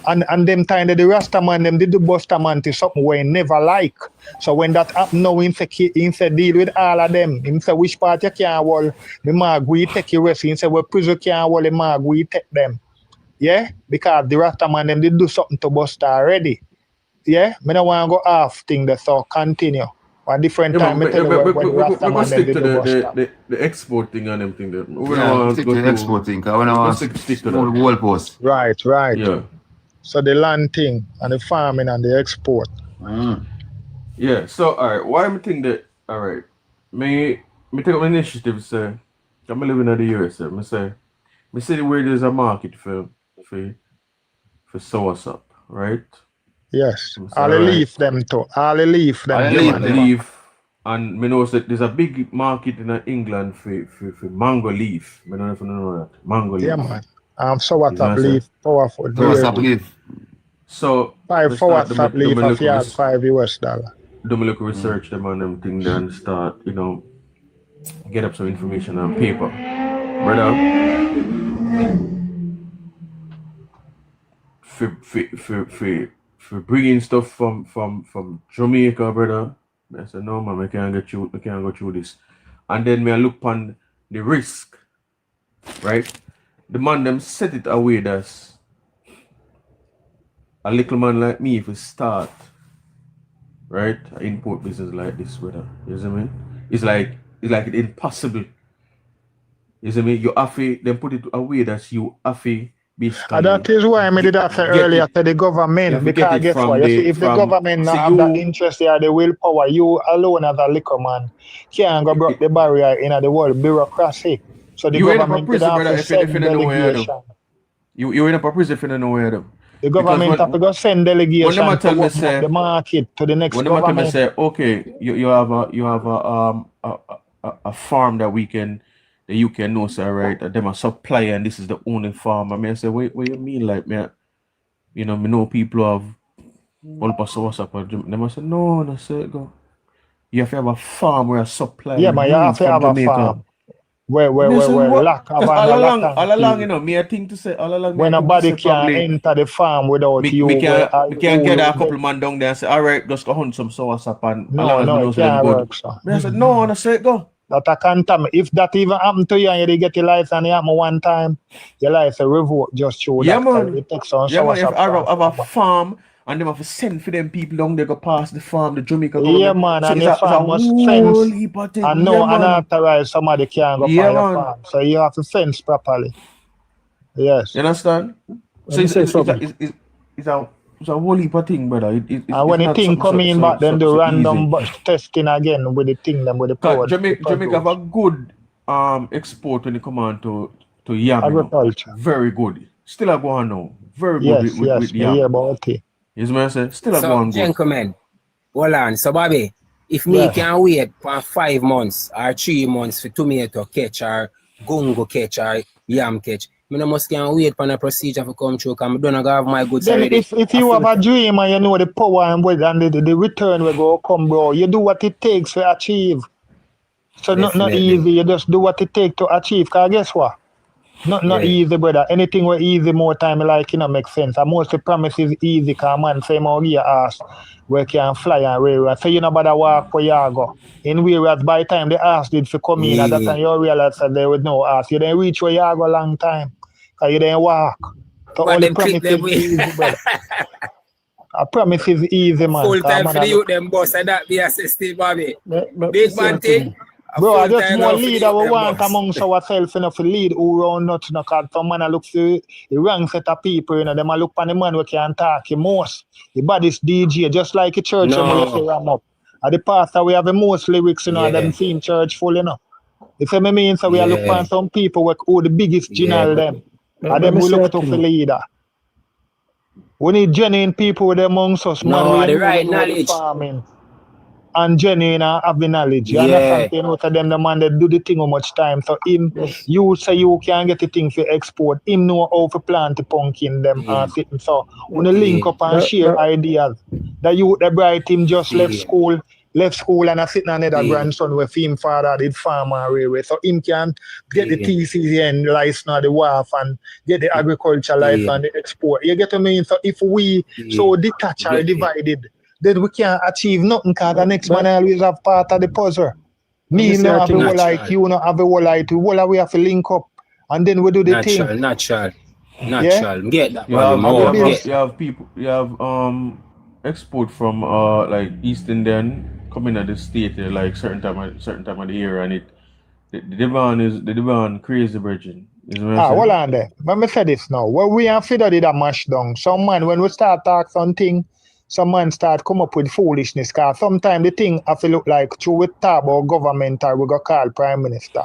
And them time that the Rasta man them did the Buster man to something we never like. So when that happen now, him say deal with all of them. Him say which part you can't wall, me mag we take your rest. Him say where prison can't wall, the mag we take them. Yeah? Because the Rasta man them did do something to Buster already. Yeah? Me don't want to go off thing that so continue. One different time, me tell you when Rasta man them did do Buster. The export thing and them thing there. Stick to the export thing, because I want to stick to the goalpost. Right. Yeah. So the land thing and the farming and the export. Yeah, so alright, why am I think that alright? Me take up an initiative say I'm living in the USA. Me say where there's a market for soursop, right? Yes. All the leaf them too. All the leaf them. Leaf. And me know that there's a big market in England for mango leaf. I don't know if you know that. Mango leaf. Yeah, man. Soursop leaf, powerful. Soursop leaf. So soursop leaf of $5. Do me look research them on them things and start, get up some information on paper. Brother, for bringing stuff from Jamaica, brother. I said, no man, I can't go through this. And then me I look upon the risk, right? The man them set it away that's a little man like me if we start, right? An import business like this, brother. You know what I mean? It's like impossible. You know what I mean? You have to then put it away that you have to basically. And that is why I did that earlier to the government, because guess what? If the government not have that interest there, the willpower, you alone as a liquor man can't go break the barrier in the world bureaucracy. So the government did have to send delegation. You end up a prison if you don't know where them. The government have to go send delegation to open up the market to the next government. When they say, okay, you have a farm that you can know, sir, right? That them a supplier and this is the only farm. I mean, I say, what you mean, like, me? Me know people have all passos up. Them I say, no, I say, go. You have to have a farm where a supplier. Yeah, but you have to have a farm. Where lack of all along, me a thing to say all along. When nobody can enter the farm without you. We can't get a couple man down there and say, all right, just go hunt some soursop and no, it can't work, so. I said, no, I say go. That I can't tell me. If that even happened to you and you get your license and it happened one time, your license revoked just through that. Man. It takes on man, if I have a farm and them have to send for them people down there go past the farm, the Jamaica government. Yeah, man, so and the farm must fence. And no unauthorized somebody can't go find your farm. So you have to fence properly. Yes. You understand? So it's a whole heap of thing, brother. And when the thing come in back, then the random testing again with the thing, them with the power. Jamaica have a good export when it come on to yam. Agriculture. Very good. Still a go on now. Very good with yam. Yeah, but okay. Is what I say? Still a go on good. Gentlemen, hold on. So, Bobby, if me can wait for 5 months or 3 months for tomato catch or gungo catch or yam catch, I must can wait for the procedure to come through because I don't have my goods already. If you have a dream and you know the power and the return will go come, bro, you do what it takes to achieve. So not easy, you just do what it takes to achieve. Because guess what? Not easy, brother. Anything with easy more time like makes sense. And most of the promises easy because man say more here ass where can fly and railroad. So you know about the walk where you go. In whereas by the time the ass did for come in, at that time you realize that there was no ass. You didn't reach where you go long time. Because you didn't walk. So all the promises easy, brother. I promise is easy, man. Full time for the youth, them boss, and that be assisted, Bobby. Big man thing. Bro, I just more leader we want amongst ourselves, to lead who run nuts, because some man look for the wrong set of people, them look for the man who can talk the most. The baddest DJ, just like a church, you ram up. At the pastor, we have the most lyrics, them same church full, You see what I mean? So we look for some people who the biggest general them. And them we look to for leader. We need genuine people amongst us, man. The right knowledge. Farming. And genuine having knowledge. You understand? You know, to them the man that do the thing how much time. So him, you say you can get the thing for export. Him know how to plant the pumpkin them and sitting. So when you link up and share ideas. The youth that bright him just left school. left school and I sit on another Yeah. grandson with him father did farm and railway. So him can get the Yeah. TCN license on the wharf and get the agriculture license Yeah. on the export. You get what I mean? So if we so detached or Yeah. divided, then we can't achieve nothing because the next But- man always have part of the puzzle. me Me say no a have a thing. whole light, you no have a whole light. Whole we have to link up and then we do the thing. Natural. Yeah? Get that You Bobby have, more. you you have people, you have export from like East Indian coming at the state like certain time of the year, and the demand crazy virgin. Hold on there. Let me say this now. Well, we have figured it a mash down. Some man, when we start talk something, some man start come up with foolishness. Cause sometimes the thing have to look like through we talk about government or we go call prime minister.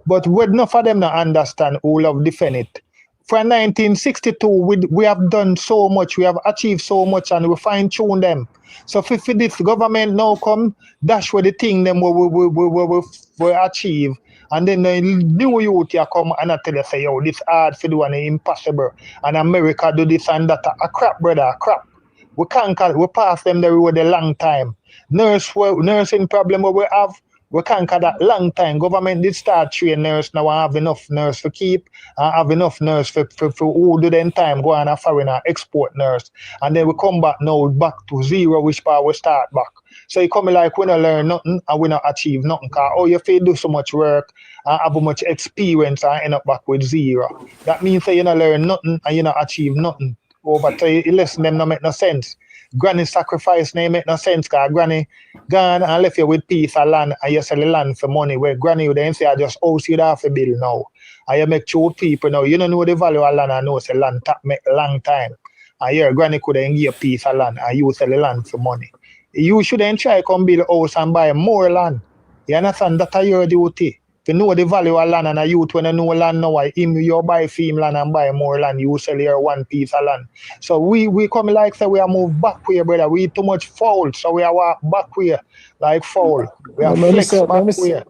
But with enough of them not understand who love defend it. From 1962, we have done so much, we have achieved so much, and we fine-tune them. So if this government now come, dash with the thing them we achieve, and then the new youth here come and I tell you, say, yo, this hard for do and impossible, and America do this and that. A crap, brother, a crap. We can't, we pass them the road a long time. Nursing problem we have, we conquer that long time. Government did start train nurse now and have enough nurse to keep and have enough nurse for who do them time go on a foreign export nurse. And then we come back now back to zero, which part we start back. So you come like we not learn nothing and we not achieve nothing. Cause you feel do so much work and have much experience and end up back with zero. That means that you not learn nothing and you not achieve nothing. Over to you listen them not make no sense. Granny sacrifice name make no sense because Granny gone and left you with piece of land and you sell the land for money where Granny would then say I just house you off a bill now. And you make two people now. You don't know the value of land and know say land tap make a long time. And your Granny could then give you a piece of land and you sell the land for money. You shouldn't try to come build a house and buy more land. You understand? That's your duty. To know the value of land and a youth when you know land now, you buy film land and buy more land, you sell your one piece of land. So we come like say we are move back way, brother. We too much foul, so we are walk back way like foul. We are flex back way.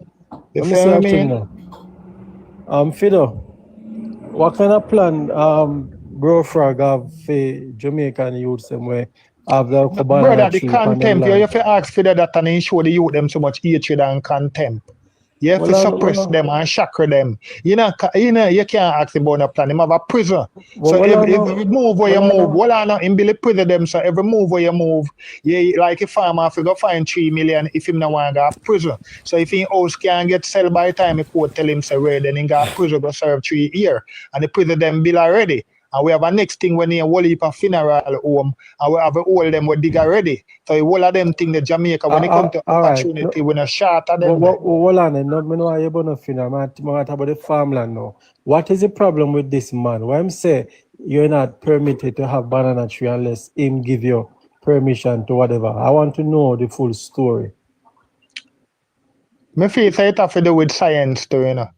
You Let me see say what I a thing mean? now. Fido, what kind of plan Bro Frog have for Jamaican youth somewhere? Have the Brother, the contempt, you have to ask for that and then show the youth them so much hatred and contempt. You have to suppress them and shackle them. You can't ask about a plan. Them have a prison. So every move where you move, in Billy prison them. So every move where you move, like a farmer have to go find 3 million if him no want to go to prison. So if his house can get sold by the time the court tell him say then he go to prison go serve 3 years. And the prison them bill already. And we have a next thing when you whole heap of funeral home and we have all them we dig already. So all of them think the Jamaica when it come to opportunity when a shot at them. Hold on, no know you about no funeral. I'm talking about the farmland now. What is the problem with this man? Why I'm say you're not permitted to have banana tree unless him give you permission to whatever. I want to know the full story. Me feel say it have to do with science too, you know.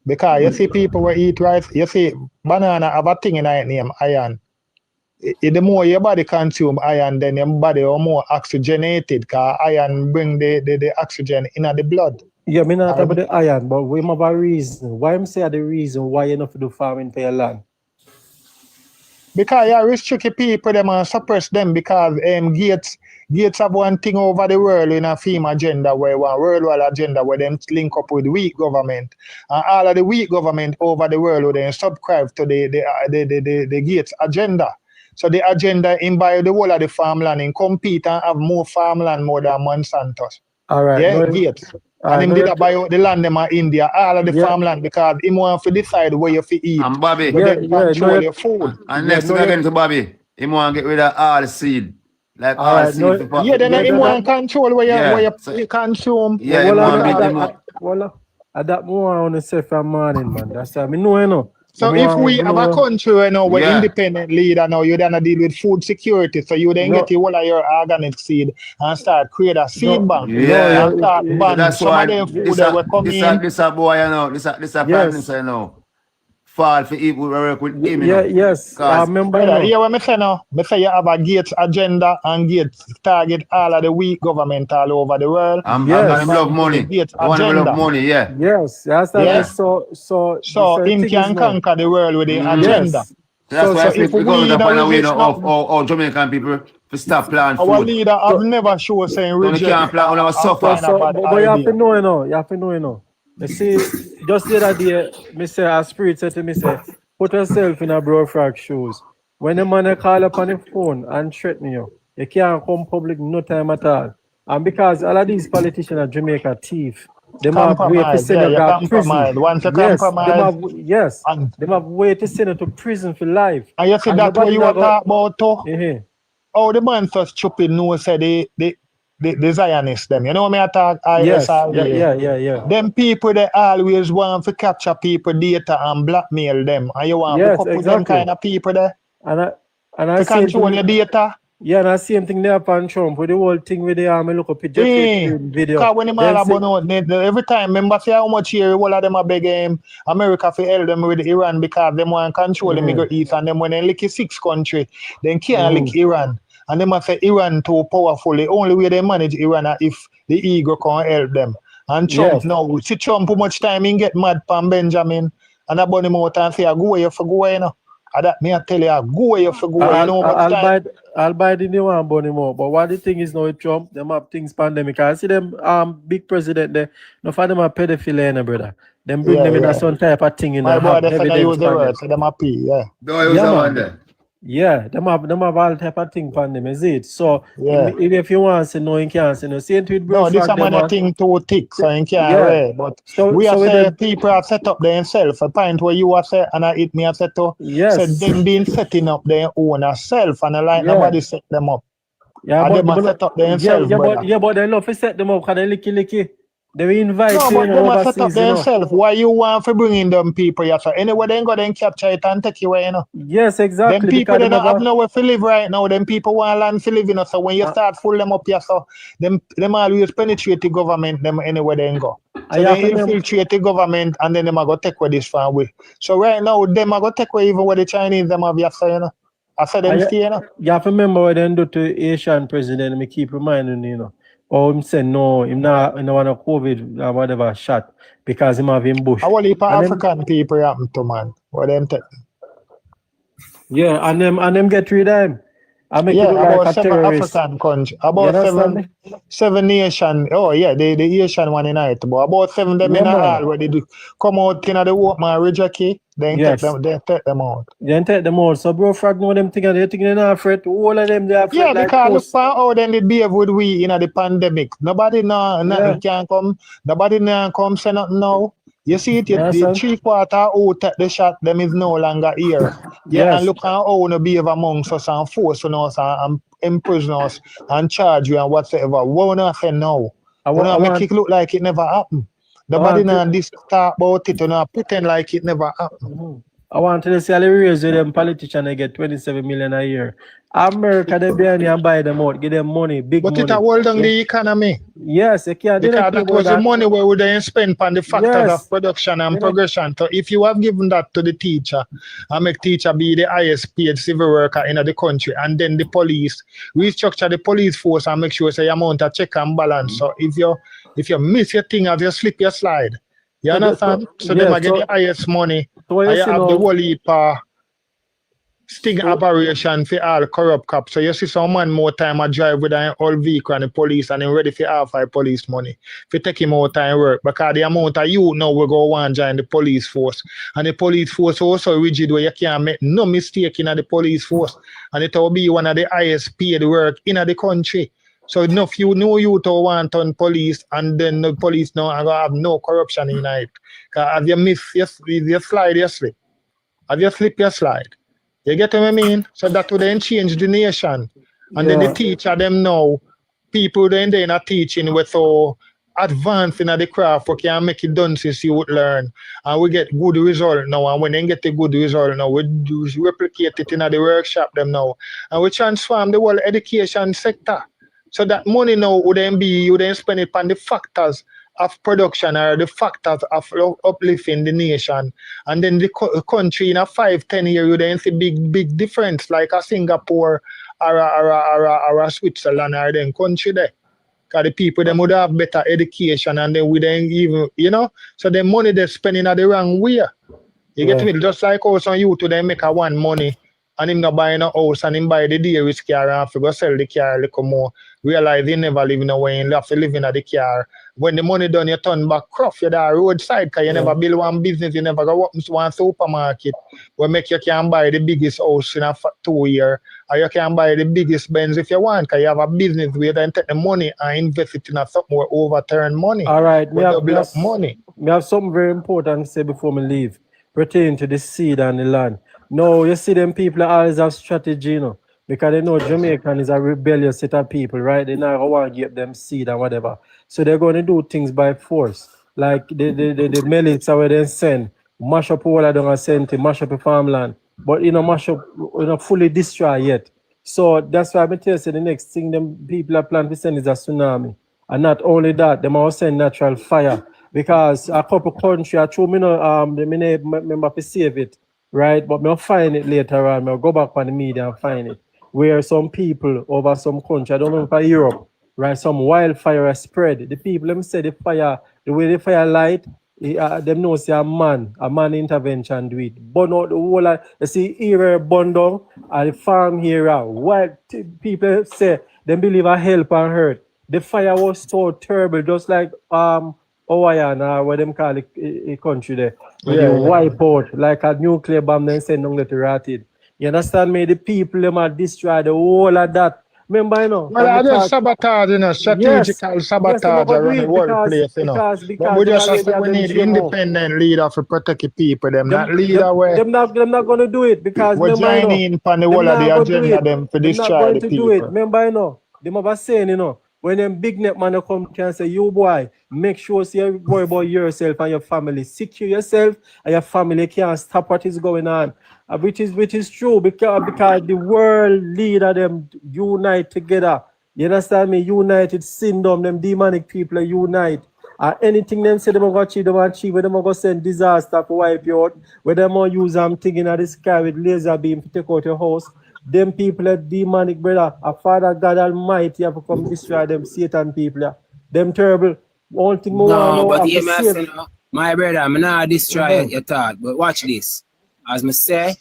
Because you see people will eat rice, you see banana have a thing in it named iron. The more your body consume iron, then your body are more oxygenated because iron bring the oxygen in the blood. Yeah, me not about the iron, but we have a reason. Why I'm saying the reason why you not do farming for your land? Because you restrict people them and suppress them because Gates have one thing over the world in a theme agenda where one worldwide agenda where them link up with weak government. And all of the weak government over the world will then subscribe to the Gates agenda. So the agenda in buy the whole of the farmland and compete and have more farmland more than Monsanto's. All right. Yeah, Gates. And him did buy out the land them in India, all of the farmland because he want to decide where you fit eat. And Bobby, control your food. And next thing again to Bobby, he want to get rid of all the seed. Like all seed. Then he want control where you consume. Yeah, he want well, that more on the self morning, man. That's what I mean, you know. So if we have a country right now where independent leader now, you then deal with food security. So you then get all of your organic seed and start create a seed bank. Yeah, and start ban that's some why of them food that will come in. This a boy, you know. This a prime minister, you know. Fall for people who work with him. Yes. I remember. Yeah, what I say now, I say you have a Gates agenda and Gates target all of the weak government all over the world. I love money. I want to love money, Yes, that's that. Yeah. So him can conquer the world with the agenda. That's So- why so we if go we to in the a point we know resist of Jamaican people to stop planting our food. leader have never shown saying So we reject can't plant on our So, suffer. find a bad but you have to idea. know, you have to know. You see, just the other day, me say, a spirit said to me, say, put yourself in a bro frog shoes. When the man call up on the phone and threaten you can't come public no time at all. And because all of these politicians are Jamaica thief, them have way to Compromise, send yeah, you you to prison. compromise. Once you Yes, compromise, them and, have way to send you to prison for life. and you see And that what nobody you not were talking about too? Oh, the man so stupid no say the Zionists them. You know me I talk Yes, ISIL. yeah. Them people they always want to capture people data and blackmail them. And you want to Yes, hook up with exactly. them kind of people there And I to same control thing, your data. yeah, and I same thing there upon Trump with the whole thing with the army look up at Jeffrey Epstein video. Because when the man Then say- about every time, remember say how much here all of them are begging America to help them with Iran because them want to control the Middle East, and then when they lick 6 country, then can't lick Iran. And them say Iran too powerful. The only way they manage Iran is if the ego can help them. And Trump Yes. now, see Trump how much time he get mad from Benjamin and about him out and say, go where you for go, you know. And that me I tell you, go where you for go, you know how much time. I'll buy the new one bunny more. But what the thing is now with Trump, them have things pandemic. I see them big president there. No for them are pedophile, brother. Them bring them in a some type of thing in My a boy, have they say evidence use the pan them. word, so them happy, yeah. No, use Yeah, that man. one there. Yeah, them have all type of thing pan them, is it? So Yeah. if you want to know, you can't say no. Same with bro. No, this Frog a man them, a thing too thick, so you can't Yeah. wear. But So- we are so with say them- people have set up themselves. A point where you are say, and I hit me a set up. Yes. So them been setting up their own self, and I like Yeah. nobody set them up. Yeah, And but them a set up themselves, brother. but they love to set them up because they licky. They will invite No, you, but them a overseas, set up themselves. Why you want to bring in them people? Yeah, so anyway, then go then capture it and take you away, you know. Yes, exactly. Them people because they they don't have never- nowhere to live right now. Them people want land to live in. So when you start full them up here, so them always penetrate the government. Them anywhere they go. So And you have they to remember- infiltrate the government, and then them a go take away this far away. So right now them a go take away even where the Chinese them have here, so you know. I said them And stay, you know. You have to remember what they do to Asian president. Me keep reminding you, Oh, him say no, him not want a COVID or whatever shot because him have him bush. How all heap of And them- African people happen to man? What them take? Yeah, and them get rid of him. I make Yeah, it look about like a 7 terrorist. African country. You About understand seven nation. Oh yeah, the Asian one in it. But about 7 them in Yeah, a man. hall where they do come out in the open reject it, then Yes. take them out. Then take them out. So bro, frag know them thing and they think they're not afraid. All of them they are afraid Yeah, like because look post. for how then they behave with we in the pandemic. Nobody nothing can come. Nobody come say nothing now. You see it, Yeah, the son. 3/4 out take the shot, them is no longer here. Yeah, Yes. and look how no behave amongst us and force on us and imprison us and charge you and whatsoever. What not say now? I You want- know, I make want- it look like it never happened. Nobody want now this talk about it, you know, pretend like it never happened. I want to say, raise with them politicians, they get 27 million a year. America, they behind you and buy them out, give them money, big But money. it a hold on the economy. Yes, they can't. They Because don't care that about was the money where we then spend on the factors Yes. of production and You know- progression. So if you have given that to the teacher and make teacher be the highest paid civil worker in the country, and then the police, restructure the police force and make sure say amount of check and balance. So if you miss your thing as you slip your slide, you So the- understand? so- So yeah, them I get so- the highest money. So what you And you see have now- the whole heap sting operation for all corrupt cops. So you see some man more time I drive with an old vehicle and the police and then ready for half our police money. If you take him more time work because the amount of you now will go on join the police force. And the police force also rigid where you can't make no mistake in the police force. And it will be one of the highest paid work in the country. So enough you know you to want on police and then the police now are gonna have no corruption in it. Because have you miss your slide, you slip. Have you slip your slide? You get what I mean? So that would then change the nation. And then the teacher them know, people then they're not teaching with so advanced in the craft we can make it done since you would learn. And we get good result now. And when they get the good result now, we do replicate it in the workshop them now. And we transform the whole education sector. So that money now would then be, you then spend it on the factors of production or the factors of uplifting the nation. And then the country in a 5-10 year, you then see big difference like a Singapore or a Switzerland or then country there. Because the people them would have better education and then we then even, so the money they're spending at the wrong way. You get me? Just like also you to then make a one money and him not buy no house and him buy the Dairy's car and have to go sell the car a little more. Realize he never live in a way, you have to live in the car. When the money done, you turn back rough, you're there roadside because you never build one business, you never go up to one supermarket where make you can buy the biggest house in a 2 year, or you can buy the biggest Benz if you want because you have a business where you then take the money and invest it in a something where overturn money. All right, We double up money. We have something very important to say before me leave, pertaining to the seed and the land. No, you see them people always have strategy, you know, because they know Jamaican is a rebellious set of people, right? They not want to give them seed and whatever. So they're going to do things by force. Like the millets are where they send, mash up all of them and send to mash up the farmland. But mash up, fully destroy yet. So that's why I'm telling you, the next thing them people are planning to send is a tsunami. And not only that, they will send natural fire. Because a couple countries, I told me remember to save it, right? But I'll find it later on. I'll go back on the media and find it. Where some people over some country, I don't know if Europe, right? Some wildfire has spread. The people, them say the fire, the way the fire light, them know say a man intervention do it. Burn out the whole, you see, area burn down, and the farm here, wild people say, them believe a help and hurt. The fire was so terrible, just like Hawaiian, what them call a country there. When you wipe out like a nuclear bomb, then send them to rotted. You understand me? The people them are destroy the whole of that. Remember, Well, I just sabotage, strategical sabotage around the workplace, Because but we just have to, we need independent leader to protect the people, not leader where them not gonna do it because we're joining on the whole of the agenda them to destroy the people. Remember, them have a saying, when them big net man come and say, you boy, make sure you worry about yourself and your family. Secure yourself and your family can't stop what is going on. Which is true because the world leader them unite together. You understand me? United syndrome, them demonic people unite. Anything them say them going to achieve, where them going to send disaster to wipe you out, where them going to use them thing in the sky with laser beam to take out your house. Them people are demonic, brother. A Father God Almighty have to come destroy them Satan people. Them terrible. One thing more. No, but my brother, I'm not destroy your thought. But watch this. As me say,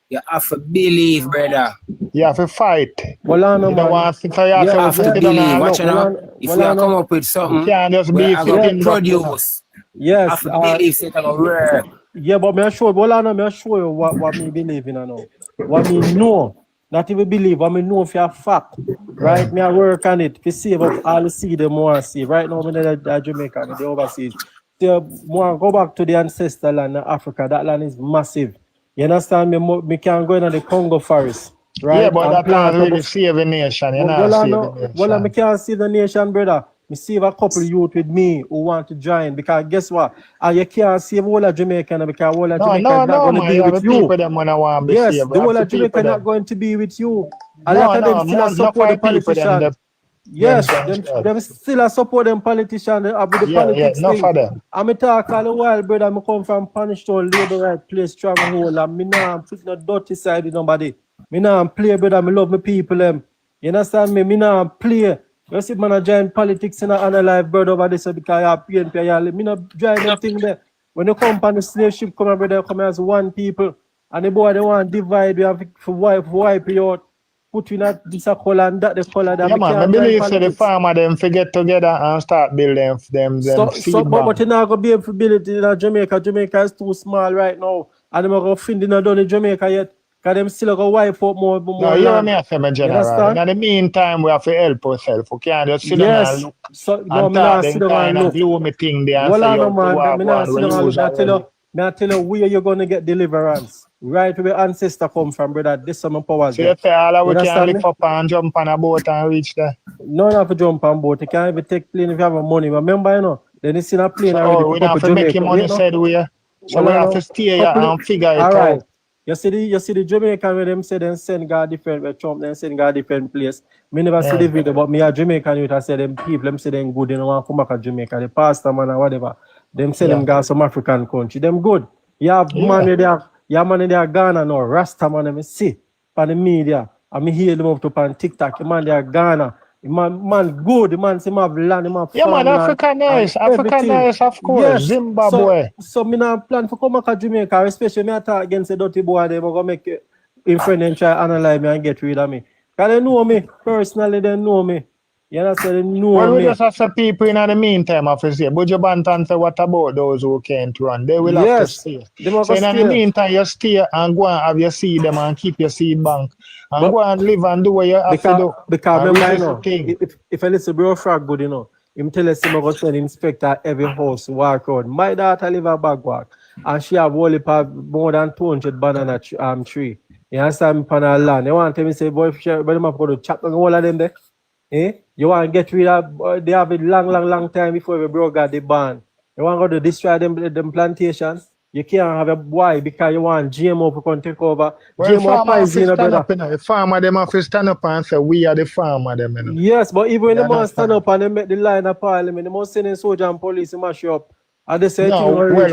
you have to believe, brother. You have to fight. Well, I know, you don't want to you have to believe. Watch out. If you come up with something, you can't just be produce. Yes. You have to believe it will work. Yeah, but me show you what me believe in now. What me know. Not even believe, what me know for a fact. Right? Me I work on it to save up all the seed them want to see. Right now, I'm in Jamaica, the overseas. So, go back to the ancestral land in Africa. That land is massive. You understand me? Me can go into the Congo forest. Right? Yeah, but that land really save the nation. Well, me can't save the nation, brother. Me save a couple youth with me who want to join because guess what? You can't save all of Jamaica because all of Jamaica is not going to be with you. Yes, the whole of Jamaica not going to be with you. A lot of them still support the politicians. Yes, them still support them politicians with the politics thing. I'm talk all the while, brother. I come from Panishtown, labor right place, stronghold, and me nah put no dirty side with nobody. Me nah play, brother. Me love my people. You understand me? Me nah play. You see, man, I join politics in a life, brother, over this because I have PNP. Me not join anything there. When you come on the slave ship, come brother, come as one people. And the boy, they want to divide, we have to wipe you out. Put in this color and that the color that yeah, man, I believe so the farmer them get together and start building them seed bank. But you're not going to be able to build it in Jamaica. Jamaica is too small right now. And they're going to find it not done in Jamaica yet. Because them still going to wipe out more. No, you know me I say, my general. In the meantime, we have to help ourselves. We can't just sit down and look and talk them kind of gloomy thing there and say, I tell you where you're going to get deliverance. Right where your ancestor come from, brother. This some powers. So you say all of we can lift up and jump on a boat and reach there? No, not to jump on boat. You can't even take plane if you have money. Remember, then you see a plane already. We have to make money said we. So we have to stay here and figure it out. You see the Jamaican where them say them send God different, where Trump them send God different place. Me never see the video, but me a Jamaican youth I say them people, them say them good, they don't want to come back to Jamaica. The pastor man or whatever. Them say them go some African country. Them good. You have money there. Yeah, man, they are Ghana now. Rasta man, I see on the media. I hear them up to on TikTok. Man, they are Ghana. Man, good. Man, say have land. Yeah, man, Africanized, of course. Yes. Zimbabwe. So me not plan for come back to Jamaica, especially me attack against the dirty boy. They gonna make in friend and try analyze me and get rid of me. Because they know me. Personally, they know me. You understand? They know Well, we me. just have some people in the meantime, officer. Buju Banton say, what about those who can't run? They will have to Yes. stay. They must So in the stay. meantime, you stay and go and have your seed them and keep your seed bank. And But- go and live and do what you have to do. Because And remember, resist you the know, thing. if a little bro frag good, you know, him tell us him go send inspector every house walk out. My daughter live a back walk and she have only more than 200 banana tree. You understand me on her land. You want to tell me say, boy, if you have to chop down all of them there. Eh? You want to get rid of they have a long time before the bro got the ban. You want to go to destroy them plantations. You can't have a boy because you want GMO to come take over. Well, GMO farmer have to poison, stand brother. up, you know. The farmer them have to stand up and say, we are the farmer them, you know. Yes, but even when You they must stand understand? up and they make the line of parliament, they must send in soldier and police to mash you up. And they say, No, well,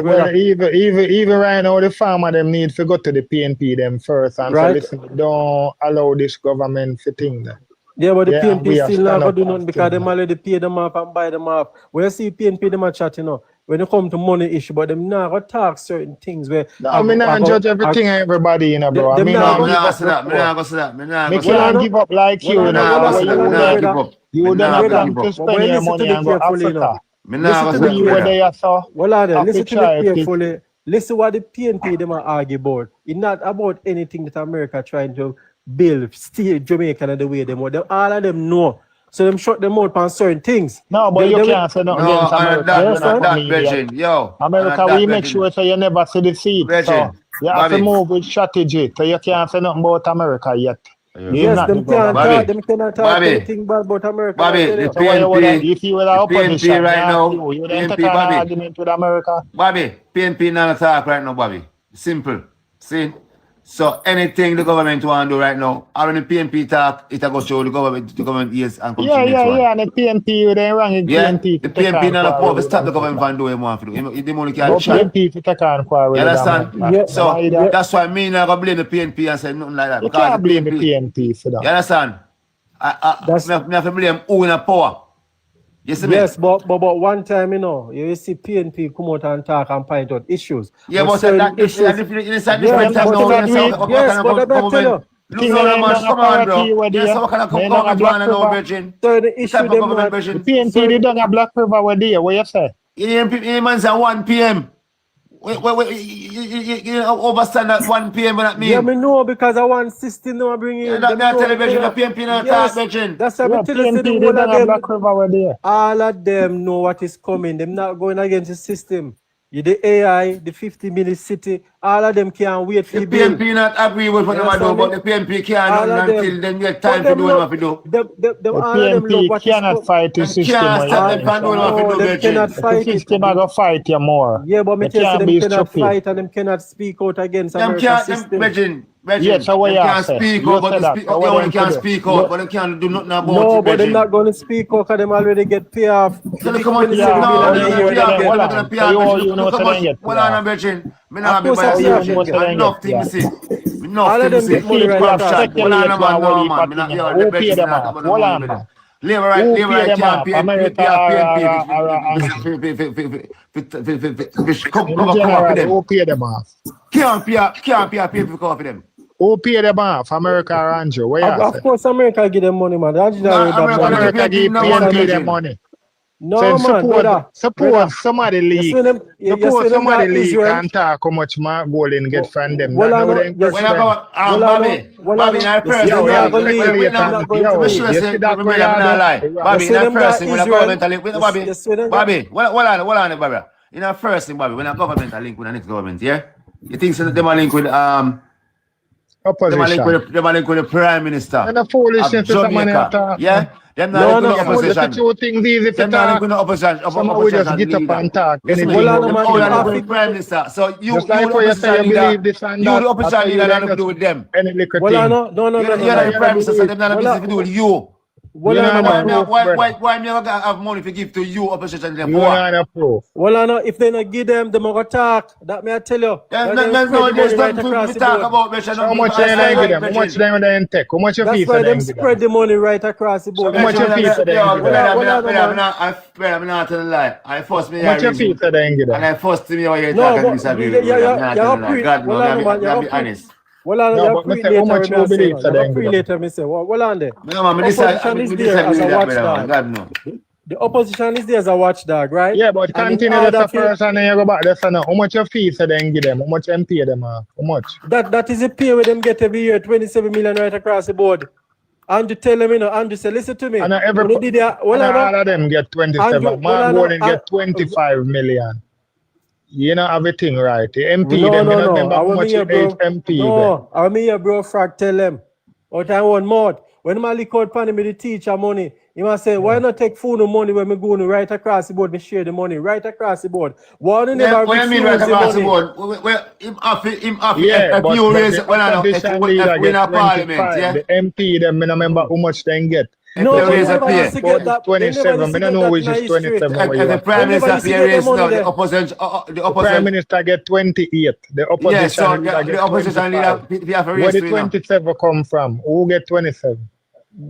even right now, the farmer them need to go to the PNP them first and Right. say, listen, don't allow this government to think that. yeah, but the Yeah, and we PNP have still not stand going up to do and nothing because thing, them already pay them off and buy them off. When you see PNP, them a chat, you know, when it come to money issue, but them not going to talk certain things where... No, I mean, I judge everything and everybody, you know, bro. I Them mean, nah I go- Me give nah up say that. Me nah before. go say that. Me nah Me go say that. can't give up like you, Well, you know, nah, bro. go Where say you that. would Me nah have give up. you Me would nah have go plan give to up. But when spend you your listen to money me and go carefully, you know, Africa. Me nah go listen say to that, We me were brother. there, so Well, are there? have to Listen to me try it. carefully. Listen what the PNP them are argue about. It's not about anything that America trying to build, steer Jamaica and the way them want. All of them know. So them shut them out on certain things. No, but you can't say nothing No, against and America. that, You're and not understand? that, from media. Virgin. Yo, America, and that, we make Virgin. sure so you never see the seat. So Virgin, you have to Bobby. move with strategy. So you can't say nothing about America yet. It's Yes, not the them can't government. Bobby. talk. Them cannot talk Bobby. anything bad about America. I Bobby, tell the you. So why you would PNP, if you were the opposition, PNP right yeah, now, you then take PNP, an Bobby. argument with America. Bobby, PNP not talk right now, Bobby. Simple. See? So anything the government want to do right now, or when the PNP talk, it go show the government ears and come to Yeah, the next one. and the PNP, they wrong in Yeah, PNP the to take PNP on not the quarrel power to with stop the America. government from doing what they want to do. They only can But chat. PNP to take on quarrel You with understand? America. Yeah. So Yeah. that's why me not gonna blame the PNP and say nothing like that. You Because can't the blame the PNP, PNP for you that. understand? That's- Me have to blame who in the power. You see me? Yes, but one time, you know, you see PNP come out and talk and point out issues. Yeah, but certain that issues. it's a Yeah, different but time now. that You we- know, yes, but let me tell you. Look King now, ain't man, done come on, bro. authority with Yes, the- what kind of they don't government have want to know, Black Virgin? Certain This issue type of them government, not. Virgin. PNP, they done a Black River with there. What you say? He man's at 1 p.m. Wait, you overstand that 1 p.m. what that mean? Yeah, me know because I want system now bring in. Yeah, that them me I know, tell you, Virgin, know. the PNP not Yes, talk, Virgin. that's how Yeah, I tell you, say the PNP, they whole of done a them. Black River with there. All of them know what is coming. Them not going against the system. You the AI, the 50-minute city, all of them can't wait for The the bill. PNP not agree with what You they do, understand but me? the PNP can't All do of until them. them get But time to them do what love, they have to do. them The all of them love PNP what is cannot fight the Them system. can't when stop you them from doing what mention. they No, do, them Virgin. cannot The fight it. system are gonna fight you more. Yeah, but me You tell you, can't them be cannot stupid. fight and them cannot speak out against Them American can't, them, system. Virgin, Yeah, so what them you can't say? speak You out, but said they that. speak, So they what only them can to do? speak out, but they can't do nothing about No, it, but they're Virgin. not going to speak out because them already get pay off. So The they come on, 57 Yeah, million no, oh, a they're you not know year pay so them off, then, get. they're hold not gonna on. pay So off, Virgin. you know Look so how then much, get well, yeah. on, Virgin. Me Of not be course, by I So see you a Virgin. know so then Enough get thing yeah. me see. Enough All of thing me them see. get money right People have across. Well, speculate on, for man, what no, he man. Me putting not, in. yo, Who the pay Virgin, me them not talk off? about the Hold money on, with man. them. Labor right, Who pay I them can't off? America PNP. Cover for generally, them. who pay them off? Can't pay PNP cover for them. Who pay them off? America or Andrew? What you say? Of course, America give them money, man. That's No, that America money. give America give no money, PNP them Virgin. money. No, So man, brother. suppose somebody You leak. see them, you Suppose see them somebody got leak Israel. and talk how much more gold in get from them. Well, That I know know- them yes, When I go, Well, I Bobby, know- well, I Bobby, know. in a You see person, them Yo, not going to speculate leave. wait Them now. not going to yo, Me leave. sure you say, see that me way not out lie. there? Bobby, You see in a them got person, when a Israel. governmental link, wait, You Bobby. see them got- Bobby, hold on, Bobby. In a first thing, Bobby, when a governmental link with the next government, yeah? You think so them a link with them a link with the Prime Minister And the of foolishness is somebody Jamaica, attack. yeah? Them No, not link no, with the You know, the opposition. two things easy to Them not link talk. with the opposition. Some we just get up and talk. Listen, Anything Well, I know, them man, all you link have with to- the Prime Minister. So you Just the like what you say, opposition you leader, believe this and you that. the opposition After you leader, then nothing to do just with them. any little Well, I thing. know. No. You're the Prime Minister, so them not have business to do with you. Well, You I know, know, man. Why me ever have money to give to you opposition leader? You For what? know the proof. Well, I know. If they not give them, they gonna talk. That may I tell you. There's That they spread the there's money right nothing across to the talk board. about, Bishop. So how much you then give them? How much them take? How much your That's fees why are them then give spread them? the money right across the board. So much your fees are then give them? I'm not telling a lie. I forced me How much your fees are then give and them? I forced me over here No, talking but disagree you- with me. you- I'm not you- telling a lie. you- God, no, well, I know, man, I'm you be pre- honest. Well, on No, the but me pre say, how later, much me you I say, believe no. so The then? pre later, me say, well, on there. No, man, Opposition is there as a watchdog. God, no. The opposition is there as a watchdog, right? Yeah, but And in continue order this for first and then you go back this and now. How much your fees so then give them? How much MP them are? How much? that is the pay where them get every year, 27 million right across the board. Andrew tell them, Andrew say, listen to me. And every When you did that, and all of them get 27. Andrew, Mark Gordon get 25 million. You know everything right. The MP no, them, no, you know no. remember I how want much me here, bro. MP No, I want me here, bro. Frag tell them. Out I want more. When my lick out pan me the teacher money, he must say, why not take phone no money when me go no right across the board, me share the money right across the board. Why don't Yeah, never what you mean right refuse the across the money? board? Well, him off Yeah, if but you raise the when I know opposition if leader we in get a parliament, 25. yeah. The MP them, I don't remember how much they get. If No, they but raise they a never pay. used to But get that. it's They never 27. used to I don't get know that which in is history. 27 If where the you are. prime They never minister used to pay get the raise money now, there. the opposition, the The Prime opposition. Minister get 28. The opposition Yeah, so leader the get opposition leader 25. we have a Where raise the to, you know. 27 come from? Who get 27?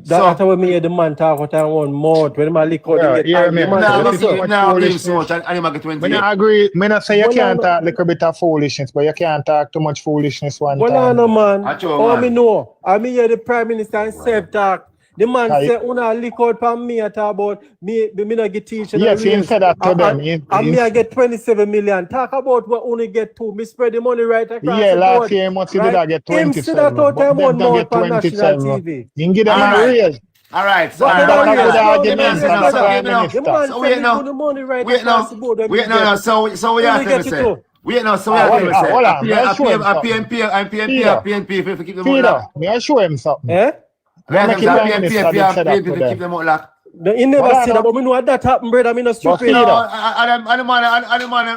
That's So what me hear the man talk about and one more. When my lick out, Yeah, he get hear me. angry. Man, now say, This is so listen. much give him foolishness. so much and he might get Me 28. not agree. Me not say you Well, can't no. talk a little bit of foolishness, but you can't talk too much foolishness one Well, time. no, man. Achoo, All man. me know. I mean, hear the Prime Minister and self talk. The man Aye. say, "Una lick out from me at about me not get teaching Yes, he said that to them. And me I get 27 million. Talk about what only get to. Me spread the money right across Yeah, the last board. year must Right? did I get Him see 27, that out but time them one don't more get on national 27. TV. You can give them All a right. raise. All right, so What And did that's I a raise? good No, argument me for say, the brother. Prime The Minister. man So say wait me now. put the money right Wait across now. the board. Wait now. So we Only have to get it say. too. Wait now. So we Ah, have hold to on, say. hold A on. May I show him something? PNP if we keep them out Peter, locked. may I show him something? Eh? What make the Prime Minister did say that PNP to if we keep them? them out locked. No, he never Well, I said that, know. but me know that happened, brother. Me not But stupid. Peter, No,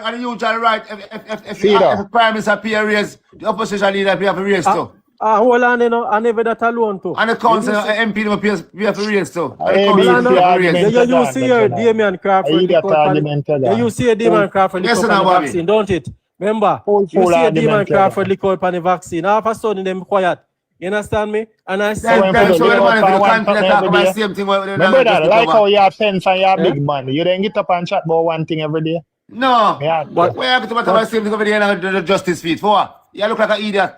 and the usual right. If Peter. the prime minister pay a raise, the opposition leader pay a raise too. Hold on, you know, I never that alone too. And the council MP pay a raise too. And the ABC council Well, I know. pay a argument. raise. You see here, Damian Crawford. I that lick out pan- argument you Yeah, got. you see Damian Crawford lick Yes, out sir, on the Bobby. vaccine, don't it? Remember, Full you see argument Damian you Crawford got. lick out on the vaccine. All of a sudden, them quiet. You understand me? And I said, when Then people so lick the out man for if you one can't something talk every about the day. same thing. Well, My brother, like how you. you have sense and you have Eh? big money. You don't get up and chat about one thing every day. No. Yeah. But- Where you talk about the same thing over there and the justice feet for what? You look like an idiot.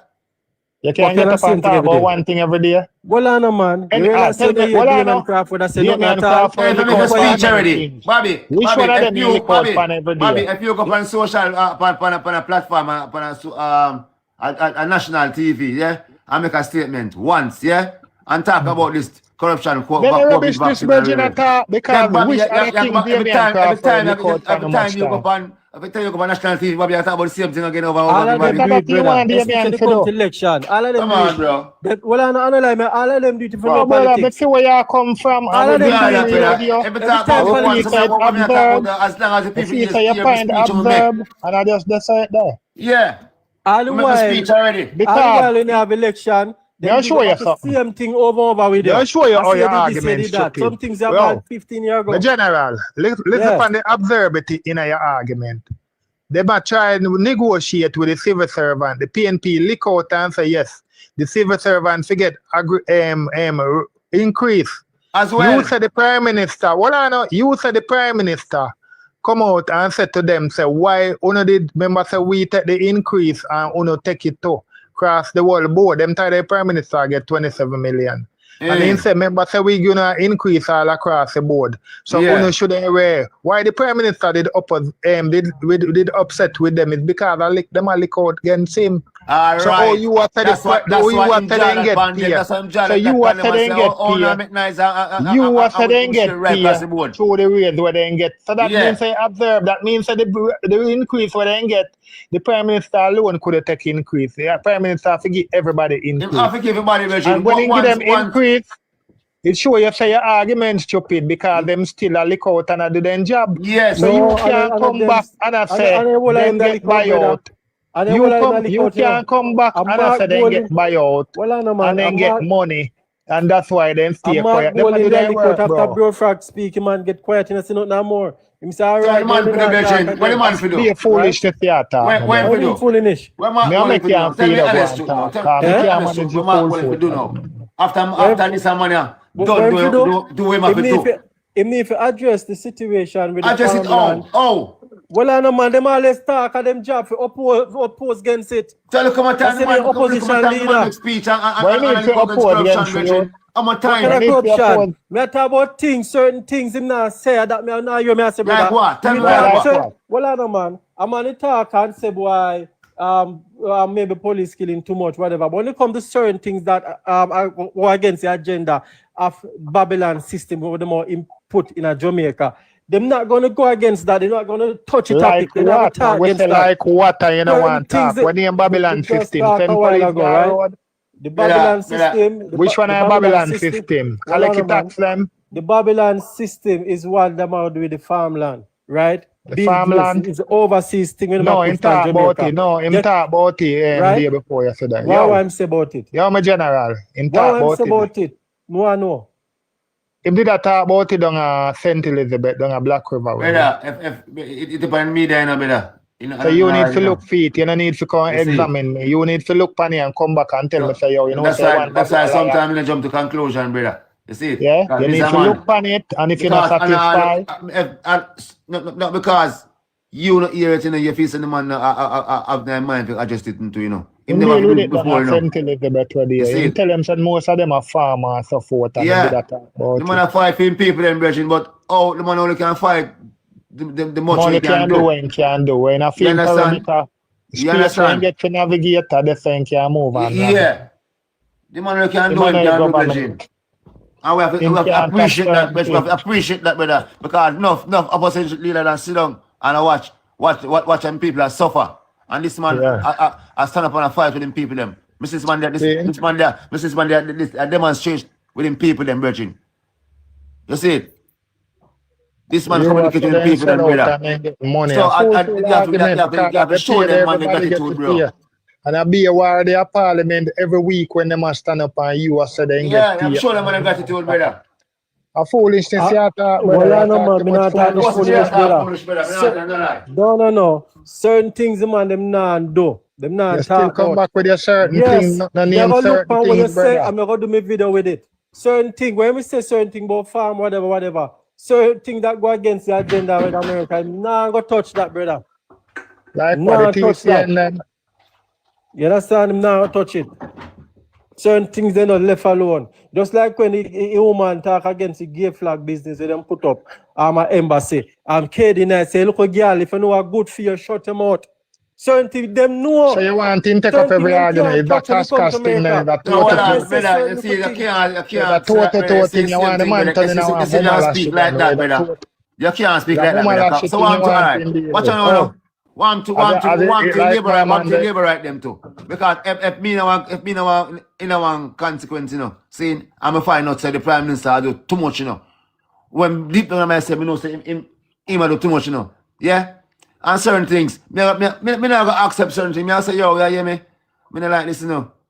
You can't What get kind of up and same thing talk every about day? one thing every day. well, I know, man. Any- You realize tell that me, you well, I Damian know. Crawford, I said Damian nothing at all. Crawford, If you lick make a out for speech many already, things. Bobby. Which Bobby, one of if them you you, lick out Bobby, pan every day? Bobby, if you go on social, on a platform, on a national TV, yeah, and make a statement once, yeah, and talk about this corruption, Then you COVID rubbish this vaccine. virgin attack because Then, Bobby, which other thing every Damian Crawford lick out for every no time much you go time? on national TV, Bobby, I talk about the same thing again over and All over of again, them Bobby. Bobby. do That it, you want brother. Damian Especially to come do. to election. All of them Come do on, it. bro. Well, I know, man. All of them do it for Bro, no brother, politics. let's see where you come from. All And of we them be do on it, the brother. radio. Every Every time time Our once, people what we talk observe. about, as long as the The people people you hear the find speech we make. observe, and I just decide there. Yeah. All the We make a while, speech already. all the Because while when you have election, May I them do show you the something? same thing over with you. Let me show you I how say your did this, say argument did that. stupid. Some things have Well, done 15 years ago. the general, listen Yeah. from the absurdity in your argument. They might try and negotiate with the civil servant. The PNP lick out and say yes. The civil servant forget increase. As well. You said the Prime Minister, well I know, you said the Prime Minister come out and said to them, say why uno did remember say we take the increase and uno take it to cross the whole board. Them time the Prime Minister get 27 million. And he said, remember, say we're gonna increase all across the board. So uno shouldn't aware. Why the Prime Minister did upset with them is because them a lick out against him. All So right. how you are telling That's why him them get bandit. paid. That's why him So Jordan you are telling get paid. You are saying get paid through the raise where they get. So that means they observe. That means that the increase where they get, the Prime Minister alone could have taken increase. The Prime Minister forgive everybody increase. And when you give them increase, it show you say your argument stupid because them still a lick out and a do their job. Yes. So No, you can't come back and I say them get buyout. You can't come back and I say then get buyout Well, I know, man. and then get money. And that's why then stay I'm quiet. Them do their work, after bro. Bro Frog speak, man, get quiet and I say nothing more. Him say, all So right, the man for the virgin. What the man for Be do? a foolish to theater. When How for do you do? foolish? What man Me for make do? you Tell feel me the honest one truth now. talk. Tell me Me can't honest manage truth. your What man full for do foot. now? After this money, do him have to do. If you address the situation with I just the it farmland, Well, I know, man, them always talk of them job for oppose against it. Tell you come and That's time the opposition leader. speech Why need and to corruption, oppose against Bridget. you? I'm a What kind time. of need to corruption? oppose. Me I talk about things, certain things him not say that me now hear me I say, brother. Like what? Tell me like what. what? Well, I know, man. I'm on the talk and say, boy, maybe police killing too much, whatever. But when it comes to certain things that are go against the agenda of Babylon system, where they more input in a Jamaica, they're not going to go against that. They're not going to touch it. Like They're not going what? to talk We against say that. like what? You know Certain want things talk. When you in Babylon we just system, talk send a while police ago, down right? road. The Babylon Brother, system. the Which Ba- one the is Babylon system? Hold on, Collect man. tax them. The Babylon system is what them out with the farmland, right? The Bill farmland? Gates is the overseas thing when No, them him put from talk about Jamaica. it. No, him Get- talk about it Right? day before yesterday. What Yo, I'm say about it? yo, my general. Him What talk I'm about say it. about it? No, I know. Him did that talk about it down St. Elizabeth, down Black River. Brother, it depends me there, brother. So you need to look feet. You don't need to come You see? examine me. You need to look pan and come back and tell me, say, yo, you know, that's say why, one that's why Babylon. sometimes I jump to conclusion, brother. You see? Yeah, Because you this need a to man. look pan it, and if you're not satisfied, not because you not hear it, you feel the man have their mind to adjust it into, him never deal with do it before, down St. Elizabeth where You they see him it? tell them that most of them are farmers and so forth, and Yeah. him did that talk The about man it. are fighting people then, Virgin, but the man only can fight the much Money he can do. when can do. When I You feel understand? parameter, You space when understand? get to navigate, the thing can move on. Yeah. The man only can The do him, money can do, government. Virgin. And we have Him to can't appreciate touch that, certain we have to appreciate that, brother. Because enough opposition leader that sit down and watch them people that suffer. And this man, Yeah. I stand up and I fight with them people them. Mrs. Man there, Mrs. Man there, this demonstrate with them people them, Virgin. You see it? This man You communicate with them people them, brother. and get money. So, So, you have to show them man the gratitude, bro. And I be a war their parliament every week when they must stand up and you say they Yeah, get I'm paid. sure them man the gratitude, brother. A foolishness you talk, Well, brother. I You know, talk man. too Me much not talk no foolishness. foolish, brother. No. Certain things the man them not do. Them not You still talk come about. back with your certain Yes, thing, not you name go look certain for what you things, say. brother. I'm gonna do my video with it. Certain thing when we say certain thing about farm, whatever. Certain thing that go against the agenda with America. I'm not gonna touch that, brother. Like No, what the touch that. TCN then. You understand? I'm not gonna touch it. Certain things they not left alone. Just like when a woman talk against the gay flag business, they them put up an embassy. Katie Knight say, look, girl, if you know are good for you, shut them out. Certain things them know. So you want him to take up Certain every thing them argument. can't That touch when it comes to casting then, America. that No, hold total on, brother. You see, you that can't. total thing. You want the man telling You our see, mama speak like that, brother. You can't speak like that, brother. So one to alright. Watch out now. One to liberate them too. Because if me no in one consequence, saying I'm a find out say the Prime Minister do too much, When deep down myself, me know say him do too much, Yeah? And certain things, me not gonna accept certain things. Me I say, yo, you hear me? Me not like this,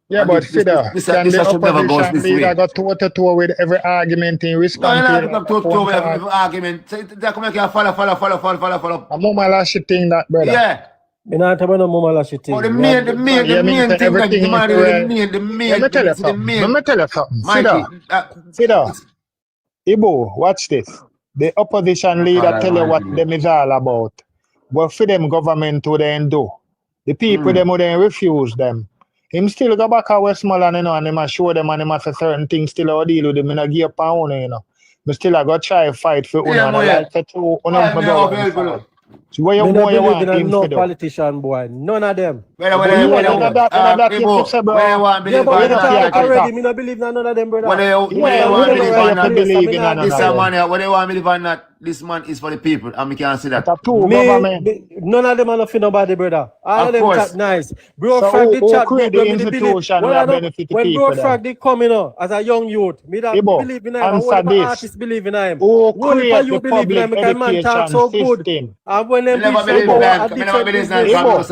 Yeah, but Fida, can the should never go opposition this way. leader go toe-to-toe with every argument in No, respond you're to not going to talk to every argument. They come here, follow. a mama lashy thing that, brother. Yeah. Me not talk about no mama lashy thing. But the main thing that everything the man is really Let me tell you something. Fida, Mikey, Ibo, watch this. The opposition leader tell you what them is all about. But for them government who they do. The people them who they refuse them. Him still go back to Westmoreland, and him show them and him say certain things still how deal with them in a gear pound, But still I go try fight for Yeah, and boy, I like to two available. So what you Me not want believe in him no to do? politician, boy. None of them. Where What you want Yeah, but we talk already. Ibo? Me not believe in none of them, brother. What they want to believe in none of This them. man, what they want me to believe that this man is for the people, and we can't see that. None of them are nothing nobody, brother. All of them course. chat nice. Bro, So Frag the chat. create the institution that benefit the when people Bro then? Frag the coming as a young youth, me that Ibo, believe in him. answer All the this. artists believe in him. Who Only for create you the believe in him public because man talk education so good. system? And when them Never reach believe some in power, a that. different Believe business.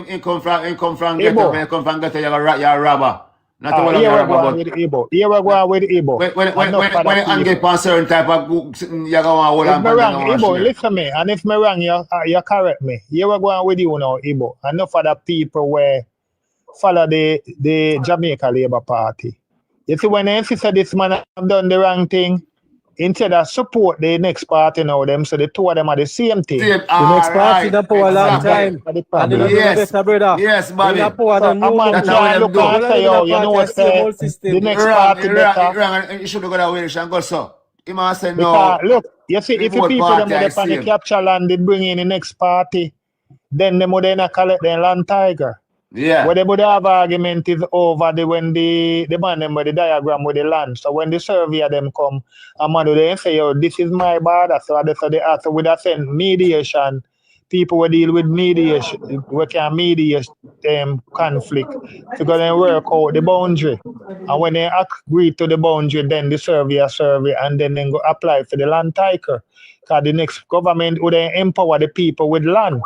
in come from ghetto. When you come from ghetto, you're a robber. Not the one Here you're a we go robber. with Ibo. Here we go with Ibo. When you get on certain type of you're going to If me wrong, Ibo, listen me. And if me wrong, you correct me. Here we go with you now, Ibo. Enough of the people where follow the Jamaica Labour Party. You see, when they say this man have done the wrong thing, instead of support the next party now, them so the two of them are the same thing. Same. The next party Alright. the power long Exactly. time. That's the And they problem. don't know Yes. better, brother. Yes, They Bobby. not power So don't a know man That's them. how can't them look do. and say, yo, you know what, Same the system. next Wrong, party wrong, better. wrong. You should go that way and go so. He must say Because no. look, you see, The if the both people them party would are on the same. capture land, they bring in the next party, then them would not collect the land tiger. Yeah. What they would have argument is over when the man them with the diagram with the land. So when the surveyor them come, a man would then say, yo, this is my border. So they ask, so would have send mediation. People will deal with mediation, we can mediate conflict to go and work out the boundary. And when they agree to the boundary, then the surveyor survey and then go apply for the land title. Because the next government would then empower the people with land.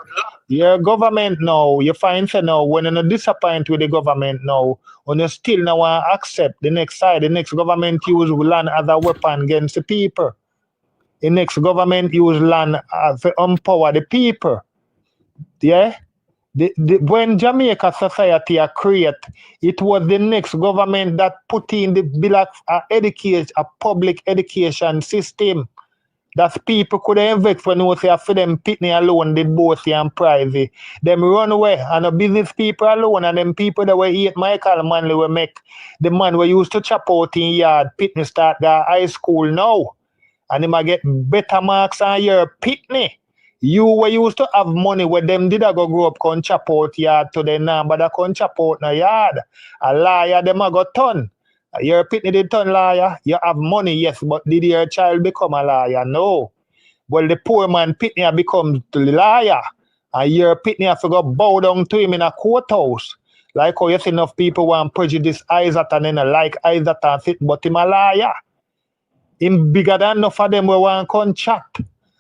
Your government now, you find say now, when you're not disappointed with the government now, when you still now want to accept the next side, the next government use land as a weapon against the people. The next government use land to empower the people. Yeah? When Jamaica society are created, it was the next government that put in the bill of a public education system that people could invest when you say for them pitney alone did both and private. Them run away and the business people alone and them people that were eat Michael Manley will make the man we used to chop out in yard pitney start the high school now. And they might get better marks on your pitney. You were used to have money where them did a go grow up con chop out yard to the now, but they con chop out na yard. A liar them a go turn. Your pitney did turn liar. You have money, yes, but did your child become a liar? No. Well, the poor man pitney become the liar. And your pitney have to go bow down to him in a courthouse. Like how you see enough people want prejudice Isaac and then like Isaac and sit, but him a liar. Him bigger than enough of them who want con chat.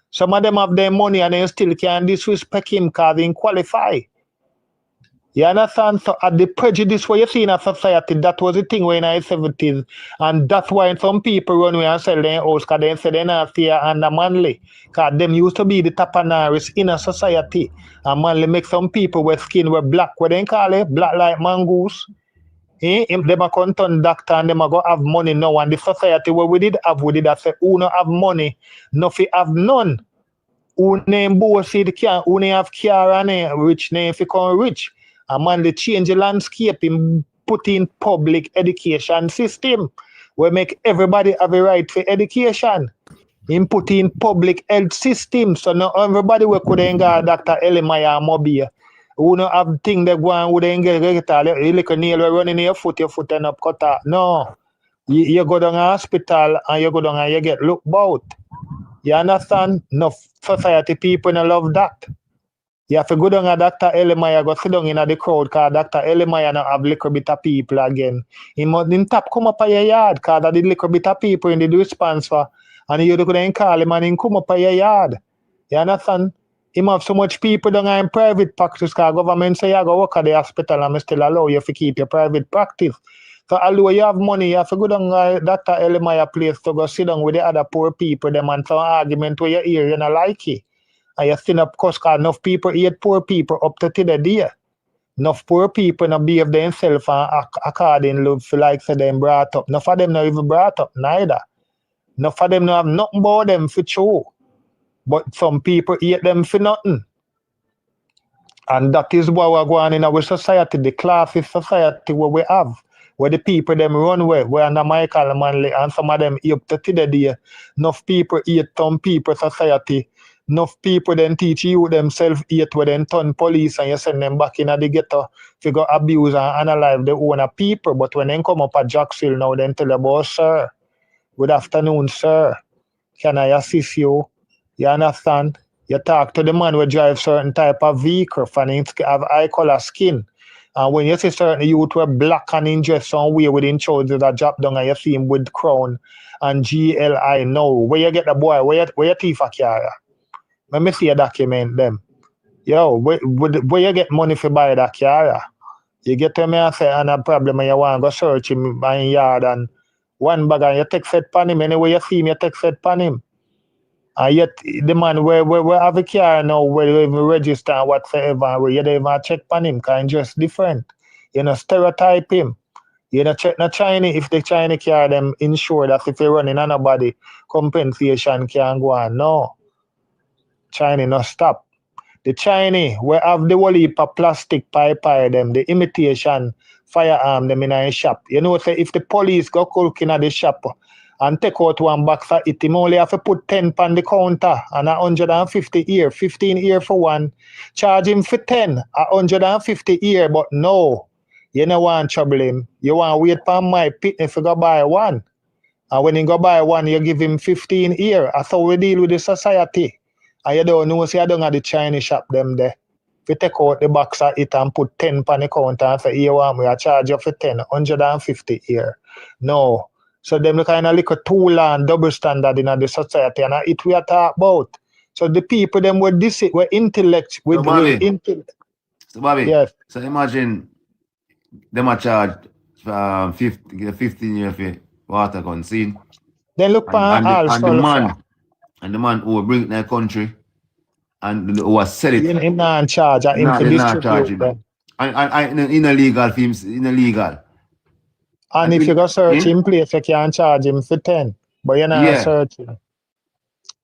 Some of them have their money and they still can disrespect him because he qualify. You understand? So at the prejudice what you see in a society, that was the thing when in the 70s. And that's why some people run away and sell their house because they say they're not here and the Manley. Because them used to be the tapanaris in a society. And Manley make some people with skin were black, what they call it? Black like mongoose. Them a come turn doctor and them a go have money now. And the society where we did I say, who no have money, no fi have none. Who name bullshit can, who name have car and rich name fi come rich. And man, they change the landscape in put in public education system. We make everybody have a right for education. In put in public health system. So now everybody we could go Dr. Elimaya Mobile. Who no have thing they go and who they get a little nail running in your foot end up cut out. No. You go down to hospital and you go down and you get looked about. You understand? No society people no love that. You have to go down to Dr. Elimaya, go sit down in the crowd because Dr. Elimaya now have little bit of people again. He must in tap come up at your yard because the little bit of people in the response for and you couldn't call him and he come up at your yard. You understand? He have so much people down in private practice because government say you go work at the hospital and still allow you to keep your private practice. So although you have money, you have to go down to Dr. Elimaya place to go sit down with the other poor people them and some argument where you hear you not like it. And you still up because enough people hate poor people up to the day. Enough poor people not behave themselves and act according to like say them brought up. Enough of them not even brought up neither. Enough of them not have nothing about them for true. But some people hate them for nothing. And that is why we're going in our society, the classist society where we have, where the people them run away, where under Michael Manley and some of them up to the day. Enough people hate some people society. Enough people then teach you themselves hate where then turn police and you send them back in the ghetto to go abuse and analyze the own people. But when they come up at Jacksonville now, then tell about, sir, good afternoon, sir. Can I assist you? You understand? You talk to the man who drive certain type of vehicle and he have eye color skin. And when you see certain youth were black and in dress some way within trousers that drop down and you see him with crown and GLI now. Where you get the boy? Where you thief a car? Let me see a document them. Yo, where you get money for buy that car? You get to me and say, and a problem and you want to go search him in yard and one bag and you take set pan him. Anyway you see him, you take set pan him. And yet the man where have a car now, where you even register and whatsoever, where you don't even check pan him, because he's just different. You know, stereotype him. You know, check the China, if the China car them ensure that if they running on nobody, compensation can go on. No. China no stop. The Chinese, we have the whole heap of plastic pipe them, the imitation firearm them in a shop. You know, say if the police go cooking at the shop and take out one box of it, him only have to put 10 on the counter and 150 here, 15 here for one. Charge him for 10, 150 here, but no. You don't want trouble him. You want to wait for my pit if you go buy one. And when you go buy one, you give him 15 here. That's how we deal with the society. And you don't know, say I don't have the Chinese shop them there. If you take out the box of it and put 10 on the counter and say, here want me, I charge you for 10, 150 here. No. So them kind of like a tool and double standard in the society, and it we are talk about. So the people them were this were intellect with intellect. So Bobby, yes. So imagine them a charge 15 years for water gun scene. Then look and the man who will bring it in the country and who will sell it. Him not in charge of him to distribute them. And in illegal films, in illegal. And if you go search him place, you can charge him for 10. But you're not searching.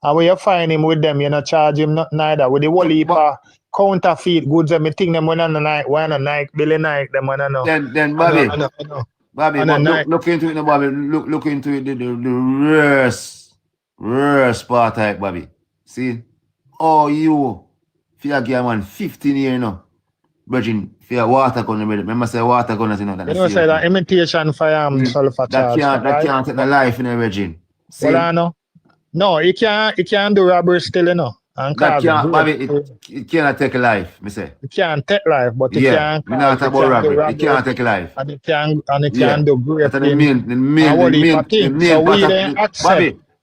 And when you find him with them, you're not charge him neither. With the whole heap of counterfeit goods, I think them when on the night, Billy Nike, them when I know. Then Bobby, I know. Bobby, look into it, Bobby. Look into it, the worst part type, Bobby. See? Oh, you, if you give a man 15 years now, Virgin, for your water gun, remember say water gun, you know that. You know, say that imitation firearm sulfur charge. That can't take the life in a Virgin. Well, I know. No, it can't do robbery still, you know. And that can't, Bobby, it cannot take a life, me say. It can't take life, but it can. We're not about robbery. It can't take life. And it can do great things. The main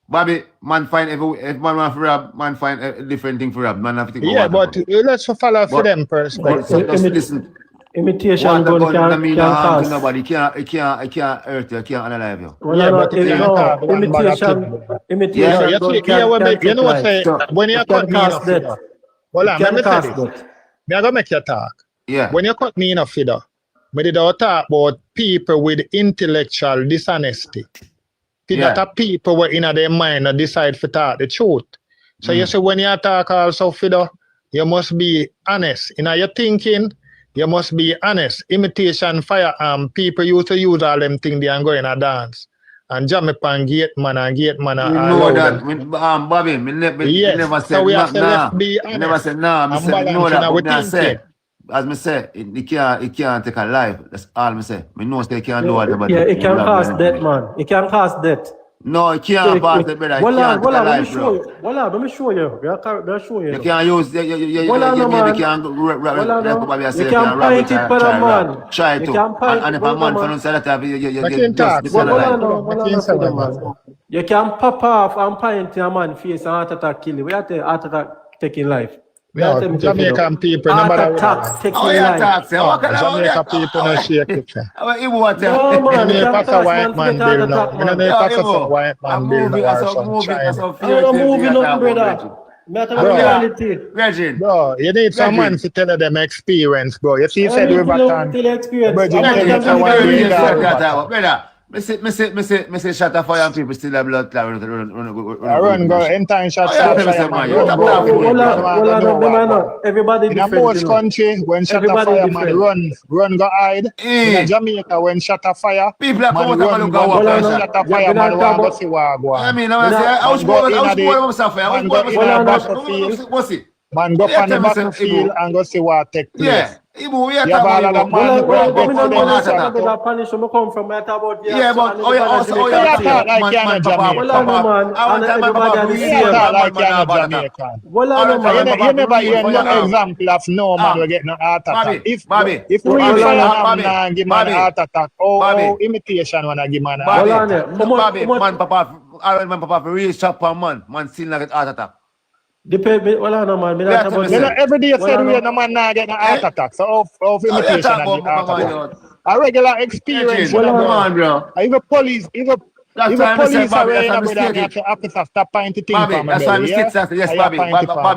Bobby, man find if man want to rob, man find a different thing for rob. Man have to think about but let's follow for them perspective. Listen. Imitation gun can cause. Nobody can't hurt you, can't unalive you. Imitation gun can you know what say when you cut me enough figure. Well, let me say this. Me gonna make you talk. Yeah. When you cut me enough figure, me did talk about people with intellectual dishonesty. That are people were in their mind and decide to talk the truth. So you say when you talk also figure, you must be honest. In your thinking, you must be honest. Imitation firearm, people used to use all them things they and go in a dance. And jam up and gate man. You know that, Bobby, me never said, so we have to be honest. Never said, no, I said, know that, but I said, as me say, it can't take a life. That's all me say. Me know they can't do whatever. Yeah, it can cause death, man. It can cause death. No, it can't cause death, brother. Let me show you. Let me show you. You can't use, you can't paint it for a man. Try to. And if a man for say that, you can pop off and paint your man face and heart attack kill you. We have to heart attack taking life. No, Jamaican people, no matter what. Jamaican people no shake it. No, man, Jamaica a white man bill now. Jamaica a white man bill now or some China. I'm moving up, brother. Regine. Bro, you need someone to tell them experience, bro. You see, you said Riverton. Brother. Me say shot of fire and people still have blood clot run go anytime shot fire. Everybody in a most country when shot of fire man run go hide. In Jamaica when shot of fire people come out and look at shot of fire man want go see what go on. I mean I was born myself. What's it? Man go on the battlefield and go see what take place. Yeah. Ibu, we are talking about you never hear no example of no man will get no heart attack. If we fire give man heart attack, oh imitation when I give man heart attack. Man, Papa, really shot per man still not get heart attack. Depend, well, no man. Every day you said we no man not get no heart attack. So of imitation and heart attack. A regular experience. Bro. Even police, even police are wearing a brother officer stop pointing things from that's why I say yes, Bobby.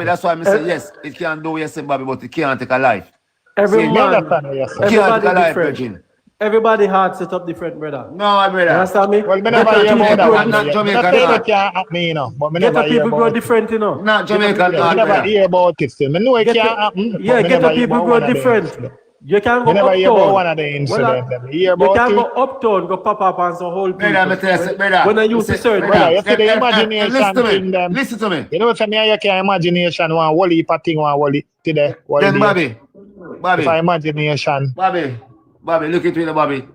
That's why I say yes. It can do yes, Bobby, but it can't take a life. Every man, can't take a life, Virgin. Everybody heart set up different, brother. No, my You brother. understand me? Well, me never hear Jamaica, about that. I'm not One. Jamaican, Not saying no. that can't happen, you know, but me Get never the hear people grow about it. different, you know. Not Jamaican, Yeah, me no, never brother. hear about it still. Me know it Get can't the, happen, but yeah, me get never the hear people about grow one of the different. incidents. You can Me go never hear about one uptown. of the Well, incidents. Me hear you about can it. go uptown, go pop up on some whole people. Brother, me tell you, brother. When I used to Listen, certain Brother, things. you see the listen imagination to me. thing them. Listen to me. You know, for me, you can imagination one whole heap of thing, one whole today, whole Then day. Bobby, If I imagination. Bobby, look into it, Bobby.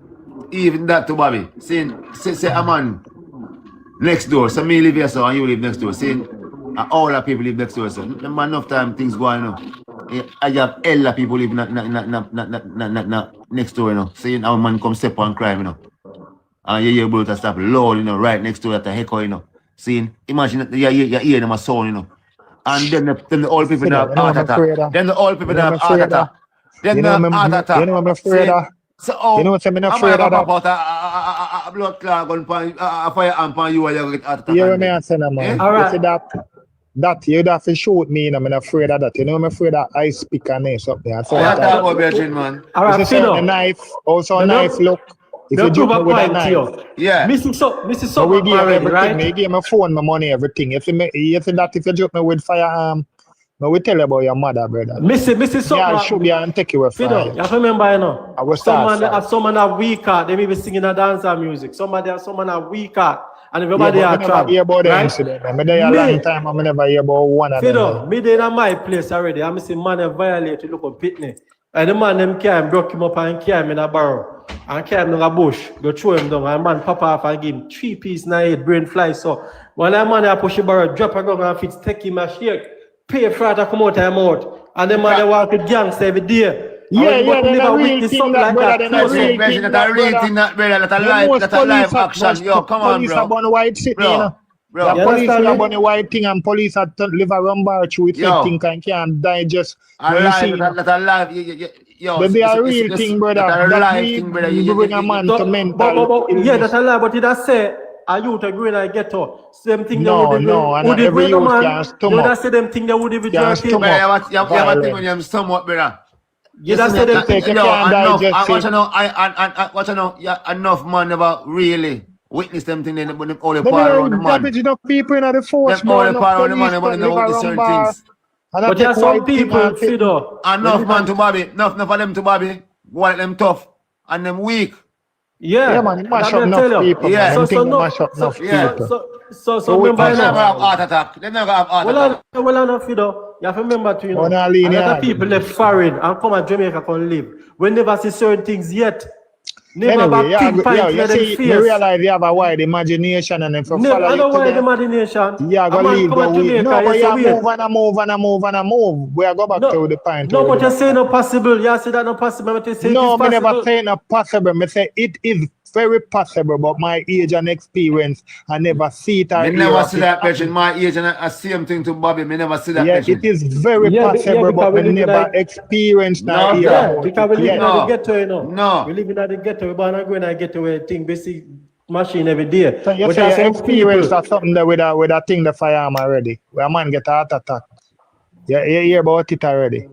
Even that to Bobby. Say a man next door. So me live here, so and you live next door. Saying all the people live next door. So remember enough time things go on. I have hell of people live next door, you know. Saying our man come step on crime, you know. And you hear about to stop Lord, you know, right next door at the heck, you know. Saying, imagine you hear them a sound, you know. And then the old people You have know heart I'm afraid attack. of. Then the old people You know have I'm heart afraid of. attack. Then You the know heart attack. you know I'm afraid of. So, oh, You know what I'm I'm afraid gonna of pop that? out a blood clot gun pan a fire amp on you and you get heart attack. You hear and me dead. saying, man? Eh? All You right. see that you'd have to shoot me, and I'm afraid of that. You know I'm afraid of ice pick and nails up there. So I that talk about virgin, man. All it's right, a certain Fido. knife, also a Me knife look. If me you prove joke me a with a point to knife, you. Yeah. Mrs. but Something we give already, everything. right? Me give my phone, my money, everything. You see that if you joke me with firearm, but we tell you about your mother, brother. Mrs. Yeah, I'll shoot Something. you and take you away from Fido, you. you have to remember, you know. I will start. Someone have weak heart, they may be singing a dancer music. Someone have weak heart, and Yeah, everybody but are I never trapped. hear about the Right? incident. I'm there a long time. I never hear about one of them. Fido, me dey in my place already. I'm see man violate look on pitney. And the man them carry him, broke him up and carry him in a barrel. And carry him in a bush. Go throw him down. And man pop off and give him 3 pieces in the head, brain fly. So when that man there push the barrel, drop a gun and fit, take him a shake, pay for it to come out of him out. And the man they walk with gangster every day. Yeah, that's a real thing, that brother. That's a real thing, That's a real thing, that brother. That's a live action. Yo, come on, police bro. are born white city, you know. Bro. The You police understand are me? born white thing, and police are live around bar through with Yo. thing and can't digest. When you Alive, see, that's a live. Yo, but they are real thing, brother. That's a That live we thing, brother. bring a man to mental But, yeah, illness. that's a lie. But it does say, are you to agree and get to? Same thing No, they would no, and would every do, youth man. can You stomach. just say them thing they would even Can drag him. stomach. Brother, you have a thing when you're somewhat, brother. You just say them take thing. it. Yo, can't enough. digest Watch it. you know, yeah, enough man never really witness them thing. When them all the They power around the don't man. damage enough people in the force, Them all bro. the Enough power around the police man. don't They live never witness around certain bar. things. And I But there are take some white thing people, and take- Fido. Enough man to Bobby. Enough for them to Bobby. One them tough and them weak. Yeah, Yeah, man, mash that up me enough tell you. people, Yeah. man. Them thing no- mash up enough yeah. people. So So we remember They mash never up. have heart attack. They never have heart attack. well enough, Fido. You have to remember to, you know, Oh, no, a linear. lot of people left foreign and come to Jamaica can live. We never see certain things yet. Never Anyway, back pin pint you in them see, you face. realize you have a wide imagination, and if you Never, follow I you don't want the today, imagination. you are A going to man lead come the to way. Jamaica, No, but you you say, are wait. move and a move and a move and a move. We are go back to the point. No, where but we you say no possible. You say that no possible. But you say No, it me is never possible. say not possible. Me say it is very possible, but my age and experience, I never see it. or I hear never of see it that happen. patient. My age and I same thing to Bobby. Me never see that Yeah, patient. it is very Yeah, possible, because but we me live in never like- experienced No, nor hear yeah, about because it. we live Yeah. in No. the ghetto, you know. No. We live in the ghetto. We born and going to ghetto where thing basic machine every day. So you But say there are you some experienced people. or something that with a thing the firearm already. Where a man get a heart attack. You hear about it already.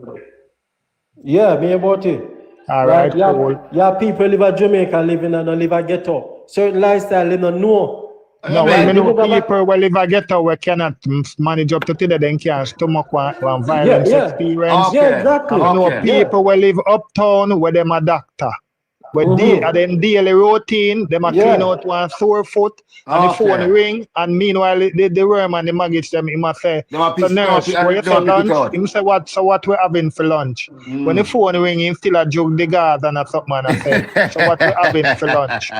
Yeah, me about it. All right, yeah, cool. yeah, people live in Jamaica living and don't live a ghetto. Certain lifestyle they don't know. No, Right, I know they never- people will live a ghetto where cannot manage up to today, then can stomach one violence yeah. experience. Okay. Yeah, exactly. I know Okay. people will live uptown where them a doctor. But them daily routine, them a clean out one sore foot and the phone Okay. ring, and meanwhile the worm and the maggots them him a say, Them a so piece- nurse, them a where you piece- them say a piece it lunch? out. Him say what we having for lunch? When the phone ring, him still a jug the gas and a something and I say, so what we having for lunch?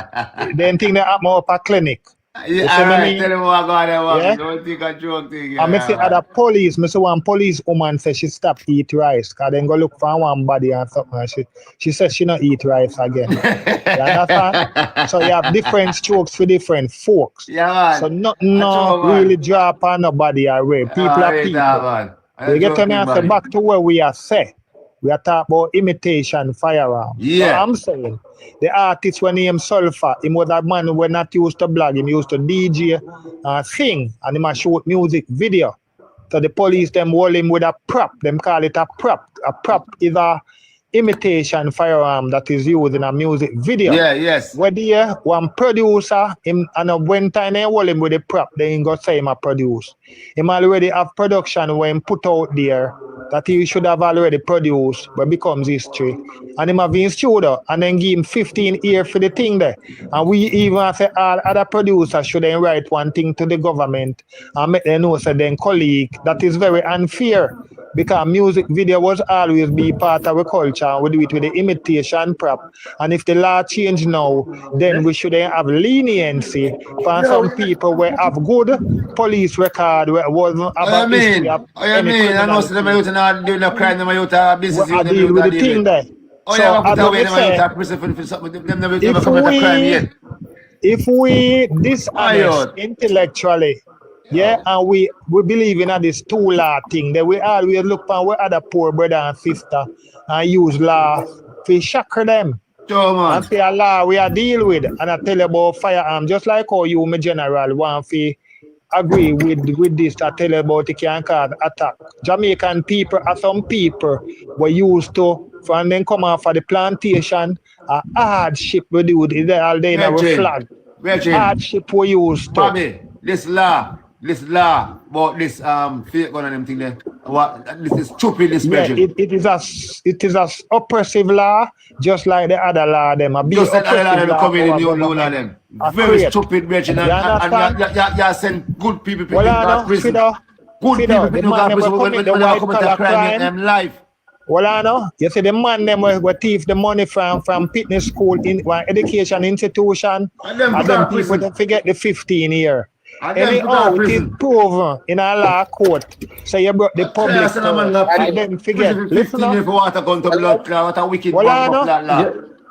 Then think they happen up a clinic. Yeah, You see all me right, mean? tell him what God they want. Yeah? Don't think a joke thing. And I say other police, I say one police woman say she stop eat rice, cause then go look for one body and something. And she says she not eat rice again. You understand? So you have different strokes for different folks. Yeah, man. So nothing That's all, no man. really drop on nobody away. People are Alright, people. man. You get me? I say buddy. back to where we are say. We are talking about imitation firearm. Yeah. So I'm saying the artist when he named Sulfur, he was a man who not used to blog, he used to DJ, sing, and he must shoot music video. So the police them hold him with a prop. Them call it a prop. A prop is imitation firearm that is used in a music video. Yeah, yes. Where there one producer him and when time they hold him with the prop, they ain't got say him a produce. Him already have production when him put out there that he should have already produced, but becomes history. And him have in studio and then give him 15 years for the thing there. And we even say all other producers should then write one thing to the government and make them know say then colleague. That is very unfair. Because music video was always be part of our culture and we do it with the imitation prop. And if the law change now, then we should have leniency for some people where have good police record where wasn't about history of any I know some of them are not doing no crime, them are out of business. I deal with the thing there. Oh So yeah, as put away I them say, out of prison for something. Them never commit a crime yet. if we dishonest intellectually, yeah, and we believe in this two law thing, that we always look for our other poor brother and sister and use law to shackle them. Sure, man. And say a law we are deal with. And I tell you about firearm, just like how you, my general, want to agree with this, I tell you about it can cause attack. Jamaican people are some people were used to, and then come off of the plantation, a hardship we do with it all day in our flag. Hardship we used to. Bobby, this law about this fake gun and them thing there. What this is stupid, this Yeah, it is a oppressive law, just like the other law them. Just like the other law them coming in new law them. Very stupid, Bridget. And you send good people to prison. Good people to prison when they commit a crime in them life. Well, I know. You see, the man them were thief the money from fitness school in one education institution, and them people don't forget the 15 year. Anyhow, it is proven in a law court. So you brought the public and then forget. Listen up. What a wicked well, I know.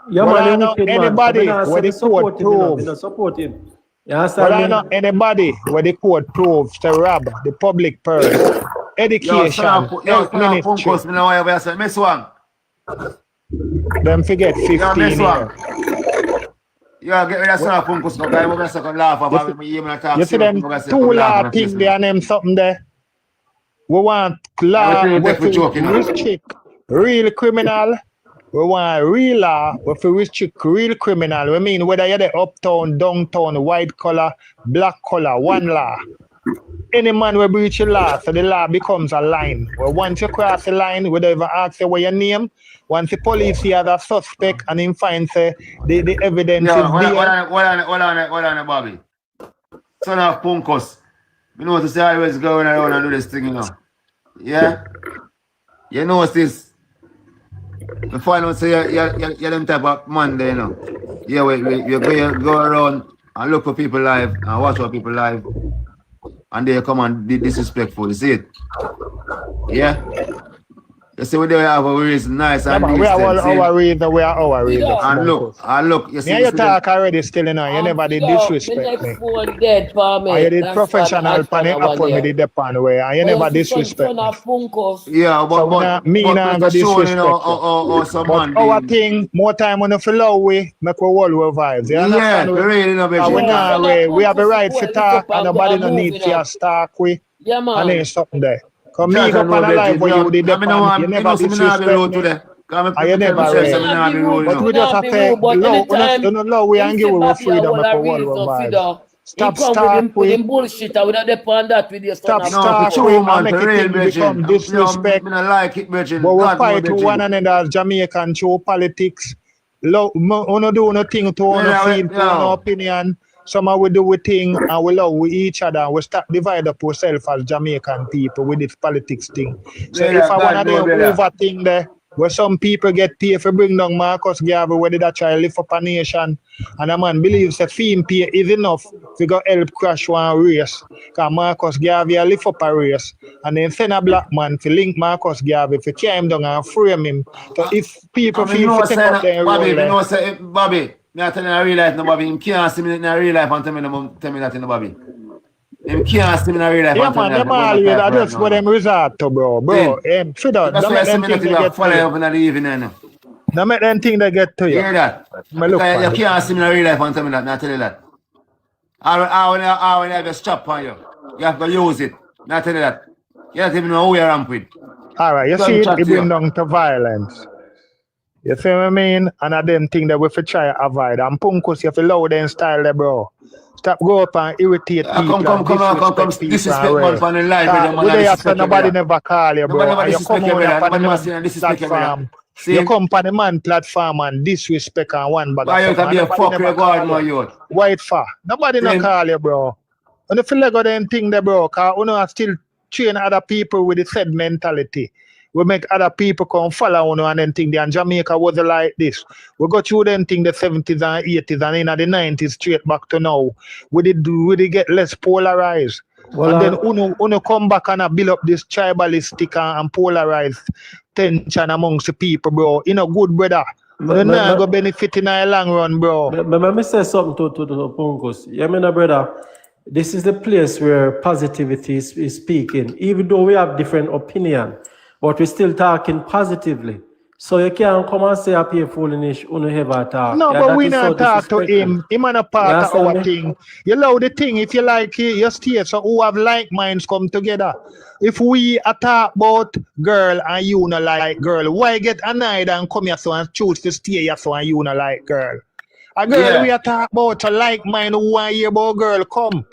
Yeah, well, man, anybody where the court proves. Support him. Well, I know anybody where the court proves to rob the public purse, education, health ministry. Them forget 15 years. Yeah, get rid of some punkus. You see them two law things there and them something there. We want law with restrict real criminal. We want real law with restrict real criminal. We mean whether you're the uptown, downtown, white collar, black collar, one law. Any man will breach the law, so the law becomes a line. Well, once you cross the line, we don't even ask you what your name. Once the police see as a suspect and him finds the evidence is there. Hold on, Bobby. Son of Punkos. You know to say I always go around and do this thing, you know. Yeah? You know what's this? Before I don't say you're them type of man there, you know. Yeah, we go around and look for people live and watch what people live. And they come and be disrespectful, you see it? Yeah? You see what they have a reason nice and we are our reason, we are our reason. And look, you see. Yeah, you talk already still, you know, you never did disrespect me. Dead for me. And you did professional panel upon me did the pan way, and you never disrespect me. Yeah, but me not go disrespect you. But our thing, more time on the flow we make we all our vibes. You understand? We have the right to talk and nobody no need to talk we. Yeah, man. And then something there. Come me go on a live where you did the pan, you never disrespect me. And you never read. But we just have to love we and give we freedom for all our vibes. Stop with bullshit. I would have depend that with you. Stop and make it become disrespect. But we fight to one another as Jamaican through politics. Love, we don't do nothing to our feel, to our opinion. Some we do we thing and we love with each other. We start divide up ourselves as Jamaican people with this politics thing. So if I want to do over thing there, where some people get paid for bring down Marcus Garvey, where they try to lift up a nation, and a man believes that fee pay is enough to go help crash one race. Because Marcus Garvey lift up a race, and then send a black man to link Marcus Garvey to carry him down and frame him. So if people feel to take up their role, Bobby, I tell you in real life, no, Bobby. Him can't see me in real life and tell me that in the Bobby. Him can't see me in real life. Yeah, man, them always, that's what them resort to, bro. Fidel, don't make them think they get to you. Don't make them think they get to you. You hear that? You can't see me in real life and tell me that, I tell you that. I will have a strap on you. You have to use it. I tell you that. You don't even know who you're ramp with. All right, you see it bring down to violence. You see what I mean? And of them thing that we fi try avoid. And Punkus, you fi low them style there, bro. Stop go up and irritate people. Come, disrespect man from the live, brother, man. We there after nobody never call you, bro. Nobody And you come disrespect on you, up brother. on the Nobody man disrespect you, platform. See? You come on the man platform and disrespect and one bag. Why you can be a fuck your God, my youth? White for. Nobody no call you, bro. And if you let go them thing there, bro, cause you know still train other people with the said mentality. We make other people come follow you and then think and Jamaica was like this. We go through them thing the 70s and 80s and in the 90s straight back to now. We did get less polarized. Well, and then uno come back and build up this tribalistic and polarized tension amongst the people, bro. You know, good brother. You're not going to benefit in the long run, bro. Let me say something to Punkus. Yeah, my brother. This is the place where positivity is speaking. Even though we have different opinion, but we're still talking positively. So you can't come and say a foolish ever talk. No, yeah, but we not talk to him. Him and a part of our thing. You allow the thing. If you like it, you stay. So who have like minds come together. If we talk about girl and you not like girl, why get annoyed and come here so and choose to stay here so and you not like girl? A girl we talk about a like mind who want hear about girl come.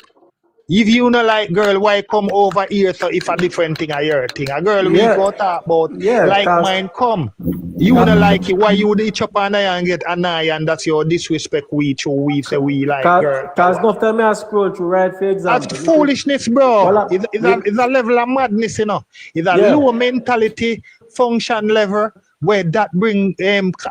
If you not like girl, why come over here? So if a different thing, a your thing. A girl we go talk about like mine come. You not like it, why you would each up and get annoyed and that's your disrespect we say we like girl. Cause no time I scroll through, right, for example. That's foolishness, bro. It's a level of madness, you know. It's a low mentality, function level where that bring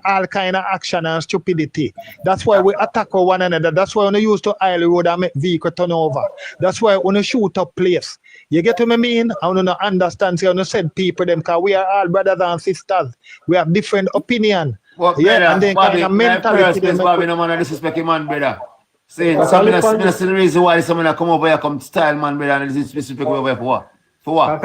all kind of action and stupidity. That's why we attack one another. That's why we use to aisle road and make vehicle turn over. That's why we shoot up place. You get what I mean? I want to understand. So I said people them because we are all brothers and sisters. We have different opinion. Well, yeah, brother, and then Bobby, kind of mentality. Bobby, no man disrespect your man, brother. Saying that's the reason why someone come over here come style man, brother, and disrespect over here for what? For what?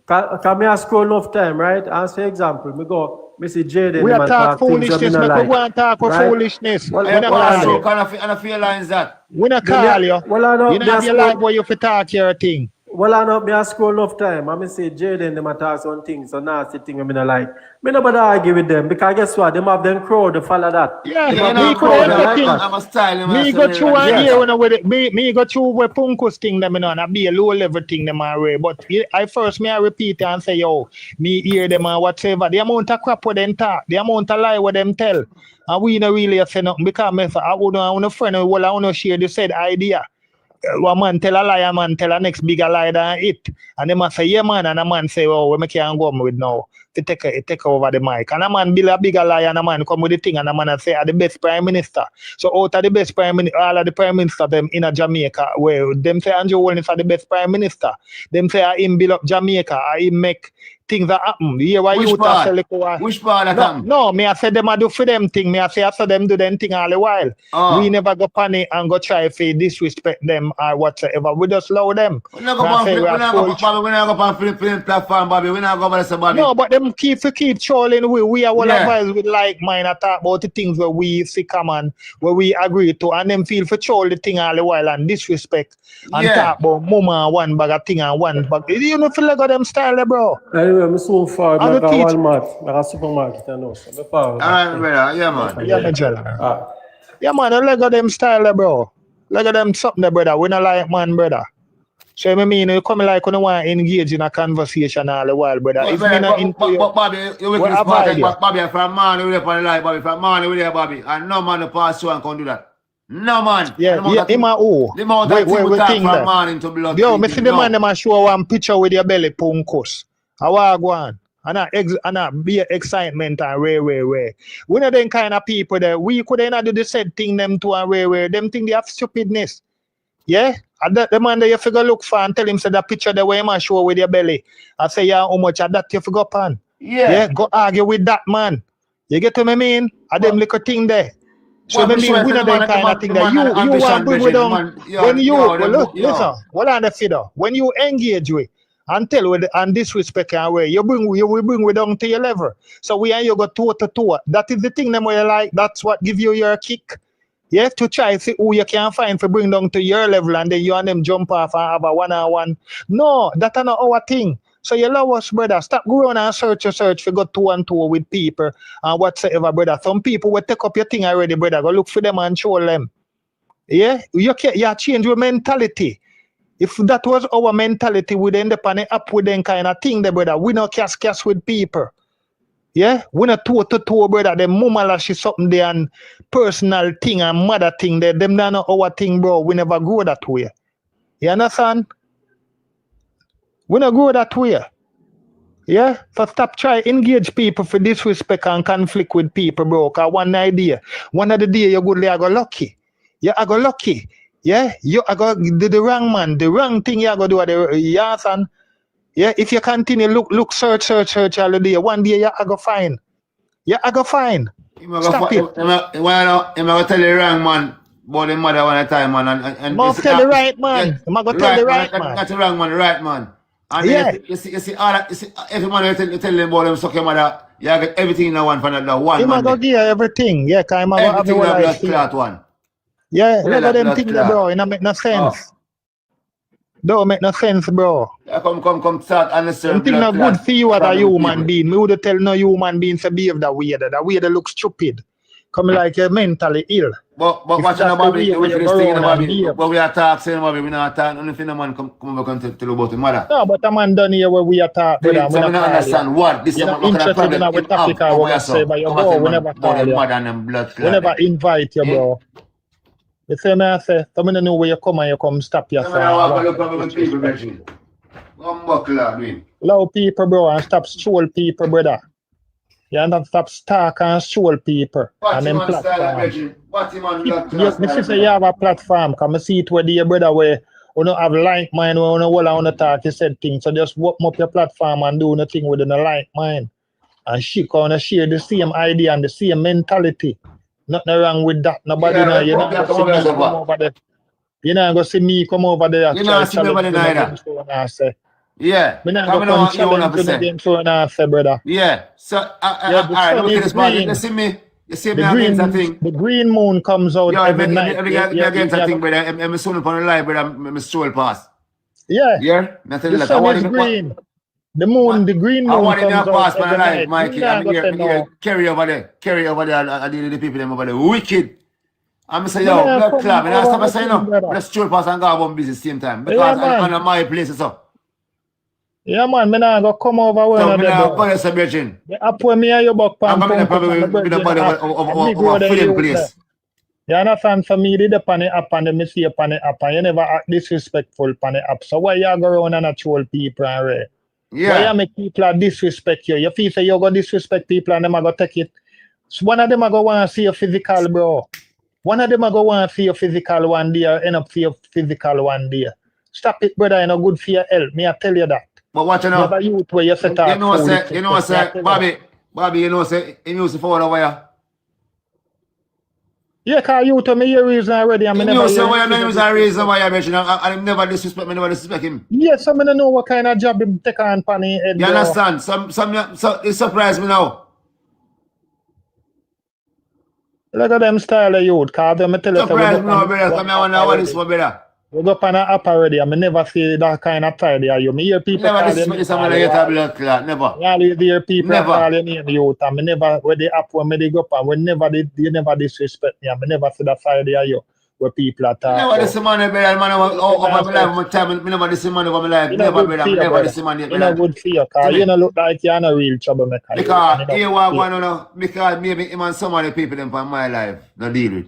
Can I scroll enough time, right? As for example, me go, me see Jaden. We talk foolishness, we want to talk foolishness. Well, so kind of feel lines that. We not call you. Well, you know, you like where you fit talk your thing. Well, I know me I scroll enough time. I say Jaden them talk some things, so nasty thing I mean I like. Me no bother argue with them because guess what? Them have them crowd to follow that. Yeah, me could I'm a style. Me go through and here when I with it. Me go through where Punkus thing them on and be a low level thing them already. But I repeat and say yo, me hear them and whatever. The amount of crap what them talk, the amount of lie what them tell, and we not really say nothing because I want a friend who I want to share the said idea. One man tell a lie, a man tell a next bigger lie than it. And the man say, yeah, man. And a man say, oh, we can't go with now. To take over the mic. And a man build a bigger lie and a man come with the thing and a man say, the best prime minister. So out of the best prime minister, all of the prime minister them in a Jamaica, where them say Andrew Holness are the best prime minister. Them say him build up Jamaica, him make things that happen. You hear why you tell which part of that? No, me I say them I do for them thing. Me I say after them do them thing all the while. We never go panic and go try to disrespect them or whatsoever. We just allow them. We're not going to go on film platform, Bobby. We're not going to say Bobby. No, but them keep trolling. We are one of us with like mine. I talk about the things where we see common, where we agree to, and them feel for troll the thing all the while and disrespect and talk about mama one bag of thing and one bag. You know feel like them style, bro. Anyway, I'm so far. I'm a Walmart, like a supermarket, I know. So all right, brother. Yeah, man. Yeah, man. Look at them style, bro. Look at them something, brother. We not like man, brother. So I mean, you come like you want to engage in a conversation all the while, brother. If me not into you, Bobby, you with this part, Bobby, from man, you on the live, Bobby, from man, you there, Bobby, and no man to pass through and can do that. No man. Yeah, him a who? The amount of thing we talk from man into blood. Yo, me see the man them a show one picture with your belly Punkus. How go on? And be excitement and rare. We know them kind of people that we could not do the said thing them to and rare. Them think they have stupidness. Yeah? And the man that you figure look for and tell him say that picture the way man show with your belly. I say yeah, how much of that you figure pan? Yeah, go argue with that man. You get what I mean? And them little thing there. So I mean, we know them kind of thing that you want to bring with them. When you listen, hold on the feeder. When you engage with and tell with and disrespect and way, you will bring with them to your level. So we and you go toe to toe. That is the thing them where you like. That's what give you your kick. You have to try to see who you can find to bring down to your level and then you and them jump off and have a one-on-one. No, that's not our thing. So you love us, brother. Stop going and search for go 2 and 2 with people and whatsoever, brother. Some people will take up your thing already, brother. Go look for them and show them. Yeah? You change your mentality. If that was our mentality, we'd end up on the app with them kind of thing, there, brother. We not cast with people. Yeah? We not toe to toe, brother. Them mama lash is something there and personal thing and mother thing there. Them not our thing, bro. We never grow that way. You understand? We not grow that way. Yeah? So stop trying to engage people for disrespect and conflict with people, bro. Because one idea. One of the day you good, I go lucky. Yeah, I go lucky. Yeah, you I go the wrong man, the wrong thing you go do at the son. Yeah, if you continue look search all the day, one day you I go find. Yeah, I go find. Stop it. I'm gonna tell the wrong man about the mother one time, man. And I'm tell the right man. I'm gonna tell the right man. Not the wrong man, the right man. And yeah. You see all that. You see every man you tell them about them suck your mother. You get everything in one for that one. You go give everything. Yeah, cause I'm gonna have blood clot one. Yeah, look at them things, bro. It don't make no sense. Don't make no sense, bro. Yeah, come start understand. Something not good for you as a human being. Me would tell no human being to behave that way. That way they look stupid. Come like you're mentally ill. But watching about this thing, but we are talking, we not talking. Nothing, man come back and tell about the mother. No, but a man done here where we are talking. So we don't understand what this is. You're not interested in our topic. I want to say, but you go, we never call you. We never invite you, bro. You say, I say, so I don't know where you come stop yourself. Love people, bro, and stop stroll people, brother. You and stop stalk and stroll people. And then platform. Yes, me say you have a platform, because I see it where the brother where you don't have like mind, where you don't want to talk, you said things. So just walk up your platform and do nothing within a like mind. And she can share the same idea and the same mentality. Nothing wrong with that. Nobody know. You're not going to see me come over there. You're not going to see me come over there. You're not see me over there neither. Yeah. I'm not going to challenge you again, so I say, brother. Yeah. So, alright, look at this man. You see me? You see me against that thing? The green moon comes out every night. Against that thing, brother. I'm soon upon the live, brother. I'm stroll past. Yeah. Yeah? The sun is green. The moon, the green moon. I want to pass my life, Mikey. Carry over there. I deal with the people them over there. Wicked. I'm saying, yo, blood club. And I stop saying, no, let's stroll past and go about business same time. Because I'm on my place, so. Yeah, man, I'm not going to come over where I'm going to celebration. I put me on your back. I'm going to probably be the body of a filling place. You understand? For me, they depend on the app and they see upon the app and you never act disrespectful upon the app. So why you go around and troll people and right? Yeah. Why you make people disrespect you? You feel say you go disrespect people and them are going to take it. So one of them are going to want to see you physical, bro. One of them are going to want to see you physical one day or end up see you physical one day. Stop it, brother. You're not good for your health. Me, I tell you that. But what you know? You have a youth where you set up. You know, sir, Bobby, you know, sir, he used to forward over here. Yeah, because you told me your reason already. I mean, you say why you use a reason why you I never disrespect me, never disrespect him. Yes, I don't know what kind of job he take on for his head. You understand? It surprised me now. Look at them style of youth, because them tell you. Surprised me now, brother. Come here, I wonder what this for, brother. We go up on an app already. I never see that kind of tie there. You hear people never disrespect someone like a blood clot, never. You always hear people call your name youth. I never, where the app when they go up and you never disrespect me. I never see that side there you where people are talking. Never this man, brother. Man, over my life, my time. Never this man over my life. Never, brother. Never this man. You know good for you, because you don't look like you're not real troublemaker. Because you want to know, because maybe him and some of the people in my life, no deal.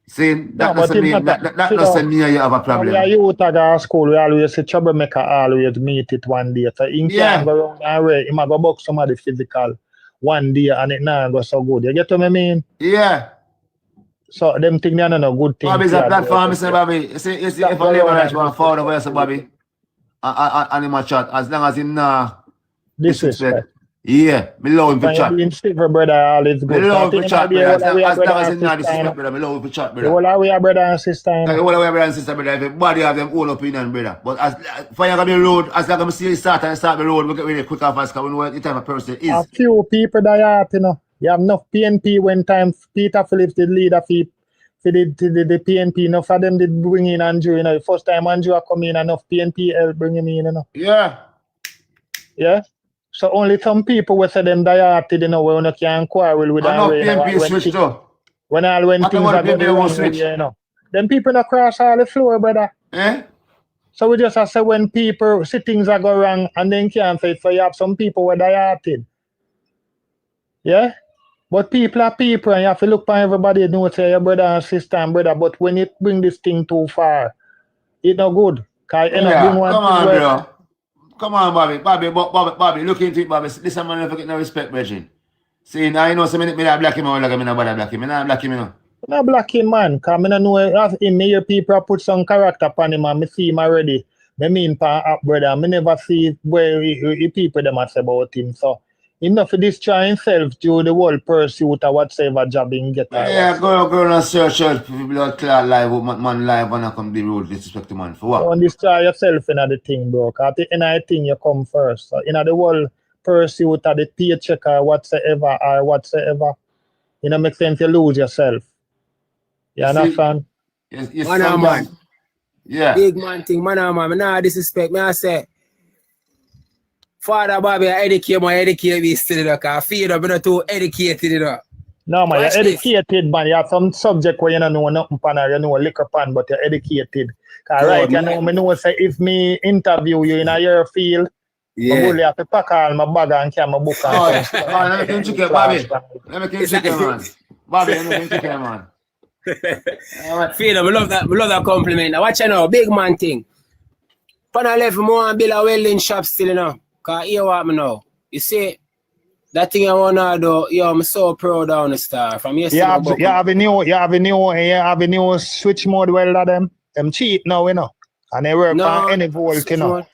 See, that doesn't mean that doesn't mean you have a problem. Yeah, you go to school, we always say troublemaker always meet it one day. So he can go around and way, he might go box somebody physical one day and it not go so good. You get what I mean? Yeah. So them things they are not a good thing. Bobby's a platform, Mr. Bobby. You see if I never like one forward over here, Bobby, and him a chat, as long as him disrespect. Yeah, me love him for chat. Being civil, brother, all is good. Me love him for chat, brother. As long as him not disrespect, brother, me love him for chat, brother. All our way, brother and sister. All our way, brother and sister, brother. Everybody have them own opinion, brother. But as for you the road, as long as I see you start the road, we get really quick and fast, because we know what the type of person is. A few people that you have, you know. You have enough PNP when time Peter Phillips did lead for the PNP. Enough of them did bring in Andrew, you know. The first time Andrew come in, enough PNP help bring him in, you know. Yeah. Yeah? So only some people will say them die-hearted, you know, where you can't quarrel with I know them. PNP switch too. When things are going wrong, you know. Them people not cross all the floor, brother. Eh? So we just have to say when people see things are going wrong and then can't say, so you have some people where die-hearted. Yeah? But people are people and you have to look for everybody know say your brother and sister and brother. But when it bring this thing too far, it not good. Cause it not bring one come thing on, where, bro. Come on, Bobby, look into it, Bobby. This man never get no respect, Virgin. See, now you know, so me not black him, like me not bother black him. Me not black him, you know. I'm not black him, man. Because I don't know if in me, your people put some character upon him and I see him already. I mean, brother, I never see where people them say about him. So, enough for destroy himself due the whole pursuit or whatsoever job he get. Yeah, go and search blood clot live, man live and I come the road disrespect the man. For what? Don't destroy yourself in the thing, bro. Because in the thing you come first. So, in the whole pursuit of the paycheck or whatsoever, you know, make sense you lose yourself. You understand? Yes, man. Yeah. Big man thing, man. Nah, disrespect me. I say, Father Bobby, I educate me still, because I feel I'm not too educated, you know. No, man, Watch you're educated, man. You have some subject where you don't know nothing pan or you know a liquor pan, but you're educated. Because right, you know, me know say if me interview you in a your field, I only have to pack all my bag and carry my book and let me check it, Bobby. Let me check it, man. Bobby, let me check it, man. Feel I love that compliment. Now watch you now, big man thing. Pan I left more and build a welding shop still, you know. Cause hear what me now. You see, that thing I wanna do, yo, I'm so proud of the star. From yesterday. You have a new switch mode welder them cheap now, you know. And they work on any volt, you know.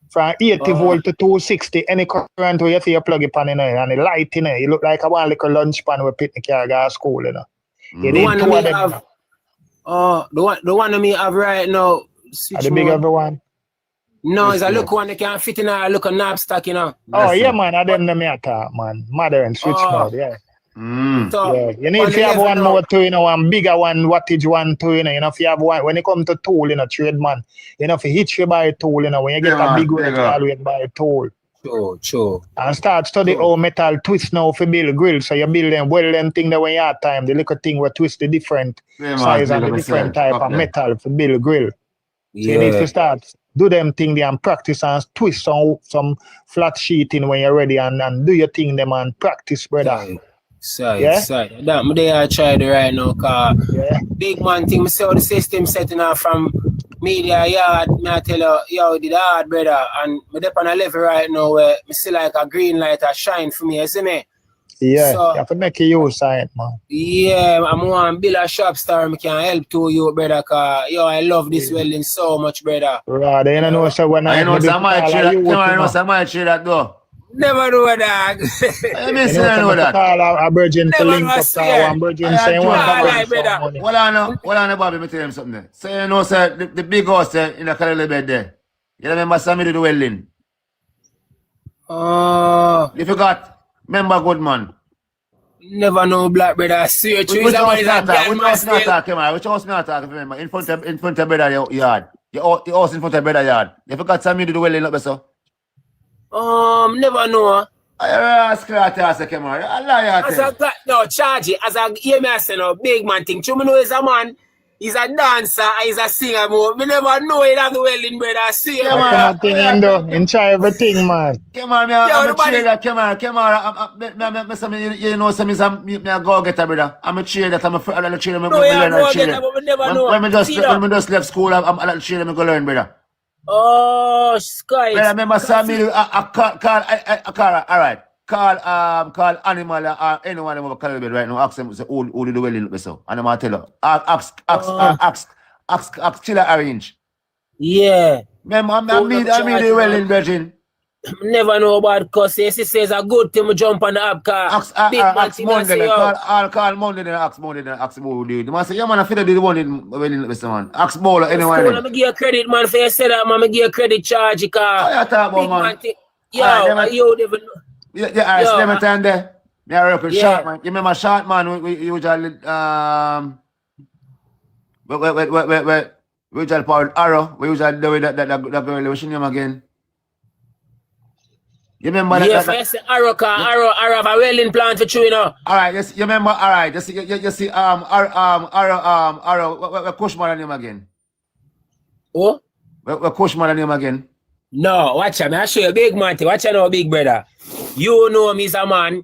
From 80 volt to 260, any current where you see you plug it on, you know, and the light, you know, you look like a one little lunch pan with picnic car go to school, you know. You need two of them. The one of me have right now. The bigger one? No, it's a look one that can fit in a look a knob stack, you know. Yeah, man, I them me talk, man. Modern switch mode, yeah. So, yeah. You need to have one more too, you know, one bigger one, wattage one too, you know, if you have one, when it comes to tool, you know, trade man, you know, if you hit you buy a tool, you know, when you get a big one, you always buy a tool. Sure. And start study how metal twist now for build grill. So you build them, well them thing that when you have time, the little thing where twist the different size and the different type of metal for build grill. So you need to start do them thing there and practice and twist some flat sheeting when you're ready and do your thing them and practice, brother. Sorry. That day I tried it right now, cause big man thing, I see how the system setting up from media yard, I tell you, yo, did hard, brother. And I'm up on a level right now where I see like a green light a shine for me, you see me? Yeah, so, you have to make a use of it, man. Yeah, I'm one build a shop star, I can help to you, brother, cause yo, I love this welding so much, brother. Right, you know, so when I know somebody trade that though. Never know that. I mean, know that. A virgin to link up to one virgin saying one money. Well, I know, Bobby, me tell him something there. So, you know, sir, the big house there in the Calais bed there. You remember Sammy do the welding? You forgot? Remember Goodman? Never know, black brother. Seriously, which house not talking, man? Which house not talking, remember? In front of brother yard. The house in front of brother yard. You forgot Sammy do the welding up there, so? Never know. I ask you, Kemar. Allah, no, charge it. As I hear me, I say, no, big man thing. You know, he's a man. He's a dancer. He's a singer. We never know it as well in brother. See, in try everything, man. Kemar, you know, some me a go get a brother. I'm a cheer that I'm a cheer. When me just left school, I'm a cheer. I'm go learn, brother. Oh, Sky. I remember Sammy call Animal or anyone over Calais right now. Ask them, say, who do the welding so? And I'm going to tell her. Ask Chilla Arrange. Yeah. Remember, I mean the welding virgin. Never know about cause he says a good thing to jump on the app car. Ask Monday, call Monday then ask Monday then ask Mo do it. The man say, yeah man, I feel do the one in welding man. Ask Bowler anyone. I'm gonna give you credit, man, for you say that, man. I'm gonna give you credit charge, car. What you talk about, man? You never know. Yeah, let me tell you there. Me a real short man. You remember short man we usually We usually power Arrow. We usually do that girl. What's your name again? You remember that? Yeah, first Arrow have a welding plant for you, you know. All right, yes, you remember? All right, you see Arrow. What Kushman name again? Oh? What Kushman name again? No, watch out. I show you big man. Watch out now, big brother. You know me as a man.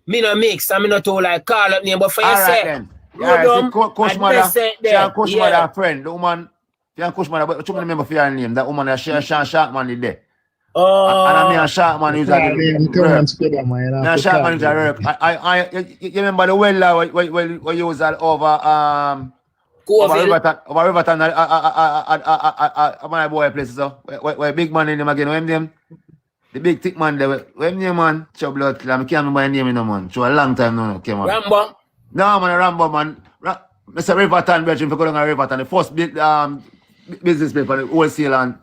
Me no mix. I me not too like call up name, but for you say. Then. Yeah, Kushman, a friend. The woman, Kushman, but you remember for your name. That woman, Sean Sharkman is there. Oh. And I mean, Sharkman is Sharkman is a work. You remember the well where you was all over over Riverton my boy place so where big man in him again, when them the big thick man there, when name man Chub Blood, I can't remember his name, man. So a long time now came on. Rambo? No man, Rambo man. Mr. Riverton Virgin for going on Riverton, the first big business paper, the wholesale and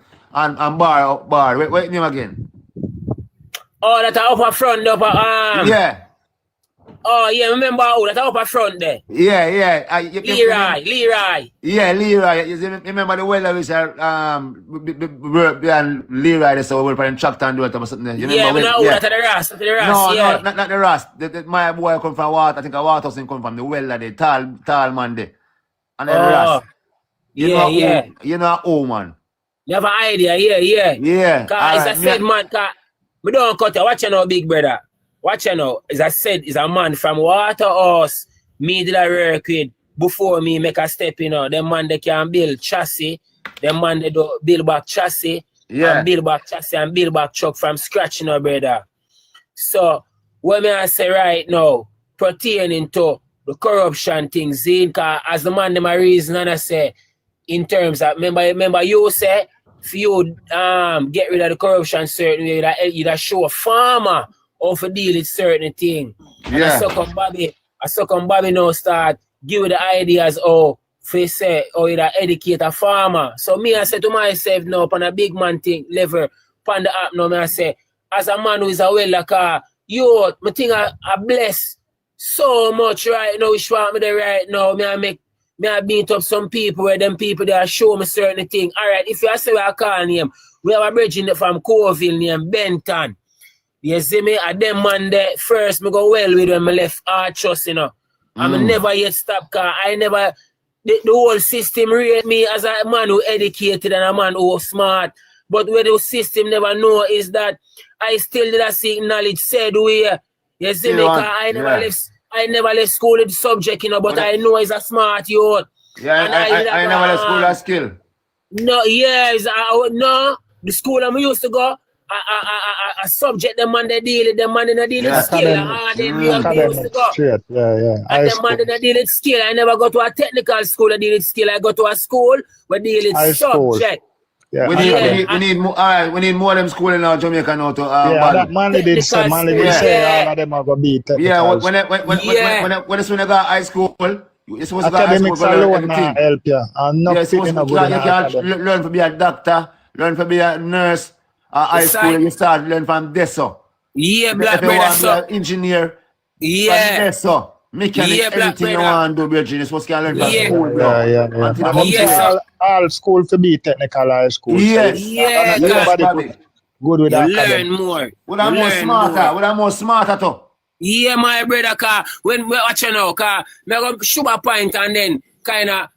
bar. What name again? Oh, that upper front, upper Yeah. Oh yeah, remember that upper front there. Yeah. Leroy. Yeah, Leroy. You remember the weather which Leroy, so we were on tractor and do it or something. You remember that the Ras. No, not the Ras. My boy come from water. I think a water house come from the welder, the tall man there. And then Ras. You know old man. You have an idea, yeah. Cause as I said, man, we don't cut you. Watch you now, big brother. Watch you now. As I said, is a man from Waterhouse. Me did a work with before me make a step, you know. Them man they can build chassis. Them man they do build back chassis. Yeah. And build back chassis and build back truck from scratch, you know, brother. So what may I say right now, pertaining to the corruption things, cause as the man them a reason and I say in terms of remember you say if you get rid of the corruption certain way, you'd show a farmer how to deal with certain thing. And I suck on Bobby now start give the ideas how for say how you educate a farmer. So me I say to myself now upon a big man thing level upon the app now, I say as a man who is a welder you me think I bless so much right now which want me there right now. I beat up some people where them people they are show me certain thing. Alright, if you say I call name, we have a bridge in from Coville named Benton. You see me? At them man there first me go well with when I left Archus, you know. I never yet stop car. I never the whole system rate me as a man who educated and a man who smart. But where the system never know is that I still did see knowledge said we. You see me? I never left school with the subject, you know, but I know he's a smart youth. Yeah, I never left school with skill. No, yes, no. The school I used to go, a subject the man they deal with, the man they deal with skill. Used to go. Yeah. And the man they deal with skill. I never go to a technical school that deal with skill. I go to a school where deal with subject. Yeah, we need more. We need more of them school in Jamaica now to. That Manly did say. Manly did say all of them are gonna be technical. Yeah, when it's when I got high school, you're supposed to go high school to learn everything. Help you. And nothing in a good. You can learn to be a doctor, learn to be a nurse. High school, you start learn from Deso. Yeah, black if you brother. want to be an engineer, yeah. Deso. Mechanic, anything you want to do, Virgin, you're supposed to learn from school. Yeah. All school to be technical high school. Yes. Everybody good with that. Learn more. Would I more smarter too? Yeah, my brother, car when we watch now, car me go shoot a point and then kind of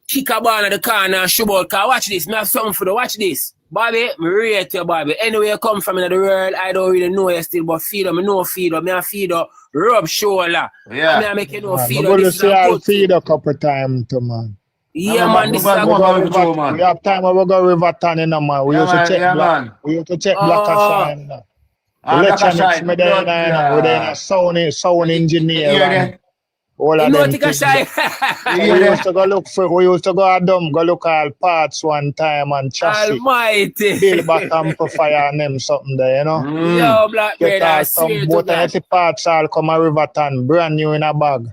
kick a ball in the corner and shoot out. Car watch this, me have something for you. Watch this. Bobby, me rate you, Bobby. Anywhere you come from in the world, I don't really know you still, but feed up, me know feed up. Me a feed up, rub shoulder. Yeah. I make you know feed up. This is a feed a couple times to man. Yeah, man, this is a good. We have time we go Riverton in man. We used to check black. We used to check black and shine. Electronics me there we there sound engineer. All of them. We used to go look for. We used to go at them, go look all parts one time and chassis. Almighty. Build back amplifier and them something there, you know. Yo, black brother, I swear to God. Every parts all come a Riverton, brand new in a bag.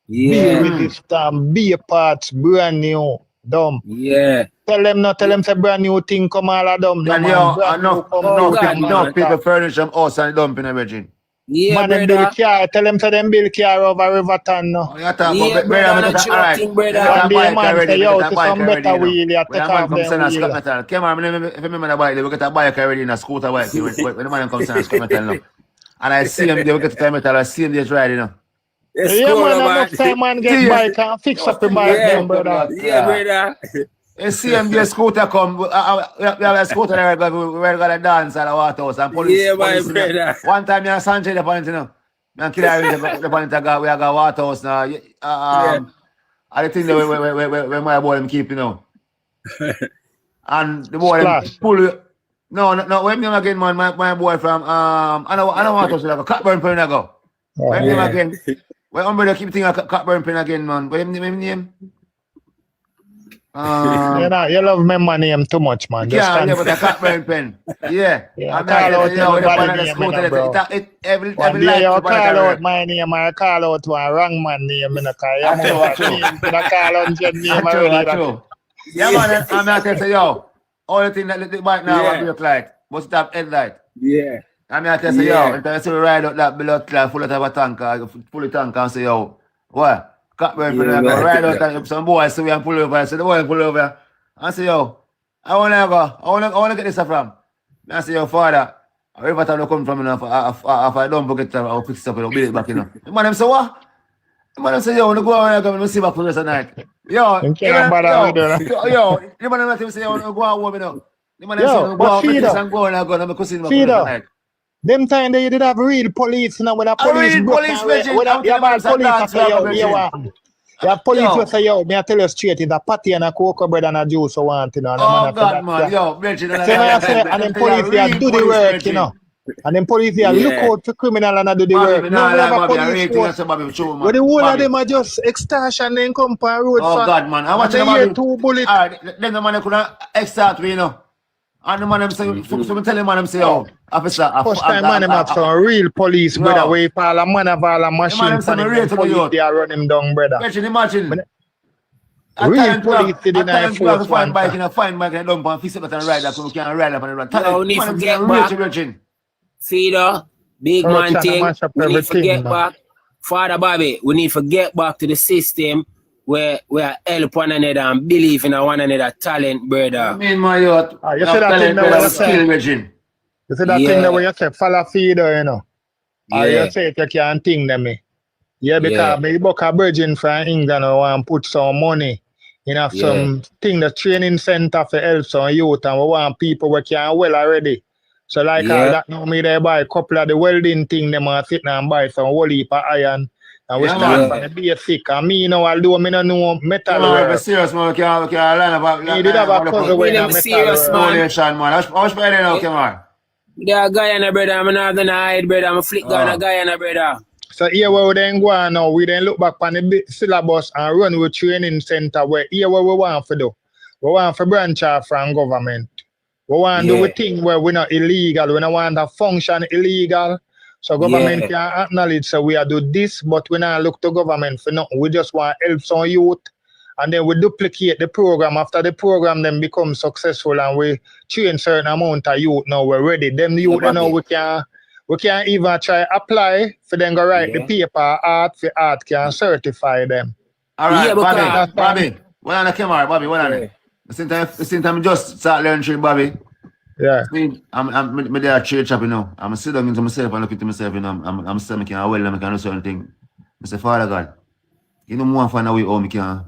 Yeah. With this time, be parts, brand new, dumb. Yeah. Tell them say brand new thing come all of them. No people furnish them house and dump in a Virgin. Yeah, Man, them build brother. car. Tell them to them build car over Riverton now. Oh, you talk Yeah, about brother, brother, not all right. joking, brother. Get One a day, bike man, already, say, we yo, get a to bike some already, better you know. wheel, you When take a man off comes them send a scrap wheel. metal, come on, if you remember the bike, we get a bike already in a scooter bike. When the man comes send a scrap metal, now. And I see him, they will get the time metal, I see him just ride, you know. Let's Yeah, go, man, man. enough time, man, See get you. bike and fix up the Still bike, get them, broke, brother. Yeah, brother. You see him, the scooter come, we have a scooter there, but we're going to dance at the water house and police. Yeah, my police in there. brother. One time, you're Sanchez, the point, you know. Me and Killer the point, we have got water house now. Yeah. I think that where my boy them keep, you know. And the boy them Splash. pull you. No, when him again, man, my boy from I don't want to say like a Cockburn Pen ago. Oh, When yeah. him again. When umbrella keep thinking of Cockburn Pen again, man. What him name? You love my name too much, man. Just Yeah, stand but a Cockburn Pen. Yeah. Yeah, I'm call out not everybody name, you know, bro. every One day light you is call out my name or call out one wrong man name, you know, cause you must have name, you know, call out your name already. True. Yeah, man, I'm not telling you, yo, all the thing that the bike now Yeah. will look like, must have headlight. Yeah. I'm not telling you, Yeah. yo, until you see me ride out that blood clot full of a tanker, full of tanker and say, yo, what? Cockburn Yeah, Pen, I go man. ride out and some boys see me and pull over, I say, the boy pull over, and say, yo, I wanna get this from. I say, yo, father, wherever time you come from, you know, if I don't forget, I'll fix it up and I'll build it back, you know. The man them say, what? The man them say, yo, when you go out, I'm going to see back for the rest of the night. Yo, You can't bother with that. the man them say, yo, when you go out home, you know. The man them Yo, say, go but out, Feeder. and go and I'm going to see back for the Feeder. rest of the night. Them time they did have real police, you know, when a police real broke police, and Reggie. when I'm you telling have you, police dance say, yo, floor, you Reggie. want. You police Yo. will say, yo, me I tell you straight, it's a patty and a cocoa bread and a juice so want, you know. And the Oh, man say God, that, man. yeah. Yo, Reggie. So I say, and them police they do the work, you know. And them police they look Yeah. out for criminal and do the Bobby, work. me No, nah we have lie, a Bobby. I police really think force. that's a Bobby show, man. But the whole of Bobby. them are just extortion and come on road Oh, for. God, man. I And watch they the hear Bobby. 2 bullets. All right, then the man could extort me, you know. And the man them say, so me tell him, man them say, oh, officer, First time man them have some real police, Yo. brother, where if all a man have all a man machine them say for me them, rate them to the police youth. they are run him down, brother. Imagine. Real police they didn't At enforce times, one bike time. in a fine bike and dump and fix it and ride that so we can ride up and run. Yo, we need to get back. Feeder, big Corruption man and thing. mash up We need to everything, get man. back. Father Bobby, we need to get back to the system where we help one another and believe in one another talent, brother. Me and my youth. You see that thing that what you say? Regine. You see that Yeah. thing that where you say follow feeder, you know. Or Yeah. you say if you can't think them me. Yeah, because Yeah. me book a virgin from England I want to put some money in have Yeah. some thing the training center for help some youth and we want people who can well already. So like all Yeah. that now me they buy a couple of the welding thing them and sit down and buy some whole heap of iron and we Yeah, start man. from the basic and me know although me no know metal Man, work. be serious, man. We can line up. Me did have a cousin We when never a metal serious, work. man. Donation, man. How much better now, Kemar? There a guy and a brother, I'm not gonna hide, brother. I'm a flick gun, a guy and a brother. So here where we then go on now, we then look back on the syllabus and run with training center where here what we want to do. We want to branch off from government. We want to do a thing where we're not illegal. We don't want to function illegal. So government can acknowledge so we are do this, but we not look to government for nothing. We just want to help some youth. And then we duplicate the program. After the program then become successful and we train certain amount of youth now we're ready. Them youth they know we can even try apply for them go write the paper art for art can certify them. All right, Yeah, because- Bobby. What on the Kemar, Bobby? What on it? The same time, just start learning trade, Bobby. Yeah. I'm there at trade shop, you know. I'm sitting down into myself and looking to myself, you know. I'm still making a well, I'm making a certain thing. I say, Father God, you know, more find a way how I can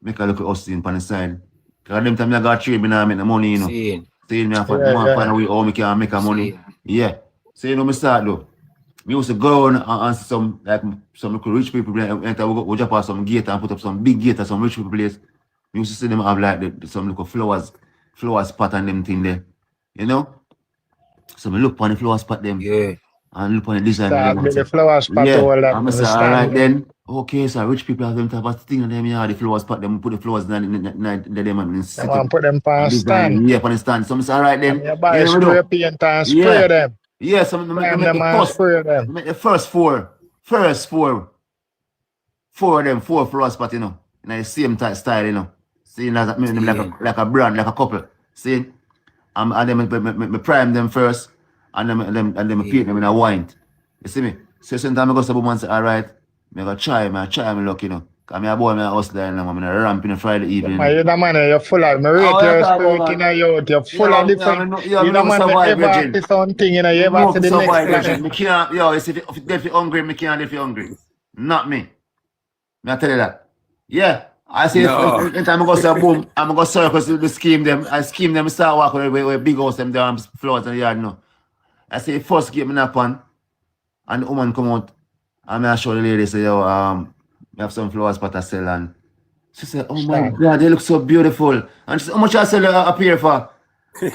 make a look at us in the side. Because them time I got trade, I make the money, you know. See. See, me find a way how I can make a money. Yeah. So, you know, me start though. We used to go on some, like, some local rich people, we jump on some gate and put up some big gate at some rich people place. We used to see them have like some little flowers spot and them thing there. You know? So we look on the flower spot them. Yeah. And look on the design. The flower spot all that. I'm say, all right then. Okay, so rich people have them type of thing and them yeah, the flower spot them put the flowers in them and sit and put them on stand. Yeah, on the stand. So I'm say, all right then. You buy spray paint and spray them. Yeah, so make spray them. the first four of them, four flower spot, you know. In the same type style, you know. See, like a brand, like a couple. See? And then me prime them first, and then paint them in a white. You see me? So sometimes I go to the woman and say, all right, I go try my luck, you know. Because I boy, I hustler and I'm a ramp in a Friday evening. You're the man, you're full of, me rate your spirit in your youth, you're full of different, you're the man that ever have to something, you know, you ever to the next planet. Me can't, yo, if you're hungry, me can't if you're hungry. Not me. I tell you that. Yeah. I say, anytime I go to a boom, I'm going to circle the scheme them. I scheme them, start walking with big house, them down floors in the yard, no. I say, first get me nap on, and the woman come out, and I show the lady, say, yo, I have some flowers pot I sell, and she said, oh my God, they look so beautiful. And she said, how much I sell a pair for?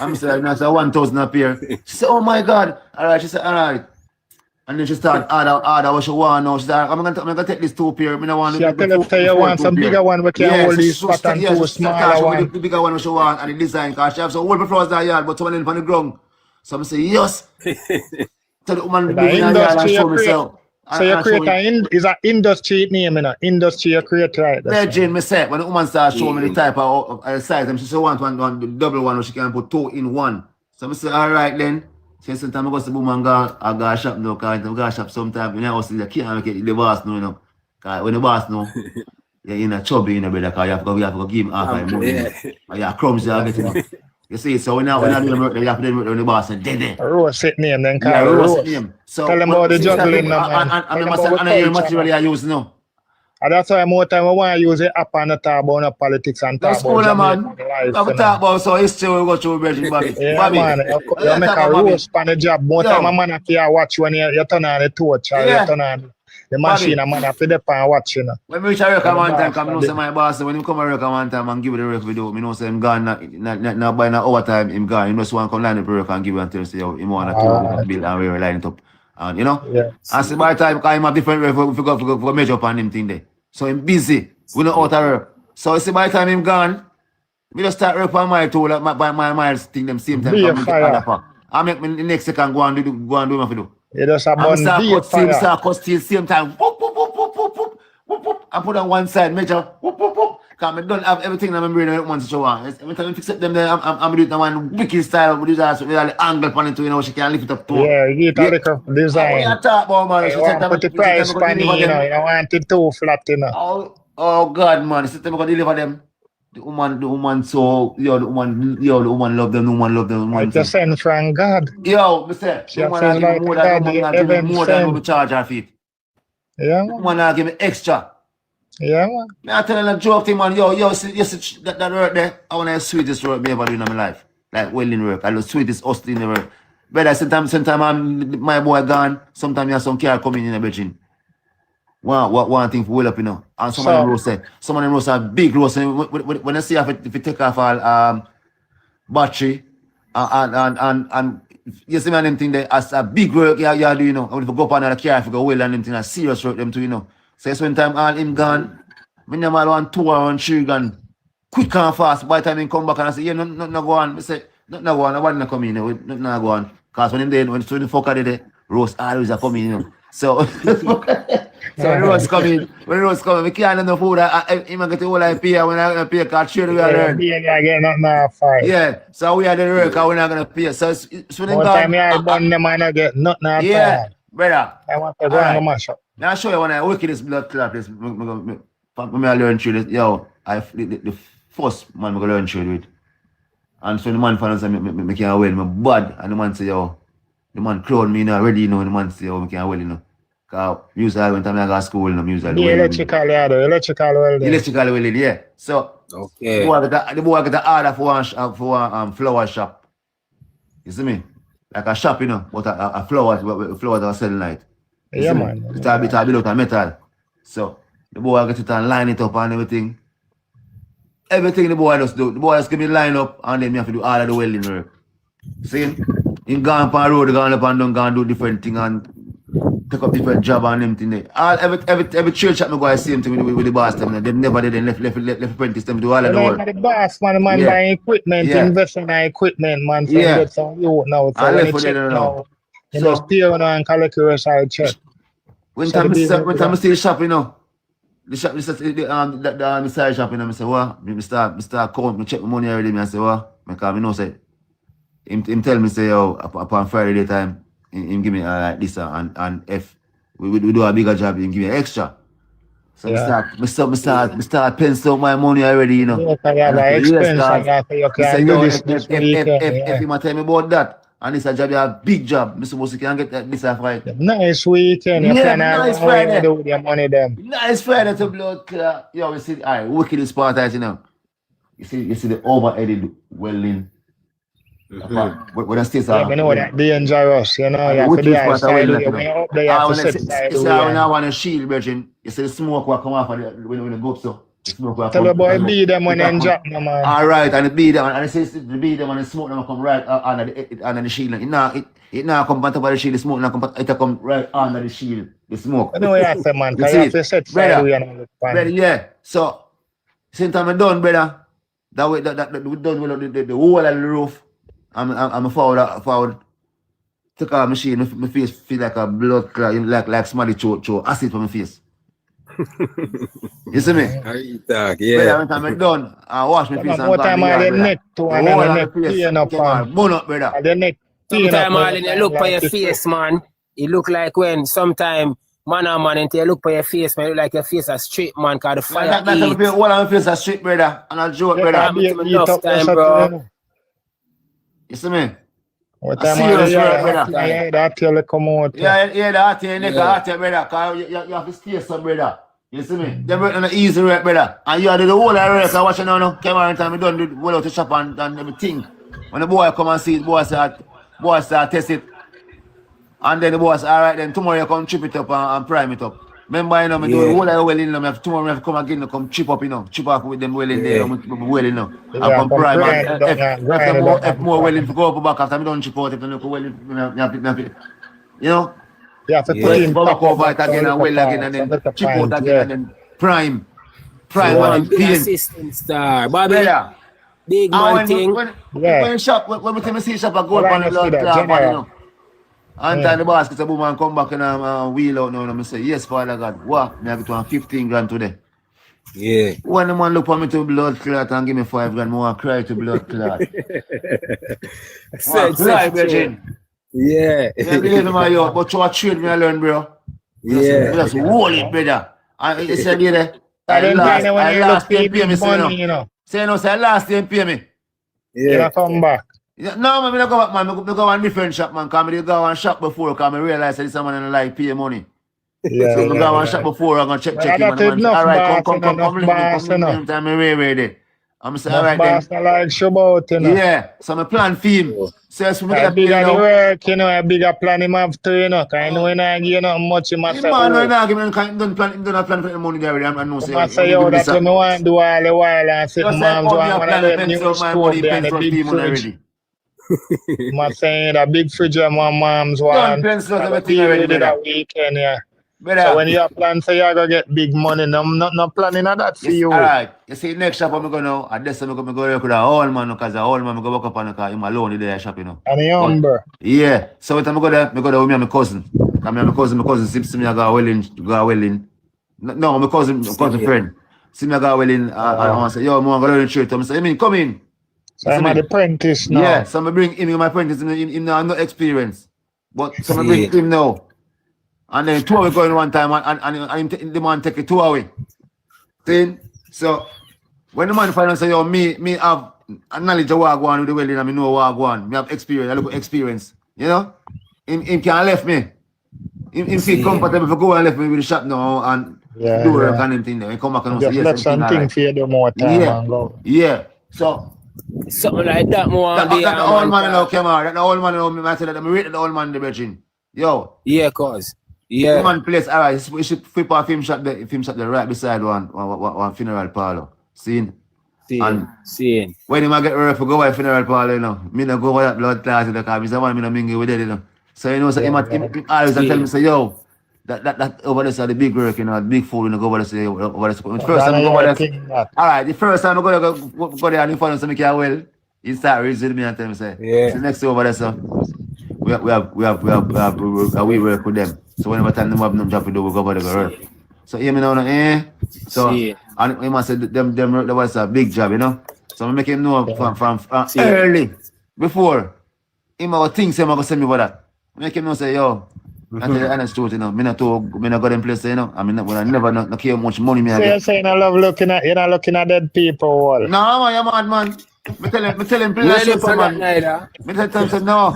I'm saying, I said, 1,000 a pair. She said, oh my God. All right, she said, all right. And then she started order what she want now. She said, I'm gonna take this 2 pair. I don't want she tell you want some bigger one, but you hold this pot and 2 smaller one. The bigger one what she want and the design, because she have some old flowers in the yard, but some in on the ground. So I say, yes. Tell the woman, the yard and show me so. So you create is an industry name, you know? Industry you create, right? Virgin, me say, when the woman starts showing me the type of size, she say want one the double one, she can put 2 in 1. So I say, all right then. So sometimes I go to the woman I go shop now, because I go shop sometimes, when I was you can't make it the boss know, you know. Because when the boss know, you're in a chubby, you know, brother, because you have to give him half my money. And you have crumbs, you have it, you know. You see, so when I do the work, you have to do the boss and dead. Rose set name, then call yeah, Rose. Name. So, tell them about the juggling now, man. And I hear material I use now. And that's why more time I want to use the app and talk about politics and talk about Jamaican life. We talk about so history we go through, Bridget, Bobby. Yeah, Bobby. Man, you make a roast on the job. More time a man have to watch when you turn on the torch or you turn on the machine, a man have to depend on watch, you know. When we reach a record one time, come know say my boss, when him come a record one time and give it a record video, me know say him gone, not by now overtime, him gone. Him just want to come line up a record and give it and tell say, yo, him want to build and we line it up. And you know? Yeah. And so by the time, because him have different record, we go measure up on him thing there. So him busy, we not out of work. So see by the time him gone, we just start work on my tool, by my miles thing them same time. I make me the next second go and do what I do. You just have one start cut steel same time. Whoop, whoop, whoop, whoop, whoop, whoop, whoop, whoop. I put on one side, measure, whoop, whoop, whoop. Because I don't have everything in my brain at once to show her. Every time I fix up them there, I'm doing one wicked style with this angle on it, you know, she can lift it up too. Yeah, you get a little design. You talk about, man. You want to put the price on it, you know, you don't want it too flat, you know. Oh God, man, it's the time I can deliver them. The woman, so, the woman love them, the woman love them. It's a send from God. Yo, me say, the woman give me more than we charge her feet. Yeah, man. Woman give me extra. Yeah, man. I tell you a joke thing, man. Yo, see that work there, I want to sweetest work me ever do in my life. Like welding work. I love sweetest hustling in the work. But sometimes my boy gone, sometimes you have some car coming in the bedroom. One thing for well up, you know. And some of them roast are big roast. When I see if you take off all battery and you see man them thing there as a big work you do, you know. And if you go up on another car, if you go well and them thing, a serious work them too, you know. So it's when time all him gone, me never want 2 or 3 gone quick and fast. By the time he come back and I say, yeah, nothing go on. I say, nothing go on, I want to come in, nothing go on. Because when the fuck are there, roast always are coming, you know. So when the roast come in, we can't have no food. I get the whole I pay when I pay card trade we are learn. Yeah, get nothing off fine. Yeah, so we are the work and we're not gonna pay. So it's when they time I burn them and I get nothing off. Yeah, brother. I want to go and mash up. Now I show you when I work in this blood clot, this when I learn trade this, yo, the first man I learn trade with. And so the man finds me can't well my bad and the man say, yo, the man crown me now already, you know, the man say, oh, we can't well, you know. Because usually when time I go to school, you know, usually electrical welding. Electrical welding, yeah. So okay. The boy get the order for a flower shop. You see me? Like a shop, you know, but a flower that are selling light. Yeah, man. It's a bit of metal. So the boy get it and line it up and everything. Everything the boy just do. The boy just give me line up and then me have to do all of the welding work. See? He gone up on the road, gone up and down, gone do different thing and take up different job and everything there. Every church shop me go same thing with the boss them. They never did left apprentice them do all of the work. The boss man buying equipment, investing in equipment, man. So you get some youth now. So when you check now, you know, steer and calculate side check. When time I see the shop, you know, the shop, the side shop, you know, I say, what? I start count, I check my money every day, I say, what? Because I know, say, him tell me, say, yo, upon Friday time, him give me like this and if we do a bigger job, him give me extra. So Yeah. me start pencil my money already, you know. Yeah, 'cause you have an expense and you can do this weekend. If you tell me about that, and it's a job, you have a big job, Mr. Boss, you can get this Friday. Nice weekend. You Yeah, plan nice on what you Friday. do with your money then. Nice Friday to blood clear. Yo, we see, all right, wickedest part is, you know. You see the overheaded welding. When the states Yeah, are. I know that dangerous, you know. You have to do Wickedest that part side of way. welding. When you're up there, you have to set side You see how when I way. want a shield, Virgin, you see the smoke will come off of when the go up so. The smoke will Tell come. about beat them when they drop them, man. All right, and the beat them, and the beat them and the smoke them come right under the shield. It now come on top of the shield, the smoke now come right under the shield, the smoke. I know what you have to, man, You because see you have to it? set Brother, side way and look Brother, fine. yeah. So, since I'm done, brother, that way, that we done with the whole of the roof. I'm forward. Took out machine, my face feel like a blood clot, like somebody throw acid for my face. You see me? Talk, Brother, when I'm done, I wash my face and More time on the neck too, and then the neck pain up on. Bone up, brother. And the neck pain up. Sometimes all in you look for your face, man. It look like when sometime man until you look for your face, man, it look like your face a straight, man, cause the fire That's all I'm face a straight, brother. And I joke, Yeah, brother. be enough up time, there, bro. something. You see me? What I time see on you, the brother. that till it come out. Yeah, that here, nigga, Yeah. that here, brother. Cause you have to stay some, brother. You see me? Them work on an easy work, brother. And you do the whole of the work. I watch you now, Came around time, we done the whole out the shop and everything. When the boy come and see it, boy start test it. And then the boy say, all right, then tomorrow you come chip it up and prime it up. Remember, you know, me do the whole of the welling, tomorrow I have to come again, come chip up, you know. Chip up with them welling there, welling, you know. And come prime. And if more welling to go up back after me done chip out, if you know, welling, you know. You have to Yeah. put in Go back proper over it again and well again and then chip out again and then prime and big peel. assistant star. Bobby, Brother, big man thing. when shop, when we see shop, I go Well, up on I the see Lord that, club, you general. know. And time the basket, a boom and come back and wheel out now and I say, yes, Father God, what? Me have to 15 grand today. Yeah. When the man look for me to blood clot and give me 5 grand, more cry to blood clot. Cry, Virgin. Yeah. Yeah, believe me, my yo, but you a trade me I learn, bro. Yeah. Just hold it, brother. And he said, yeah, I I didn't last when you day pay me, say money, you know. Say no, say last day pay me. You Yeah. come back. Yeah, no, man, I don't go back, man. I go on different shop, man. Cause I go on shop before, cause I realize that this man don't like pay money. Yeah, So I go on shop before, I'm gonna check Well, him. that And enough all right, boss, come, enough boss, link me, enough. time I ready. I'm saying, all Enough right boss, then. I like Shubot, you know. Yeah, so I plan for him. So as we A get a bigger the bill now. work, you know, a bigger plan him have to, you know, because I know he not give you nothing much, he must say, Man, oh, right now, give me don't plan for the money there. I know, he say, must say, yo, that's what I want to do all the while, and say, just mom's like, one oh, of plan them to new pencil my stove money, there, and the pencil big team fridge. already. He must say, the big fridge, my mom's Done one. pencil And the everything already, TV did brother. a weekend, yeah. So Brother. when you have plan, say, you're going to get big money, no planning of that for Yes, you. all right. You see, next shop I'm going now, at this time I'm going to work with a whole man, because the whole man, I go work up on the car, him alone in the shop, you know. And he humble. Yeah. So when I go there, I go there with me and my cousin. And my cousin see me, I go welling. No, my cousin friend. See me, I go welling, I say, yo, man, I'm going to straight. I say, I mean, come in. So I'm an apprentice now. Yeah, so I bring him, my apprentice, him now no experience. But so I bring him now. And then 2 hours going one time and the man take it 2 hours. Then, so when the man finally say, yo, me have a knowledge of what I go on with the welding and I know what I go on. Me have experience, I look at experience. You know? Him can't left me. Him feel comfortable for go and left me with the shop now and do work and anything there. He come back and say, Just yes, left something for you to do more time and go. Yeah. So Something like that more. that the old man now came out. That the old man now, I said that I rate the old man the virgin. Yo. Yeah, cause. The Yeah. man place, all right, we should flip our film shop there right beside one funeral parlor. Seeing? Seeing. When him get ready for go to funeral parlor, you know, me no go with that blood clot in the car, because me no mingle with it, you know. So you know, so him always tell me, say, yo, that over there is the big work, you know, big food, you know, go over there, say, over there. First time I go over there, all right, the first time I go there and he found something well, he start raising me and tell me, say, the next day over there, so we work with them. So whenever time them have no job to do, we go over there go work. So hear me now, So and he must say them work that was a big job, you know. So I make him know from early before him our things him gonna send me for that. Make him know say, yo, I tell you the honest truth, you know, me not go them place, you know. I mean, when I never not care how much money me I So get. you're saying I love looking at you're not looking at dead people. All. No, man, you're mad, man. Me tell him, Me not please, on that man. neither. Me tell him, say, no.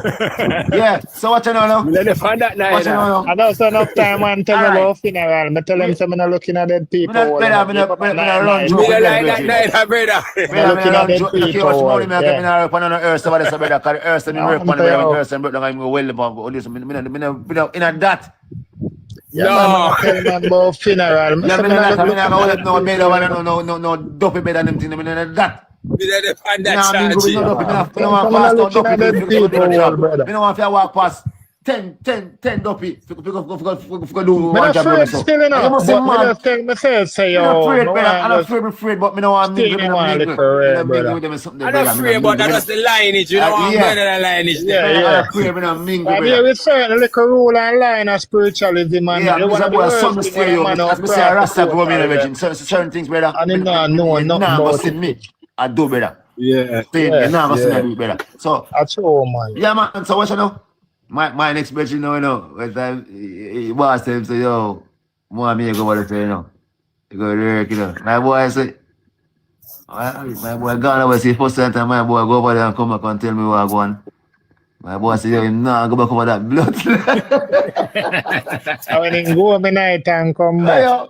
Yeah, so what you know now? Me not on that What you neither. know now? I don't spend enough time and tell me Alright. about funeral. Me tell him say me not looking at dead Me people. not all, better, you know. me not run Me joke not with like them, that neither, brother. Me looking at not them joke, me not care people, how much money me I yeah. get, me not run on the earth over there, so better, cause the earth, me I rip want on the to ground, know. earth, and broke down, I'm well about all this, me not in that. Yeah, No. man, tell man about funeral. Me Yeah, say me me not not that, me not looking go at with no dead bed people, over you there, know. no dopey bed and them things, me not that. Me not on that Nah, me go with charge. no dopey, me not Tell want me pass not no looking dopey at dead to the people, job. brother. Me no want to walk past 10 dopey to go do Me one not job. afraid So. still, you And you know. must say, But me man, just tell me say, I'm not yo, afraid, me brother. want I'm not just afraid, but me no want stay mingle, me in no one mingle. liquor, Me no mingle brother. with them something, I'm brother. not Me free no about mingle. that. That's the lineage. You know what I'm Yeah. going on the lineage. Yeah, I'm yeah. not afraid, me no mingle, But there brother. is certain little rule and line of spiritualism, and Yeah, it's one Mr. of the Boy, worst something things say when a you. man As out me say, cross a the Rasta go me in a portal, virgin. Certain things, brother. and him not know You nothing nah go about see it. me. I do, brother. Yeah. See, Yeah, you nah go see yeah. me, brother. So, that's all, man. yeah, man. So what you know? My next bitch, you know, when time he boss him say, yo, more me go over there, you know. You go there, you know. My boy say, my boy gone over see first time my boy go over there and come back and tell me what I go on. My boy say, yo, him nah go back over that blood. And when he go every night and come back,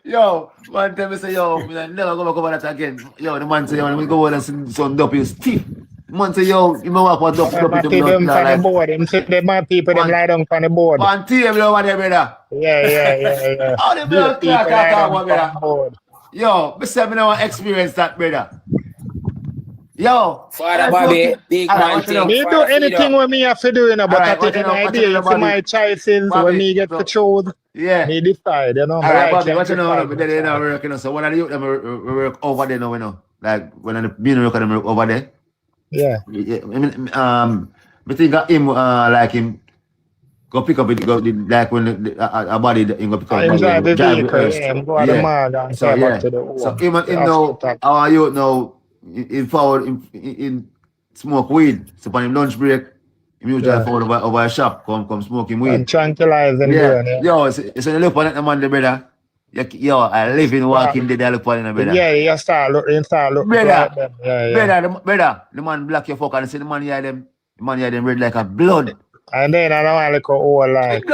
yo, man tell me say, yo, me never go back over that again. Yo, the man say, yo, let me go over there and some dope you stiff. The man say, yo, you know what dope and I to see blood them on the like. board. Him see the mad people, them Man, lie down on the board. man table over there, brother. Yeah. How the Dead blood people clot lie talk down about, on brother? the board. Yo, me say me never experience that, brother. Yo, Father Bobby, big Alright, man what you know? thing. Me do Father anything Freedom. when me have to do, you know, but Alright, at the what you end of know? the What you day, know, you see my Bobby? choices when Bobby, me get so- to choose, Yeah. me decide, you know. Me Alright, like Bobby, what you know? decide But then you know, myself. work, you know. So one of the youth them work over there now, you know. Like when the being work them work over there. Yeah. Yeah, I mean, I think him like him go pick up it, go like when a body him go pick up I enjoy the drive vehicle, rehearse. yeah. I'm going to the mall and So come back yeah. to the So home. him The know hospital. our youth now in forward in smoke weed. So on him lunch break, he usually Yeah. forward over a shop, come smoking weed. And tranquilizing Yeah. brain, yeah. Yo, it's when you look on the man, the brother. Yo, I live in walking dead, I look on the brother. Yeah, you start looking Brother, like them. Yeah. brother, the man black your fuck and say the man hear them red like a blood. And then I don't want to go all like,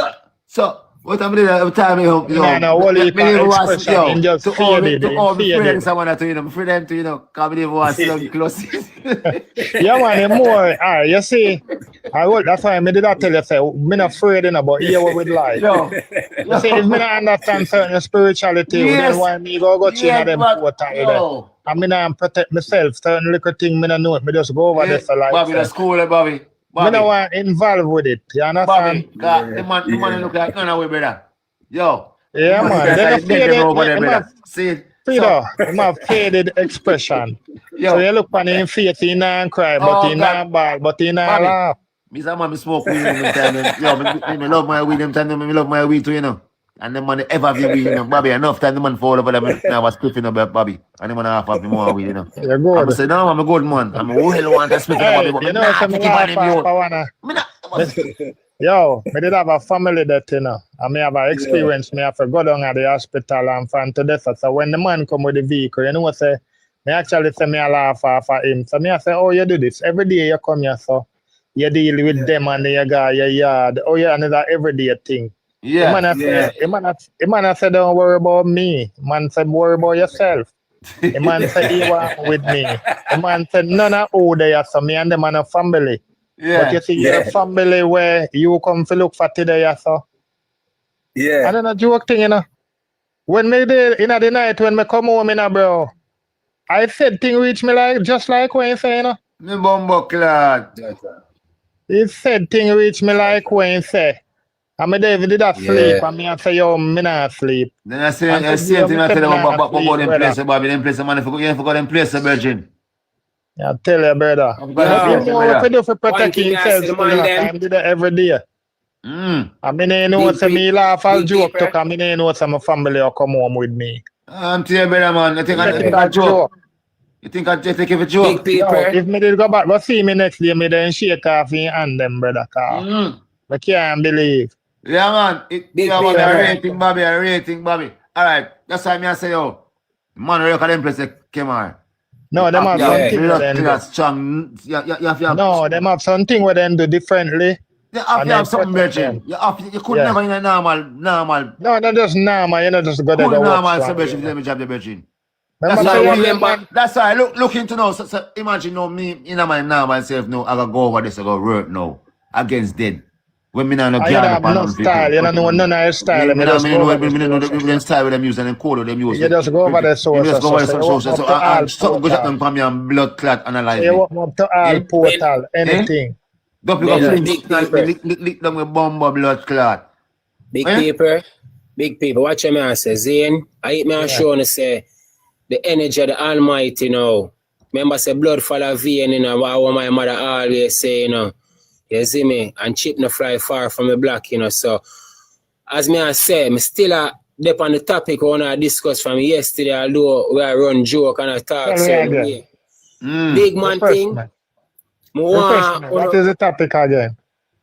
So what I'm doing every time yo, man, a whole heap me of was expression, in just to all me faded. friends someone to I'm afraid them to come in was long close. Yeah, man, more. Alright, you see, that's why I did that tell you, say, me not afraid, you know, but here what we like. Yo, You see, if me not understand certain spirituality, Yes. then why me go cheat them portal there? yo. I mean, I protect myself, certain little thing, me not know it, me just go over there for like, Bobby, that's cool, Bobby. me Bobby. not want involved with it, you Bobby, understand? the man look like none of we brother. Yo. Yeah, the man, look then like the them over there, faded, brother. See it? Peter, him have faded expression. Yo. So you look on him face, he not cry, but Oh, he God. not ball, but he not Bobby. laugh. Me say man, me smoke weed them time. Yo, me love my weed them time. Me love my weed too, you know. And the man ever have your weed, you know. Bobby, enough time the man fall over there. I was spliffing about Bobby. And the man half of me more weed, you know. You're I'm good. say, no, I'm a good man. I'm a well want to split Hey, Bobby, but you me know, nah some take it laugh on him, yo. I wanna. Me nah. Yo, me did have a family that, you know, and me have an experience. Me have to go down at the hospital and find to death. So when the man come with the vehicle, you know what say? Me actually say me a laugh off of him. So me I say, oh, you do this every day you come here, so you deal with them and you got your yard. Oh yeah, and it's an everyday thing. Yeah. The man say, don't worry about me. Man said, worry about yourself. The man said, he want with me. The man said, none of who they are, so me and them are a family. But you see, your family where you come to look for today, so. Yeah. I don't know, joke thing, you know. When me did, in the night, when me come home, you know, bro, I said thing reach me like, just like when you say, you know. Me bumbo clad. He said thing reach me like when you say. And me David did that sleep, and me I say, yo, me not sleep. Then I say, And I so, see yeah, thing me I say tell me them nah about sleep, them brother. place, Bobby, them place, man, you forgot them place, Virgin. I tell you, brother. I'm But you know what to do for One protect thing I yourself, say, the still, man you know, them- I'm do that every day. I mean, you know, Big say me laugh as big joke, paper. to come, you know, say my family will come home with me. I'm to you, brother, man. I think Take it I as joke. You think I just take it for joke? Big No, paper. if me did go back, but see me next day, me then shake off in hand them, brother, car. I can't believe. Yeah, man. Big Yeah, man, paper. a rating, Bobby. All right. That's why I say, yo, man, look at them place, Kemar. No, them have Yeah. something with them. That's strong. You have to have. No, them have something with them do differently. You have and to have then something, protect Virgin. them. You could Yeah. never in a normal. No, not just normal, you know, just go there Could to normal watch. celebration if them job the Virgin. Remember, That's say why one remember. man- That's why look into now. So imagine now me in my normal self now. I gotta go over this. I gotta work now against dead. When me not I gear have up no style, you don't know none of your style. Me just go over the know social. them style with them use and them code with them use. You just go over the You social. just go over the So you social. walk So up to all something goes portal. happen for me and blood clot analyze You me. walk up to all Yeah. portal, anything. Don't pick Yeah, up big things. paper. Lick down with bomb blood clot. Big Eh? paper. Big paper. Watch me and say, Zane. I hit me and show and say the energy of the Almighty now. Remember say blood follow vein, you know, what my mother always say, you know. You see me? And chip no fly far from the block, you know. So as me I say, me still dep on the topic I wanna discuss from yesterday, although we run joke and I talk Tell me so again. Mm. big man thing. Refreshment. Me want Refreshment. What is the topic again?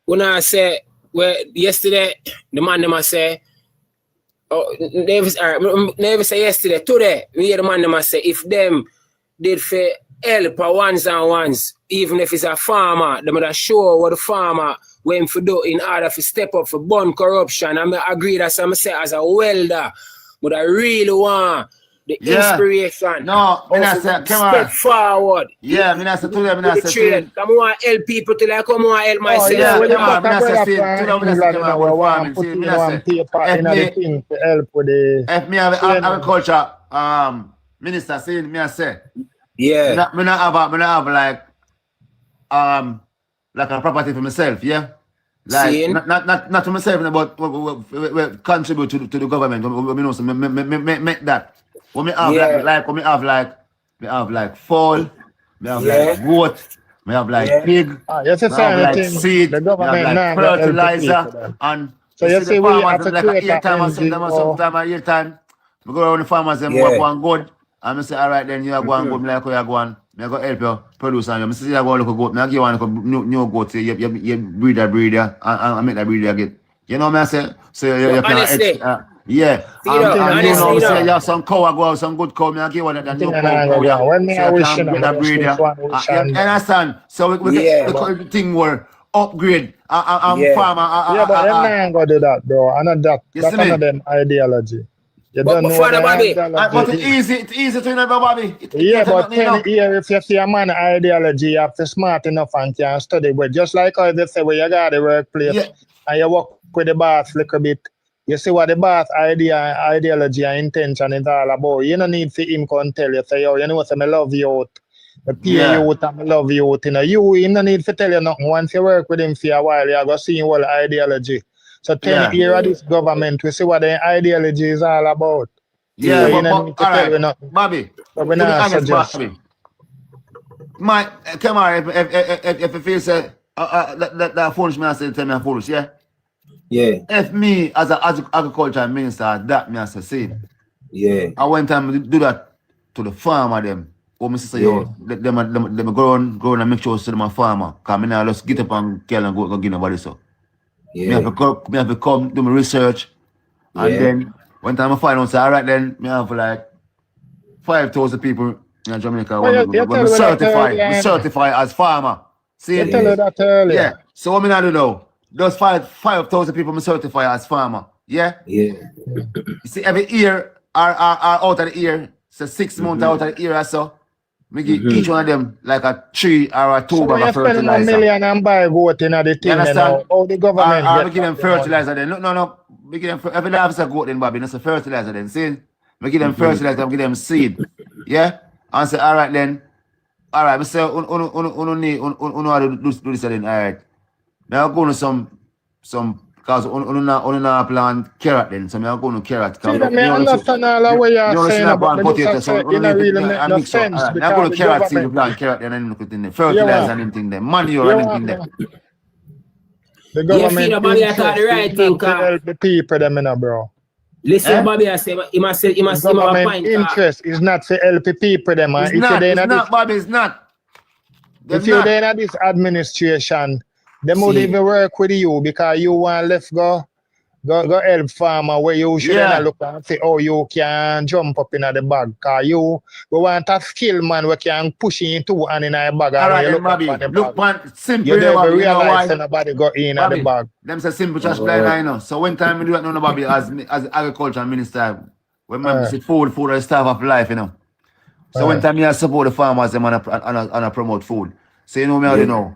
when I say, well, yesterday, the man them I say, oh, never say yesterday, today, we hear the man them I say, if them did for help a ones and ones, even if it's a farmer, they would show what the farmer went for do in order to step up for burn corruption. I agree that some say as a welder, but I really want the Yeah. inspiration. No, me not of say, come step on. forward. Yeah, me not say today, me not The say trade. Come on, help people till I come on help myself. yeah, when you come on, got me a not say brother see, from today me not say England, come you on know, with we want farming. to put See, in me not one say. paper If in the me- thing to help with the... If me have Yeah. agriculture minister saying me I say Yeah. me not have like a property for myself, yeah. Like Seeing? not to myself, but we contribute to the government. We know so make that. When me have Yeah. me have like fowl, me have Yeah. like goat, me have like Yeah. pig, Yes, me it's have like anything. seed, The me have government like now got help the fertilizer, people then. and So you see, the we farmers have to them like a create year a time or something, NGO. sometime a year time. We go around the farmers them Yeah. work one good. And I say, all right, then you are going good, me like how you going. Me go help you produce and you. I say, you go look a goat. Me give you one new goat. Say, you breed and make that breeder get. You know me I say? So you can honestly, yeah. See, you know, And you know, honestly, say you you know. have some cow, I go have some good cow. Me I give one that I new think cow. I know, yeah. When me So I you wish, can you know, get that me breeder. just one wish You and- understand? So we Yeah, get but- the thing where upgrade. Yeah. Farmer. Yeah, but them not gonna do that, bro. I know that. You That's see me? another them ideology. You But don't know Father what Bobby, the But ideology it's easy to remember, Bobby. Yeah, it's but not, you know. 10 years, if you see a man ideology, you have to smart enough and can study. But just like how they say, when you got the workplace Yeah. and you work with the boss a little bit, you see what the boss ideology and intention is all about. You don't need for him come tell you, say, yo, you know, say, I love you out. I pay Yeah. you out and I love you out. You know, you don't need to tell you nothing. Once you work with him for a while, you're going to see what ideology. So 10 years of this government, we see what the ideology is all about. Yeah, So you don't need but to all tell you right, nothing. Bobby. But we to be not honest, suggest. Bobby. Come on, if you feel say that foolish man say tell me I'm foolish, yeah. yeah, If me as an agriculture minister, that me as I say, yeah, I went time do that to the farmer them. Or me say yo, them go and make sure to them a farmer. Cause me now just get up and kill and go give nobody so. Me yeah, have to come do my research, and Yeah. then when time I find out, say all right, then me have like 5,000 people in Jamaica. Well, when you we tell me that certify, earlier, we eh? certify as farmer. See, You tell her that earlier. yeah. So what me now do now? Those 5,000 people me certify as farmer. Yeah. yeah, You see, every year are out of the year, so 6 months out of the year or so. Me give each one of them like a 3 or a 2 So when bag you of spend $1 fertilizer. million and buy goat in the thing, you understand? know, how the government Or we get give them that money? fertilizer then. No. We give them every day have a goat then, Bobby. That's a fertilizer then. See? We give them fertilizer, we give them seed. Yeah? And say, all right then. All right, we say, uno do this then. All right. Now I'm going to some because uno plant carrot then. So I'm going to carrot. See, that me understand all the way you're saying, but me just say, it don't really make no sense I'm because going to the carrot seed, government, plant carrot then and look at the fertilizer and anything there. Manure and anything there. the Yeah, government feel about it, I thought the right is thing, not to help the people, them, you know, bro. Listen, Bobby, I say, he must have a Government point. interest is not for help people them. It's not, Bobby, it's not. If you're there in this administration, they would even work with you because you want left go help farmer where you should look and say, oh, you can jump up in the bag. Because you want a skill man who can push into and in a bag. All right, and Bobby, look, man, simple. You never realize nobody got in at the bag. Them say simple just blind, I know. So when time we do it, no, Bobby, as agriculture minister, when man say food is stuff of life, you know. So when time I support the farmers, them and promote food. So you know me already know.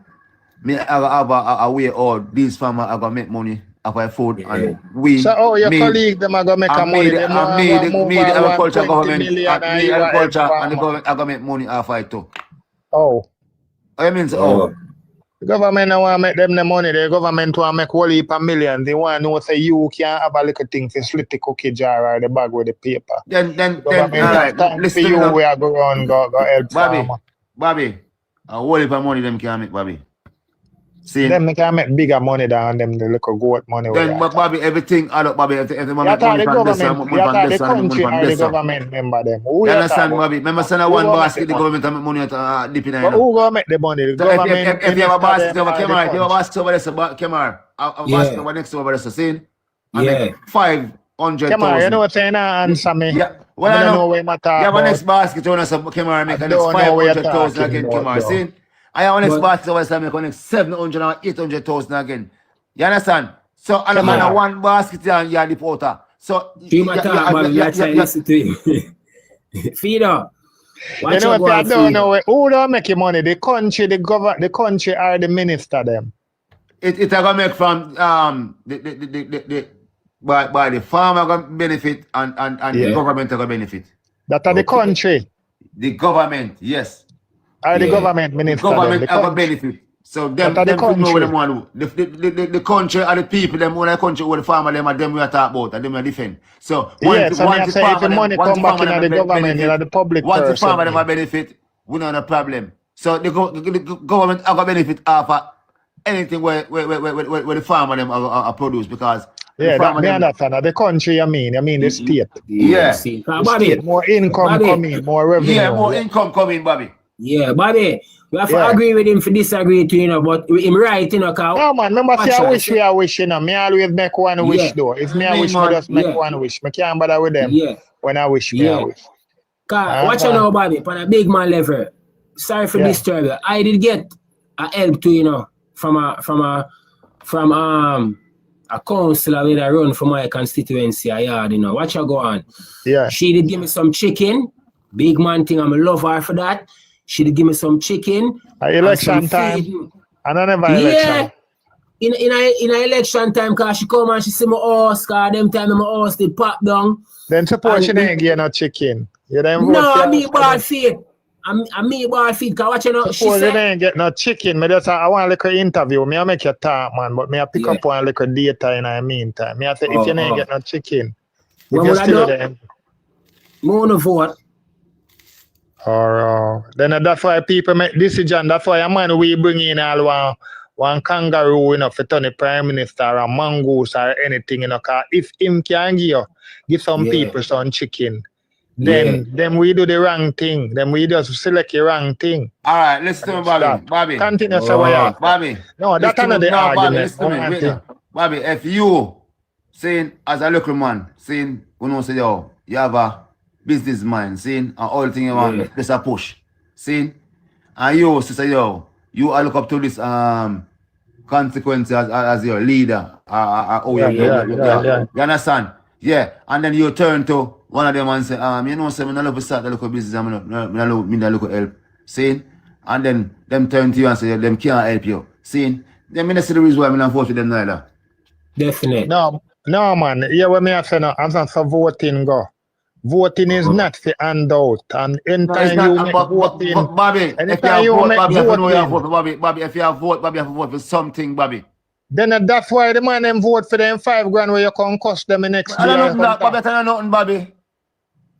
Me I have a way all these farmers are gonna make money off of food and we. So your colleague them are gonna make money. Me the agriculture government, me agriculture and the government are gonna make money off of it too. Oh. I mean so the government don't want to make them the money. The government want to make whole heap of millions. They want to know say you can have a little thing to split the cookie jar or the bag with the paper. Then all right. Listen, you we are go run go help farmer. Bobby, a whole heap of money them can make, Bobby. See, them can make bigger money than them the little goat money. Then, but Bobby, everything add up, Bobby. If the money from this, the country and the government member them. You understand, Bobby? Remember, send one basket, the government make money at dip in there. Who gonna make the money? The government. If you have a basket over Kemar, if you have a basket over there, Kemar, a basket over next over there, see? Yeah. 500,000. Kemar, you know what I'm saying? Answer me. Yeah. Well, I know where my talk. You have a next basket over there, Kemar, make the next 500,000 again, Kemar, see? I have next basket over there, make next 700 or 800,000 again. You understand? So, and I'm on one basket and you are the porter. So, you listen to him. Feed up. You know what I don't know? Who don't make money? The country, the government, the country or the minister them? It gonna make from by the farmer gonna benefit and the government gonna benefit. That are the country. The government, yes. Or the government minister. The government have a benefit. So them know what them want to do. The country and the people, them when the country or the farmer, them are them we are talk about and them we are defend. So once the money come back in the government, in the public. Once the farmer them a benefit, we don't have a problem. So the government have a benefit of anything where the farmer them are produce because the country I mean the state. Yeah. State, more income coming, more revenue. Yeah, more income coming, Bobby. Yeah, Bobby, we have to agree with him for disagree to, you know, but him right, you know, cause no man, remember say I wish, you know. Me always make one wish though. If me I wish, me just make one wish. Me can't bother with them. When I wish, I wish. Cause watch out now, Bobby, on a big man level. Sorry for disturb you. I did get a help to, you know, from a councillor with a run for my constituency, you know. Watch her go on. Yeah. She did give me some chicken. Big man thing, I'm love her for that. She did give me some chicken. Election time. And I never election. In a election time, cause she come and she see my horse, cause them time my horse did pop down. Then suppose she didn't get no chicken. You no, I mean bad feet. I mean bad feet, cause watch you know. Suppose you didn't get no chicken. Me just I want a little interview. Me I make you talk, man, but me I pick up one little data in the meantime. Me I say if you didn't get no chicken, if you still there. Me wanna vote. Or then that's why people make decision. That's why a man we bring in all one kangaroo, you know, for turn the prime minister or a mongoose or anything, you know. Cause if him can give some people some chicken, then we do the wrong thing. Then we just select the wrong thing. All right, listen to me, Bobby. Bobby. Continue, sir. Bobby. No, that's another argument. Bobby, if you saying as a local man, saying you know say yo, you have a business mind, seeing and all thing you want, just a push. Seeing and you say yo, you are look up to this consequences as your leader. You understand? Yeah. And then you turn to one of them and say, you know, say, I love to start the local business, I love help. Seeing? And then them turn to you and say, them can't help you. Seeing? Then I see the reason why I'm not vote with them neither. Definitely. No, man. Yeah, when me I say no, I'm not for voting go. Voting is not for handout, and anytime you make voting, Bobby, anytime you make voting, Bobby, if you have vote, Bobby, you have to vote for something, Bobby. Then that's why the man them vote for them $5 grand where you can cost them the next year. I don't know that, Bobby, I don't know nothing, Bobby.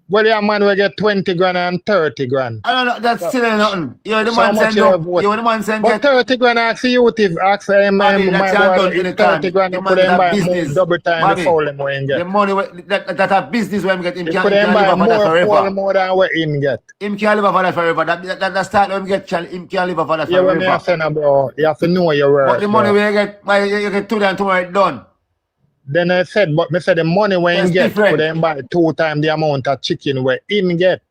Well, yeah, man, we get 20 grand and 30 grand. I don't know, that's still ain't nothing. You're the So man how much saying you no. have vote? You're the man saying But get 30 grand, ask the youth if ask him, Bobby, my that can't boy, done if anytime. 30 grand, The you man could then that buy business. more double time the Bobby, foul him what he the get. money that a business when get him You can't could then live buy off of that more foul forever. more than what him get. Him can't live off of that forever. That start when him get him can't live off of that Yeah, what me forever. a saying, bro, you have to know your But worth, the money bro. you get 2 days tomorrow it's done. Then I said, but me said the money when That's him get different. could then buy 2 times the amount of chicken where him get.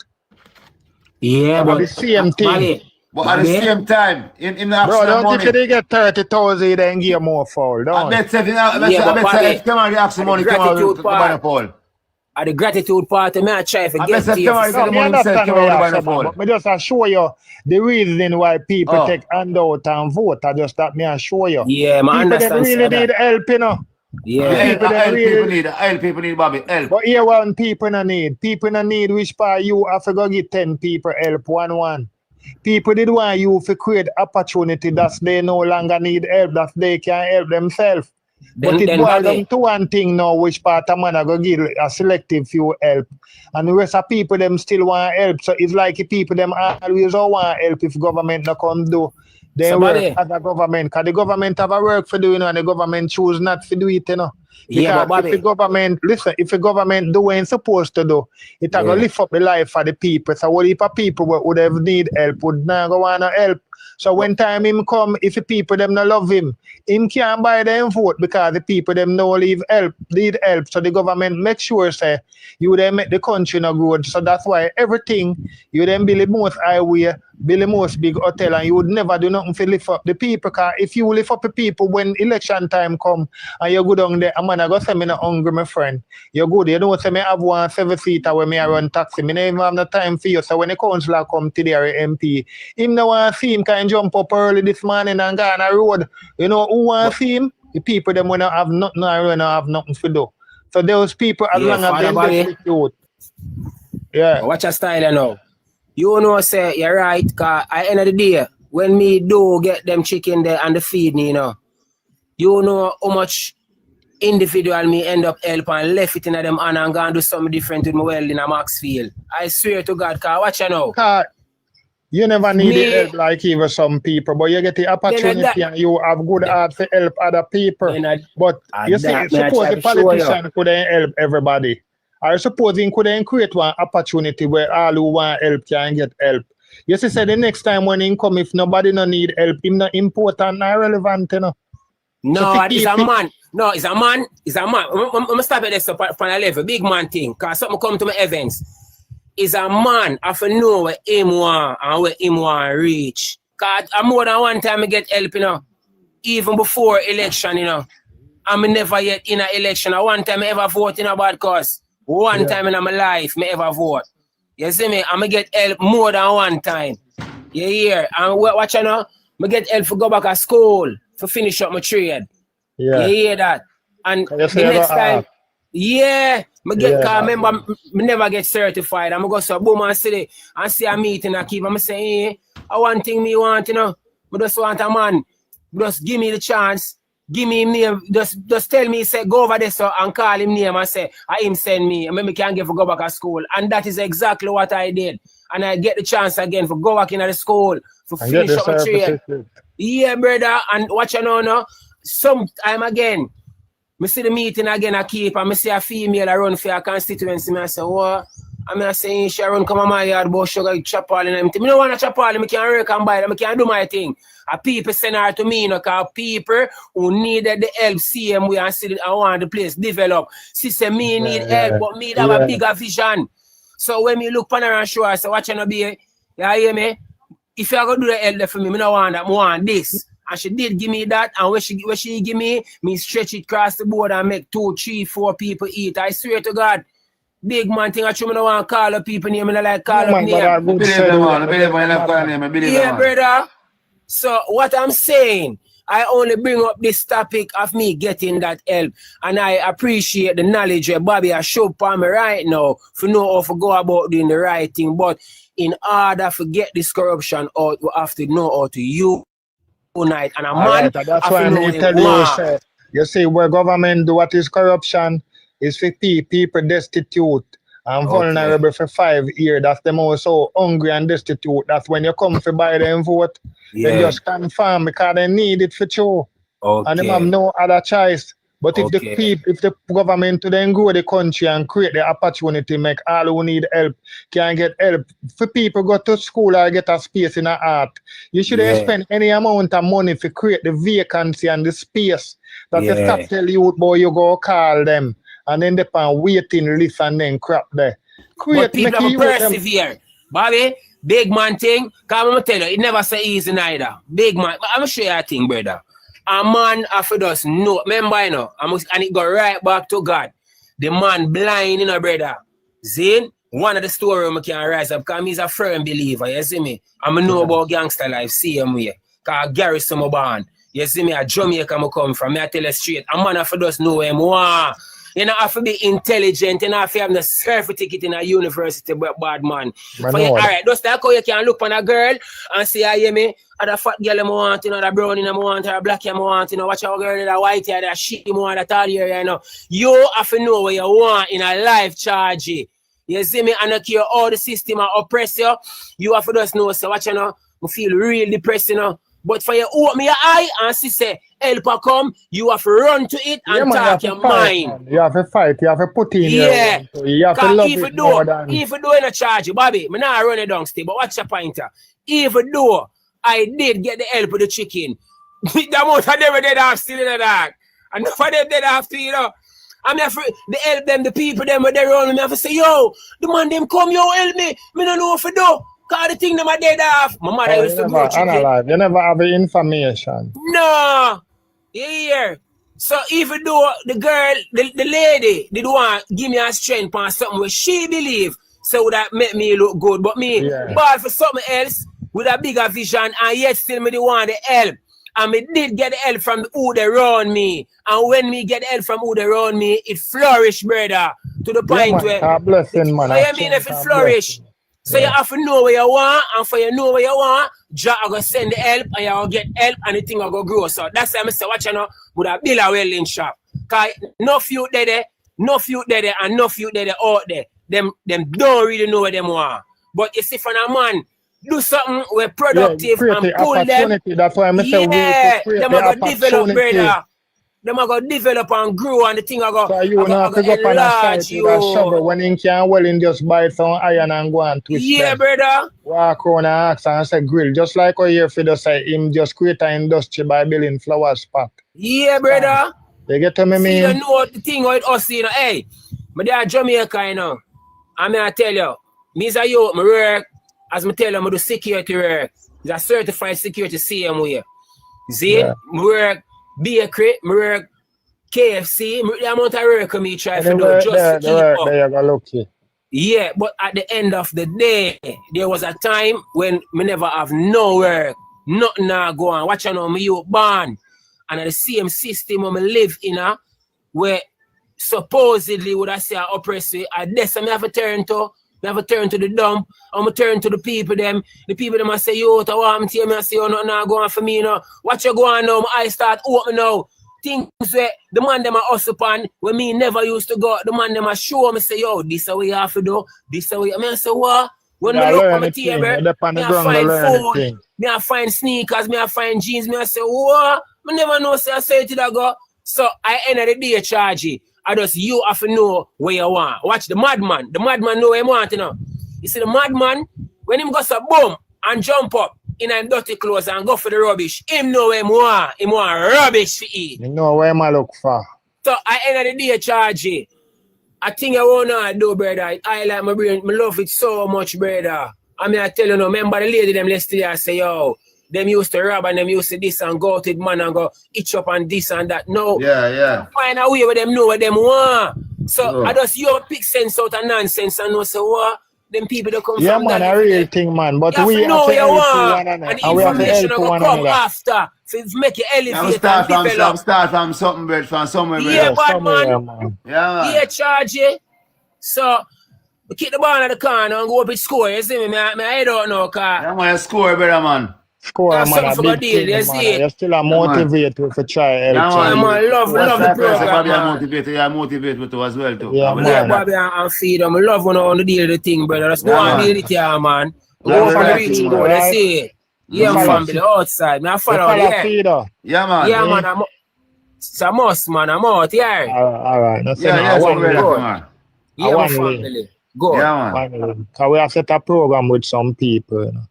Yeah, But but the same thing. Bobby, But at the same time, in the Bro, action don't money. if they get 30,000, then give more foul, I don't bet say if come on the action the money, come on gratitude to buy the part. poll. At the gratitude part, me I try to I get bet say to come on, No, the me money said understand come what on to you buy the say, poll. but me just show you the reason why people Oh. take handout and vote. I just that me show you. Yeah, I People them understand really that. need help, you know. Yeah. People them really. Help people need Bobby, help. But here one people no need. People no need which part you have to go get 10 people help 1-1. People did want you to create opportunity that they no longer need help, that they can help themselves. But it boils Bobby, down to one thing now, which part of man I go give a selective few help. And the rest of people them still want help. So it's like the people them always all want help if government not come do. They So, work Bobby. as a government. Because the government have a work for doing and the government choose not to do it, you know. Yeah, Because but if the government, listen, if the government do what it's supposed to do, it will lift up the life for the people. So what if a people would have need help, would not go want to help. So when time him come, if the people them not love him can't buy them vote because the people them no need help. So the government make sure say you then make the country no good. So that's why everything you then build the most highway, build the most big hotel, and you would never do nothing to lift up the people. Because if you lift up the people when election time come and you go down there, a man I go say me not hungry, my friend. You good, you don't say me have 1 7-seater where me I run taxi. Me never have no time for you. So when the councillor come to their MP, him no want to see him can jump up early this morning and go on a road. You know who want to see him? The people them when not have nothing or when not have nothing to do. So those people as long as they destitute. Yeah. Watch your style, you know. You know, say you're right, cause at the end of the day, when me do get them chicken there and the feed, you know, you know how much individual me end up help and left it in them hand and go and do something different with my well in a Maxfield. I swear to God, cause watch you know. You never need the help like even some people, but you get the opportunity and you have good heart to help other people. But you see, suppose the politician couldn't help everybody. I suppose he couldn't create one opportunity where all who want help can get help. You see, say the next time when he come, if nobody no need help, him not important, not relevant, you know. No, So it's a man. No, it's a man. It's a man. I'm going to stop at this from a level. Big man thing. Because something come to my events. Is a man have to know where him want and where him want reach. Because more than one time I get help, you know. Even before election, you know. I'm never yet in an election. One time I ever vote in a bad cause. One time in my life I ever vote. You see me? I'm going to get help more than one time. You hear? And watch you know. I get help to go back to school. To finish up my trade. Yeah. You hear that? And the next time, I get cause remember me never get certified. I'm go so boom and see a meeting I keep. I'm saying, hey, I one thing me want, you know. I just want a man. Just give me the chance. Give me him name. Just tell me, say, go over there so and call him name and say, I him send me. And maybe can get to go back to school. And that is exactly what I did. And I get the chance again for go back into the school for finish up my trade. Yeah, brother. And watch you know now. Sometime again, I see the meeting again, I keep, and I see a female I run for a constituency. I say, what? I say, Sharon, come on my yard, but sugar, chop all and everything. I don't want to chop all, I can't work and buy them, I can't do my thing. And people send her to me, you know, because people who needed the help see them, and see I want the place develop. She say, me need help, but me have a bigger vision. So when me look on her and show her, I say, watch you know, be, you hear me? If you go do the help for me, I don't want that, I want this. And she did give me that, and when she give me stretch it across the board and make 2, 3, 4 people eat. I swear to God, big man thing, I don't want to call up people name, I like call up name. Yeah, brother. So what I'm saying, I only bring up this topic of me getting that help, and I appreciate the knowledge that Bobby has shown for me right now for know how to go about doing the right thing. But in order to get this corruption out, we have to know how to use night and a man. That's why I tell you see where government do what is corruption is for people destitute and vulnerable for 5 years. That's them also hungry and destitute. That's when you come for buy them vote. They just confirm because they need it for true. And them have no other choice. But if the government to then grow the country and create the opportunity, make all who need help can get help. For people go to school or get a space in the art, you shouldn't spend any amount of money to create the vacancy and the space that you stop tell youth boy you go call them and then they pan waiting list and then crap there. But people have to persevere. Bobby, big man thing, because I'm going to tell you, it never say easy neither. Big man, I'm going to show you a thing, brother. A man after us know, remember, you know, and it go right back to God. The man blind, you know, brother. Zane, one of the story I can rise up because he's a firm believer, you see me? I'm know about gangster life, see him here. Because Gary Summerborn, you see me, a Jamaica I come from, I tell you straight, a man after us know him, wow. You know, have to be intelligent, you know, have to have the surf ticket in a university, bad man. Alright, just like how you can look on a girl and say, I hear me, the fat girl I want, you know, the brownie I want, the black I want, you know, watch our girl, the white hair, the shit I want, the tall hair, you know. You have to know what you want in a life charge. You see me, and not care all the system oppress you. You have to just know, so watch you know, I feel real depressed, you know. But for you open your eye and see say help come, you have to run to it and talk your mind. You have to fight, you have to put in you have to love it more than... Even though in a charge, Bobby, I'm not running down still, but watch your pointer. Even though I did get the help with the chicken, the amount I never did have still in the dark. And enough of them did have to, you know. I'm afraid they help them, the people them with their own, me have to say, yo, the man them come, yo, help me. Me don't know what to do. Cause the thing them are dead off. My mother used to grow chicken. You never have the information. No. Yeah. So even though the girl, the lady, did want give me a strength on something where she believe, so that make me look good. But me, bad for something else with a bigger vision, and yet still me the want the help. And me did get the help from who they around me. And when me get the help from who they around me, it flourished, brother. To the point where blessing, man. I mean if it flourish. So you have to know what you want, and for you know what you want, Jah are gonna send the help, and you will get help, and the thing will go grow. So that's why I say, watch you know, with a bill of welding shop. Cause no few there, and no few there out there. Them don't really know what them want. But you see, for a man, do something we're productive and pull them. That's why I say them are gonna develop, brother. Them are going to develop and grow, and the thing are going to... So you have to go up on a site with a shovel when you can well in just buy some iron and go and twist them. Brother. Walk around and ask and say grill. Just like how you feel say him just create an industry by building flower spot. Yeah, brother. You get to me, see, you know the thing with us, you know, hey, but they are Jamaica, you know. And I tell you, me as a youth, I work, as I tell you, I do security work. It's a certified security same way. See, I work bakery, I work KFC, the amount of work me try to do just to keep up. Yeah, but at the end of the day, there was a time when me never have no work, nothing now go on. Watch out, me you born. And the same system when I live in where supposedly would I say I oppress you, I guess I have to turn to. I have to turn to the dump, I'm going to turn to the people them. The people them I say, yo, what I want to me, I say, oh, nothing now go on for me, you know. What you go on now, I start open now. Things where the man them are us upon, when me never used to go, the man them are show me, say, yo, this is what you have to do, this is what you... I mean, I say, what? When I look on the table, I find phone, I find sneakers, I find jeans, I say, what? I never know, say, I say to that go. So I end of the day charge it. I just you have to know where you want. Watch the madman. The madman know where he want, you know. You see the madman, when him goes a boom and jump up in him dirty clothes and go for the rubbish, him know where he want. He want rubbish to eat. You know where I look for. So I end of the day charge it. I think I wanna do, brother. I like my brain, I love it so much, brother. I mean I tell you no, remember the lady them yesterday I say, yo, them used to rob and them used to this and go to the man and go itch up and this and that. No. Yeah. Find a way where them know what them want. So I just you pick sense out of nonsense and know so what them people that come from. Yeah, man, a real thing, man. But we have to help one another. And the information will come after. To make you elevate and develop. Start from something, bro, from somewhere. Yeah, bad man. Yeah, charge it. So we keep the ball at the corner and go up with score. You see me? I don't know, car. Yeah, man, score, brother, man. Score, That's man, a something for big the deal, thing, you man. see? You still a Yeah, man. motivate you to try help Yeah, some man. Yeah, man, youth. love What's the that person, program, Bobby? I man. motivate you. I motivate you too as well too. Yeah, I will Yeah, like man. that. Bobby, and feed them. I love when on the deal the thing, brother. Let's go Yeah, on man. deal it, yeah, man. You Yeah, Go we from the follow like it, reach feeder, man. goal, you right? see it. You Yeah, follow, family, outside. Me, I you follow, follow yeah. feeder. Yeah, man. Yeah, man, Eh? it's a must, man. I'm out, yeah. All right. No, say Yeah, no, I yeah, so we want like link. it, Good. man. I Yeah, my want link. family. Good. Yeah, man. One link. Because we have set a program with some people, you know.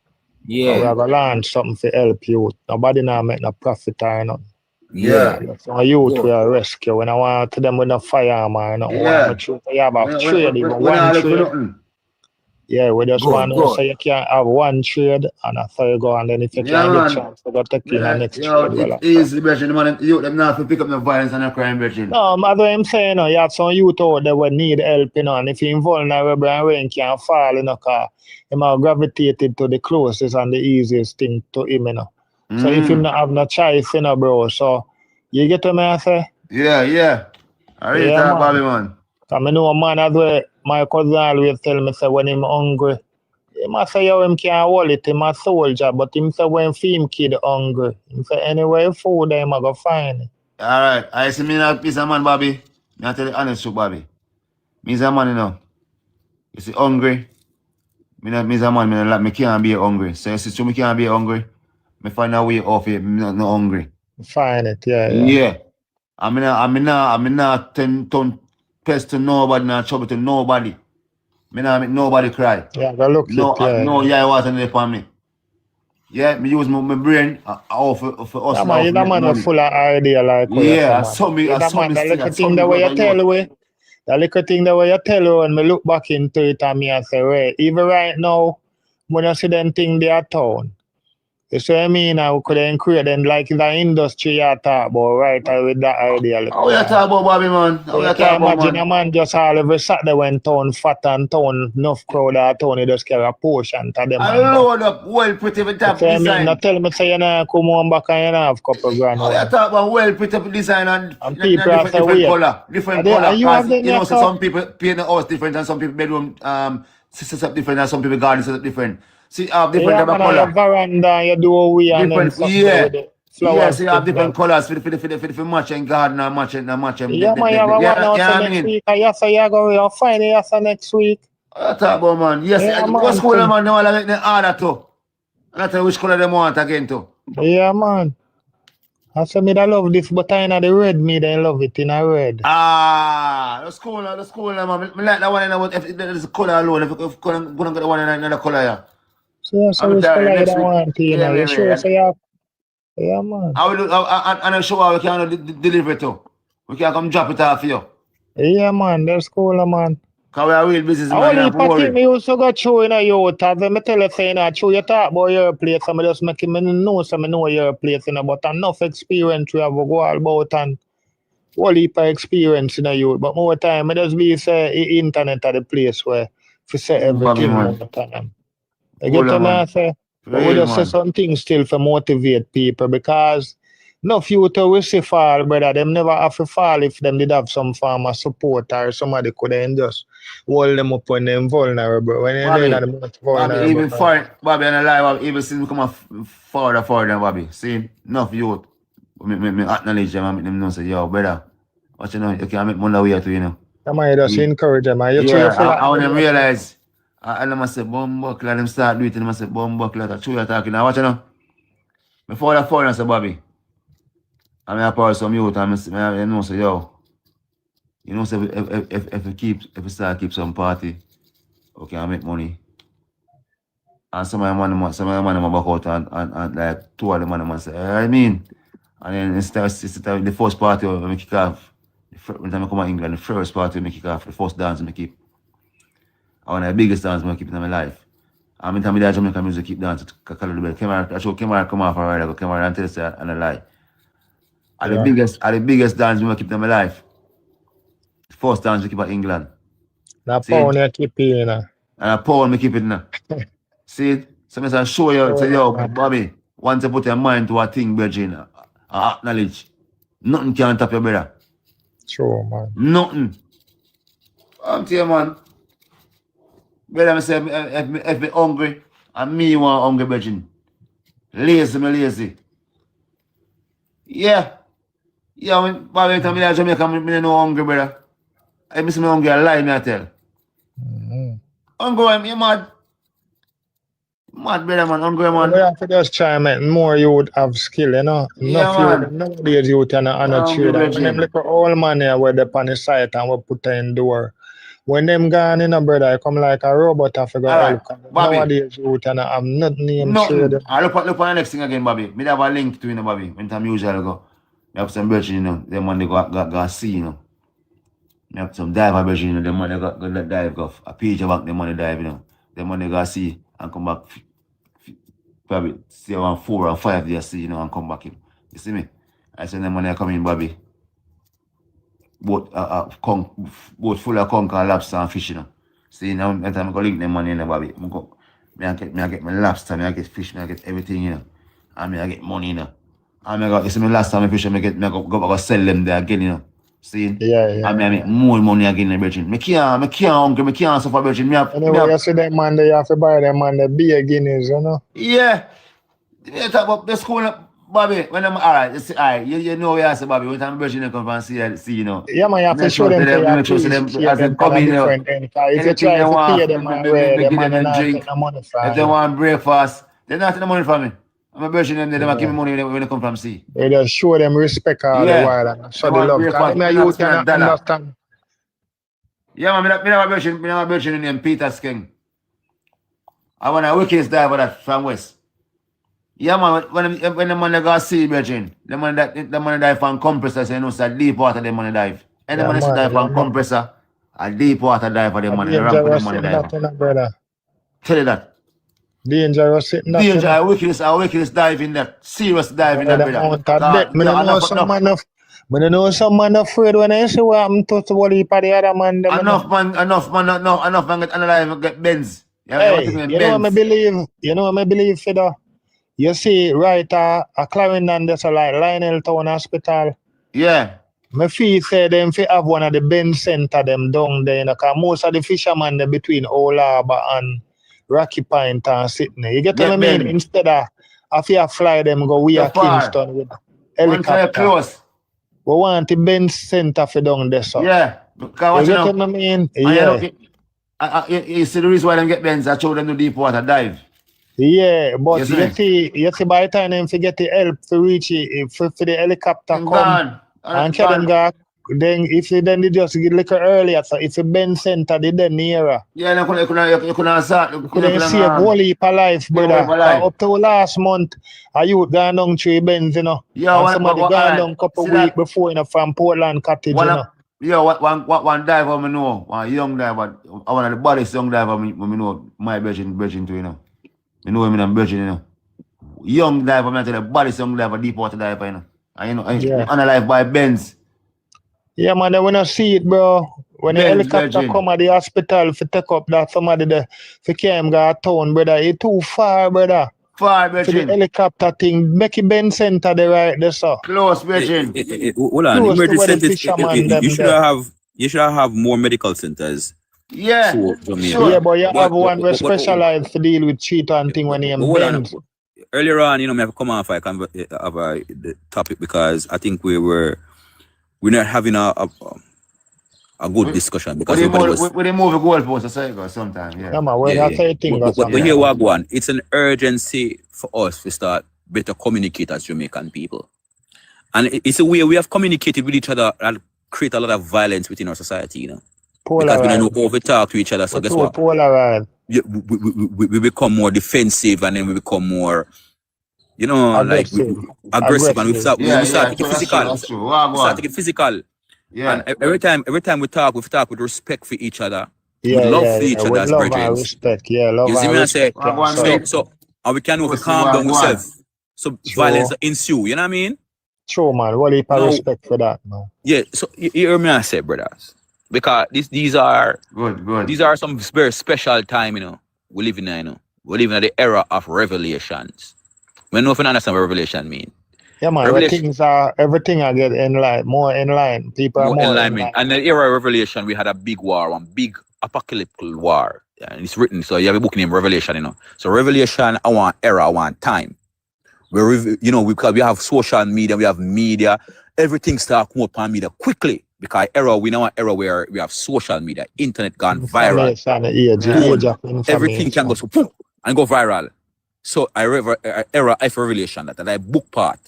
Yeah. We have to launch something to help youth. Nobody now make no profit or nothing. Yeah. So youth Good. we are rescue. When I want to them with no firearm, no Yeah. want to you have a We trade, even don't one look for trade. nothing. Yeah, we just Good, want to good. say you can have one trade and after you go, and then if you Yeah, can get man. chance to go take in the Yeah, next yo, trade, well, it's after. easy, Brethren. Man, you them not to pick up the violence and the crime, Brethren. No, as I'm saying, you have some youth out there will need help, you know, and if you're vulnerable and rain can fall, you know, because he might gravitated to the closest and the easiest thing to him, you know. So if him not have no choice, you know, bro, so you get what I say? Yeah. I really Yeah, talk, man. Bobby, man. Because I know a man as well, my cousin always tell me, say, when him hungry, he must say, yo, him can't hold it, him a soldier, but him say, when him kid hungry, him say, anywhere food, him a go find it. All right. I see me now, piece of man, Bobby. Me I tell you honest truth, Bobby. Me is a man, you know. You see, hungry. Me is a man, me can't be hungry. So you see, so me can't be hungry. Me find a way off it, me not hungry. Find it, yeah. Yeah. I'm not turn pest to nobody, not trouble to nobody. Me not make nobody cry. Yeah, go look No, it, yeah. no, yeah, it wasn't there for me. Yeah, me use my brain for us Yeah, now man, to you're the make man money. full of idea like how you say, Yeah, I man. saw me, You're I the saw man, me, the I little saw thing me the way you brother tell youth. we, the little thing the way you tell when me look back into it and me and say, well, even right now, when I see them thing they are town, you see what I mean? I could then create them like the industry you talk about, right? With that idea. Like, How you talk about Bobby, man? How you you talk can about, imagine man? a man just all every Saturday when town fat and town enough crowd or town, he just carry a portion to them. I And load up well pretty with you top see what I mean? design. Not tell me say you know come home back and you know have a couple grand. How you talk about well pretty design and people have to different wait. color, different Are color. you have Cause them you know, so yourself? some people paint the house different and some people bedroom set up different and some people garden set up different. See, different Yeah, type of man, on your color. veranda, you do away and then Different, something there with yeah. the Yeah, flowers. so you have thing, different man. colors for match and garden and match and match and Yeah, man, you have a one yeah, also I next mean. week. And yes, you go you'll find it yes next week. I talk about man. Yes, Yeah, what man, school thing. man now I make the order too. And I tell you which color them want again too. Yeah, man. I say me I love this, but I know the red me they love it in a red. The school man. Me like that one and if there's a color alone, if couldn't get the one in another color, yeah. So which color you next don't week. want to, you know? You sure say yeah, man. I will do and I show how we can deliver it to. We can come drop it off for you. Yeah, man, that's cool, man. Because we are real business I man, you only have to worry. me used to go through in a youth. As I tell you, saying that through you talk about your place, and I just make me know so I know your place, you know, but enough experience we have to go all about and whole heap of experience in a youth. But more time, I just be say internet at the place where to say Bobby, everything man. more time. You Cool, get what man. I say? But we Real, just say man. something still to motivate people because enough youth will see fall, brother. Them never have to fall if them did have some form of support or somebody could then just hold them up when they're vulnerable. When they're not the most Bobby, vulnerable. even for Bobby and alive, Bobby, even since we come further, Bobby. See, enough youth. Me acknowledge them and make them know say, yo, brother, what you know, you can make money away too, you know. I might just encourage them. Yeah, I want them realize. I must say, bumbuckle, let them start doing it, and I must say, bumbuckle, that's true you're talking. Now, watch you know. Before the phone, I say, Bobby, I mean, I power some youth, and I know, say, yo, you know, say, if we start keep some party, okay, I make money. And some of the money back out and like 2 of the money say, I mean, and then it's the first party when we kick off. When I come to England, the first party we kick off, the first dance we keep. I want the biggest dance I keep in my life. I mean, that Jamaican music keep dancing to Call the Bell. Camera come off already, go camera and tell us and a lie. And the biggest dance we keep in my life. The first dance we keep in England. That pound you keep in, you know. And a pound we keep it now. See, so I show you, say, yo, Bobby, once you put your mind to a thing, Virgin, acknowledge, nothing can top your brother. True, man. Nothing. I'm telling you, man. Brother, I say, if me hungry, and me want hungry, Virgin, Lazy. Yeah. Yeah, when Bobby tell me that Jamaica, me no hungry, brother. I miss me hungry, I lie, me I tell. Hungry, you mad? Mad, brother, man. Hungry, We man. have to just try and make more youth have skill, you know. Yeah, Enough man. youth, nowadays youth and a trade. And when them little old man here where they on the site and we put her in door. When them gone in a brother, I come like a robot I figure help. Bobby. Nowadays youth and I have nothing in Nothing. trade. I look on the next thing again, Bobby. Me have a link to you, know, Bobby. When time usually go. Me have some virgin, you know. Them money go see, you know. Me have some diver virgin, you know. Them money go dive go. A page about them money dive, you know. Them money go see and come back. Probably see around 4 or 5 days, see, you know, and come back in. You see me? I send them money come in, Bobby. Both full of conch and lobster and fish, you know. See, now that time I go link them money in the Bobby. I get my lobster, I get fish, I get everything, you know. And I get money, you know. And you see me last time I fish, I go sell them there again, you know. See? Yeah. And I make more money again, Virgin. I can't hungry, I can't suffer, Virgin. Anyway, you see them man, you have to buy them man the beer guineas, you know. Yeah. You talk about the school, Bobby, when I'm alright, you know where I say, Bobby, when time Virgin come and see, you know. Yeah, man, you have to show them as them come in, you know. If you try to pay them man, the man not take no money from if they want breakfast, they're not taking no money from me. I'm a Virgin, they don't give me money when they come from sea. You just show them respect all the while and show the love. Because you cannot understand. Yeah, man, I have a Virgin named Peter Skeng. I want a wickedest diver that from West. Yeah, man, when the man go see, Virgin, the man dive from compressor, so you know, it's a deep water, the man dive. And the man dive from compressor, a deep water dive for the man, the ramp for the man dive. Tell you that. Dangerous sitting that. Danger, a wickedest dive in that. Serious dive in that, brother. I know some man afraid when I see what happened to the heap of the other man. Enough man get analyzed, get bends. Hey, you know what I believe? Fido? You see, right, a Clarendon, there's like Lionel Town Hospital. Yeah. My feel say them fi have one of the Ben Center them down there, you know, because most of the fishermen they between Old Harbour and Rocky Point and Sydney. You get what I mean? Instead of you fly them go we are Kingston with helicopter. Close. We want the Ben Center for down there, so. Yeah. Because you get what I mean? You see the reason why them get Benz, I show them to deep water dive. Yeah, but you see by the time them forget the help to reach it, for the helicopter come and tell them go, then if they just get little earlier, so if you Ben Center, they then nearer. Yeah, you couldn't start. You couldn't see a whole heap of life, brother. Up to last month, a youth gone down 3 Benz, you know. Yeah, and somebody gone down a couple weeks before, you know, from Portland Cottage, you know. Yeah, one diver I know, one young diver, one of the baddest young diver I know, my Virgin too, you know. You know him in Virgin, you know. Young diver, I tell you, the baddest young diver, deep water diver, you know. And you know, analyzed by Benz. Yeah, man, they wanna see it, bro. When the helicopter come at the hospital to take up that somebody there, for came go town, brother, it's too far, brother. Far, Virgin. For the helicopter thing, make it Ben Center there right there, sir. Close, Virgin. Hold on, emergency centers, you should have more medical centers. Yeah. Sure. Yeah, but you have one where specialized to deal with cheat and thing when you bend. Earlier on, you know, me have come off the topic because I think we're not having a good discussion because we move the goalpost aside sometimes. Yeah. Yeah, man, but here what one, it's an urgency for us to start better communicate as Jamaican people. And it's a way we have communicated with each other and create a lot of violence within our society, you know. Because we don't over talk to each other. So guess what? We become more defensive and then we become more, you know, aggressive. And we start to get physical. We start to get physical. Yeah. And every time we talk with respect for each other. With love for each other as brethren. Respect. Yeah, love. You see me? I say, and we can calm down ourselves. So violence ensue. You know what I mean? True, man. What do you respect for that, man? Yeah. So you hear me? I say, brothers. Because these are good. These are some very special time, you know. We live in, you know. We live in the era of revelations. We know if you understand what revelation means. Yeah, man. Everything I get in line, more in line. People are more in line. And the era of revelation, we had a big war, one big apocalyptic war. And it's written, so you have a book named Revelation, you know. So revelation, I want era, I want time. because we have social media, we have media, everything start come up on media quickly because we now an era where we have social media, internet gone viral. Everything can go so boom, and go viral. So I have a revelation that I book part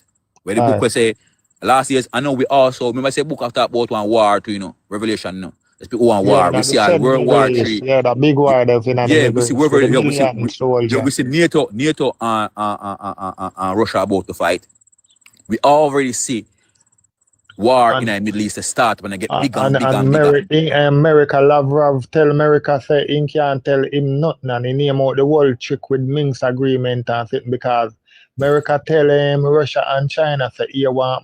where the book will say last year's. I know we also remember I say book after about one war to Revelation. No, let's be one war. We see World War III. Yeah, the big war. We see NATO and Russia about to fight. We already see war in the Middle East to start when I get bigger and bigger. America, Lavrov tell America say he can't tell him nothing and he name out the world trick with Minsk agreement and thing because America tell him Russia and China say he want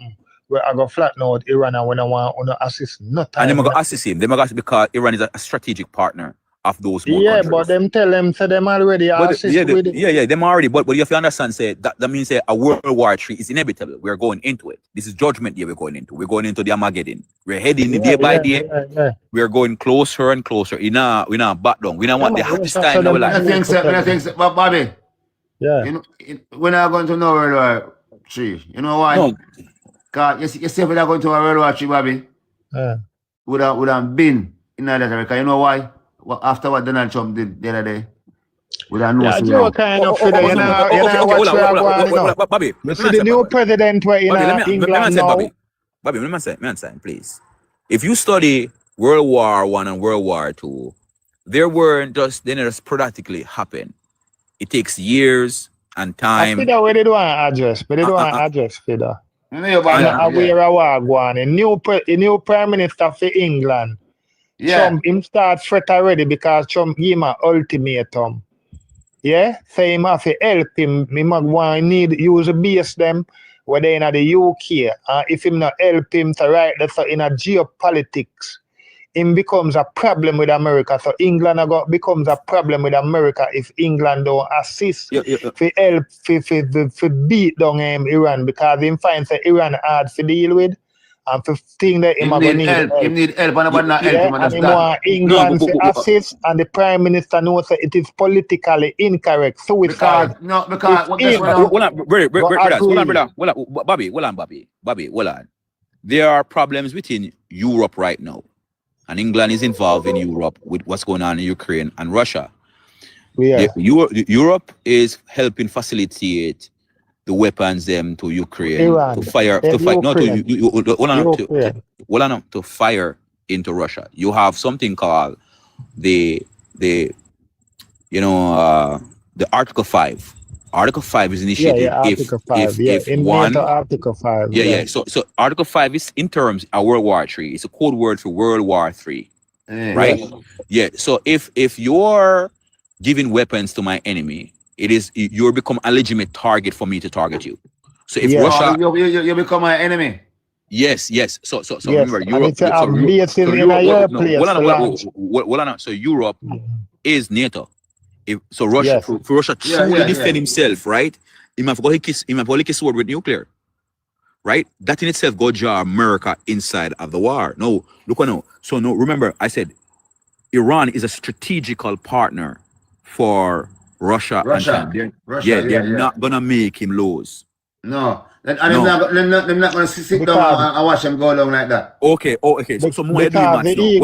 where I go flatten out Iran and when I want to assist nothing. And they're going to assist him. They're going to because Iran is a strategic partner of those more countries. But them tell them say them already assist with it. Yeah, them already. But you have to understand, say that means a World War III is inevitable. We're going into it. This is judgment year we're going into. We're going into the Armageddon. We're heading day by day. Yeah. We're going closer and closer. We're not back down. We don't want the hardest time in our life. I think, Bobby. Yeah. We're not going to know World War III. You know why? No. Because you say we're not going to World War III, Bobby. Would have been in that America. You know why? After what Donald Trump did the other day, we don't know. Bobby, you see the new president where in England now. Bobby, let me say, please. If you study World War I and World War II, they didn't just sporadically happen. It takes years and time. Fida, we don't want to address. We don't want to address, Fida. A new prime minister for England. Trump him start threat already because Trump give him an ultimatum. Yeah? Say him have to help him. He might want need use a base them where they in the UK. If him not help him to write that in a geopolitics, him becomes a problem with America. So England becomes a problem with America if England don't assist for help for beat down Iran because him finds that Iran hard to deal with. And for thing that him need help. Him need help and not help him and him want England to assist and the Prime Minister knows that it is politically incorrect. So it's hard. Bobby, hold on. There are problems within Europe right now. And England is involved in Europe with what's going on in Ukraine and Russia. Yeah. Europe is helping facilitate the weapons to Ukraine Iran. to fire to fire into Russia. You have something called the Article 5. Article 5 is initiated Article 5. So Article 5 is in terms of World War III. It's a code word for World War III. Right? Yeah. So if you're giving weapons to my enemy, you're become a legitimate target for me to target you. So if Russia, you become my enemy. Yes. So remember, Europe. So Europe is NATO. So Russia, for Russia truly defend himself, right? He might go kiss sword with nuclear, right? That in itself go jar America inside of the war. No, look now. So no, remember I said Iran is a strategical partner for Russia. And China. They're not gonna make him lose. No. They're not gonna sit down and watch him go along like that. Okay. So more do match now.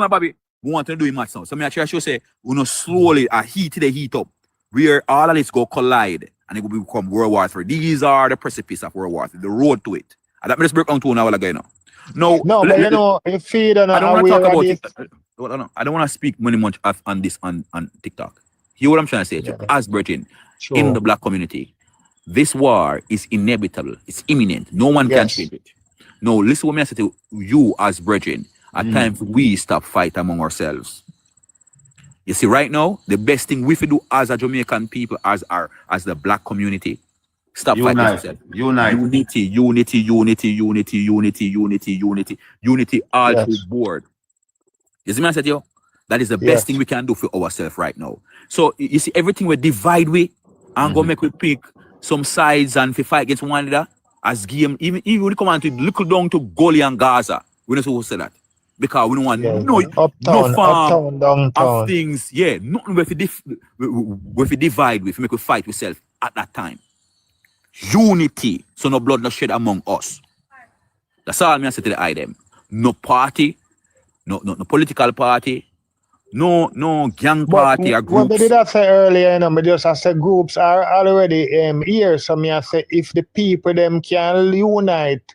Bobby, we want to do it match now. So me actually should say, slowly heat up, where all of this go collide and it will become World War III. These are the precipice of World War III, the road to it. And that me just break down to an hour ago now. If you don't know, I don't want to talk about it. I don't want to speak much on this on TikTok. Hear what I'm trying to say? As Britain, in the black community, this war is inevitable. It's imminent. No one can change it. No, listen what I say to you as brethren. At times we stop fight among ourselves. You see, right now, the best thing we do as a Jamaican people, as the black community, stop fighting ourselves. Unity, all through board. You see what I said, yo? That is the best thing we can do for ourselves right now. So you see, everything we divide with and go make we pick some sides and fight against one another as game. Even when we come on to look down to Goli and Gaza, we don't supposed to say that. Because we don't want no farm downtown of things. Yeah, nothing with divide with, make we fight ourselves at that time. Unity, so no blood no shed among us. That's all me I say to the item. No party, no political party, no gang But party or what groups. did I say earlier, you know, me just I said groups are already here. So me I say if the people them can unite,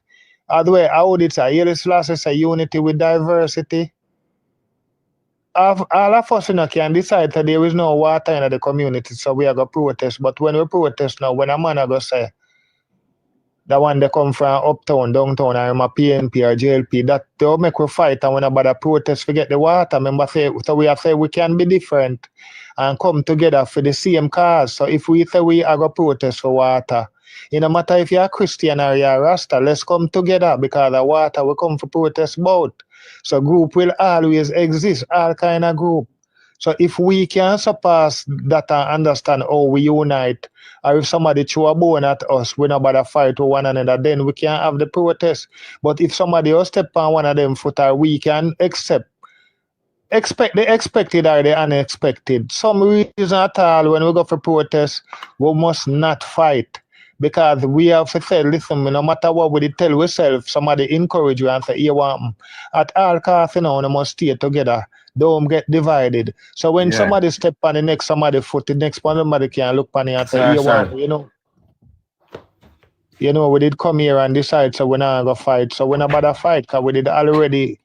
the way I would it say, Haile Selassie say unity with diversity. All of us, you know, can decide that there is no water in the community, so we are going to protest. But when we protest now, when a man are going to say, the one that come from uptown, downtown, or my PNP or JLP, that they'll make we fight, and when about a protest, forget the water. Remember, say, so we have said we can be different and come together for the same cause. So if we say we are going to protest for water, it no matter if you're a Christian or you're a Rasta, let's come together because the water will come for protest both. So group will always exist, all kind of group. So if we can surpass that and understand how we unite, or if somebody throw a bone at us, we not bother fight with one another, then we can have the protest. But if somebody else step on one of them foot, or we can expect the expected or the unexpected. Some reason at all when we go for protest, we must not fight. Because we have to say, listen, no matter what we tell ourselves, somebody encourage you and say, you want at all costs, you know, we must stay together. Don't get divided. So when somebody step on the next somebody foot, the next one somebody can look on you and say, you want, you know, we did come here and decide, so we're not gonna fight. So we're not about to fight, because we did already.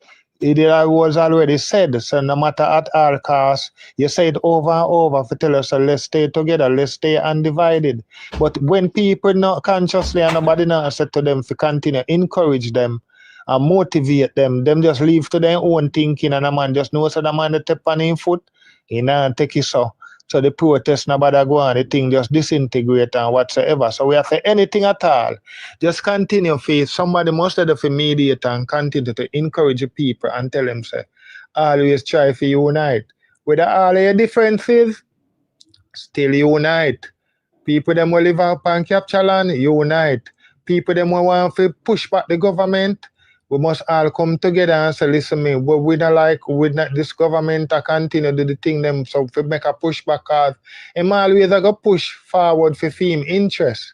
It was already said, so no matter at all costs, you say it over and over to tell us, so let's stay together, let's stay undivided. But when people not consciously and nobody not said to them to continue, encourage them and motivate them just leave to their own thinking, and a man just knows that the man that tap on him foot, he not take it so. So the protest nobody go on, the thing just disintegrate and whatsoever. So we have to say anything at all. Just continue faith. Somebody must have to mediate and continue to encourage the people and tell them, say, always try to unite. With all your differences, still unite. People them will live up and capture land, unite. People them will want to push back the government. We must all come together and say, listen, me, we not like this government to continue to do the thing them, so if we make a pushback, cause I'm always go push forward for theme interest.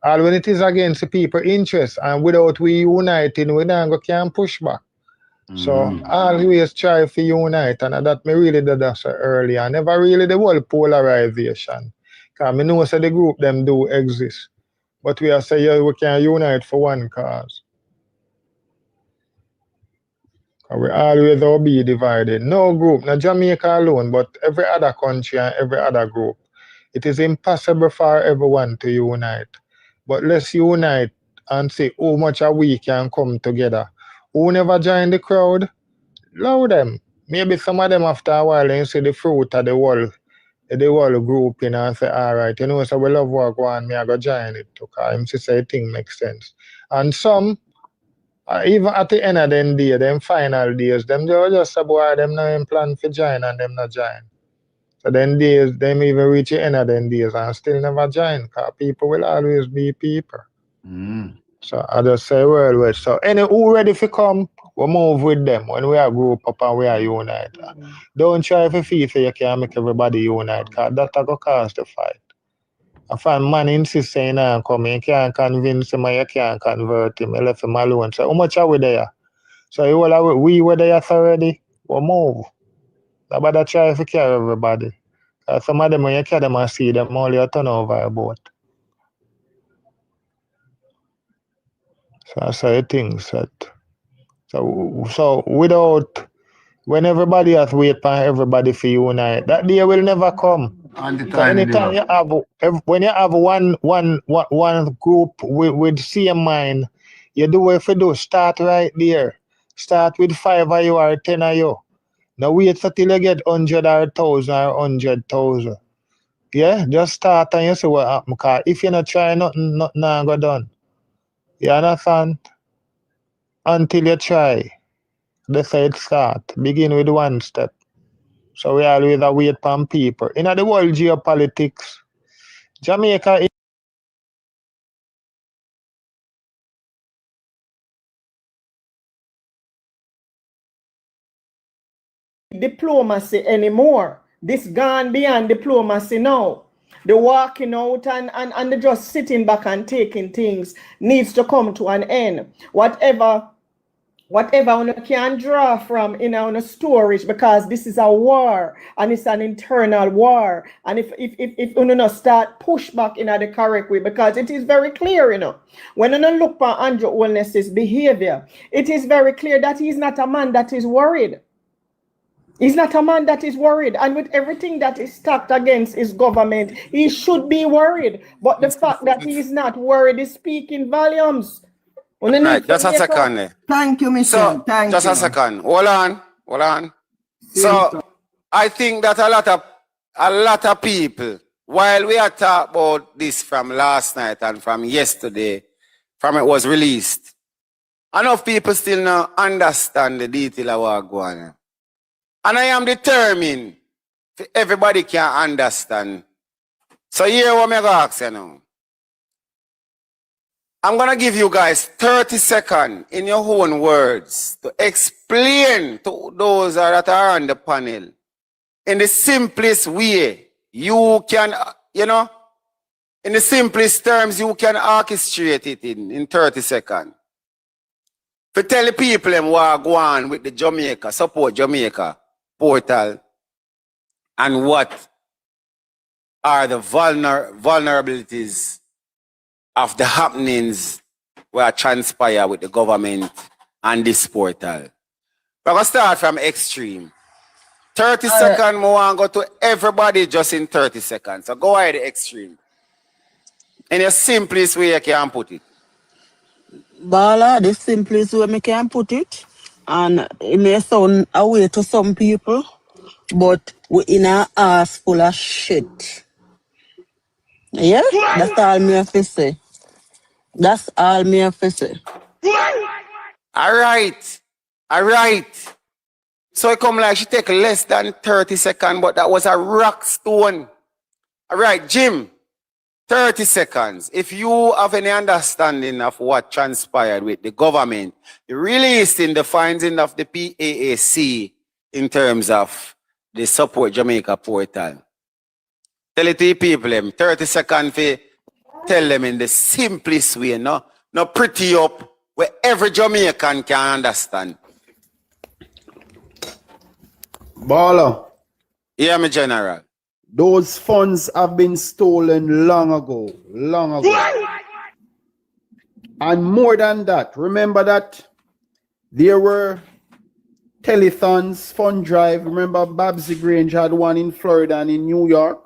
All when it is against the people interest, and without we uniting, we don't can push back. So always try to unite, and that me really did that so early. I never really the whole polarization. Because I know so the group them do exist. But we are saying yeah, we can unite for one cause. We always all be divided. No group, not Jamaica alone, but every other country and every other group. It is impossible for everyone to unite. But let's unite and see how much we can come together. Who never join the crowd? Allow them. Maybe some of them after a while and see the fruit of the whole group, you know, and say, all right, you know, so we love work one, me I go join it. Because him say the thing makes sense. And some, even at the end of the day, them final days, them just say, boy, them not in plan for join and them not join. So then days, them even reach the end of them days and still never join, because people will always be people. So I just say worldwide. So any who ready to come, we move with them when we are group up and we are unite. Don't try to feel so you can make everybody unite, because that will cause the fight. I find man insist saying I'm coming, you can't convince him, you can't convert him, you left him alone. So how much are we there? So we were there already, we move. Nobody try to carry everybody. Some of them, when you carry them and see them, only a turn over a boat. So that's how things set. So without, when everybody has wait for everybody for unite, that day will never come. So anytime you have, when you have one group with same mind, you do what you do. Start right there. Start with 5 of you or 10 of you. Now wait until you get 100 or 1,000 or 100,000. Yeah, just start and you see what happens. Because if you not try, nothing go done. You understand? Until you try. They say it start. Begin with one step. So we always wait for people. In the world geopolitics, Jamaica diplomacy anymore. This gone beyond diplomacy now. the walking out and the just sitting back and taking things needs to come to an end. Whatever one can draw from in our storage, because this is a war and it's an internal war. And if you not start push back in the correct way, because it is very clear, when you look at Andrew Holness's behavior, it is very clear that he's not a man that is worried. He's not a man that is worried. And with everything that is stacked against his government, he should be worried. But the fact that he is not worried is speaking volumes. Right, just a second. Thank you, Mr. So, Thank just you. a second. Hold on. So, I think that a lot of people, while we are talking about this from last night and from yesterday, from it was released, enough people still not understand the detail of what going on. And I am determined everybody can understand. So here what I'm going to ask you now. I'm going to give you guys 30 seconds in your own words to explain to those that are on the panel in the simplest way you can, in the simplest terms you can orchestrate it in 30 seconds. To tell the people them what go on with the Jamaica, support Jamaica portal and what are the vulnerabilities of the happenings where transpire with the government and this portal. We're going to start from extreme. 30 seconds, we want to go to everybody just in 30 seconds. So go ahead, extreme. In the simplest way you can put it. Bala, the simplest way I can put it, and it may sound away to some people, but we in a ass full of shit. Yeah? That's all me have to say. That's all me have to say. All right. So it come like she take less than 30 seconds, but that was a rock stone. All right, Jim, 30 seconds. If you have any understanding of what transpired with the government, the releasing the findings of the PAAC in terms of the Support Jamaica portal, tell it to the people, 30 seconds for tell them in the simplest way, no pretty up, where every Jamaican can understand. Bala. Yeah, my general. Those funds have been stolen long ago. And more than that, remember that there were telethons, fund drive. Remember Babsy Grange had one in Florida and in New York.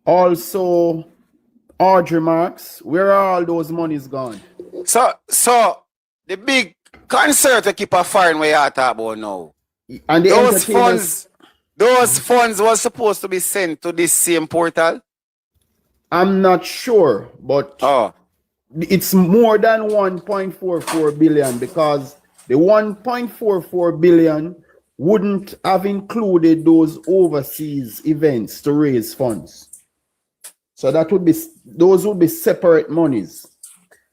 Also, Audrey Marks. Where are all those monies gone? So the big concert to keep a foreign way out about now. And those funds was supposed to be sent to this same portal? I'm not sure, but it's more than 1.44 billion, because the 1.44 billion wouldn't have included those overseas events to raise funds. So those would be separate monies.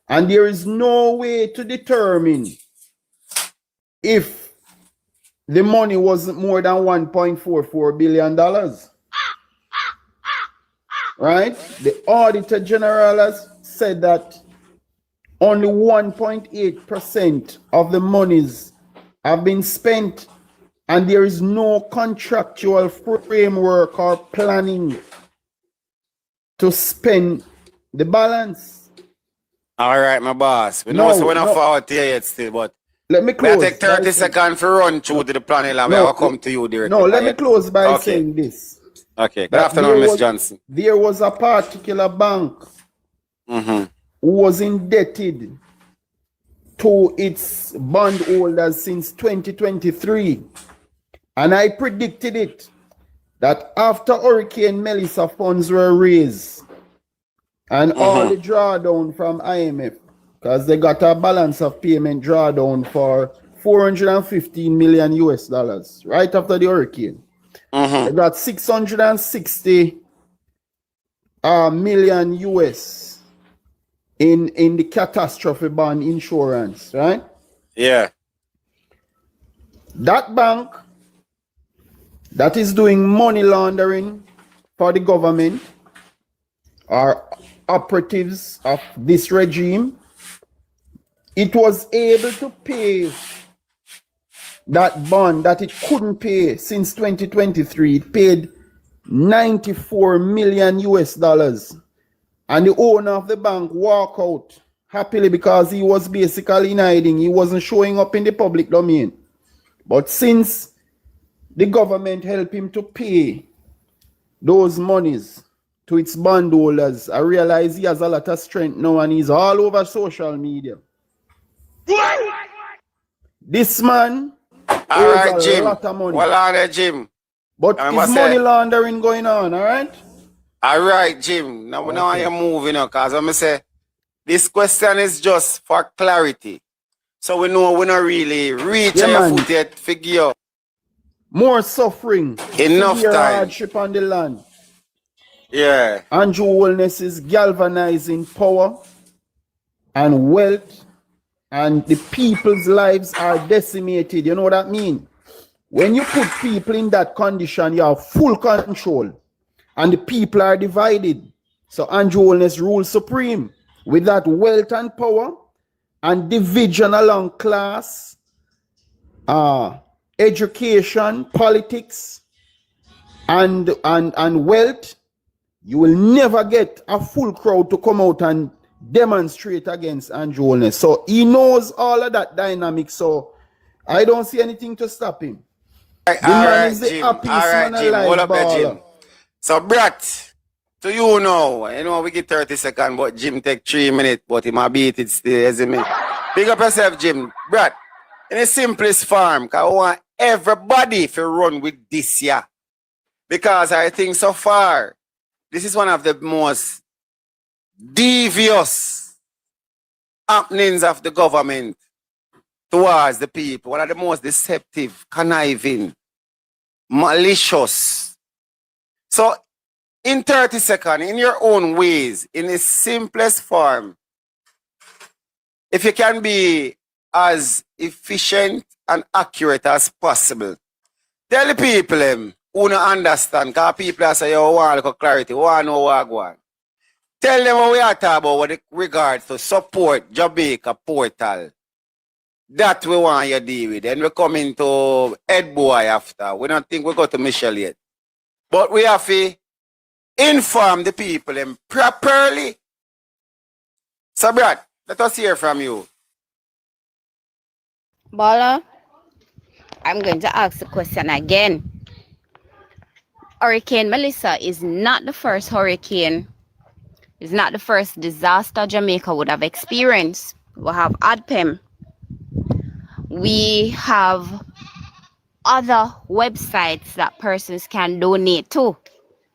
And there is no way to determine if the money wasn't more than $1.44 billion. Right? The Auditor General has said that only 1.8% of the monies have been spent, and there is no contractual framework or planning to spend the balance. All right, my boss. We know we're not forward to yet still, but let me close. May I take 30 seconds for run through to the panel and I'll come to you directly. No, let me close by saying this. Okay, good afternoon, Ms. Johnson. There was a particular bank who was indebted to its bondholders since 2023. And I predicted it, that after Hurricane Melissa funds were raised and all the drawdown from IMF, because they got a balance of payment drawdown for $415 million US, right after the hurricane. They got 660 million US in the catastrophe bond insurance, right? Yeah. That bank that is doing money laundering for the government or operatives of this regime, it was able to pay that bond that it couldn't pay since 2023. It paid 94 million US dollars. And the owner of the bank walked out happily because he was basically in hiding. He wasn't showing up in the public domain. But since the government helped him to pay those monies to its bondholders, I realize he has a lot of strength now and he's all over social media. This man owes a lot of money. Well, all right, Jim. But it's money laundering going on, all right? All right, Jim. Now I am moving on because I'm say this question is just for clarity. So we know we're not really reach our foot yet figure. More suffering. Enough severe time. hardship on the land. Yeah. Andrew Holness is galvanizing power and wealth, and the people's lives are decimated. You know what that means? When you put people in that condition, you have full control. And the people are divided. So Andrew Holness rules supreme with that wealth and power and division along class, education, politics, and wealth. You will never get a full crowd to come out and demonstrate against Andrew Holness. So he knows all of that dynamic. So I don't see anything to stop him. All right, Jim. All right, Jim. Hold up there, Jim. So, Brat, to you now, you know, we get 30 seconds, but Jim take 3 minutes, but he might beat it still, as me. Big up yourself, Jim. Brat, in the simplest form, because I want everybody to run with this year. Because I think so far, this is one of the most devious happenings of the government towards the people. One of the most deceptive, conniving, malicious. So, in 30 seconds, in your own ways, in the simplest form, if you can be as efficient and accurate as possible, tell the people who don't understand, because people are saying, oh, want clarity, want to know what I want. Tell them what we are talking about with regard to support Jamaica portal. That we want you to deal with. And we come into Ed Boy after. We don't think we go to Michelle yet. But we have to inform the people properly. So, Brad, let us hear from you. Bala, I'm going to ask the question again. Hurricane Melissa is not the first hurricane. It's not the first disaster Jamaica would have experienced. We have ADPEM. We have other websites that persons can donate to.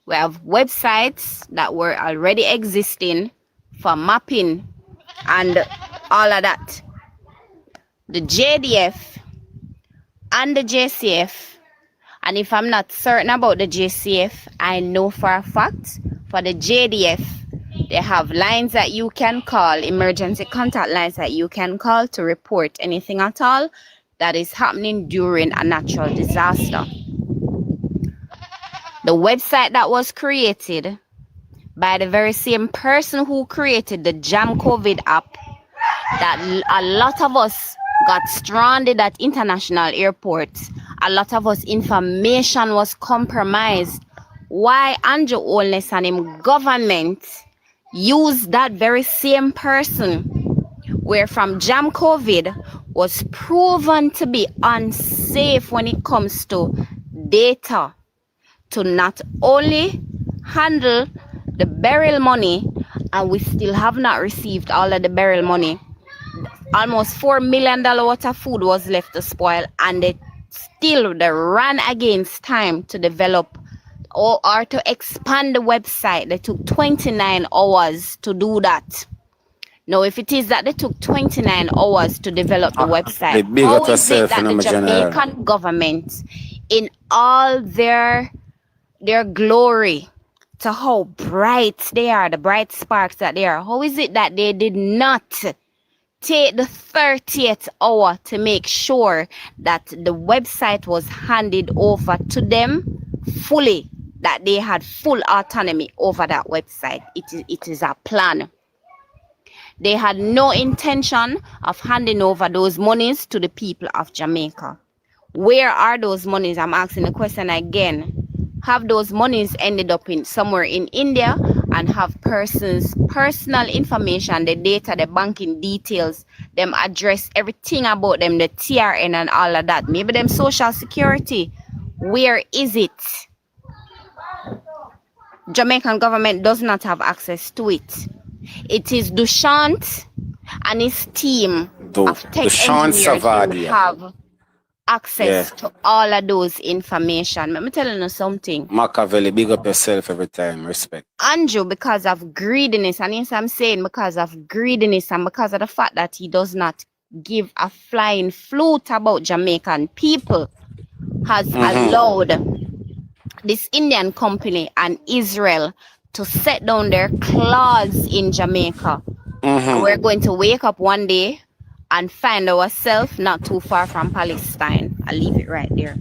We have websites that were already existing for mapping and all of that. The JDF and the JCF, and if I'm not certain about the JCF, I know for a fact for the JDF, they have lines that you can call, emergency contact lines that you can call to report anything at all that is happening during a natural disaster. The website that was created by the very same person who created the Jam COVID app, that a lot of us got stranded at international airports. A lot of us information was compromised. Why Andrew Holness and him government use that very same person, where from Jam COVID was proven to be unsafe when it comes to data, to not only handle the burial money, and we still have not received all of the burial money. Almost $4 million worth of food was left to spoil, and they ran against time to develop or to expand the website. They took 29 hours to do that. Now, if it is that they took 29 hours to develop the website, how is it that the Jamaican government, in all their glory, to how bright they are, the bright sparks that they are, how is it that they did not take the 30th hour to make sure that the website was handed over to them fully, that they had full autonomy over that website. It is a plan. They had no intention of handing over those monies to the people of Jamaica. Where are those monies? I'm asking the question again. Have those monies ended up in somewhere in India, and have persons' personal information, the data, the banking details, them address, everything about them, the TRN and all of that. Maybe them social security. Where is it? Jamaican government does not have access to it. It is Dushant and his team of tech engineers who have access to all of those information. Let me tell you something. Machiavelli, big up yourself every time. Respect. Andrew, because of greediness, and yes, I'm saying because of greediness and because of the fact that he does not give a flying flute about Jamaican people, has allowed this Indian company and Israel to set down their claws in Jamaica. We're going to wake up one day and find ourselves not too far from Palestine. I'll leave it right there.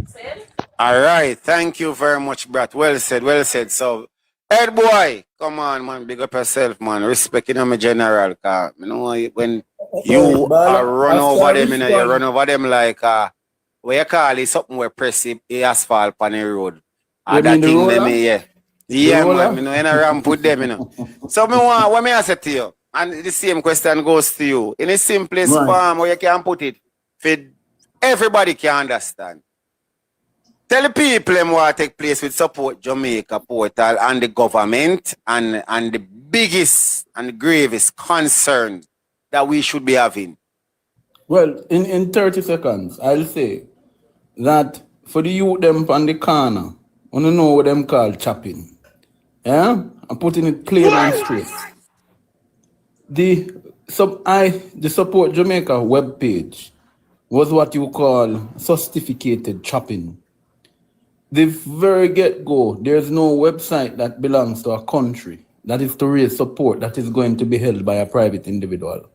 All right. Thank you very much, Brat. Well said. Well said. So, Ed boy, come on, man. Big up yourself, man. Respect in my general. Cause, you know, when you run over them, you know, you run over them like, what you call it, something where press the asphalt on the road. That thing, yeah, man. You know, in a ramp with them, you know. So, what may I say to you? And the same question goes to you. In the simplest form where you can put it, for everybody can understand. Tell the people what take place with Support Jamaica portal and the government and the biggest and gravest concern that we should be having. Well, in 30 seconds, I'll say that for the youth them on the corner, I don't know what them call chopping. Yeah? I'm putting it plain and straight. The Support Jamaica webpage was what you call sophisticated chopping. The very get-go, there's no website that belongs to a country that is to raise support that is going to be held by a private individual.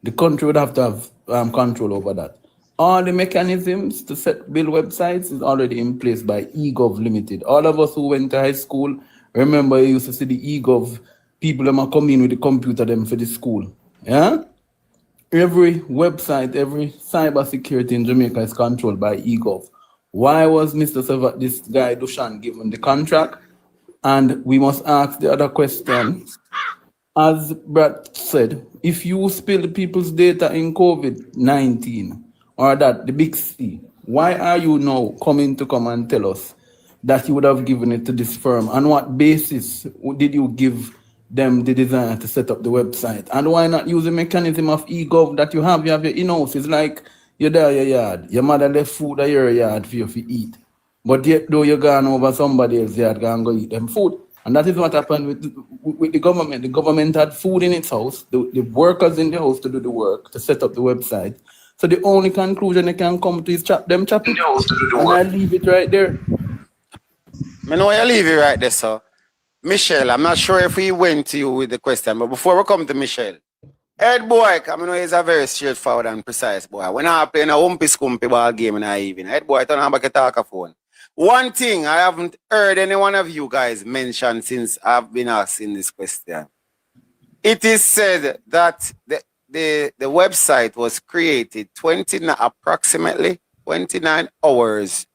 The country would have to have control over that. All the mechanisms to build websites is already in place by eGov Limited. All of us who went to high school, remember you used to see the eGov people that come in with the computer them for the school. Yeah? Every website, every cyber security in Jamaica is controlled by eGov. Why was this guy Dushan given the contract? And we must ask the other question. As Brad said, if you spill people's data in COVID-19 or that the big C, why are you now come and tell us that you would have given it to this firm? On what basis did you give them the desire to set up the website? And why not use the mechanism of eGov that you have? You have your in-house. It's like you're there your yard. Your mother left food at your yard for you to eat. But yet though you're gone over somebody else's yard, go eat them food. And that is what happened with the government. The government had food in its house, the workers in the house to do the work, to set up the website. So the only conclusion they can come to is chop it. And I leave it right there. I know I leave it right there, sir. Michelle, I'm not sure if we went to you with the question, but before we come to Michelle, Ed boy, I know he's a very straightforward and precise boy. When I play a humpy-scumpy ball game in the evening, Ed boy, turn on back a talk phone. One thing I haven't heard any one of you guys mention since I've been asking this question. It is said that the website was created approximately 29 hours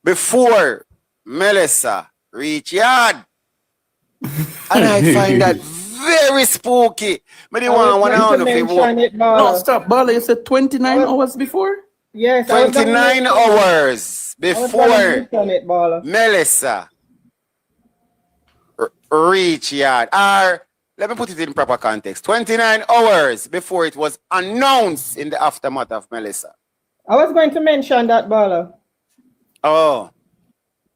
before Melissa reached yard. And I find that very spooky. But you No, stop, Bala. You said 29 hours before? Yes. 29 hours before Melissa reached yard. Or, let me put it in proper context. 29 hours before it was announced in the aftermath of Melissa. I was going to mention that, Bala. Oh.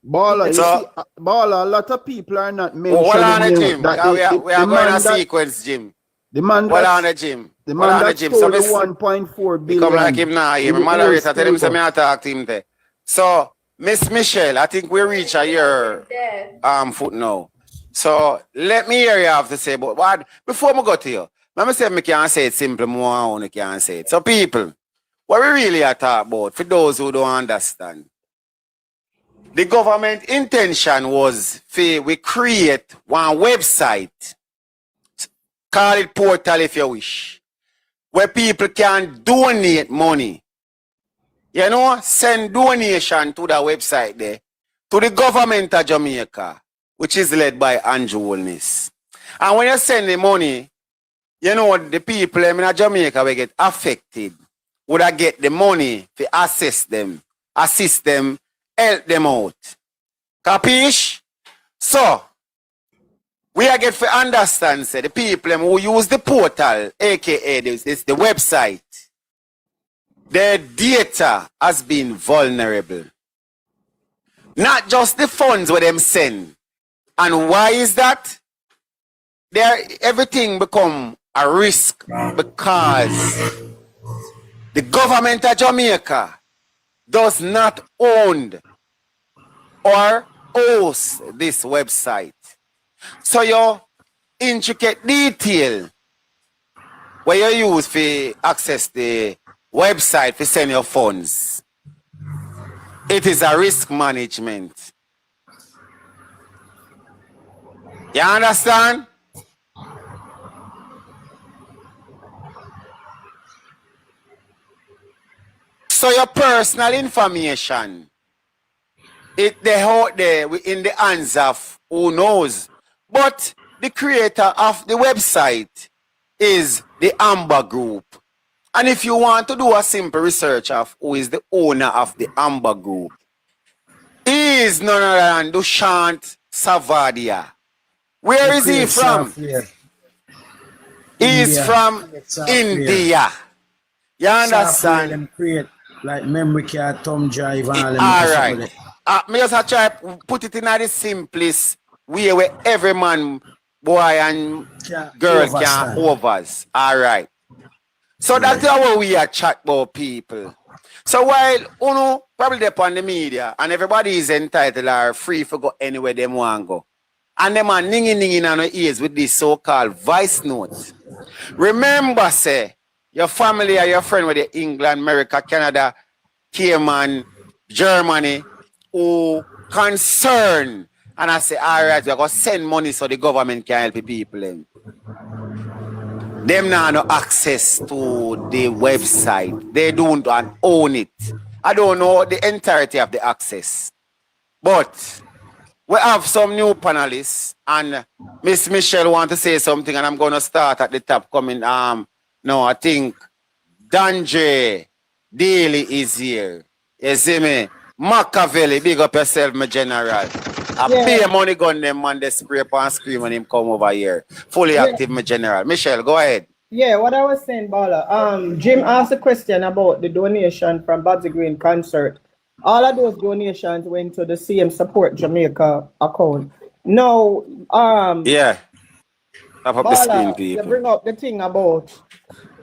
Bala, you see, Bala, a lot of people are not mentioning Jim. We are going to sequence, Jim. The man Jim. The man that stole the 1.4 billion. Come like him now. He moderator tell him say me attack him there. So, Miss Michelle, I think we reach your foot now. So let me hear you have to say about what before we go to you. Let me say I can't say it simple more I can't say it. So people, what we really are talking about, for those who don't understand, the government intention was we create one website, call it portal if you wish, where people can donate money. You know, send donation to the website there, to the government of Jamaica, which is led by Andrew Holness. And when you send the money, you know, the people in Jamaica will get affected, would I get the money to assist them, help them out. Capish? So, we are get to understand, say, the people who use the portal, aka this the website, their data has been vulnerable. Not just the funds where them send. And why is that? Everything become a risk because the government of Jamaica does not own or host this website. So your intricate detail where you use to access the website to send your funds, it is a risk management. You understand? So your personal information, they're out there in the hands of who knows. But the creator of the website is the Amber Group. And if you want to do a simple research of who is the owner of the Amber Group, he is none other than Dushyant Savadia. Where is he from? He is from India. You understand? Like memory card, thumb drive, and all. Alright. Me just try to put it in the simplest way where every man, boy, and girl can overs. Alright. So that's how we are chat about people. So while Uno probably upon the media and everybody is entitled or free to go anywhere they want to go. And them are ninging on the ears with this so-called voice notes. Remember, say, your family or your friend with the England, America, Canada, Cayman, Germany, who concerned. And I say, all right, we're going to send money so the government can help the people. Them now no access to the website. They don't own it. I don't know the entirety of the access. But we have some new panelists, and Miss Michelle want to say something, and I'm going to start at the top coming. No, I think Danje Daly is here. You see me? Machiavelli, big up yourself, my general. I pay money gun them man, they spray up and scream when him come over here. Fully active, my general. Michelle, go ahead. Yeah, what I was saying, Bala. Jim asked a question about the donation from Babsy Green concert. All of those donations went to the CM Support Jamaica account. Now, yeah. Up the screen, people. You bring up the thing about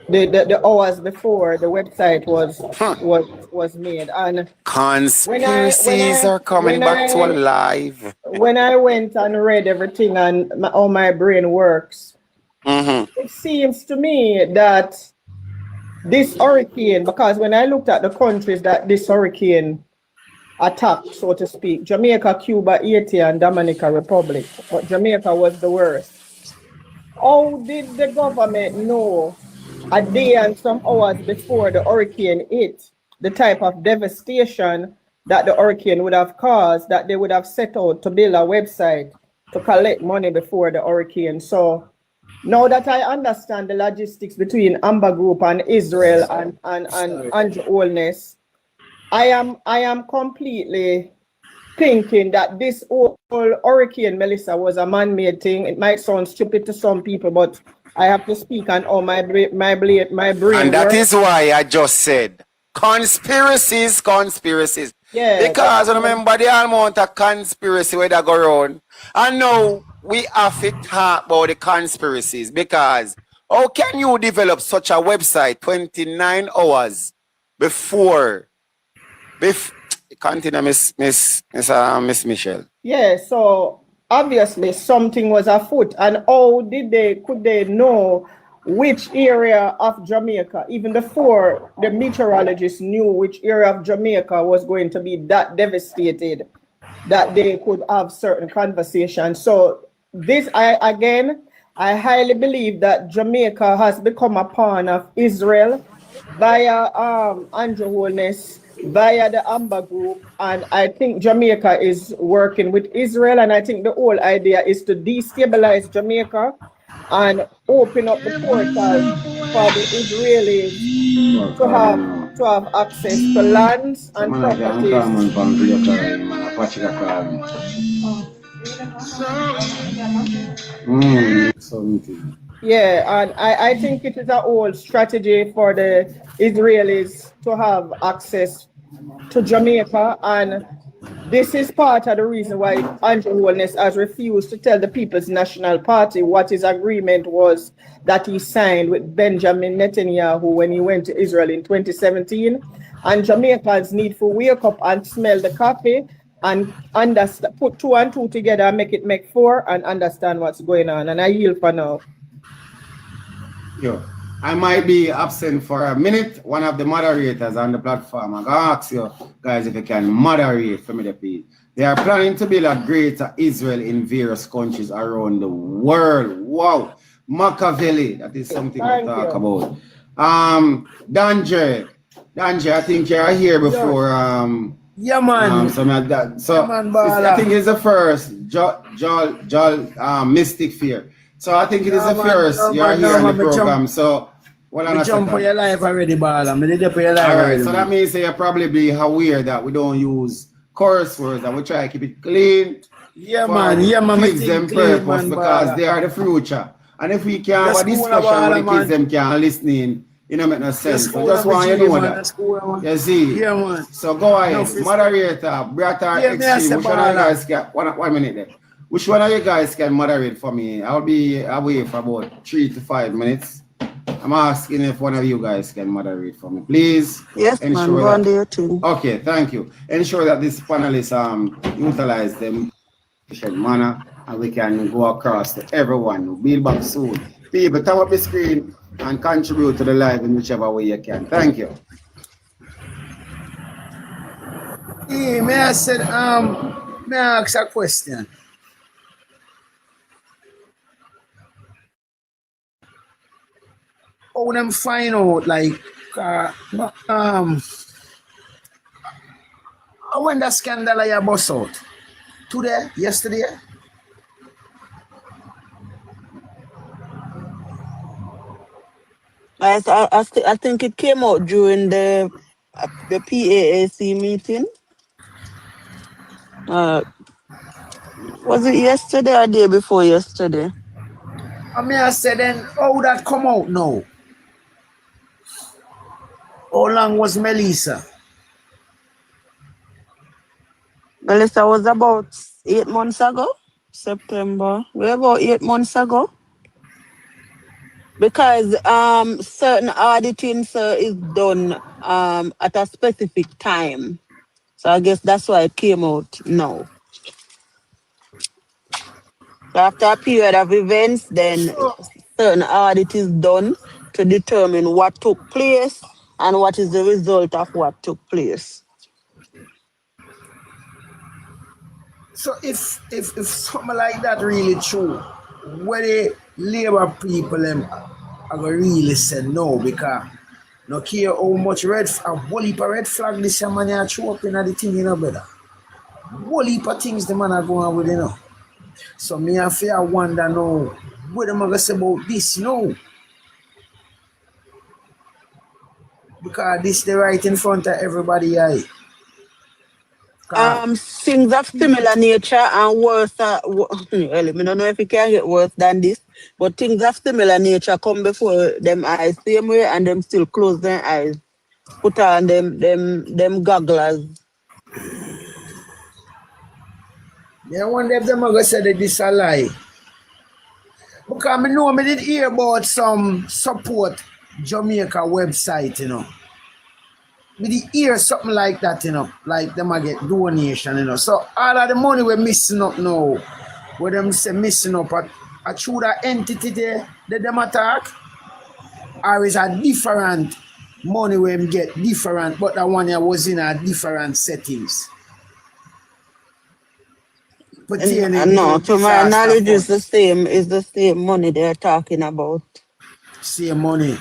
the hours before the website was made, and conspiracies are coming back to life. When I went and read everything and how my brain works, it seems to me that this hurricane, because when I looked at the countries that this hurricane attacked, so to speak, Jamaica, Cuba, Haiti, and Dominica Republic, but Jamaica was the worst. How did the government know a day and some hours before the hurricane hit the type of devastation that the hurricane would have caused, that they would have set out to build a website to collect money before the hurricane? So now that I understand the logistics between Amber Group and Israel and Andrew Holness, I am completely thinking that this whole hurricane, Melissa, was a man-made thing. It might sound stupid to some people, but I have to speak on all my brain. And that is why I just said conspiracies. Yeah. Because remember the amount of conspiracy where they go around. And now we have to talk about the conspiracies, because how can you develop such a website 29 hours before continue, Miss Michelle? Yeah, so obviously something was afoot, and how could they know which area of Jamaica, even before the meteorologists knew which area of Jamaica was going to be that devastated, that they could have certain conversations. So this, I highly believe that Jamaica has become a pawn of Israel via Andrew Holness, via the Amber Group, and I think Jamaica is working with Israel, and I think the whole idea is to destabilize Jamaica and open up the portal for the Israelis to have access to lands and properties. Yeah, and I think it is a whole strategy for the Israelis to have access to Jamaica, and this is part of the reason why Andrew Holness has refused to tell the People's National Party what his agreement was that he signed with Benjamin Netanyahu when he went to Israel in 2017. And Jamaicans need to wake up and smell the coffee and understand, put 2 and 2 together and make 4 and understand what's going on. And I yield for now. Yo, I might be absent for a minute. One of the moderators on the platform, I'm gonna ask you guys if you can moderate for me, please. They are planning to build a greater Israel in various countries around the world. Wow, Machiavelli, that is something to talk about. Danje, I think you are here before. Yeah, man. So I think it's the first Mystic Fear. So I think it is the first you're here on the program. So we jump for your life already, Bala. Alright, so that means you're probably aware that we don't use curse words and we try to keep it clean. Yeah, man. Yeah, man. Kids them purpose because they are the future. And if we can't have a discussion with the kids them can't listening, you know, make no sense. So just want you to know that. You see? Yeah, man. So go ahead. Moderator, Brother Extreme, which one of you guys can 1 minute there? Which one of you guys can moderate for me? I'll be away for about 3 to 5 minutes. I'm asking if one of you guys can moderate for me, please. Yes, man, go on there too. Okay, thank you. Ensure that these panelists utilize them in manner and we can go across to everyone. We'll be back soon. People, turn up the screen and contribute to the live in whichever way you can. Thank you. Hey, may I ask a question? How them find out, like, when that scandal I bust out? Today? Yesterday? I think it came out during the PAAC meeting. Was it yesterday or day before yesterday? I said, then how that come out now? How long was Melissa? Melissa was about 8 months ago, September. We're about 8 months ago. Because certain auditing is done at a specific time. So I guess that's why it came out now. After a period of events, then certain audit is done to determine what took place and what is the result of what took place. So if something like that really true, where the Labour people are gonna really say no, because no care how much red flag this man you throw up in the thing, you know, brother. Whole heap of things the man are going on with, you know. So me I fear wonder now, what am I gonna say about this, you know? Because this the right in front of everybody, aye. Things of similar nature and worse. Well, I don't know if it can get worse than this, but things of similar nature come before them eyes same way, and them still close their eyes, put on them gogglers. Yeah, I wonder if them are gonna say that this a lie. Because I know I did hear about some support Jamaica website, you know. We did hear something like that, you know, like them I get donation, you know. So all of the money we're missing up now, where them say missing up at through that entity there, that them attack. or is a different money when get different, but that one year was in a different settings? No, to my knowledge, it's the same money they're talking about. Same money.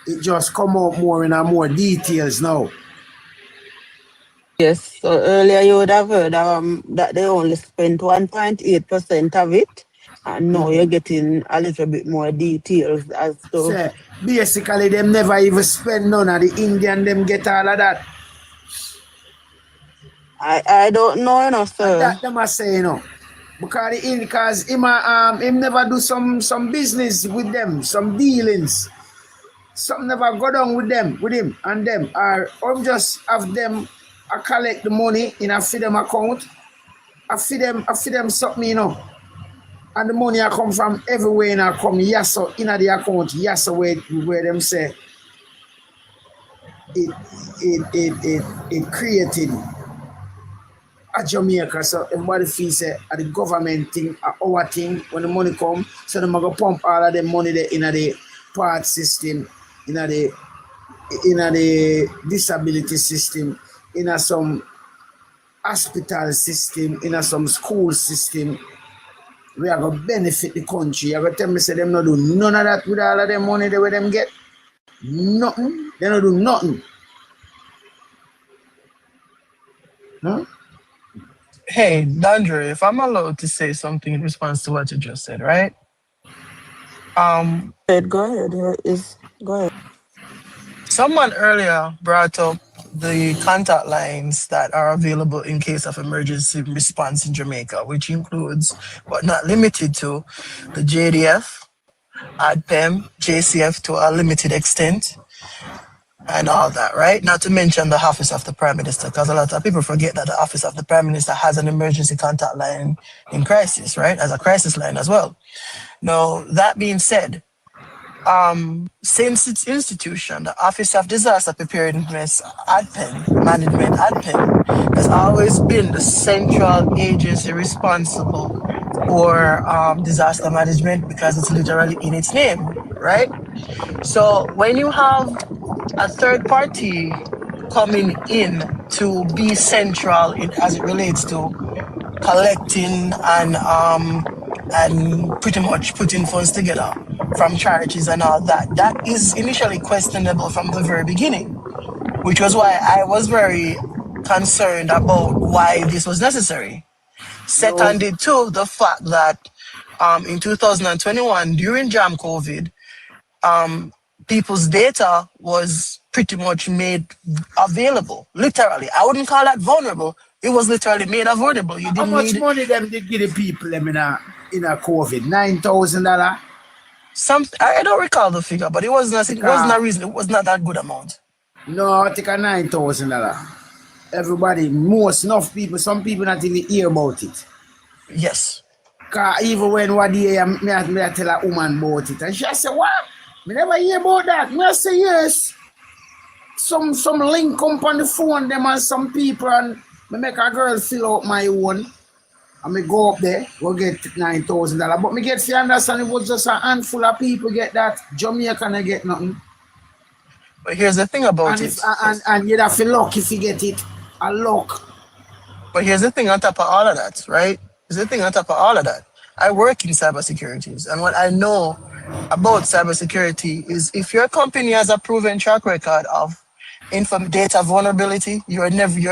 It just come out more in a more details now. Yes, so earlier you would have heard that they only spent 1.8% of it, and now you're getting a little bit more details as to. So basically, them never even spend none of the Indian, them get all of that. I don't know, you know, sir. That them are saying, you know, because him never do some business with them, some dealings. Something never go down with him and them, or just have them collect the money in a feed them account. I feed them something, you know. And the money I come from everywhere and I come in the account, where them say it created a Jamaica, so everybody feels at the government thing, our thing, when the money come, so they're gonna pump all of the money there in the part system, in the disability system, in some hospital system, in some school system. We are gonna benefit the country. You are gonna tell me say them not do none of that with all of them money they them get? Nothing. They don't do nothing. Huh? Hey, Dandre, if I'm allowed to say something in response to what you just said, right? Go ahead. Go ahead. Someone earlier brought up the contact lines that are available in case of emergency response in Jamaica, which includes, but not limited to, the JDF, ADPEM, JCF to a limited extent, and all that, right? Not to mention the Office of the Prime Minister, because a lot of people forget that the Office of the Prime Minister has an emergency contact line in crisis, right? As a crisis line as well. Now, that being said, since its institution, the Office of Disaster Preparedness, ADPEM, Management ADPEM, has always been the central agency responsible for disaster management because it's literally in its name, right? So when you have a third party coming in to be central as it relates to collecting and pretty much putting funds together from charities and all that, that is initially questionable from the very beginning, which was why I was very concerned about why this was necessary. Seconded to the fact that in 2021, during Jam COVID, people's data was pretty much made available, literally. I wouldn't call that vulnerable. It was literally made available. How much money them did give the people them in a COVID? $9,000? I don't recall the figure, but it wasn't that good amount. No, I think a $9,000. Everybody, enough people, some people not even hear about it. Yes. Because even when one day I tell a woman about it, and she said, what? I never hear about that. I say, yes. Some link come on the phone, them and some people, and I make a girl fill out my own. And I go up there, go get $9,000. But I get to understand it was just a handful of people get that. Jamaica not get nothing. But here's the thing about it. And you'd have to luck if you get it. A luck. But here's the thing on top of all of that, right? Here's the thing on top of all of that. I work in cybersecurity, and what I know about cybersecurity is if your company has a proven track record of data vulnerability, you're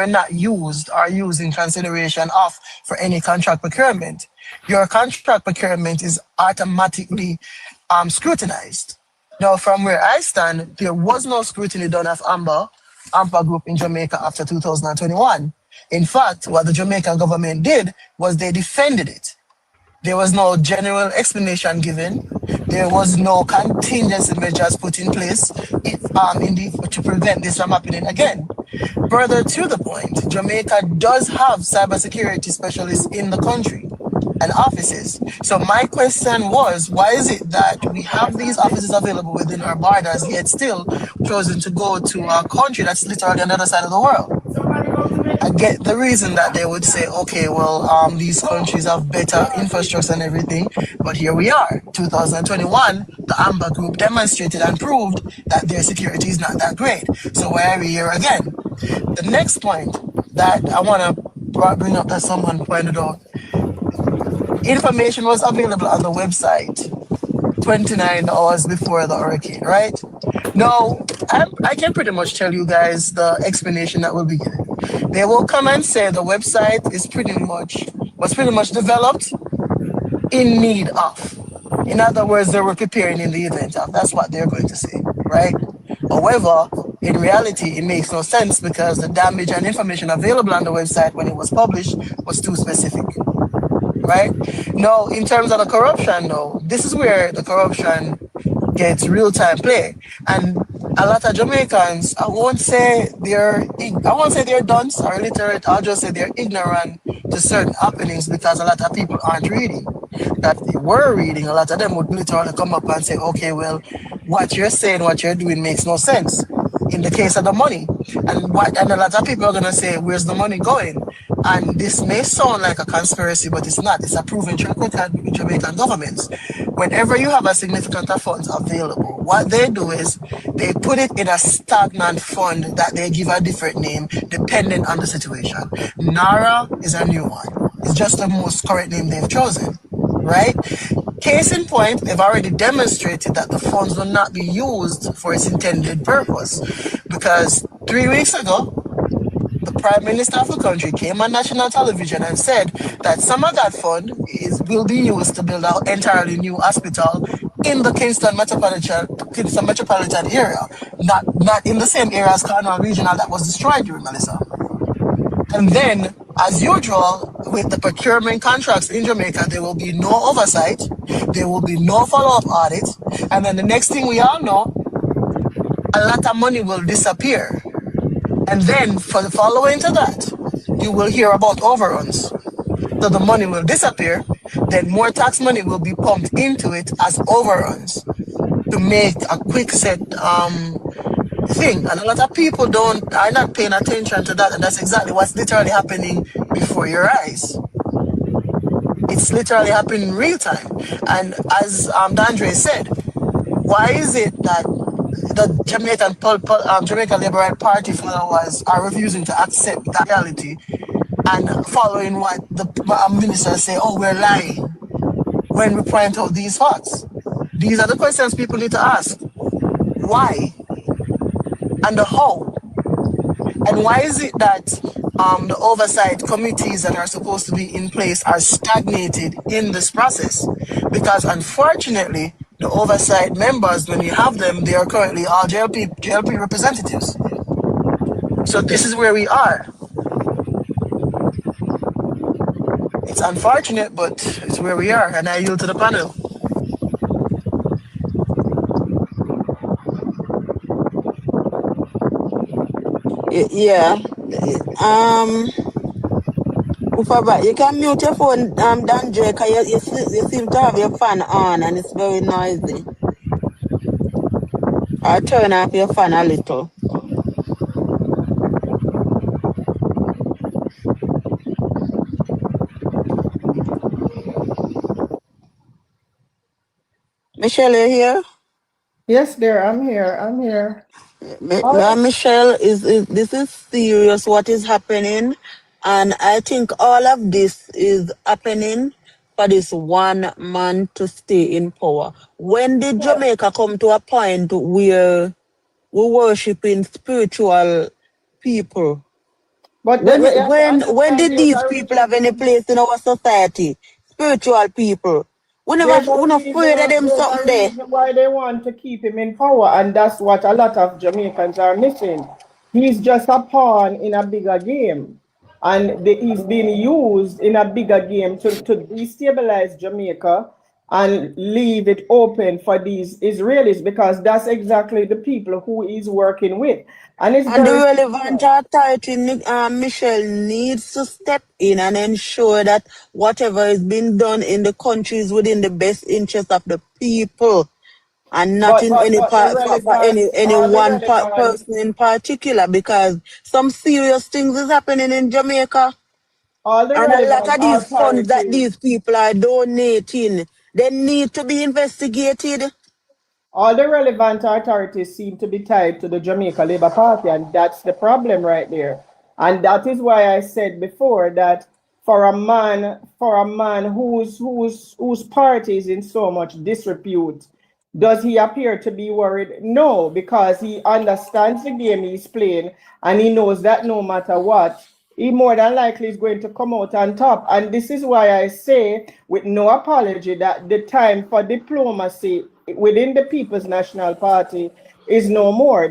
not used or used in consideration of for any contract procurement. Your contract procurement is automatically scrutinized. Now, from where I stand, there was no scrutiny done of Amber Group in Jamaica after 2021. In fact, what the Jamaican government did was they defended it. There was no general explanation given. There was no contingency measures put in place to prevent this from happening again. Further to the point, Jamaica does have cybersecurity specialists in the country and offices. So my question was, why is it that we have these offices available within our borders, yet still chosen to go to a country that's literally on the other side of the world? I get the reason that they would say, okay, well, these countries have better infrastructure and everything, but here we are, 2021, the Amber Group demonstrated and proved that their security is not that great. So why are we here again? The next point that I want to bring up that someone pointed out, information was available on the website 29 hours before the hurricane, right? Now, I can pretty much tell you guys the explanation that will be given. They will come and say the website was pretty much developed in need of. In other words, they were preparing in the event of. That's what they're going to say, right? However, in reality, it makes no sense because the damage and information available on the website when it was published was too specific, right? Now, in terms of the corruption, though, this is where the corruption gets real-time play. And a lot of Jamaicans, I won't say they're dunce or illiterate, I'll just say they're ignorant to certain happenings because a lot of people aren't reading. That they were reading, a lot of them would literally come up and say, okay, well, what you're saying, what you're doing makes no sense. In the case of the money. And a lot of people are going to say, where's the money going? And this may sound like a conspiracy, but it's not. It's a proven track record with Jamaican governments. Whenever you have a significant funds available, what they do is they put it in a stagnant fund that they give a different name depending on the situation. NARA is a new one. It's just the most correct name they've chosen, right? Case in point, they've already demonstrated that the funds will not be used for its intended purpose. Because 3 weeks ago, the Prime Minister of the country came on national television and said that some of that fund will be used to build an entirely new hospital in the Kingston metropolitan area, not in the same area as Cornwall Regional that was destroyed during Melissa. And then, as usual, with the procurement contracts in Jamaica, there will be no oversight, there will be no follow-up audit, and then the next thing we all know, a lot of money will disappear. And then, for the following to that, you will hear about overruns. So the money will disappear, then more tax money will be pumped into it as overruns to make a quick set thing. And a lot of people are not paying attention to that, and that's exactly what's literally happening before your eyes. It's literally happening in real time. And as Dandre said, why is it that the Jamaican Liberal Party followers are refusing to accept that reality and following what the ministers say, oh, we're lying, when we point out these facts? These are the questions people need to ask. Why? And the how? And why is it that the oversight committees that are supposed to be in place are stagnated in this process? Because unfortunately, the oversight members, when you have them, they are currently all JLP representatives. So this is where we are. It's unfortunate, but it's where we are, and I yield to the panel. Yeah. Ufaba, you can mute your phone, Dandre, because you seem to have your fan on and it's very noisy. Or turn off your fan a little. Michelle, you here? Yes, dear, I'm here. Michelle, this is serious what is happening, and I think all of this is happening for this one man to stay in power. When did Jamaica come to a point where we're worshiping spiritual people? But when did these people have any place in our society? Spiritual people. We never afraid of them something there. Why they want to keep him in power, and that's what a lot of Jamaicans are missing. He's just a pawn in a bigger game, and he's being used in a bigger game to destabilize Jamaica and leave it open for these Israelis, because that's exactly the people who he's working with. And the relevant authority, Michelle, needs to step in and ensure that whatever is being done in the country is within the best interest of the people. and not in any But the part for relevant, any all the one relevant, person in particular, because some serious things is happening in Jamaica, all the and a lot relevant of these funds that authorities, these people are donating, they need to be investigated. all the relevant authorities seem to be tied to the Jamaica Labour Party, and that's the problem right there. And that is why I said before that for a man whose party is in so much disrepute, does he appear to be worried? No, because he understands the game he's playing, and he knows that no matter what, he more than likely is going to come out on top. And this is why I say, with no apology, that the time for diplomacy within the People's National Party is no more.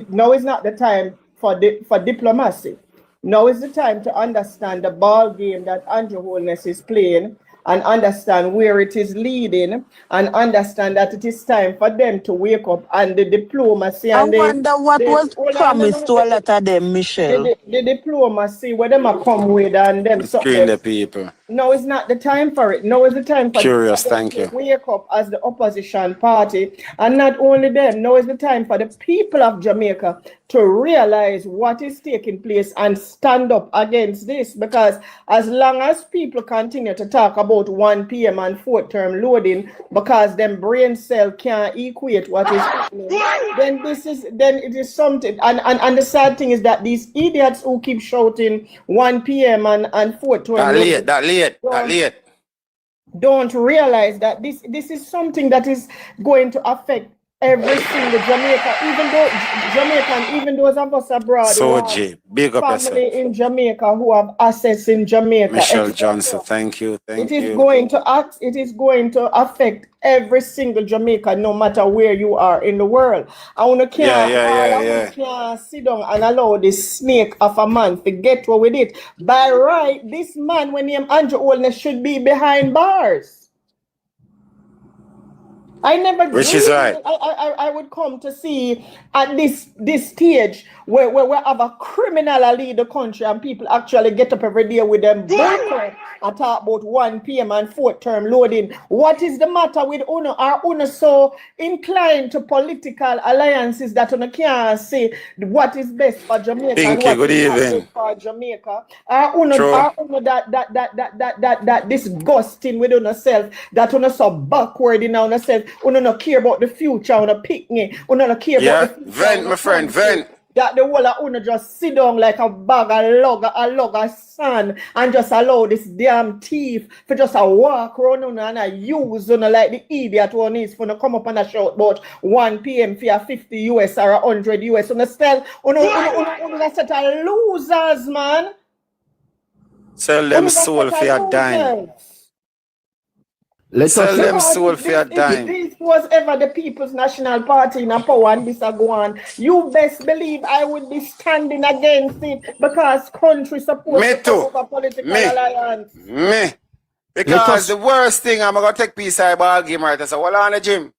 Now is not the time for diplomacy. Now is the time to understand the ball game that Andrew Holness is playing, and understand where it is leading, and understand that it is time for them to wake up, and the diplomacy I and wonder what was promised to a lot of them, Michelle. the diplomacy where them are come with and them Screen the people. no, it's not the time for it. No, it's the time for Curious, them thank to you. wake up as the opposition party. And not only them, now is the time for the people of Jamaica to realize what is taking place and stand up against this. Because as long as people continue to talk about 1 p.m. and 4th term loading because them brain cell can't equate what is happening, then it is something. And the sad thing is that these idiots who keep shouting 1 p.m. and 4th term loading, That late. don't realize that this is something that is going to affect every single Jamaican, even those of us abroad. So J, big up family yourself. in Jamaica who have assets in Jamaica. Michelle etc. Johnson, thank you. It is going to affect every single Jamaican, no matter where you are in the world. I want to can't sit down and allow this snake of a man to get away with it. By right, this man, when named Andrew Holness, should be behind bars. I never Which is right. I would come to see at this stage where we have a criminal lead the country and people actually get up every day with them bullcrap and talk about 1 p.m. and 4th term loading. What is the matter with UNO? Are UNO so inclined to political alliances that UNO can't say what is best for Jamaica? Pinky, and what good is not evening. best for Jamaica? Are UNO that disgusting with UNO self, that UNO so backward in UNO self? Uno no care about the future, uno picnic, uno no care about the future. Vent, my friend, vent. That the whole of uno just sit down like a bag of log of sand and just allow this damn thief for just a walk around uno and a use uno like the idiot one is for no come up and a shout about 1 p.m. for a 50 US or 100 US. Uno still uno set of losers, man. Sell them soul for your dime. Sell them soul for your dime. If this was ever the People's National Party in a power and this a go on, you best believe I would be standing against it because country supposed to come over political alliance. Me. Because the worst thing, I'm going to take piece of ball game right. I say, well, on the gym.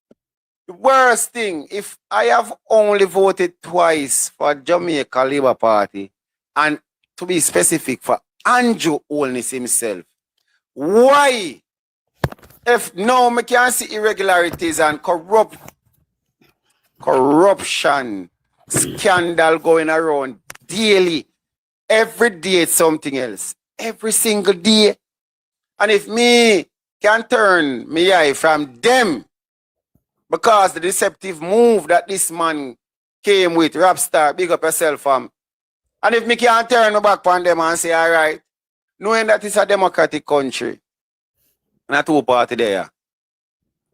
The worst thing, if I have only voted twice for Jamaica Labour Party, and to be specific, for Andrew Holness himself, why? If now we can see irregularities and corruption, scandal going around daily, every day it's something else, every single day. And if me can turn my eye from them, because the deceptive move that this man came with, Rapstar, big up yourself, fam. And if me can turn my back on them and say, all right, knowing that it's a democratic country, not two party there.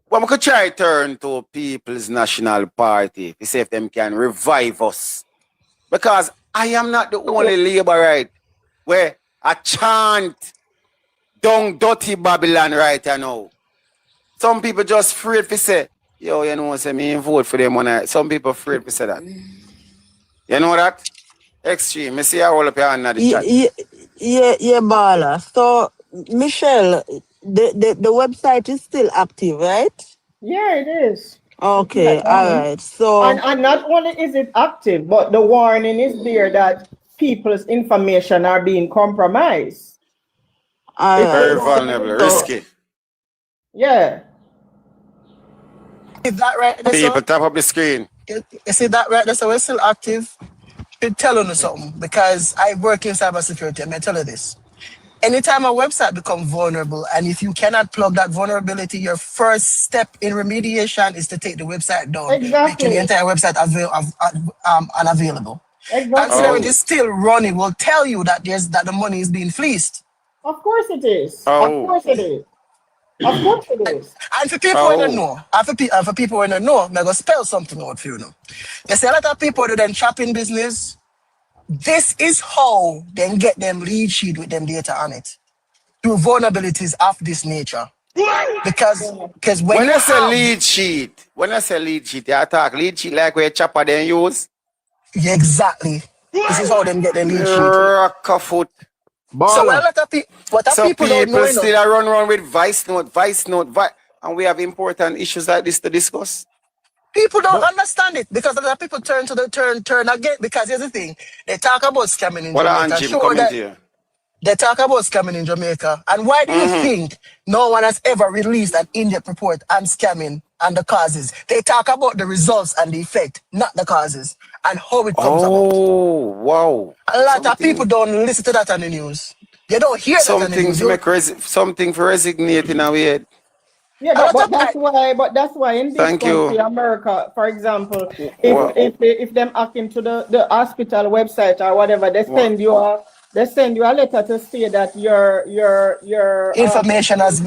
But we could try turn to People's National Party to see if them can revive us. Because I am not the only Labourite where I chant down dirty Babylon right now. Some people just afraid to say, yo, you know, say me vote for them when some people afraid to say that. You know that? Extreme. I see I roll up your hand at the chat. Yeah, Bala. So, Michelle, the website is still active, right? Yeah, it is. Okay, all right. So and not only is it active, but the warning is there that people's information are being compromised. Very vulnerable, risky. Yeah. See that right there, People, so? tap up the screen. You see that right there, so we're still active. Should tell you something because I work in cybersecurity. I'm gonna tell you this. Anytime a website becomes vulnerable, and if you cannot plug that vulnerability, your first step in remediation is to take the website down, making the Exactly. entire website unavailable. Exactly. Considering it's still running, will tell you that the money is being fleeced. Of course it is. Of Oh. course it is. Of course it is. And for people who don't know, and for people who don't know, I'm gonna spell something out for you now. There's a lot of people who do shopping business. This is how they get them lead sheet with them data on it. Through vulnerabilities of this nature. Because when I say have, lead sheet, you talk lead sheet like where chopper then use. Yeah, exactly. This is how they get their lead sheet. Rock a foot. So what a lot of people don't know, still run around with voice note, and we have important issues like this to discuss. People don't understand it because a lot of people turn again. Because here's the thing: they talk about scamming in Jamaica. They talk about scamming in Jamaica. And why do you think no one has ever released an in-depth report on scamming and the causes? They talk about the results and the effect, not the causes, and how it comes about. Oh, wow. A lot of people don't listen to that on the news. They don't hear that on the news. Something for resignate in our head. Yeah, but that's why in this country, America, for example, if them hack into the hospital website or whatever, they send you a letter to say that your information has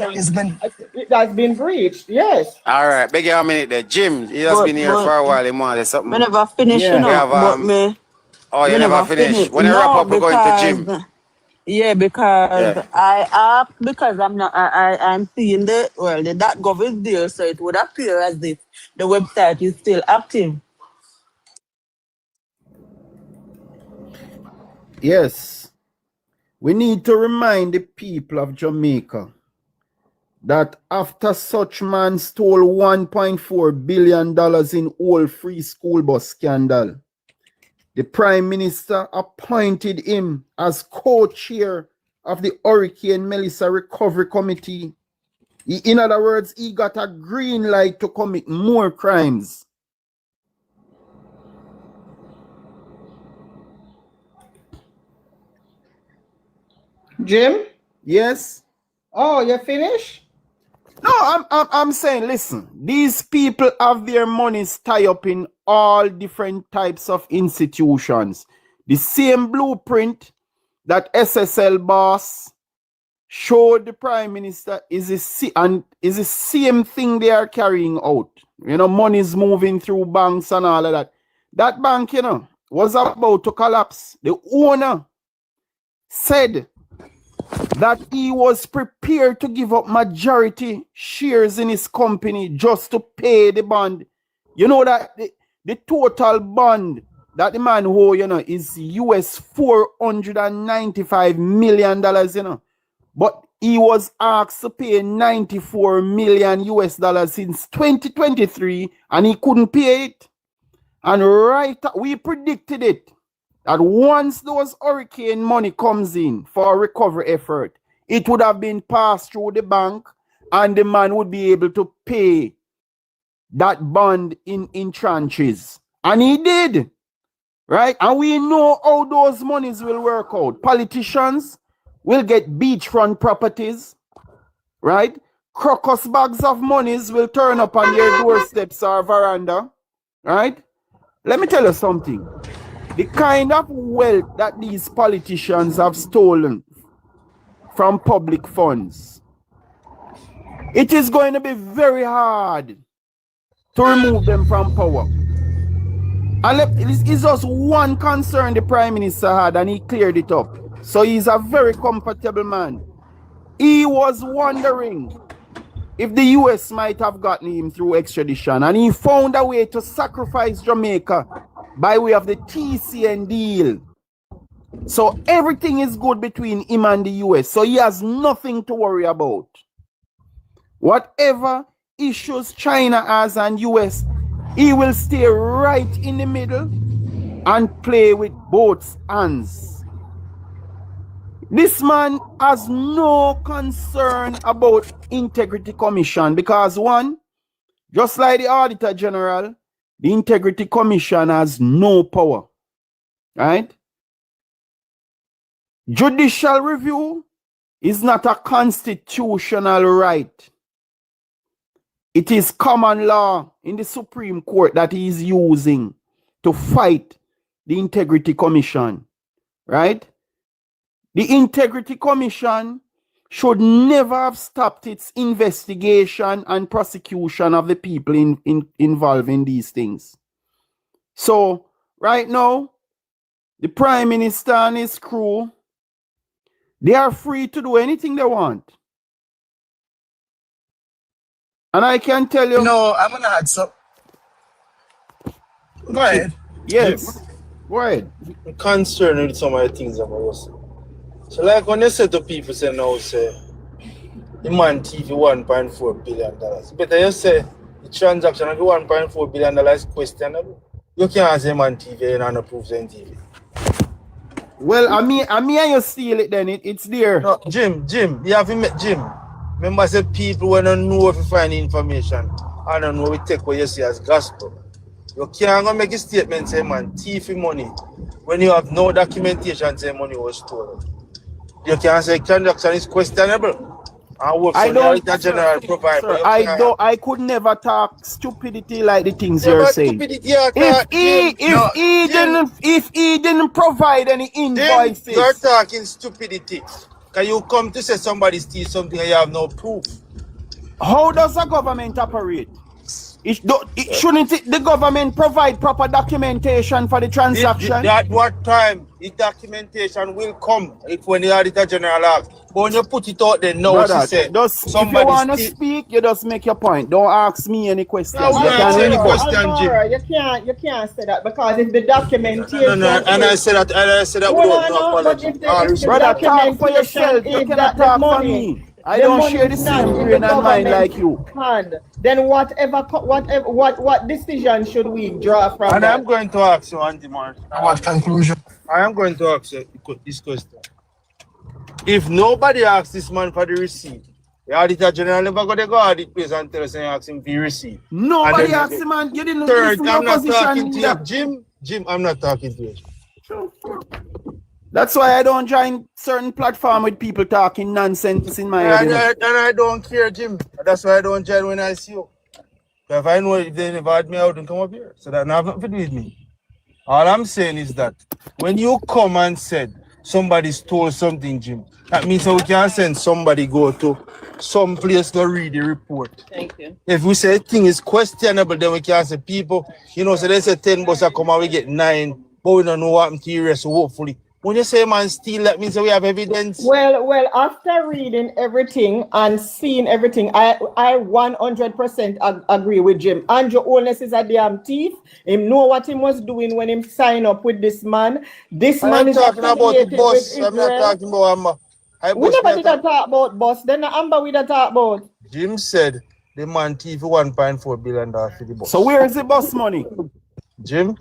been breached. Yes. All right, beg you a minute there, Jim. He has been here for a while. He wants something. I never finished, you know. Oh, you never finished. When you wrap up, we're going to Jim. Yeah, because I'm seeing the .gov is there, so it would appear as if the website is still active. Yes. We need to remind the people of Jamaica that after such man stole $1.4 billion in old free school bus scandal, the Prime Minister appointed him as co-chair of the Hurricane Melissa Recovery Committee. In other words, he got a green light to commit more crimes. Jim? Yes? Oh, you finished? No, I'm saying, listen, these people have their monies tied up in all different types of institutions. The same blueprint that SSL boss showed the Prime Minister is the same thing they are carrying out. You know, money's moving through banks and all of that. That bank, you know, was about to collapse. The owner said that he was prepared to give up majority shares in his company just to pay the bond. You know that the total bond that the man owes, you know, is US $495 million, you know. But he was asked to pay $94 million since 2023 and he couldn't pay it. And we predicted it. That once those hurricane money comes in for a recovery effort, it would have been passed through the bank and the man would be able to pay that bond in tranches. And he did, right? And we know how those monies will work out. Politicians will get beachfront properties, right? Crocus bags of monies will turn up on their doorsteps or veranda, right? Let me tell you something. The kind of wealth that these politicians have stolen from public funds, it is going to be very hard to remove them from power. And it's just one concern the Prime Minister had and he cleared it up. So he's a very comfortable man. He was wondering if the US might have gotten him through extradition, and he found a way to sacrifice Jamaica by way of the TCN deal. So everything is good between him and the US. So he has nothing to worry about. Whatever issues China has and US, he will stay right in the middle and play with both hands. This man has no concern about Integrity Commission because one, Just like the Auditor General, the Integrity Commission has no power. Right? Judicial review is not a constitutional right. It is common law in the Supreme Court that he is using to fight the Integrity Commission. Right? The Integrity Commission should never have stopped its investigation and prosecution of the people involved in these things. So, right now, the Prime Minister and his crew, they are free to do anything they want. And I can tell you... No, I'm going to add some. Go ahead. Yes. Go ahead. I'm concerned with some of the things I'm going to say. So like when you say to people, say now, say, the man TV $1.4 billion. But you say the transaction of the $1.4 billion is questionable. You can't say man TV and approve the TV. Well, I mean, and you steal it then, it's there. No, Jim, you have to meet Jim. Remember, say people when don't know if you find information, I don't know we take what you see as gospel. You can't go make a statement say man, thief money when you have no documentation say money was stolen. You can't say transaction is questionable. I could never talk stupidity like the things you're saying. If he didn't provide any invoices. Jim, you're talking stupidity. Can you come to say somebody steal something and you have no proof? How does the government operate? Shouldn't the government provide proper documentation for the transaction? At what time the documentation will come when the Auditor General asks? But when you put it out there, no, Brother, she said. if you want to speak, you just make your point. Don't ask me any questions. No, you can't any question, Jim. You can't say that because it's the documentation. No, and I said that without no apology. Brother, talk for yourself. You cannot talk for me. I don't share the same brain and mind like you. Then what decision should we draw from And that? I'm going to ask you, Andy Mark. What conclusion? I am going to ask you this question. If nobody asks this man for the receipt, the Auditor General never got to go to the place and tell us and ask him for the receipt. Nobody asked him, man. You didn't listen to I'm not position talking to you. Jim, I'm not talking to you. That's why I don't join certain platform with people talking nonsense in my head. And I don't care, Jim. That's why I don't join when I see you. If I know if they never had me out and come up here, so that have nothing to do with me. All I'm saying is that when you come and said somebody stole something, Jim, that means we can send somebody go to some place to read the report. Thank you. If we say a thing is questionable, then we can say people, so they say 10 bucks come and we get 9, but we don't know what happened to the rest, so hopefully. When you say man steal, that means we have evidence. Well, after reading everything and seeing everything, I 100% agree with Jim. Andrew Holness is a damn thief. He know what he was doing when he signed up with this man. This man is talking about the boss. I'm not talking about Amber. We never did talk about boss. Then the Amber we talk about. Jim said the man thief $1.4 billion for the boss. So where is the boss money? Jim,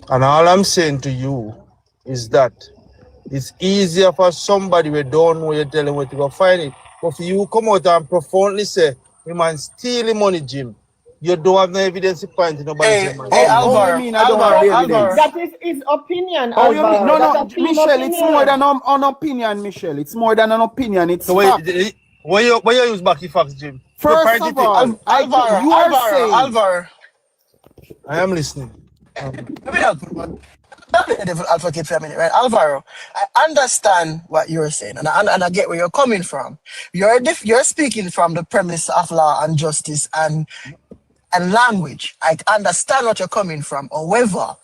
and all I'm saying to you is that it's easier for somebody we don't know you're telling where to go find it. But for you come out and profoundly say, the man stealing money, Jim, you don't have no evidence to point to nobody. Hey, Alvaro, that is his opinion. No, Michelle, it's more than an opinion, Michelle. It's more than an opinion. It's so when you use back the facts, Jim. First of all, Alvaro. I am listening. Let me help you. Advocate for a minute, right? Alvaro, I understand what you're saying, and I get where you're coming from. You're speaking from the premise of law and justice and language. I understand what you're coming from. However,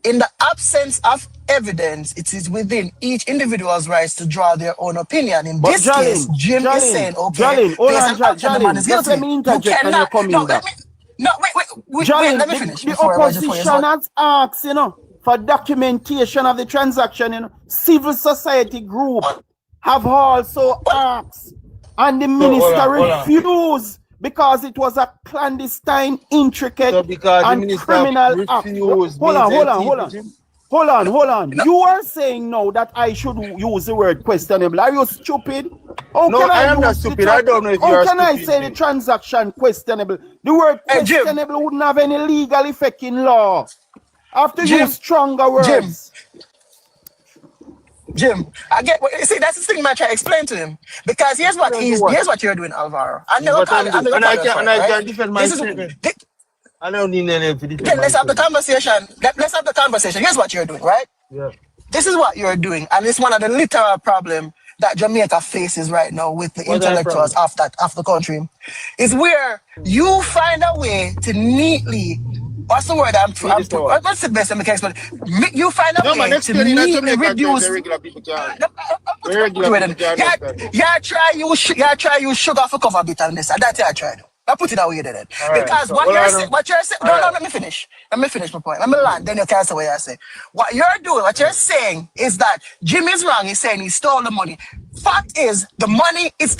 in the absence of evidence, it is within each individual's rights to draw their own opinion. In this case, Jim is saying, okay, let me interject when you're coming back. Let me finish. The opposition has asked, for documentation of the transaction, civil society group have also asked, and the minister refused because it was a clandestine, intricate, and criminal act. Hold on. Hold on. You are saying now that I should use the word questionable. Are you stupid? How No, can I am not stupid. I don't know if you are How can I stupid, say the transaction questionable? The word questionable wouldn't have any legal effect in law. After use stronger words. Jim, I get what you see. That's the thing I try to explain to him, because here's what you're doing, Alvaro. I can defend my statement. I don't need any to defend. Let's have the conversation. Let's have the conversation. Here's what you're doing, right? Yeah. This is what you're doing, and it's one of the literal problem that Jamaica faces right now with the intellectuals of the country, is where you find a way to neatly. What's the word what's the best I can explain? You find a way to neatly reduce. You try use sugar for cover bitterness, and that's what I tried. I put it away then. Because what you're saying, no, let me finish. Let me finish my point. Let me land, then you can say what I say. What you're doing, what you're saying is that Jim is wrong. He's saying he stole the money. Fact is, the money is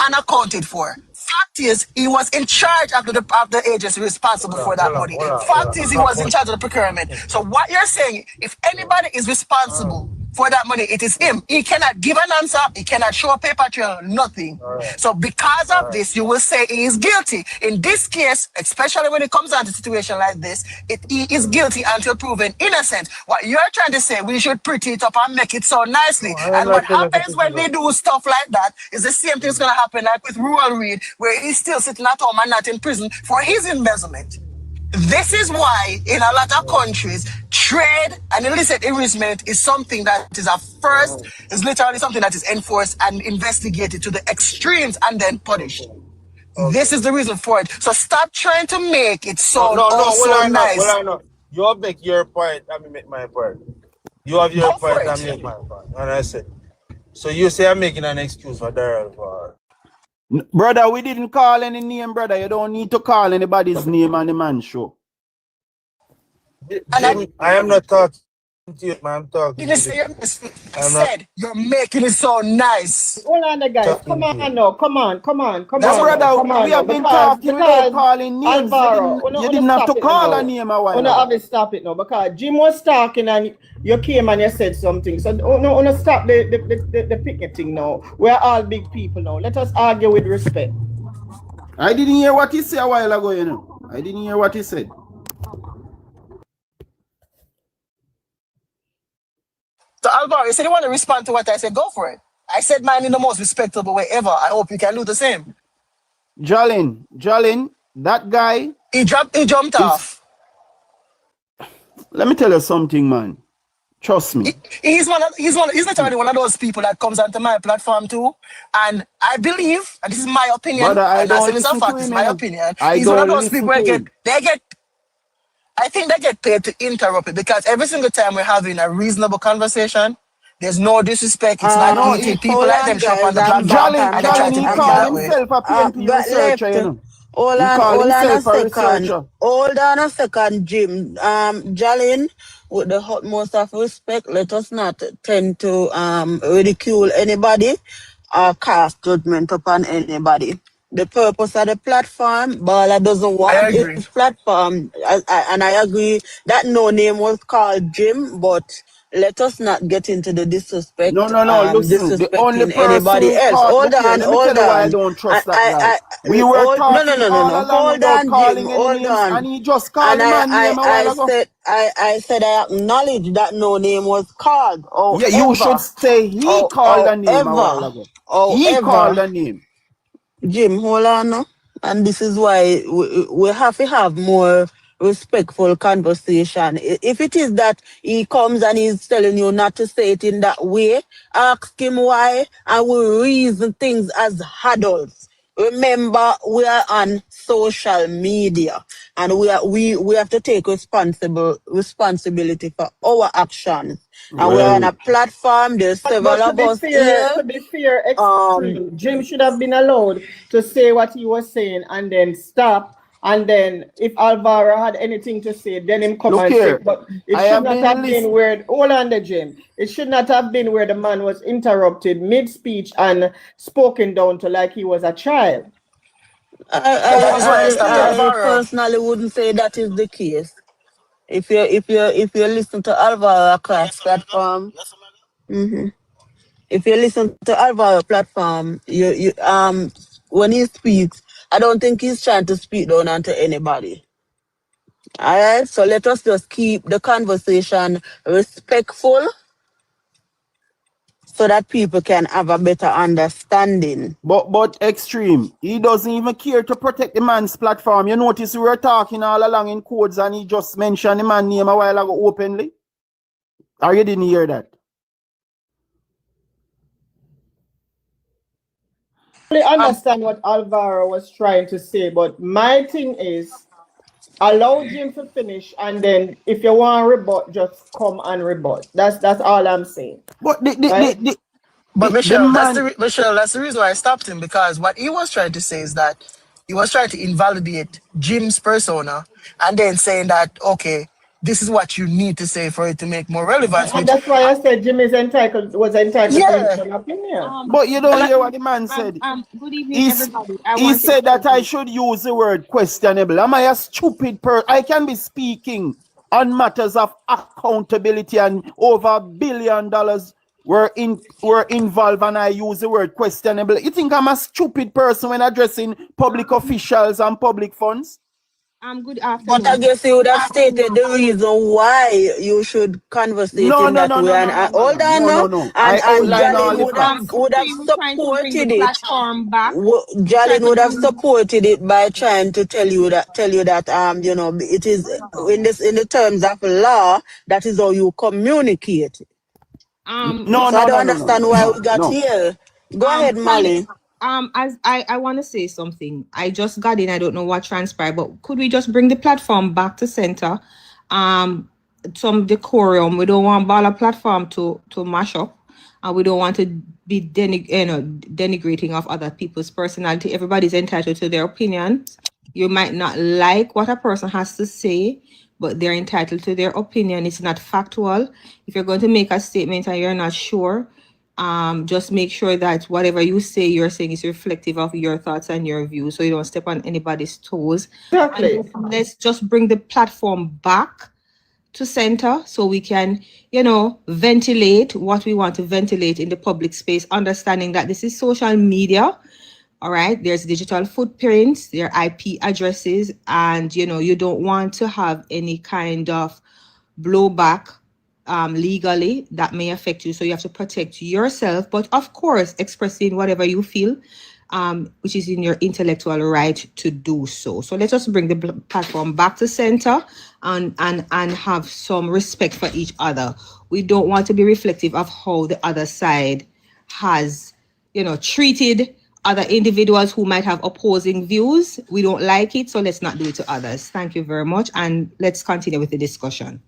unaccounted for. Fact is, he was in charge of the agency responsible for that money. Fact is, he was in charge of the procurement. So what you're saying, if anybody is responsible for that money, it is him. He cannot give an answer. He cannot show a paper trail, nothing. So because of this, you will say he is guilty. In this case, especially when it comes down to a situation like this, he is guilty until proven innocent. What you're trying to say, we should pretty it up and make it so nicely. And what happens when we do stuff like that is the same thing's going to happen like with Rural Reid, where he's still sitting at home and not in prison for his embezzlement. This is why in a lot of countries, trade and illicit enrichment is something that is literally something that is enforced and investigated to the extremes and then punished. This is the reason for it. So stop trying to make it so nice. You make your point, I make my point. You have your point, I make my point. And I said, so you say I'm making an excuse for Daryl. Brother, we didn't call any name, brother. You don't need to call anybody's name on the man show. I am not talking to you, man. I'm talking to you. You're making it so nice. Hold on, guys. Come on. Brother, we have been talking without calling names. You didn't have to call a name a while ago. I will stop it now, because Jim was talking and you came and you said something. So stop the picketing now. We're all big people now. Let us argue with respect. I didn't hear what he said a while ago, you know. I didn't hear what he said. So Alvaro, you said you want to respond to what I said, go for it. I said mine in the most respectable way ever. I hope you can do the same. Jolin, that guy. He jumped off. Let me tell you something, man. Trust me. He's literally one of those people that comes onto my platform too. And I believe, and this is my opinion, brother, I don't listen to him, it's my opinion. He's one of those people where I think they get paid to interrupt it, because every single time we're having a reasonable conversation, there's no disrespect. It's not eating. People like them shop on the platform and they try to be that way. Hold on a second, Jim. Jolin, with the utmost of respect, let us not tend to ridicule anybody or cast judgment upon anybody. The purpose of the platform, Bala doesn't want its platform, and I agree that no name was called Jim, but let us not get into the disrespect. No. Listen, the only person anybody else. Hold on. I don't trust that guy. We were talking Hold on, Jim. Hold on. And he just called the man name a while ago. I said I acknowledge that no name was called. Yeah, you should say he called the name a while ago. He called the name. Jim, hold on now. And this is why we have to have more respectful conversation. If it is that he comes and he's telling you not to say it in that way, ask him why, and we reason things as adults. Remember, we are on social media, and we have to take responsibility for our actions. And we're on a platform. There's several of us here. To be fair, Jim should have been allowed to say what he was saying and then stop. And then if Alvaro had anything to say, then him come and say. But it should not have been where, hold on the Jim. It should not have been where the man was interrupted mid-speech and spoken down to like he was a child. I personally wouldn't say that is the case. If you listen to Alvaro Craft's platform, if you listen to Alvaro platform, you when he speaks, I don't think he's trying to speak down onto anybody. All right, so let us just keep the conversation respectful so that people can have a better understanding. But extreme, he doesn't even care to protect the man's platform. You notice we were talking all along in codes and he just mentioned the man's name a while ago openly. Or you didn't hear that? I understand what Alvaro was trying to say, but my thing is allow Jim to finish, and then if you want to rebut, just come and rebut. That's all I'm saying. But Michelle, that's the reason why I stopped him, because what he was trying to say is that he was trying to invalidate Jim's persona and then saying that, okay, this is what you need to say for it to make more relevance. And that's why I said Jim was entitled to an opinion. But you don't hear what the man said. Good evening, everybody. He said that I should use the word questionable. Am I a stupid person? I can be speaking on matters of accountability and over $1 billion were involved and I use the word questionable. You think I'm a stupid person when addressing public officials and public funds? Good afternoon. But I guess you would have stated the reason why you should converse in that way. And hold on now. And Jalin would have supported it. Jalin would have supported it by trying to tell you that you know, it is in the terms of law, that is how you communicate. I don't understand why we got here. Go ahead, Molly. As I want to say something. I just got in. I don't know what transpired, but could we just bring the platform back to center? Some decorum. We don't want Bala platform to mash up, and we don't want to be denigrating of other people's personality. Everybody's entitled to their opinion. You might not like what a person has to say, but they're entitled to their opinion. It's not factual. If you're going to make a statement and you're not sure, just make sure that whatever you say, you're saying is reflective of your thoughts and your views, so you don't step on anybody's toes. Exactly. And let's just bring the platform back to center so we can, you know, ventilate what we want to ventilate in the public space, understanding that this is social media. All right, there's digital footprints, there are IP addresses, and you know, you don't want to have any kind of blowback legally that may affect you. So you have to protect yourself, but of course, expressing whatever you feel, which is in your intellectual right to do so. So let us bring the platform back to center and have some respect for each other. We don't want to be reflective of how the other side has, you know, treated other individuals who might have opposing views. We don't like it, so let's not do it to others. Thank you very much, and let's continue with the discussion.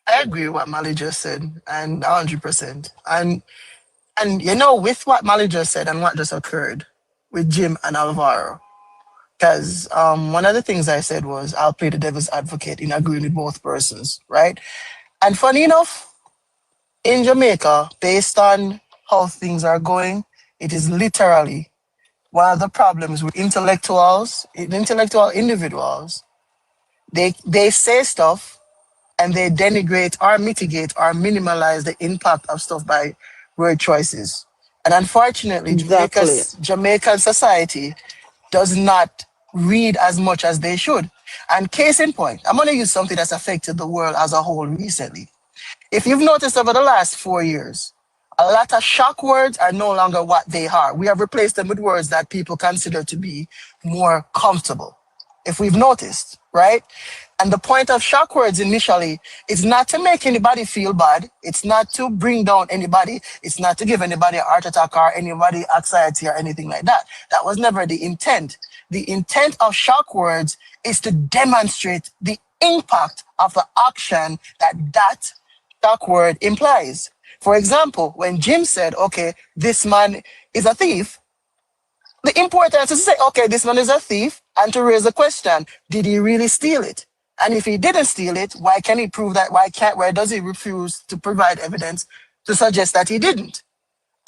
I agree with what Molly just said, and 100%. And you know, with what Molly just said and what just occurred with Jim and Alvaro, because one of the things I said was I'll play the devil's advocate in agreeing with both persons, right? And funny enough, in Jamaica, based on how things are going, it is literally one of the problems with intellectual individuals. They say stuff and they denigrate or mitigate or minimalize the impact of stuff by word choices. And unfortunately, Jamaican society does not read as much as they should. And case in point, I'm going to use something that's affected the world as a whole recently. If you've noticed over the last 4 years, a lot of shock words are no longer what they are. We have replaced them with words that people consider to be more comfortable, if we've noticed, right? And the point of shock words initially is not to make anybody feel bad. It's not to bring down anybody. It's not to give anybody a heart attack or anybody anxiety or anything like that. That was never the intent. The intent of shock words is to demonstrate the impact of the action that shock word implies. For example, when Jim said, okay, this man is a thief, the importance is to say, okay, this man is a thief, and to raise the question, did he really steal it? And if he didn't steal it, why can he prove that? Why does he refuse to provide evidence to suggest that he didn't?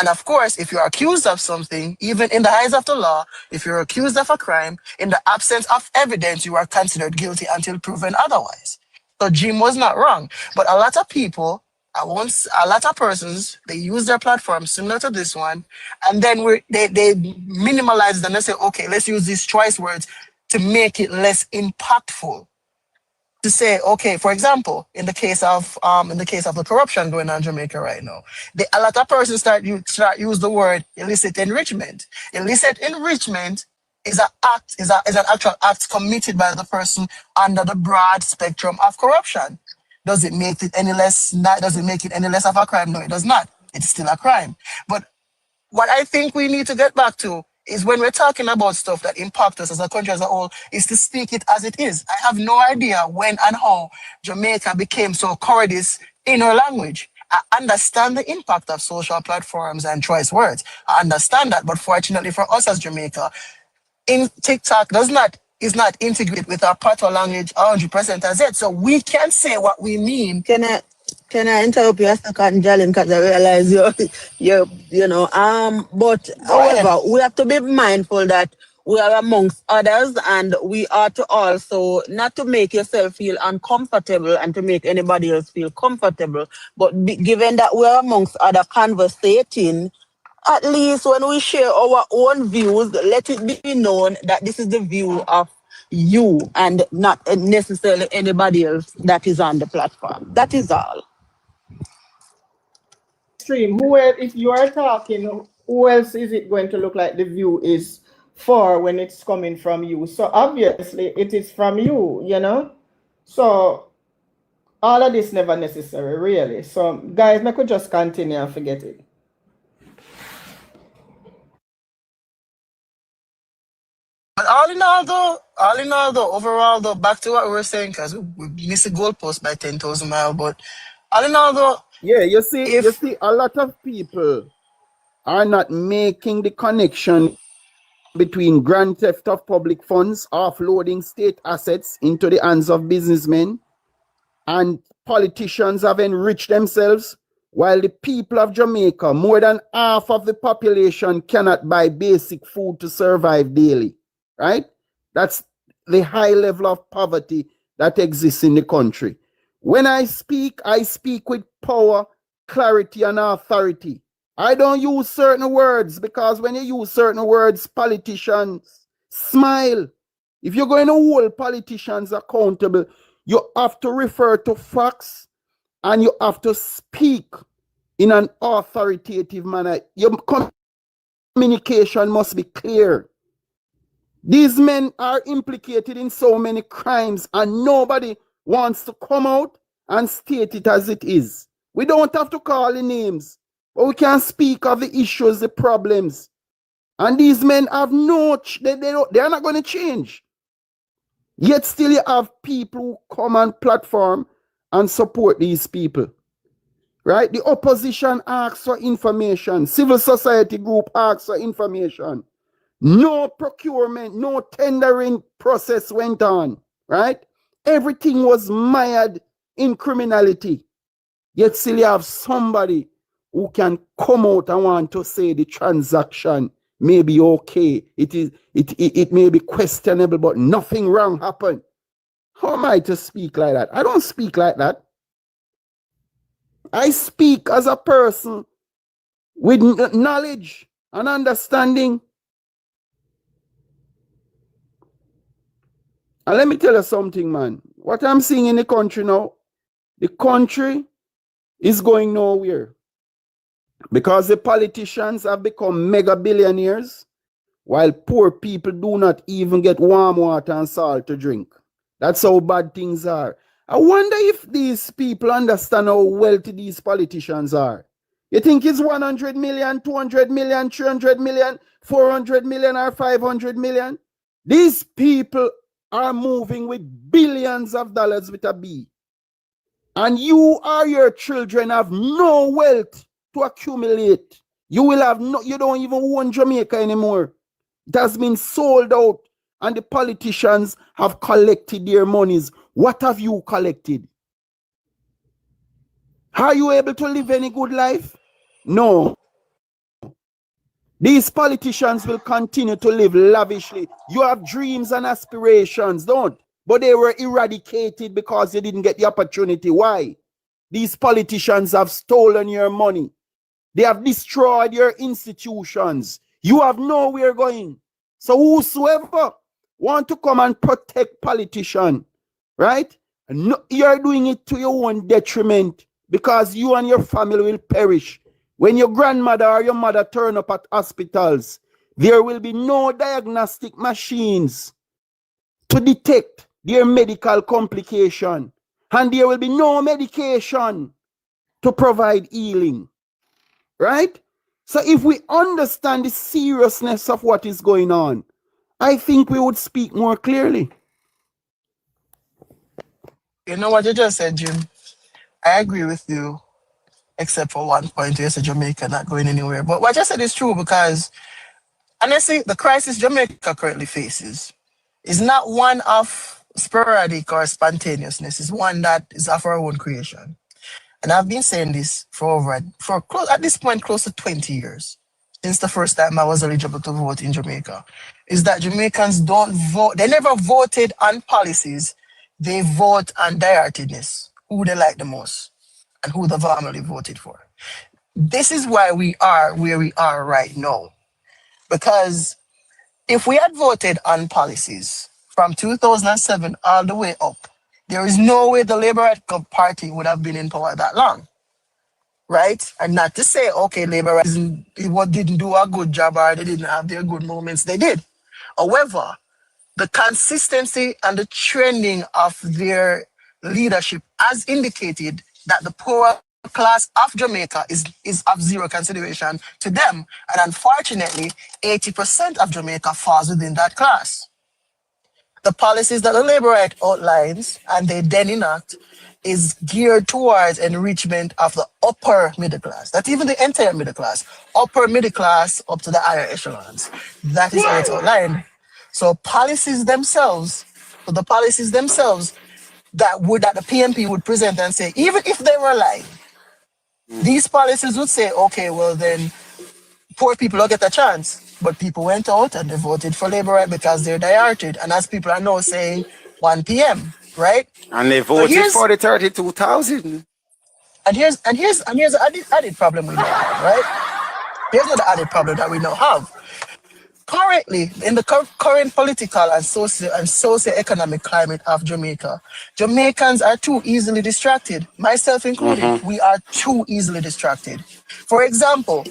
And of course, if you're accused of something, even in the eyes of the law, if you're accused of a crime, in the absence of evidence, you are considered guilty until proven otherwise. So Jim was not wrong. But a lot of people, a lot of persons, they use their platform similar to this one, and then they minimalize it and they say, okay, let's use these choice words to make it less impactful. To say, okay, for example, in the case of the corruption going on in Jamaica right now, a lot of persons start use the word illicit enrichment. Illicit enrichment is an actual act committed by the person under the broad spectrum of corruption. Does it make it any less? Does it make it any less of a crime? No, it does not. It's still a crime. But what I think we need to get back to is when we're talking about stuff that impact us as a country as a whole, is to speak it as it is. I have no idea when and how Jamaica became so cowardice in our language. I understand the impact of social platforms and choice words. I understand that, but fortunately for us as Jamaica, in TikTok is not integrated with our patois language 100% as yet. So we can say what we mean. Can I interrupt you a second, Jalen, because I realize but however, we have to be mindful that we are amongst others, and we are to also not to make yourself feel uncomfortable and to make anybody else feel comfortable, but given that we are amongst other conversating, at least when we share our own views, let it be known that this is the view of you and not necessarily anybody else that is on the platform. That is all. Who else, if you are talking, who else is it going to look like the view is for when it's coming from you? So obviously it is from you, So all of this never necessary, really. So guys, I could just continue and forget it. But all in all though, overall though, back to what we were saying, because we missed the goalpost by 10,000 miles, but all in all though, yeah, you see, a lot of people are not making the connection between grand theft of public funds, offloading state assets into the hands of businessmen, and politicians have enriched themselves, while the people of Jamaica, more than half of the population, cannot buy basic food to survive daily, right? That's the high level of poverty that exists in the country. When I speak with power, clarity, and authority. I don't use certain words, because when you use certain words, politicians smile. If you're going to hold politicians accountable, you have to refer to facts and you have to speak in an authoritative manner. Your communication must be clear. These men are implicated in so many crimes and nobody wants to come out and state it as it is. We don't have to call the names, but we can speak of the issues, the problems. And these men have they are not going to change. Yet still you have people who come on platform and support these people. Right? The opposition asks for information. Civil society group asks for information. No procurement, no tendering process went on. Right? Everything was mired in criminality. Yet still you have somebody who can come out and want to say the transaction may be okay. It may be questionable, but nothing wrong happened. How am I to speak like that? I don't speak like that. I speak as a person with knowledge and understanding. And let me tell you something, man. What I'm seeing in the country now, the country is going nowhere. Because the politicians have become mega billionaires, while poor people do not even get warm water and salt to drink. That's how bad things are. I wonder if these people understand how wealthy these politicians are. You think it's 100 million, 200 million, 300 million, 400 million, or 500 million? These people are moving with billions of dollars with a B. And you or your children have no wealth to accumulate. You will have you don't even own Jamaica anymore. It has been sold out and the politicians have collected their monies. What have you collected? Are you able to live any good life? No. These politicians will continue to live lavishly. You have dreams and aspirations, don't? But they were eradicated because you didn't get the opportunity. Why? These politicians have stolen your money. They have destroyed your institutions. You have nowhere going. So whosoever want to come and protect politician, right? No, you're doing it to your own detriment because you and your family will perish. When your grandmother or your mother turn up at hospitals, there will be no diagnostic machines to detect their medical complication. And there will be no medication to provide healing. Right? So if we understand the seriousness of what is going on, I think we would speak more clearly. You know what you just said, Jim? I agree with you, except for one point. You said Jamaica not going anywhere. But what you said is true because, honestly, the crisis Jamaica currently faces is not one of sporadic or spontaneousness. It's one that is of our own creation. And I've been saying this at this point, close to 20 years, since the first time I was eligible to vote in Jamaica, is that Jamaicans don't vote. They never voted on policies. They vote on diartedness, who they like the most and who the family voted for. This is why we are where we are right now. Because if we had voted on policies from 2007 all the way up, there is no way the Labour Party would have been in power that long, right? And not to say, okay, Labour didn't do a good job or they didn't have their good moments. They did. However, the consistency and the trending of their leadership has indicated that the poor class of Jamaica is of zero consideration to them. And unfortunately, 80% of Jamaica falls within that class. The policies that the Labour Act outlines and they then enact is geared towards enrichment of the upper middle class, not even the entire middle class, upper middle class up to the higher echelons. That is how it's outlined. So the policies themselves that the PNP would present and say, even if they were lying, these policies would say, okay, well then poor people don't get a chance. But people went out and they voted for Labour because they're diarted. And as people are now saying, 1 p.m., right? And they voted for the 32,000. And here's an added problem we now have, right? Here's another added problem that we now have. Currently, in the current political and socio-economic climate of Jamaica, Jamaicans are too easily distracted, myself included. We are too easily distracted. For example,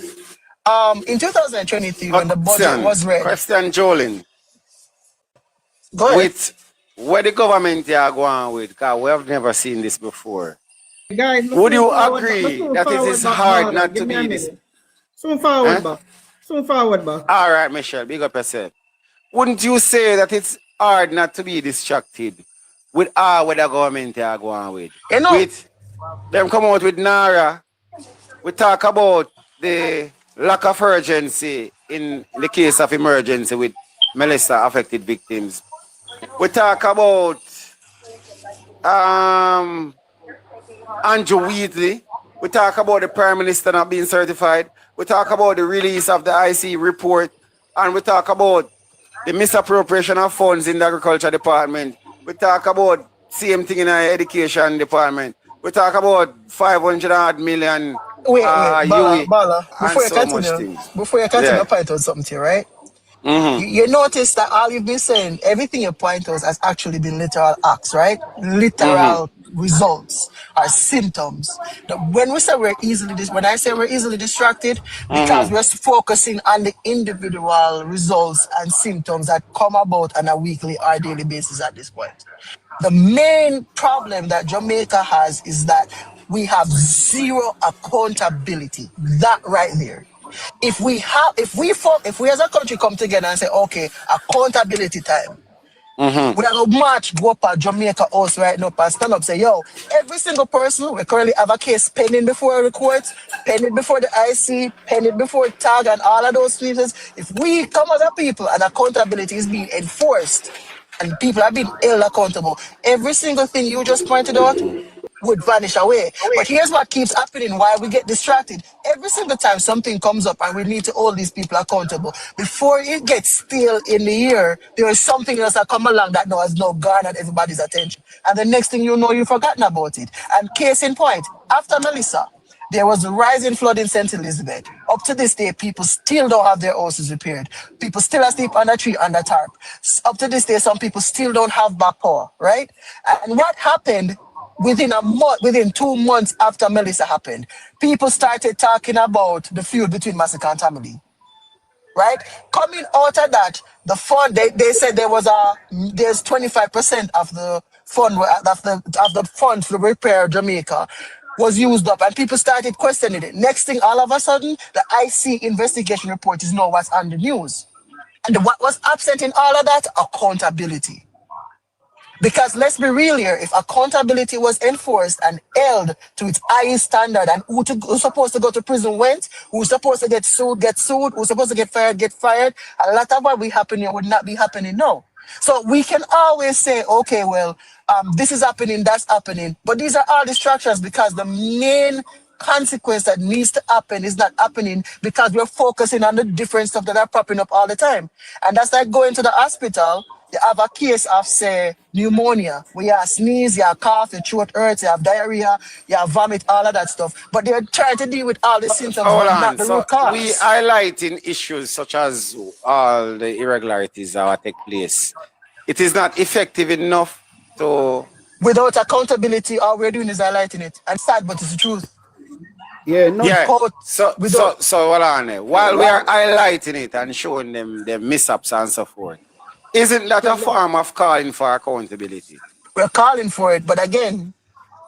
in 2023, when the budget was read. Question, Jolin. Go ahead. With where the government are going with, because we have never seen this before. Guys, would you agree that it is hard not to be this? Soon forward back. Soon forward back. All right, Michelle, big up yourself. Wouldn't you say that it's hard not to be distracted with where the government are going with? You know, with them come out with NARA, we talk about the lack of urgency in the case of emergency with Melissa affected victims. We talk about Andrew Wheatley. We talk about the Prime Minister not being certified. We talk about the release of the IC report. And we talk about the misappropriation of funds in the Agriculture Department. We talk about same thing in our Education Department. We talk about 500 million Bala, before you continue, Yeah. point out something to you, right? Mm-hmm. You notice that all you've been saying, everything you point out has actually been literal acts, right? Literal results or symptoms. When we say when I say we're easily distracted, because we're focusing on the individual results and symptoms that come about on a weekly or daily basis at this point. The main problem that Jamaica has is that we have zero accountability. That right there. If we as a country come together and say, okay, accountability time. We have a march go up at Jamaica House right now and stand up say, yo, every single person, we currently have a case pending before the courts, pending before the IC, pending before TAG and all of those places. If we come as a people and accountability is being enforced and people are being held accountable, every single thing you just pointed out would vanish away. But here's what keeps happening, why we get distracted. Every single time something comes up and we need to hold these people accountable, before it gets still in the ear, there is something else that come along that now has now garnered everybody's attention. And the next thing you know, you've forgotten about it. And case in point, after Melissa, there was a rising flood in St. Elizabeth. Up to this day, people still don't have their houses repaired. People still asleep under tree, under tarp. Up to this day, some people still don't have back power, right? And what happened within a month, within 2 months after Melissa happened, people started talking about the feud between Massacre and Tamale. Right? Coming out of that, the fund, they said there's 25% of the fund of the fund for repair Jamaica was used up, and people started questioning it. Next thing, all of a sudden, the IC investigation report is now what's on the news. And what was absent in all of that? Accountability. Because let's be real here, if accountability was enforced and held to its highest standard, and who's supposed to go to prison went, who's supposed to get sued, who's supposed to get fired, a lot of what we happening would not be happening now. So we can always say, okay, well, this is happening, that's happening. But these are all distractions, because the main consequence that needs to happen is not happening because we're focusing on the different stuff that are popping up all the time. And that's like going to the hospital, you have a case of, say, pneumonia, where you have sneeze, you have cough, your throat hurts, you have diarrhea, you have vomit, all of that stuff. But they're trying to deal with all the symptoms, Hold but on. not the So root cause. we highlighting issues such as all the irregularities that take place. It is not effective enough to... Without accountability, all we're doing is highlighting it. And sad, but it's the truth. Yeah, no. Yeah. So hold on. While we are highlighting it and showing them the mishaps and so forth, isn't that a form of calling for accountability? We're calling for it, but again,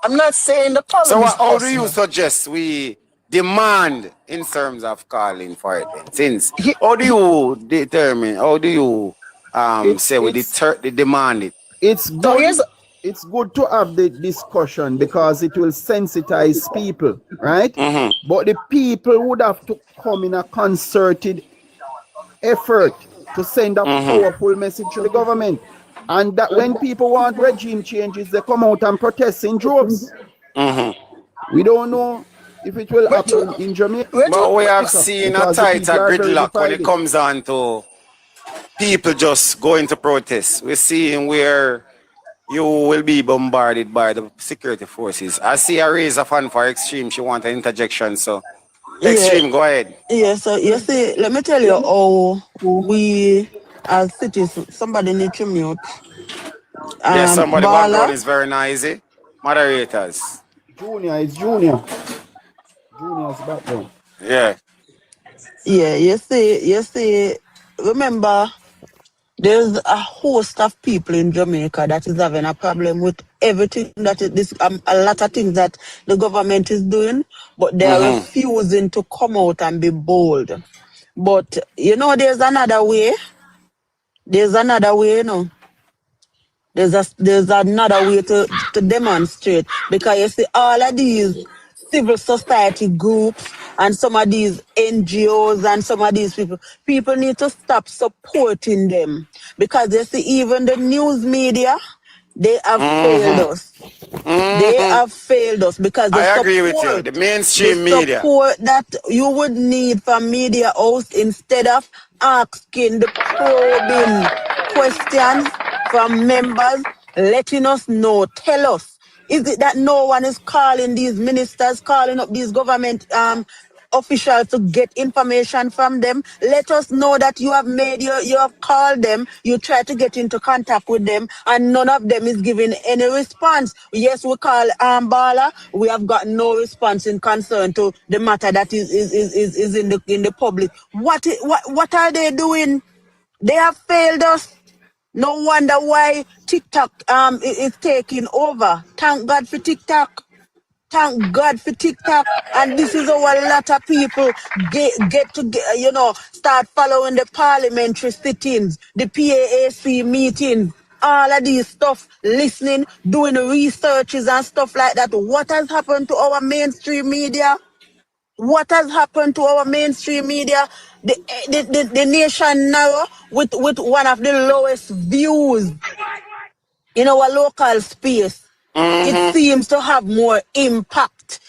I'm not saying the problem is how us, do you suggest we demand in terms of calling for it then? Since how do you determine, how do you demand it? It's good. It's good to have the discussion because it will sensitize people, right? But the people would have to come in a concerted effort to send a powerful message to the government. And that when people want regime changes, they come out and protest in droves. We don't know if it will happen in Jamaica. But we have seen a tighter gridlock when it comes on to people just going to protest. We're seeing where you will be bombarded by the security forces. I see a raise of hand for Extreme. She wants an interjection, so Extreme, go ahead. Yeah, so you see, let me tell you how we as citizens, somebody need to mute. Yes, somebody background is very noisy. Moderators. Junior's background. Yeah. Yeah, you see, remember, there's a host of people in Jamaica that is having a problem with everything that is a lot of things that the government is doing, but they're refusing to come out and be bold. But you know, there's another way. There's another way, you know. There's another way to demonstrate, because you see all of these civil society groups and some of these NGOs and some of these people need to stop supporting them, because you see even the news media, they have failed us. They have failed us because I agree with you. The mainstream media. Support that you would need from media house, instead of asking the probing questions from members, letting us know, tell us. Is it that no one is calling these ministers, calling up these government officials to get information from them? Let us know that you have you have called them, you try to get into contact with them, and none of them is giving any response. Yes, we call Bala, we have got no response in concern to the matter that is in the public. What are they doing? They have failed us. No wonder why TikTok is taking over. Thank God for TikTok. Thank God for TikTok. And this is how a lot of people get to start following the parliamentary sittings, the PAAC meetings, all of these stuff, listening, doing researches and stuff like that. What has happened to our mainstream media? What has happened to our mainstream media? The nation now with one of the lowest views in our local space. it seems to have more impact.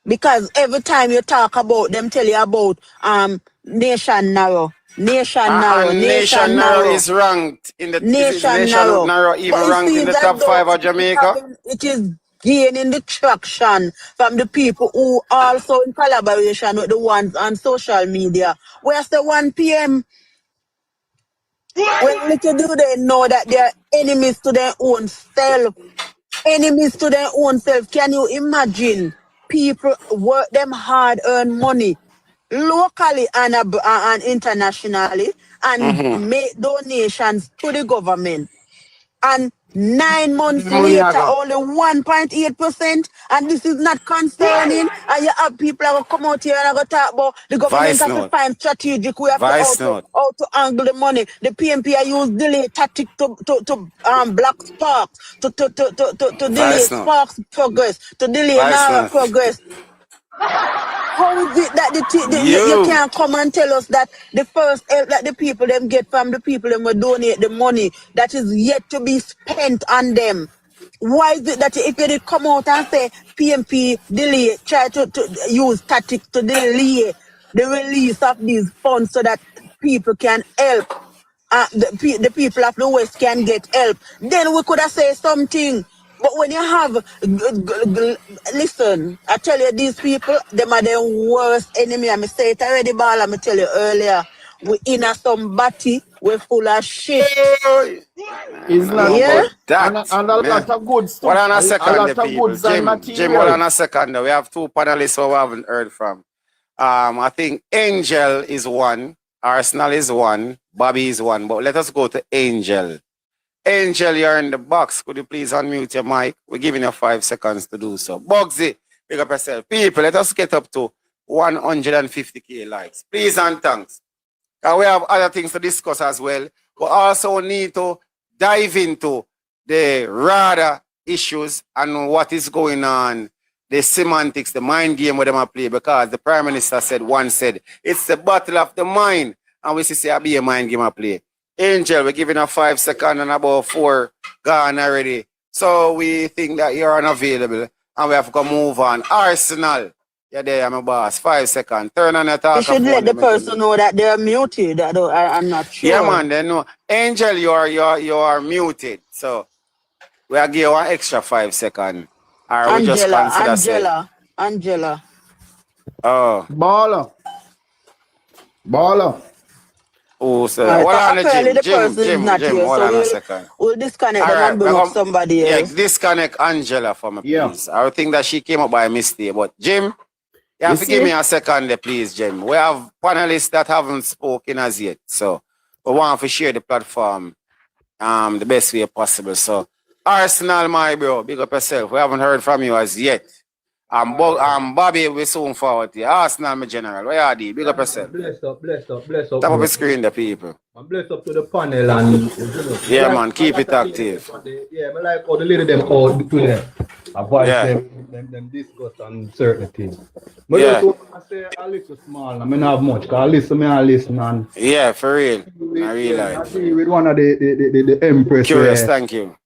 Because every time you talk about them, tell you about Nation Narrow. Nation Narrow. Nation Narrow is ranked in the Nation Narrow. even But it ranked in seems the like top though 5 of Jamaica. it is gaining the traction from the people who also in collaboration with the ones on social media. Where's the 1 p.m. when little do they know that they are enemies to their own self. Enemies to their own self. Can you imagine people work them hard, earn money locally and internationally and make donations to the government? And 9 months later, only 1.8%, and this is not concerning. And you have people that will come out here and go talk about the government has to find strategic way how to angle the money. The PMP are use delay tactic to block sparks, to delay sparks progress, to delay narrow progress. How is it that you can't come and tell us that the first help that the people them get from the people them will donate the money that is yet to be spent on them? Why is it that if you did come out and say PMP delay, try to use tactics to delay the release of these funds so that people can help, the people of the West can get help, then we could have said something. But when you have, listen, I tell you, these people, them are the worst enemy. I say it already, Ball, I tell you earlier. We in a somebody, we're full of shit. It's not that. And a lot of good stuff. What on a second, a lot of goods and material. Jim, hold on a second. We have 2 panelists who we haven't heard from. I think Angel is one, Arsenal is one, Bobby is one, but let us go to Angel. Angel, you're in the box. Could you please unmute your mic? We're giving you 5 seconds to do so. Bugsy, pick up yourself. People, let us get up to 150k likes. Please and thanks. And we have other things to discuss as well. We also need to dive into the RADA issues and what is going on, the semantics, the mind game where they play, because the Prime Minister said, it's the battle of the mind. And we see a mind game at play. Angel, we're giving her 5 seconds and about 4 gone already. So we think that you're unavailable and we have to move on. Arsenal, you're there, my boss. 5 seconds. Turn on the talk. You should let the person know that they're muted. I'm not sure. Yeah, man, they know. Angel, you are muted. So we'll give you an extra 5 seconds. Or we just consider Angela. Oh. Baller. Oh, so right, hold on, Jim, hold on a second. We'll disconnect and bring up somebody else. Yeah, disconnect Angela for me, please. I think that she came up by mistake. But Jim, you have to give me a second there, please, Jim. We have panelists that haven't spoken as yet. So we want to share the platform the best way possible. So Arsenal, my bro, big up yourself. We haven't heard from you as yet. Bobby, we soon forward to you. Arsenal, my general. Where are you? Big up yourself. Bless up. Top of the screen, the people. I'm blessed up to the panel and yeah, man, keep it active. Yeah, I like how the lady them all today. Avoid them discuss on certain things. But yeah. I say a little small, I mean not much, because I listen and yeah, for real. I realize. I agree with one of the Empress. Curious, thank you.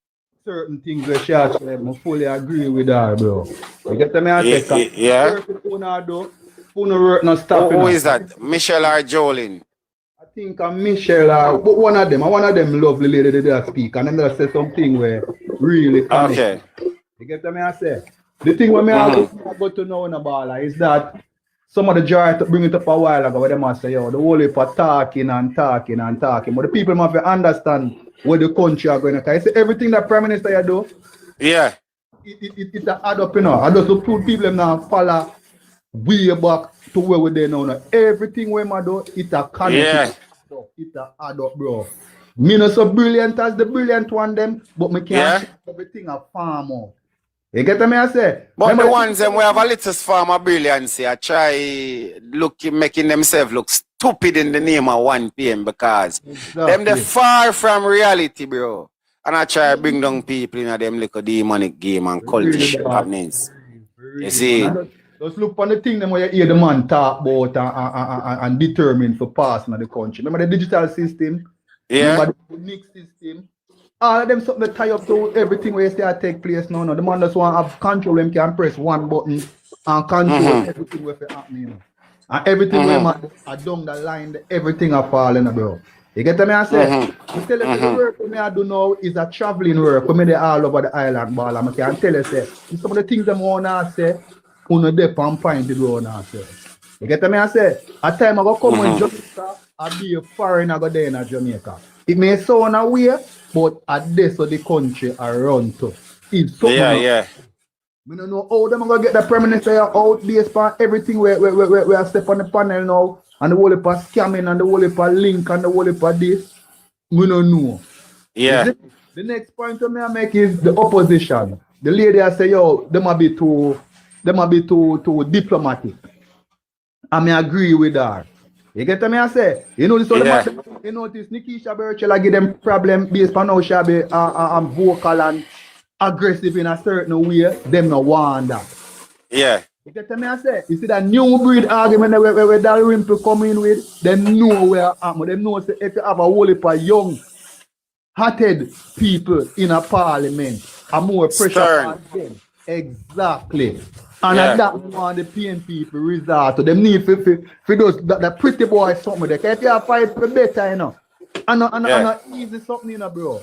Certain things where she has I fully agree with her, bro. You get me? Yeah. Who is that? Michelle or Jolene? I think Michelle, but one of them lovely lady that speak, and then they say something where really connect. Okay. You get me? I say the thing when me got to know in the baller is that some of the joy to bring it up a while ago, where they must say, yo, the whole heap of talking, but the people must understand where the country are going to. I say everything that Prime Minister you do, yeah, it add up, you know. I just put people now follow way back to where we there now. Everything we do, it a connect. Yeah. It a add up, bro. Me not so brilliant as the brilliant one them, but me can't everything a farm out. You get me? I say. But remember, the ones them we have a little farm of brilliancy, I try making themselves look stupid in the name of 1 p.m. because them they far from reality, bro. And I try to bring down people in them little demonic game and cultish happenings. You see? Just look on the thing them where you hear the man talk about and determined for passing of the country. Remember the digital system? Yeah. Remember the NIC system? all of them something to tie up to everything where start take place now. The man just want to have control, them can press one button and control everything where it happening. You know. And everything where man are down the line, everything are falling, bro. You get me? I say, I tell you the work me I do now is a traveling work. Me there all over the island, ball. I can tell you, say, some of the things them wanna say, uno dep and find the road and say. You get me? I say, at time I go come in Jamaica, I be a foreigner go there in Jamaica. It may sound a way, but at this of the country I run to. It's something. Yeah. We don't know how them gonna get the Prime Minister out based on everything we step on the panel now, and the whole heap of scamming and the whole heap of link and the whole heap of this. We don't know. Yeah. The next point I make is the opposition. The lady I say, yo, they might be too diplomatic. I may agree with her. You get me? I say, you know this all you notice Nikisha Burchell give them problem based on how she be vocal and aggressive in a certain way. Them no want that. Yeah. You get me? I say, you see that new breed argument where Dalrymple come in with, them know where them know say if you have a whole heap of young hearted people in a parliament, a more pressure on them. Exactly. And at that one, the PNP people resort to them need for those the pretty boy something there. If you have fight for better, you know. And not easy something, you know, bro.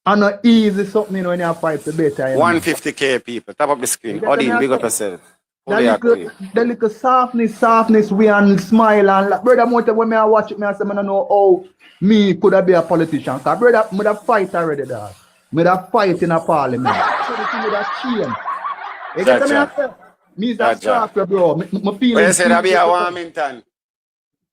And not easy something, you know, when you have fight for better. 150K people. Top up the screen. Odin, big up yourself. The little softness we and smile and like, brother Motor, when I watch it, I say I don't know how me could have been a politician. Because brother, I have fight already there. I have fight in a parliament. So the thing would have changed. You get me? I say, me is a sharper, bro. My feeling. When you say that be a Warmington?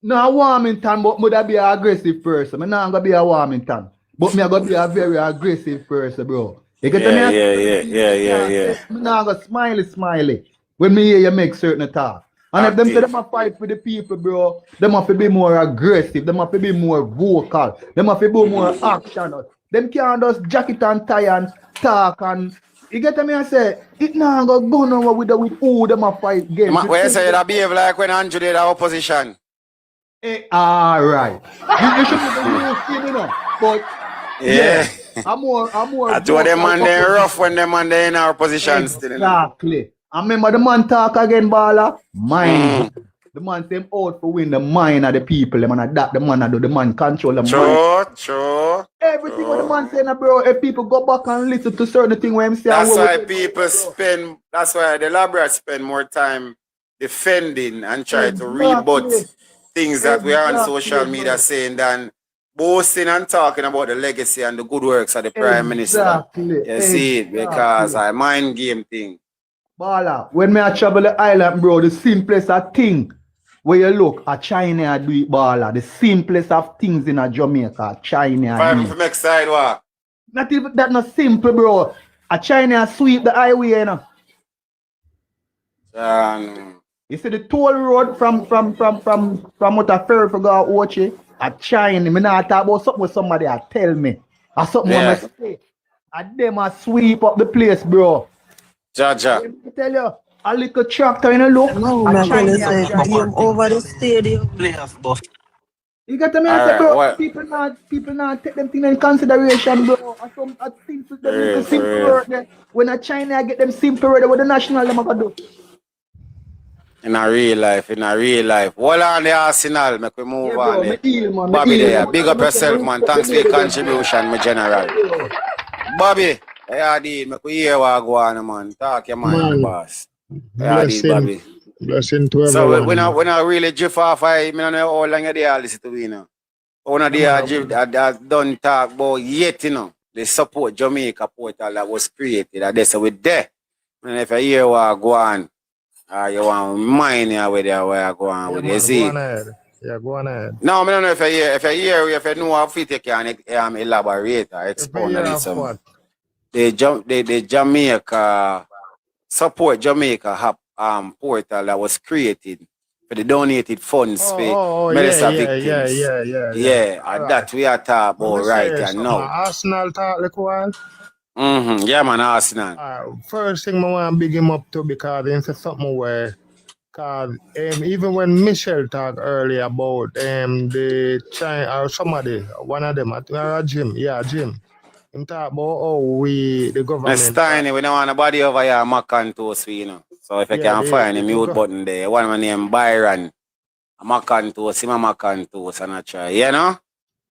No, a Warmington, but would that be an aggressive person. I'm not gonna be a Warmington. But me gonna be a very aggressive person, bro. You get me? Yeah. I'm not gonna smiley. When me hear you make certain talk. And if them say them a fight for the people, bro, them have to be more aggressive, them have to be more vocal, them have to be more action. Them can't just jacket and tie and talk and you get me? I say, it now go on with who them a fight against. Where you say that behave like when Andrew did the opposition? Alright. You should be you know. But yeah. I'm more I told them man they rough when them man they in our position still. Exactly. I remember the man talk again, Bala. Mind. The man them out for win the mind of the people. The man adapt the man do the man control the mind. True. Everything what the man saying, bro, if people go back and listen to certain things when him say. That's why people spend, that's why the Labrador spend more time defending and try to rebut things that we are on social media saying than boasting and talking about the legacy and the good works of the Prime Minister. You see it, because I mind game thing. Bala, when me I travel the island, bro, the simplest of thing where you look at China do it, Bala. The simplest of things in a Jamaica, China. Five from next side, what? Not even that not simple, bro. A China sweep the highway, you know. You see the toll road from what a ferry for go Ochi, a China. Me not talk about something with somebody I tell me. Or something when I say. And them a sweep up the place, bro. Jaja. Let me tell you, a little tractor in a look. No, my gonna say game over the stadium. You got to me, say, bro, people not take them things in consideration, bro. I think them little simple work there. When a China get them simple work, what the national them have to do. In a real life. Hold on the Arsenal, make we move on there. Man, Bobby there, big up yourself, man. Thanks for your contribution, my general. Bobby. Yeah, dude, make we hear what go on, man. Talk your mind, boss. Yeah, dude, Bobby. Blessing to everyone. So when I really drift off, I don't know how long they are listen to me, you know. One of the don't talk about yet, you know. The support Jamaica portal that was created. And that's with there. And if I hear what go on, you want mine here where I go on with you see. Yeah, go on ahead. No, I don't know if I know how fit you can elaborate or expound on it some. The Jamaica support Jamaica portal that was created for the donated funds for Melissa victims. Yeah, and that we are talking about right and now. Arsenal talk like one. Yeah, man, Arsenal. First thing I want to big him up to because it's something where, cause even when Michelle talked earlier about the China or somebody, one of them, Jim. Him talk about how we, the government. It's tiny. We don't want nobody over here mac and toast, you know. So if you can find a mute button there, one man named Byron, a mac and toast, him a mac and toast, and I try, you know?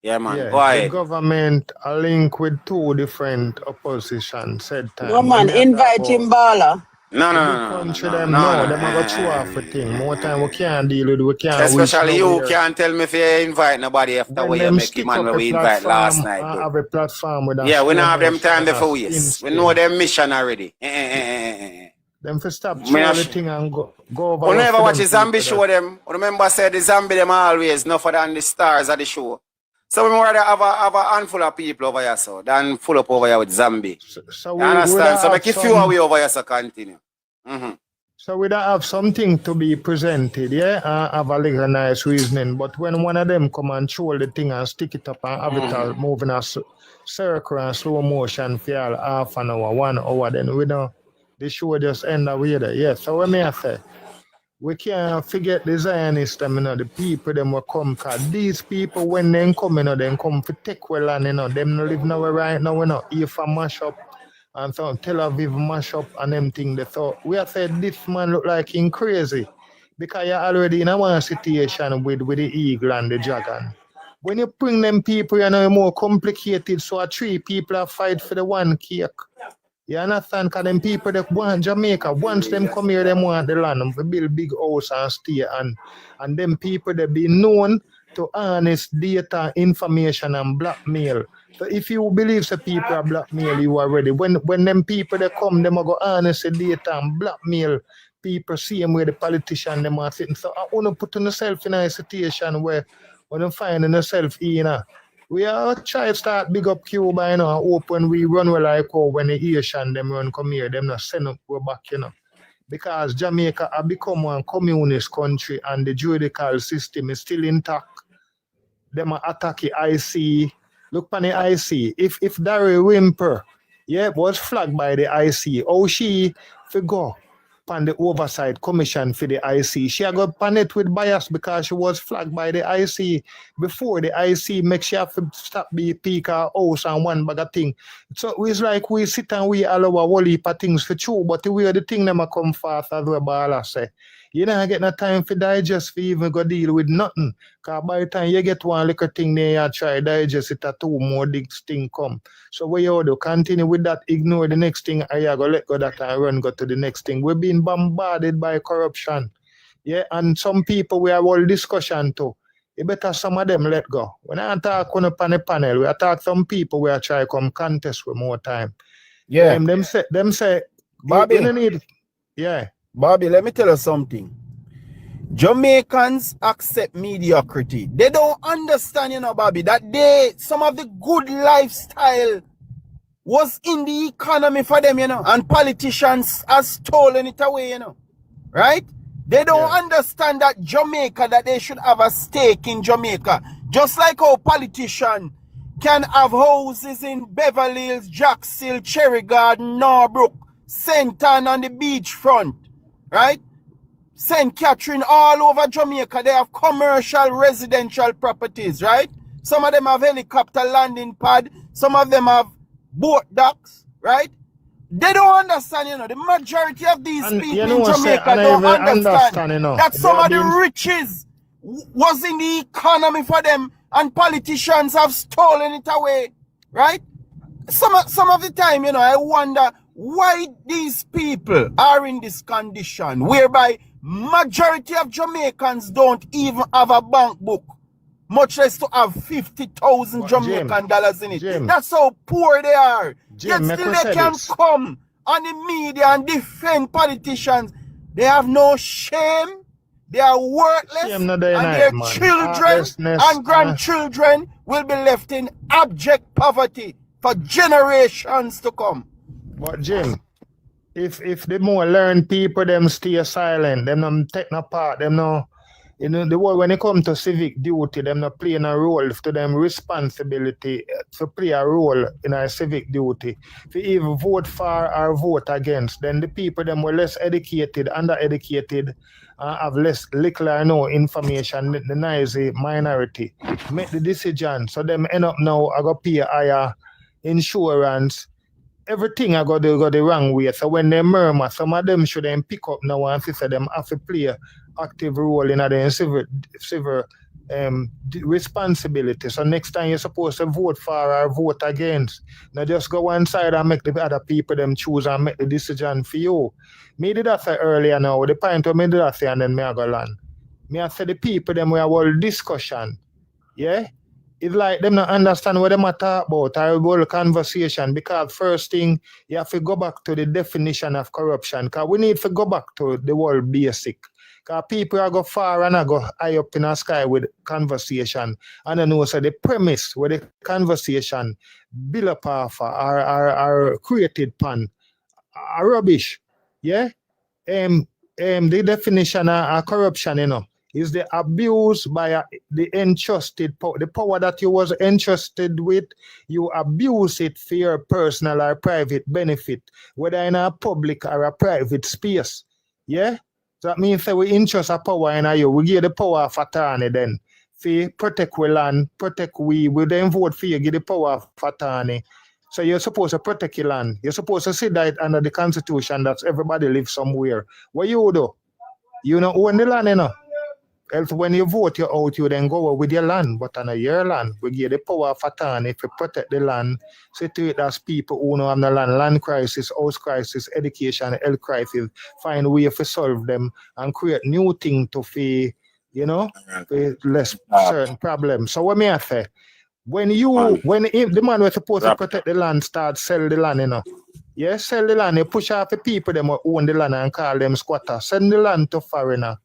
Yeah, man. Yeah, Go ahead. the government a link with 2 different opposition said time. No man, invite him, Bala. No. Them them a go through off a thing. More time we can't deal with, we can't. Especially you can't tell me if you invite nobody after we make him and we invite last night. Have a platform with yeah, we don't have them time before we know them mission already. Them for stop everything and go over. We never watch the zombie show them. Remember I said the zombie them always no than the stars of the show. So we rather have a handful of people over here so than full up over here with zombie. So you understand? So make it few away over here so continue. So we don't have something to be presented, yeah, have a little nice reasoning. But when one of them come and troll the thing and stick it up and have it all moving a circle and slow motion for all half an hour, 1 hour, then we don't, the show just end up with it. Yeah, so what may I say? We can't forget the Zionists, them, you know, the people them will come, because these people, when they come, you know, they come for take well and, you know, them live nowhere right now, you know, if I mash up and so Tel Aviv mash up and them thing, they thought, we have said this man look like him crazy, because you're already in a one situation with the eagle and the dragon. When you bring them people, you know, you're more complicated, so 3 people are fight for the 1 cake. You understand? Because them people that want Jamaica, once them come here, they want the land, they build big house and stay, and them people they be known to honest data, information and blackmail. So if you believe the people are blackmail you already, when them people they come, them are go honest the data and blackmail people, same way the politician them are sitting. So I want to put yourself in a situation where when you find yourself in we are try to start big up Cuba, you know, and open we run well like how when the Asian them run come here, them not send up go back, you know. Because Jamaica have become one communist country and the judicial system is still intact. Them are attack the IC. Look on the IC. If Darry Wimper, was flagged by the IC, how she go on the oversight commission for the IC. She got pan it with bias because she was flagged by the IC before the IC make she have to stop be peak her house and one bag of thing. So it's like we sit and we allow a whole heap of things for true, but the way the thing them a come fast as well Bala say. You don't get no time for digest for even go deal with nothing. Because by the time you get one little thing there, you try digest it, 2 more big thing come. So what you do, continue with that, ignore the next thing, and you go let go that and run go to the next thing. We're being bombarded by corruption. Yeah, and some people we have all discussion too. You better some of them let go. When I talk on the panel, we talk some people we are try to come contest with more time. Yeah. Them say Bobby. you don't need, yeah. Bobby, let me tell you something. Jamaicans accept mediocrity. They don't understand, you know, Bobby, that some of the good lifestyle was in the economy for them, you know, and politicians have stolen it away, you know, right? They don't understand that Jamaica, that they should have a stake in Jamaica. Just like how politicians can have houses in Beverly Hills, Jax Hill, Cherry Garden, Norbrook, St. Ann on the beachfront. Right? St. Catherine, all over Jamaica, they have commercial residential properties, right? Some of them have helicopter landing pad, some of them have boat docks, right? They don't understand, you know, the majority of these people in Jamaica don't understand you know, that some of the riches was in the economy for them and politicians have stolen it away, right? Some of the time, you know, I wonder why these people are in this condition whereby majority of Jamaicans don't even have a bank book, much less to have 50,000 Jamaican dollars in it. That's how poor they are. Yet still they can come on the media and defend politicians. They have no shame. They are worthless, and their children and grandchildren will be left in abject poverty for generations to come. But Jim, if the more learned people them stay silent, them not take no part, them no, you know, the word when it comes to civic duty, them not playing a role to them responsibility to play a role in our civic duty. If you even vote for or vote against, then the people them were less educated, undereducated, have little or no information, the noisy minority make the decision. So them end up now I go pay higher. insurance, everything I go the wrong way. So when they murmur, some of them should then pick up now and say them have to play an active role in their civil responsibility. So next time you're supposed to vote for or vote against. Now just go one side and make the other people them choose and make the decision for you. Me did that say earlier now. The point of me did that say and then me I go land. Me I say the people them we have all discussion. Yeah? It's like them not understand what they talk about or whole conversation, because first thing you have to go back to the definition of corruption, because we need to go back to the whole basic. Because people are go far and I go high up in the sky with conversation. And I know so the premise where the conversation build up off are created upon are rubbish. Yeah? The definition of corruption, you know, is the abuse by the entrusted power. The power that you was entrusted with, you abuse it for your personal or private benefit, whether in a public or a private space. Yeah? So that means that we entrust a power in you. We give the power of attorney then. For protect we land, protect we then vote for you, give the power of attorney. So you're supposed to protect your land. You're supposed to sit that under the constitution that everybody lives somewhere. What you do? You know own the land, you know. Else when you vote you out, you then go with your land. But on your land, we give the power of attorney to protect the land. So to it as people who know have the land crisis, house crisis, education, health crisis, find a way to solve them and create new things to feel, you know, less certain problems. So what may I say? When the man was supposed to protect the land start sell the land, you know. Yeah, sell the land, you push off the people them who own the land and call them squatters. Send the land to foreigner.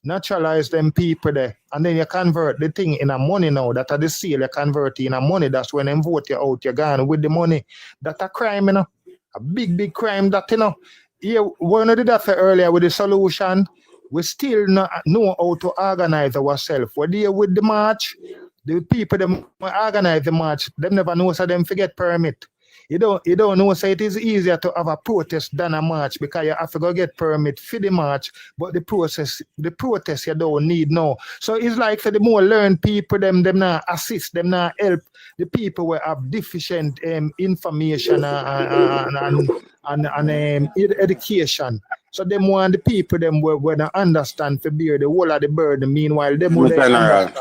Naturalize them people there, and then you convert the thing in a money now. That are the sale you convert in a money. That's when they vote you out, you're gone with the money. That's a crime, you know. A big crime that, you know. Yeah, when I did that earlier with the solution, we still not know how to organize ourselves. We're there with the march. The people them organize the march, them never know so them forget permit. You don't know, so it is easier to have a protest than a march because you have to go get permit for the march, but the protest you don't need now. So it's like for the more learned people, them not assist, them not help the people who have deficient information and education. So them want the people them where they understand to bear the whole of the burden. Meanwhile, them will understand.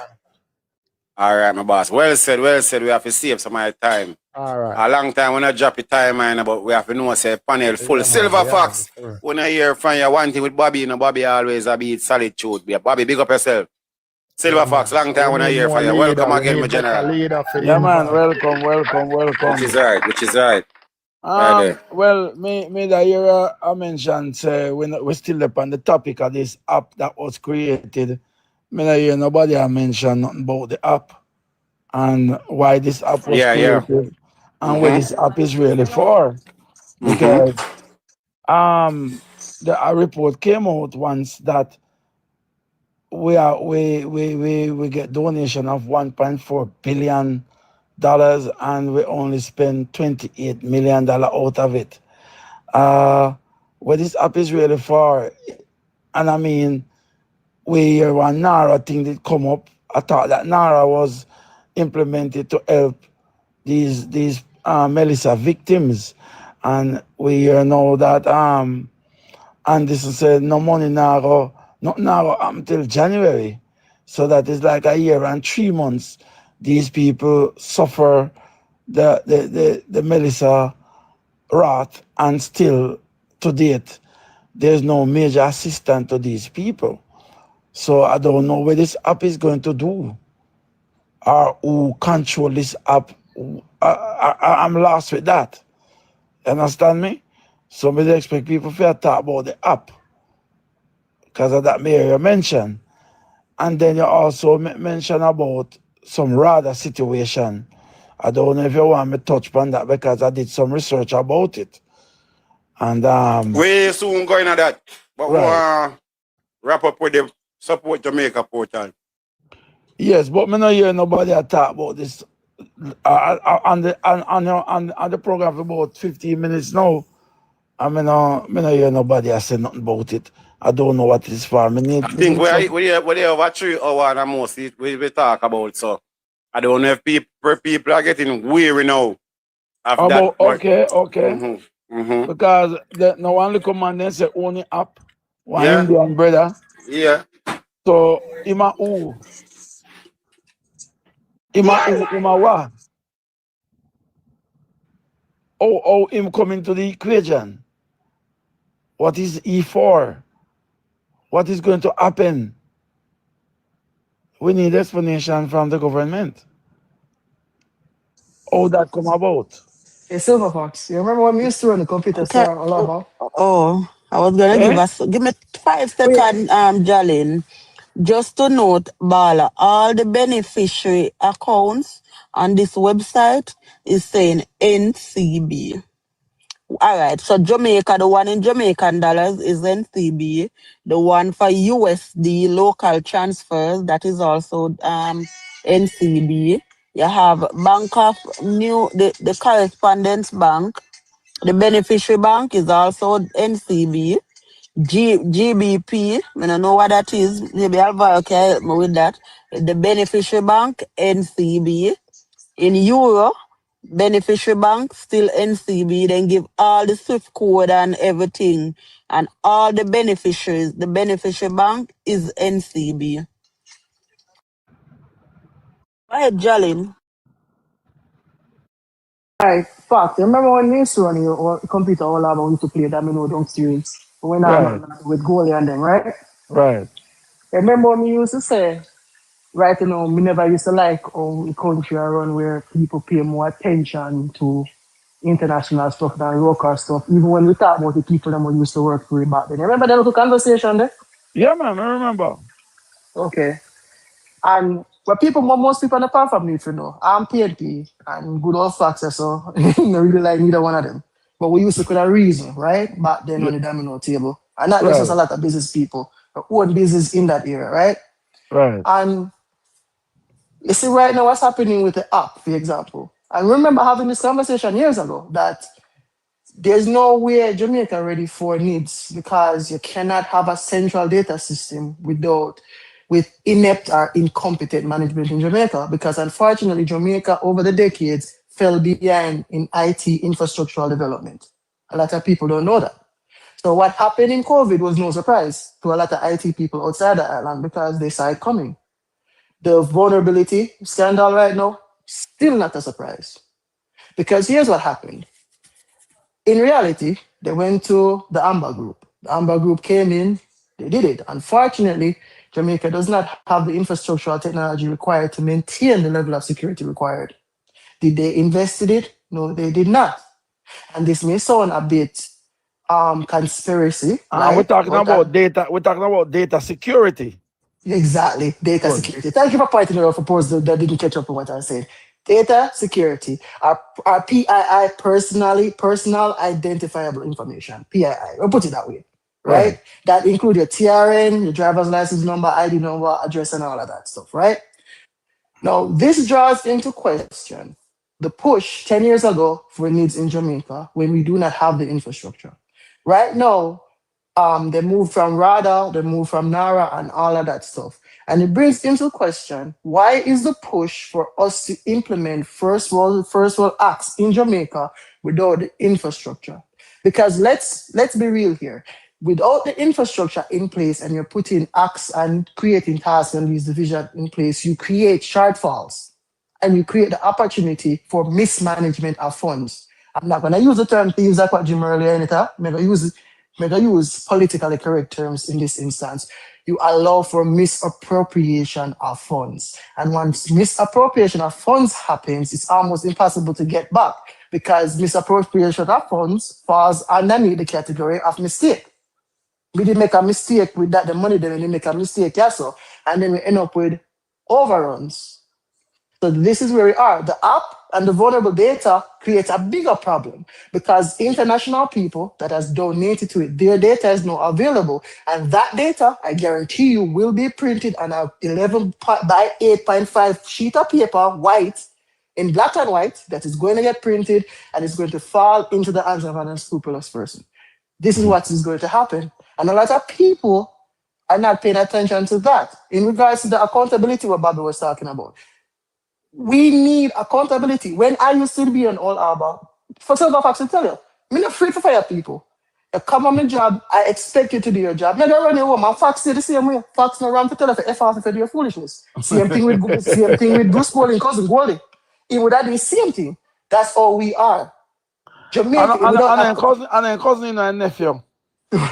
All right, my boss. Well said. We have to save some of my time. All right. A long time when I drop the time, man, but we have to know say panel full. Yeah, Silver Fox. Sure. When I hear from you one thing with Bobby, you know, Bobby always a beat solitude. Yeah, Bobby, big up yourself. Silver Fox, long time when I hear from you. Welcome again, my general. Yeah, man, welcome. Which is right. Well, me that hear I mentioned say we're still up on the topic of this app that was created. Me that hear nobody mention nothing about the app and why this app was created and what this app is really for. Because a report came out once that we get donation of $1.4 billion and we only spend $28 million out of it. What this app is really for, and I mean, we hear one NARA thing that come up. I thought that NARA was implemented to help these Melissa victims, and we hear now that and this said no money not until January, so that is like a year and 3 months. These people suffer the Melissa wrath, and still to date there's no major assistance to these people. So I don't know what this app is going to do or who control this app. I'm lost with that. You understand me? So I expect people to talk about the app because of that Mary mentioned. And then you also mention about some rather situation. I don't know if you want me to touch on that because I did some research about it. And we soon going at that. But we want to wrap up with the Support Jamaica portal. Yes, but me not hear nobody talk about this on the program for about 15 minutes now. I mean, me not hear nobody say nothing about it. I don't know what it's for. I think we have over 3 hours and most we talk about. So I don't know if people are getting weary now. of that. Okay. Mm-hmm. Because no one look command and say only up. One Yeah. Indian brother. Yeah. So Ima who? Ima what? Oh, him coming to the equation. What is he for? What is going to happen? We need explanation from the government. How that come about? Hey, Silverfox, you remember when we used to run the computer Okay. store all over? Oh, I was gonna give me 5 seconds, Jalin. Just to note, Bala, all the beneficiary accounts on this website is saying NCB. All right, so Jamaica, the one in Jamaican dollars is NCB. The one for USD local transfers, that is also NCB. You have Bank of the Correspondence Bank. The beneficiary bank is also NCB. GBP, I don't know what that is. Maybe Alvaro can help me with that. The beneficiary bank, NCB. In Euro, beneficiary bank, still NCB. Then give all the SWIFT code and everything. And all the beneficiaries, the beneficiary bank is NCB. Go ahead, Jalin. Right, fact. You remember when we used to run your computer all over, we used to play domino downstairs when I'm with goalie and them, right? Right. Remember when we used to say, right, we never used to like how the country around where people pay more attention to international stuff than local stuff, even when we talk about the people that we used to work for back then. Remember that little conversation there? Yeah, man, I remember. Okay. And what most people on the platform need to know, I'm PNP and good old facts, so I don't really like neither one of them. But we used to could have reason, right? Back then on the domino table. And not just a lot of business people, but own business in that era, right? Right. And you see right now what's happening with the app, for example. I remember having this conversation years ago that there's no way Jamaica ready for needs because you cannot have a central data system with inept or incompetent management in Jamaica, because unfortunately Jamaica over the decades fell behind in IT infrastructural development. A lot of people don't know that. So what happened in COVID was no surprise to a lot of IT people outside the island because they saw it coming. The vulnerability scandal right now, still not a surprise. Because here's what happened. In reality, they went to the Amber Group. The Amber Group came in, they did it. Unfortunately, Jamaica does not have the infrastructural technology required to maintain the level of security required. Did they invest in it? No, they did not. And this may sound a bit conspiracy. Right? We're talking about data. We're talking about data security. Exactly, data security. Thank you for pointing it out for those that didn't catch up on what I said. Data security, our PII, personal identifiable information, PII. We'll put it that way, right? That include your TRN, your driver's license number, ID number, address, and all of that stuff, right? Now, this draws into question the push 10 years ago for needs in Jamaica when we do not have the infrastructure. Right now, they moved from RADA, they moved from NARA, and all of that stuff. And it brings into question, why is the push for us to implement first world acts in Jamaica without the infrastructure? Because let's be real here. Without the infrastructure in place and you're putting acts and creating tasks and these divisions in place, you create shortfalls and you create the opportunity for mismanagement of funds. I'm not going to use the term thieves like what Jim earlier in it. I'm going to use politically correct terms in this instance. You allow for misappropriation of funds. And once misappropriation of funds happens, it's almost impossible to get back because misappropriation of funds falls underneath the category of mistake. We did make a mistake with that, the money, then we make a mistake, so, and then we end up with overruns. So this is where we are. The app and the vulnerable data creates a bigger problem because international people that has donated to it, their data is now available. And that data, I guarantee you, will be printed on a 11 by 8.5 sheet of paper, white, in black and white, that is going to get printed and it's going to fall into the hands of an unscrupulous person. This is what is going to happen. And a lot of people are not paying attention to that. In regards to the accountability what Bobby was talking about, we need accountability. When I used to be on All Arbor, for Silver Fox to tell you, I'm not afraid to fire people. You come on my job, I expect you to do your job. Never run your home. And Fox say the same way. Fox no run to tell you for F off if you do your foolishness. Same thing with Bruce Bowling, cousin Goldie. He would have do the same thing. That's all we are. Jamaica. And cousin and nephew.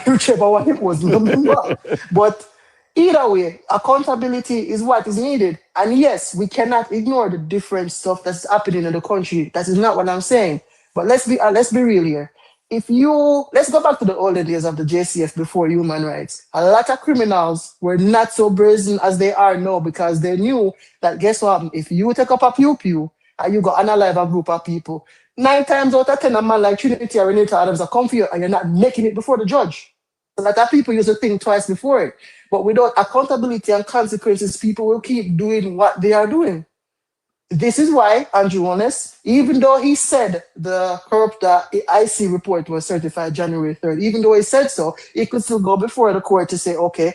Whichever one it was, remember. But either way, accountability is what is needed. And yes, we cannot ignore the different stuff that's happening in the country. That is not what I'm saying. But let's be real here. Let's go back to the olden days of the JCF before human rights. A lot of criminals were not so brazen as they are now because they knew that, guess what? If you take up a pew and you go unalive a group of people, 9 times out of 10, a man like Trinity or Renata Adams will come for you and you're not making it before the judge. A lot of people used to think twice before it. But without accountability and consequences, people will keep doing what they are doing. This is why Andrew Honest, even though he said the IC report was certified January 3rd, even though he said so, he could still go before the court to say, okay,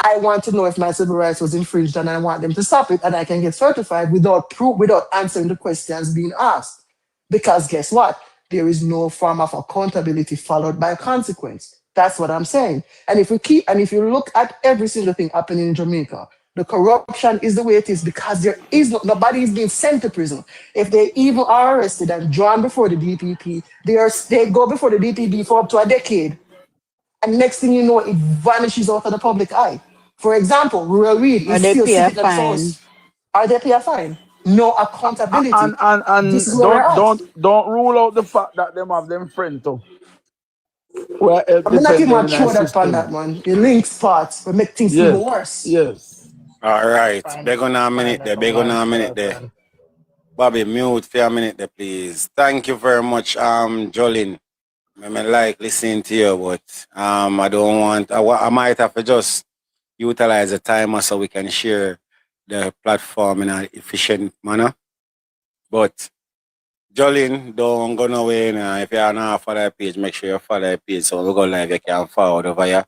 I want to know if my civil rights was infringed and I want them to stop it and I can get certified without answering the questions being asked. Because guess what? There is no form of accountability followed by consequence. That's what I'm saying. And if you look at every single thing happening in Jamaica, the corruption is the way it is because nobody is being sent to prison. If they even are arrested and drawn before the DPP, they go before the DPP for up to a decade. And next thing you know, it vanishes out of the public eye. For example, Rural Reed is still sitting at the house. Are they pay a fine? No accountability. And this is don't rule out the fact that them have them friend too. Well, I'm not even sure that on that man. The links parts will make things even worse. Yes. All right. Beg on a minute there. Bobby, mute for a minute there, please. Thank you very much, Jolene. I like listening to you, but I might have to just utilize the timer so we can share the platform in an efficient manner. But Jolene, don't go nowhere now. If you're not follow the page, make sure you follow the page so we go live, you can forward over here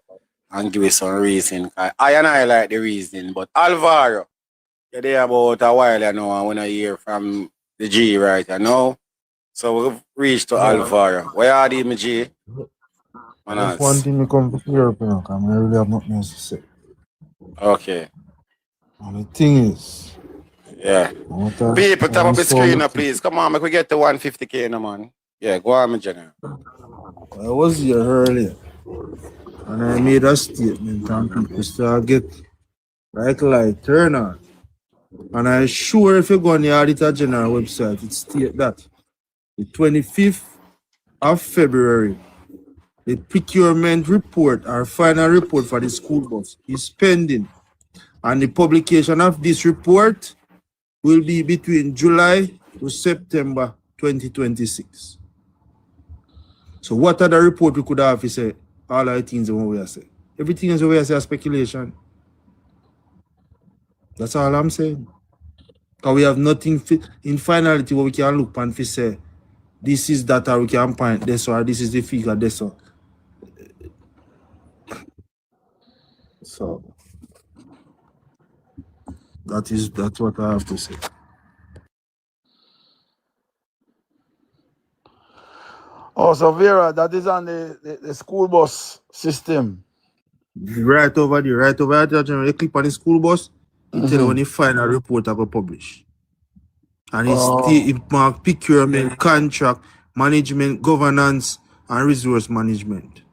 and give us some reason. I like the reason, but Alvaro, you're there about a while now and when I hear from the G right now. So we've reached to Alvaro. Where are the G? That's one thing we come to Europe, because I really have nothing else to say. Okay. And the thing is, people, tap up the screen, please. Come on, make we get to 150K now, man. Yeah, go on, my general. I was here earlier, and I made a statement, and people start get like turn on. And I'm sure if you go on the Auditor General website, it states that the 25th of February, the procurement report, our final report for the school bus, is pending. And the publication of this report will be between July to September 2026. So what other report we could have, say, all our things what we are saying. Everything is what we are saying, speculation. That's all I'm saying. Because we have nothing in finality what we can look and say, this is that or we can point this or this is the figure this or. So that's what I have to say. Oh, so Vera, that is on the school bus system. Right over there, you click on the school bus, tell you when the final report I go publish. And it mark procurement, contract, management, governance, and resource management.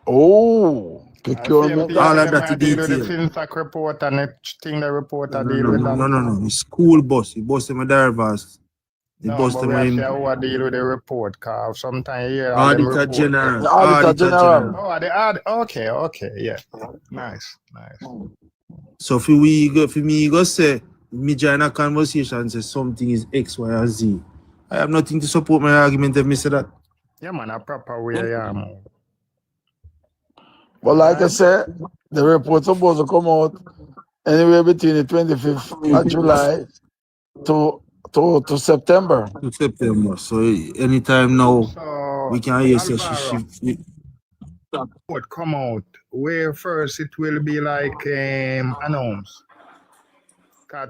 Oh, procurement. All of that detail. The FinTech report and the thing the report I deal with that. No. The school bus, the bus them drivers. The bus them who deal with the report, cause sometimes you hear Auditor General. Okay, yeah. Nice. So for me go say me join a conversation and say something is X, Y, or Z. I have nothing to support my argument if me say that. Yeah, man, a proper way, yeah, man. But like I said, the report's supposed to come out anywhere between the 25th of July to September. To September. So anytime now we can hear she report come out where first it will be like announced.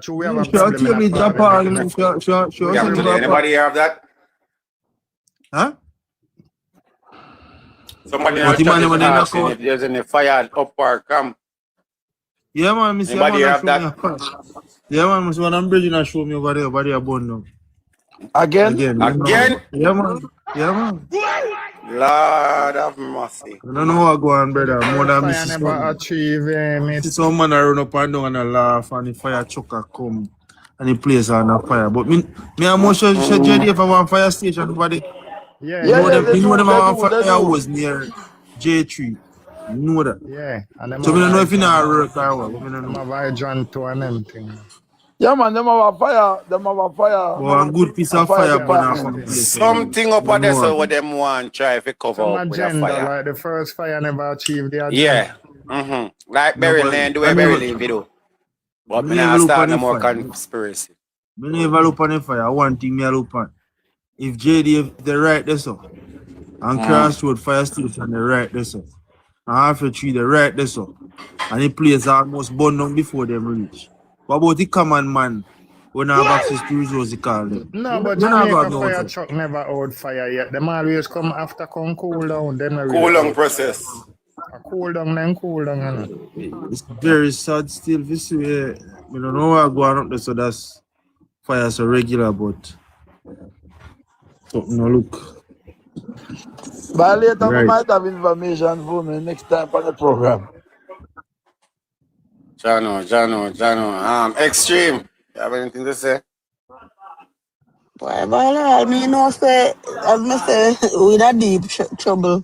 We have a Anybody have that? Huh? Somebody in But the the man chat never is did knock asking out. if there's any fire up or camp. Yeah, man, me see a Anybody man a have show me that? a fire. Yeah, man, me see one bridge and show me over there burn down. Again? Again, you know. Again? Yeah, man. Yeah, man. Lord have mercy. I don't know what go on, brother. More than me Fire see never some. achieve See some man a run up and down and a laugh and the fire truck a come and the place on a fire. But me and most of JD if I want fire station, buddy. Yeah, Yeah, yeah, they You know do, them they I want do, they fire do. was near J3. You know that. yeah. And them So we don't have know if you know hydrant, work or what. We don't them know. have hydrant to and them thing. Yeah, man, them have a fire. Them have a fire. But one good piece A of fire fire burn off department. from the place. Something up You at there know so what? what them want try if it cover Some up with a agenda, fire. like the first fire never achieved the agenda. Yeah. Like No, Berry but Lane, do I a Berry never, Lane video. But me me never not look start on no the more fire. conspiracy. Me never look on the fire. One thing me I look on. If JD if they right there so, and Crossroad Fire Station they right there so, and half a tree they right there so, and the place almost burned down before them reach. What about the common man when I have access to resources call them? No, but You not Jamaica go fire outside. truck never out fire yet. Them always come after come cool down. Them not Cool really down out. process. Cool down, then cool down. You know. It's very sad still. This way, we don't know what going up there, so that's fire so regular, but something no look. But later we Right. might have information for me next time on the program. Jano. Extreme. You have anything to say? Boy, I mean, no say, as me say, we in a deep trouble.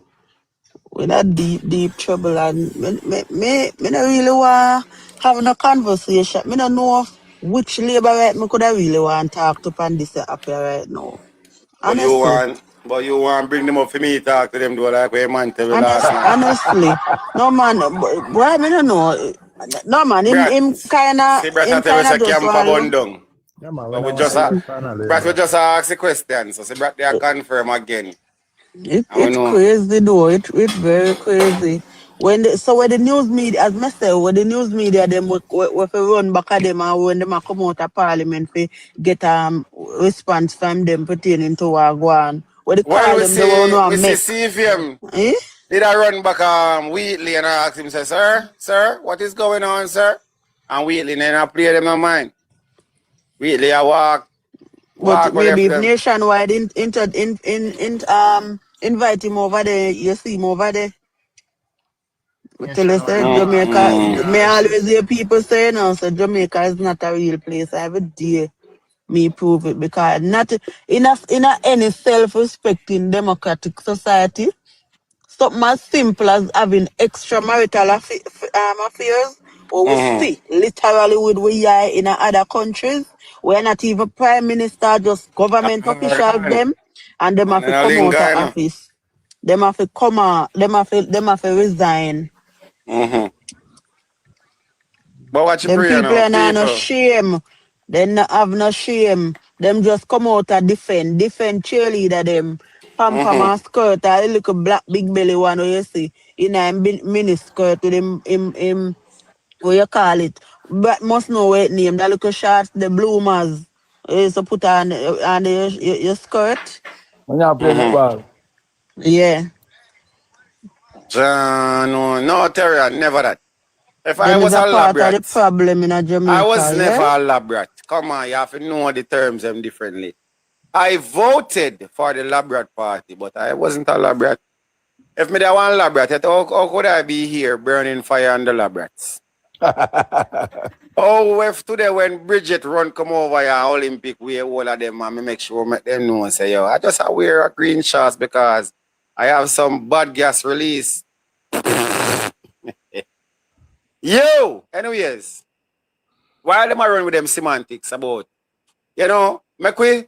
We in a deep trouble, and me not really want have no conversation. Me don't know which labor right me could I really want to talk to on this up here right now. But you want bring them up for me talk to them do like where man tell me last night. Honestly, no man, boy, me don't know. No man, him kinda See, Brad, him tell us kinda a just camp a want bun down. Yeah, man, So we we just just ask the question. So see, Brad, they confirm again. It's crazy though. It's very crazy. When the news media, as me say, when the news media them we run back at them and when them a come out of parliament we get response from them pertaining to what go on. When they call We them, they won't know see make. CVM. Eh? Did I run back Wheatley and I asked him, say, sir, what is going on, sir? And Wheatley then I play them in mind. Wheatley I walk But maybe if them. Nationwide invite him over there, you see him over there. Tell us that Jamaica, may I always hear people say now, so Jamaica is not a real place. Every day me prove it because not in any self-respecting democratic society, something as simple as having extramarital affairs, or we see literally with we are in other countries, we're not even prime minister, just government officials them, and them have to come out of office. Them have to come out, them have to resign. But what you Them pray people now, are not no people? shame. They not have no shame. Them just come out and defend cheerleader them. Pam and skirt, a little black big belly one where you see in a mini skirt with him what you call it. But must know what name. That little shorts, the bloomers. You used to put on your skirt. When you play the ball. Yeah. No, Terry, never that. If I Them was is a a part lab of the problem in a Jamaica. I was never yeah? a lab rat. Come on, you have to know the terms them differently. I voted for the lab rat party, but I wasn't a lab rat. If me that one lab rat, how could I be here burning fire on the lab rats? Oh, if today when Bridget run come over here, Olympic, we all of them, and me make sure make them know and say, yo, I just wear a green shorts because I have some bad gas release. Yo, anyways, while them are run with them semantics about, make we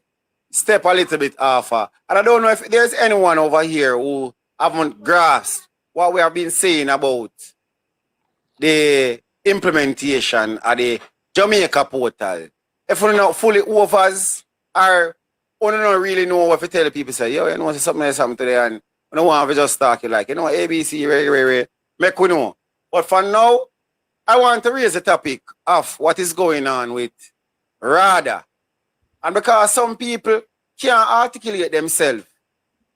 step a little bit off. And I don't know if there's anyone over here who haven't grasped what we have been saying about the implementation of the Jamaica portal. If we're not fully overs or we don't really know what to tell people, say, yo, something else happened today and we don't want to just talk it like, ABC, make we know. But for now, I want to raise the topic of what is going on with RADA. And because some people can't articulate themselves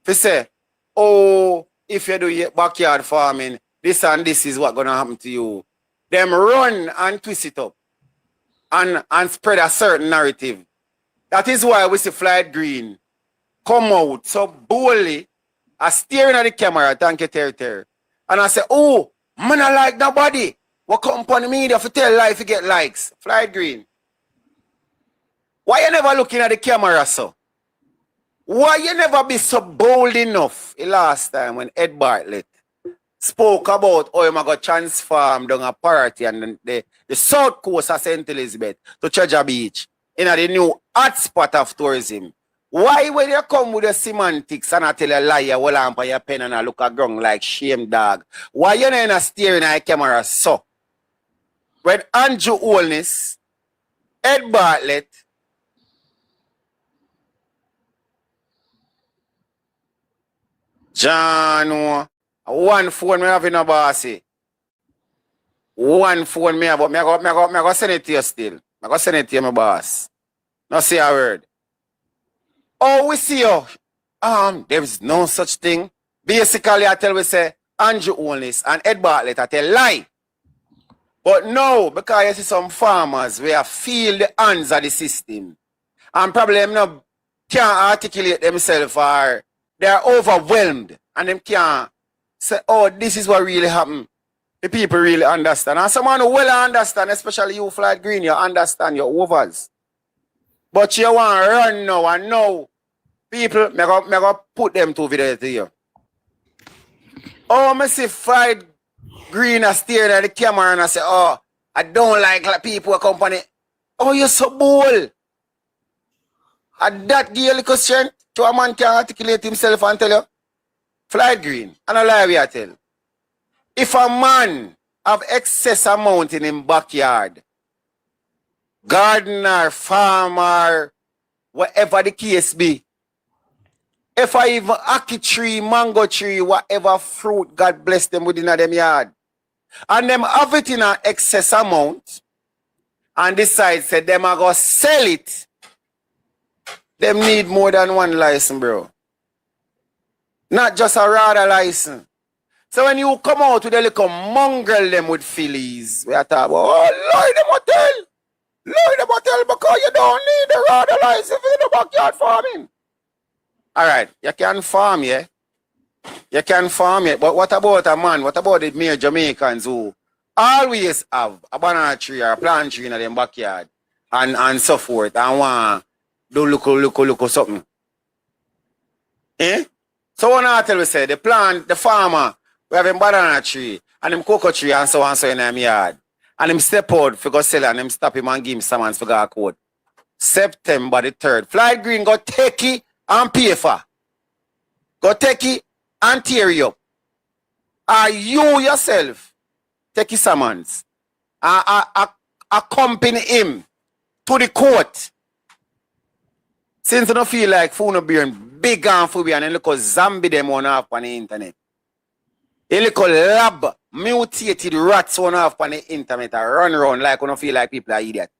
If say, oh, if you do your backyard farming, this and this is what gonna happen to you. Them run and twist it up and spread a certain narrative. That is why we see Floyd Green come out so boldly, staring at the camera, thank you, Terry. And I say, oh, man, I like nobody. What come upon the media for tell life to get likes? Floyd Green. Why you never looking at the camera, so? Why you never be so bold enough the last time when Ed Bartlett spoke about how you got transform down a party and the south coast of St. Elizabeth to Treasure Beach in the new hotspot of tourism? Why when you come with the semantics and I tell you a lie, you hold on for your pen and I look at ground like shame dog? Why you not staring at the camera so? When Andrew Holness, Ed Bartlett, John, one phone me have in a bossy. One phone me have, but me go send it to you still. I go send it to you, my boss. Now say a word. Oh, we see you. There is no such thing. Basically, I tell we say Andrew Holness and Ed Bartlett I tell lie. But no, because you see some farmers where feel the hands of the system and probably them not can't articulate themselves or they are overwhelmed and them can't say, oh, this is what really happened. The people really understand. And someone who well understand, especially you, Floyd Green, you understand your overs. But you want to run now and now. People, me go put them two videos to you. Oh, I see Floyd Green are staring at the camera and I say, oh, I don't like people company. Oh, you're so bold. And that give you a little strength to a man can articulate himself and tell you, Floyd Green, and I lie I tell. If a man have excess amount in his backyard, gardener, farmer, whatever the case be, if I even ackee tree, mango tree, whatever fruit God bless them within them yard, and them have it in an excess amount, and decide say them are going to sell it, them need more than one license, bro. Not just a rather license. So when you come out with a little mongrel them with fillies, we are talking about, oh, Lord, them hotel. Lord, them hotel because you don't need a rather license in the backyard farming. All right, you can farm, yeah? You can farm, yeah? But what about a man? What about the mere Jamaicans who always have a banana tree or a plant tree in their backyard and so forth and want do look something? Eh? So when I tell you, say, the farmer, we have a banana tree and them cocoa tree and so in their yard. And him step out for go sell and him stop him and give him someone for go code. September the 3rd. Floyd Green go take it and pay for. Go take it and tear you up. Are you yourself take his summons accompany him to the court? Since you don't feel like phone being big and phobia and look zombie them on off on the internet. A little lab mutated rats on off on the internet and run around like you don't feel like people are idiots.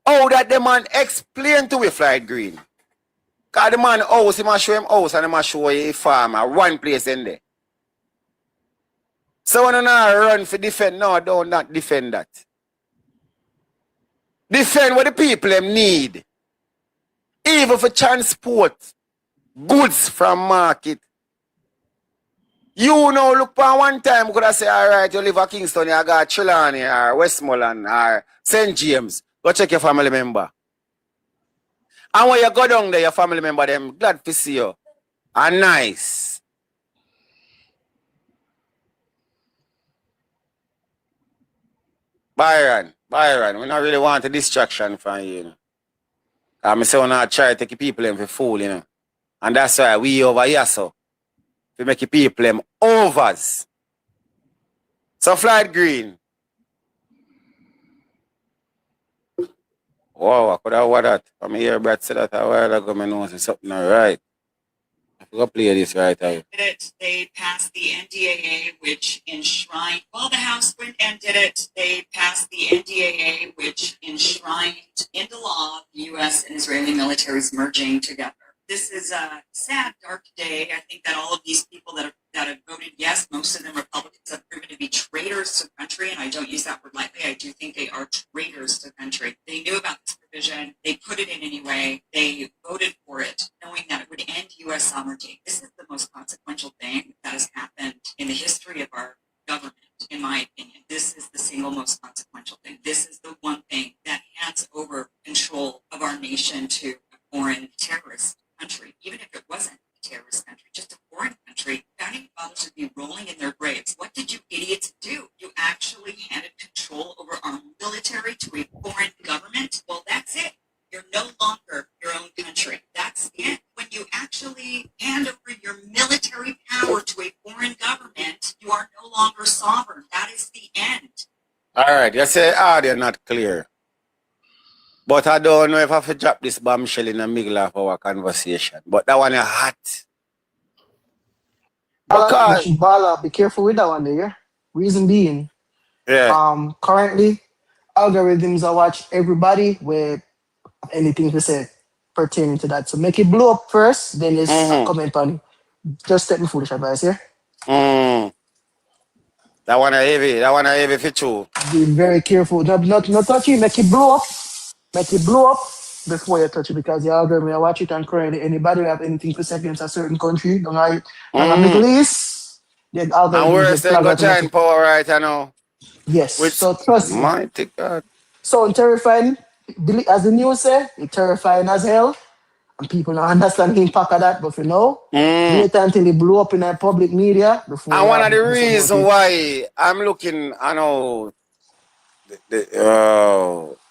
How that the man explain to we Floyd Green? Because the man house, he must show him house and he must show a farm at one place in there. So when you not run for defend, no, don't not defend that. Defend what the people them need. Even for transport goods from market. You know, look for one time, you could have said, all right, you live at Kingston, you got Trelawney or Westmoreland or St. James. Go check your family member. And when you go down there, your family member, them glad to see you. And nice. Byron, we not really want a distraction from you, you know. I say we not try to take people in for fool, you know. And that's why we over here, so we make people them overs. So Floyd Green. Wow, I could have what that. From here, Brad said that a while ago, I know something not right. I forgot to play this right away. They passed the NDAA, which enshrined, well, the House went and did it. They passed the NDAA, which enshrined into law the U.S. and Israeli militaries merging together. This is a sad, dark day. I think that all of these people that have voted yes, most of them Republicans, have proven to be traitors to the country, and I don't use that word lightly. I do think they are traitors to the country. They knew about this provision. They put it in anyway. They voted for it, knowing that it would end U.S. sovereignty. This is the most consequential thing that has happened in the history of our government, in my opinion. This is the single most consequential thing. This is the one thing that hands over control of our nation to a foreign terrorist country, even if it wasn't a terrorist country, just a foreign country. Founding fathers would be rolling in their graves. What did you idiots do? You actually handed control over our military to a foreign government? Well, that's it. You're no longer your own country. That's the end. When you actually hand over your military power to a foreign government, you are no longer sovereign. That is the end. All right, you say audio not clear. But I don't know if I have to drop this bombshell in the middle of our conversation. But that one is hot. Bala, be careful with that one there, yeah? Reason being, currently, algorithms are watch everybody with anything to say pertaining to that. So make it blow up first, then let's comment on it. Just take me foolish advice, yeah? That one is heavy. That one is heavy for you. Be very careful. Not touch it, make it blow up. Make it blow up before you touch it, because the algorithm will watch it, and currently anybody who have anything to say against a certain country, in the Middle East, the algorithm and where's they got giant power right now? Yes. So trust me. Mighty God. So terrifying, as the news say, it's terrifying as hell. And people don't understand the impact of that, but you know, wait until it blew up in the public media before. And one of the reasons why I'm looking, I know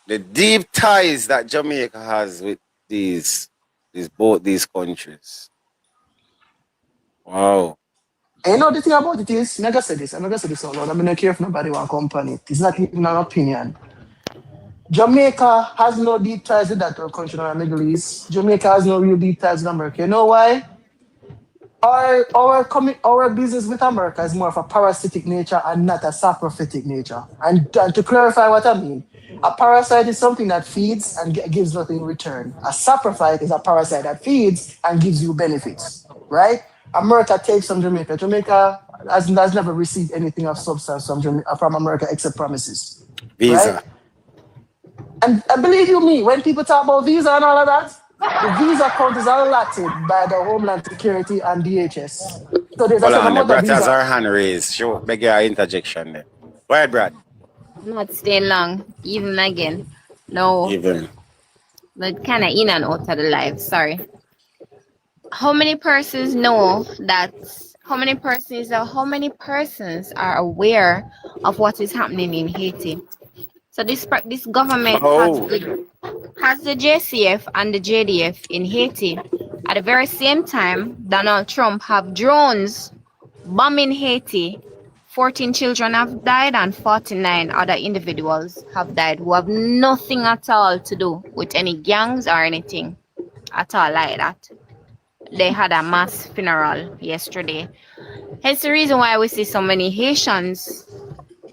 the deep ties that Jamaica has with both these countries. Wow. And you know the thing about it is, I'm not gonna say this out loud. I'm not care if nobody want company. It's not even an opinion. Jamaica has no deep ties with that country in the Middle East. Jamaica has no real deep ties with America. You know why? Our business with America is more of a parasitic nature and not a saprophytic nature. And to clarify what I mean, a parasite is something that feeds and gives nothing in return. A saprophyte is a parasite that feeds and gives you benefits, right? America takes from Jamaica. Jamaica has never received anything of substance from America except promises. Visa. Right? And believe you me, when people talk about visa and all of that, the visa account is allotted by the Homeland Security and DHS. So there's hold on, the Brad has our hand raised. Show beg your interjection there. Go ahead, Brad. I'm not staying long. Even again. No. Even. But kind of in and out of the life. Sorry. How many persons know that? How many persons are aware of what is happening in Haiti? So this government has the JCF and the JDF in Haiti. At the very same time, Donald Trump have drones bombing Haiti. 14 children have died and 49 other individuals have died who have nothing at all to do with any gangs or anything at all like that. They had a mass funeral yesterday. Hence the reason why we see so many Haitians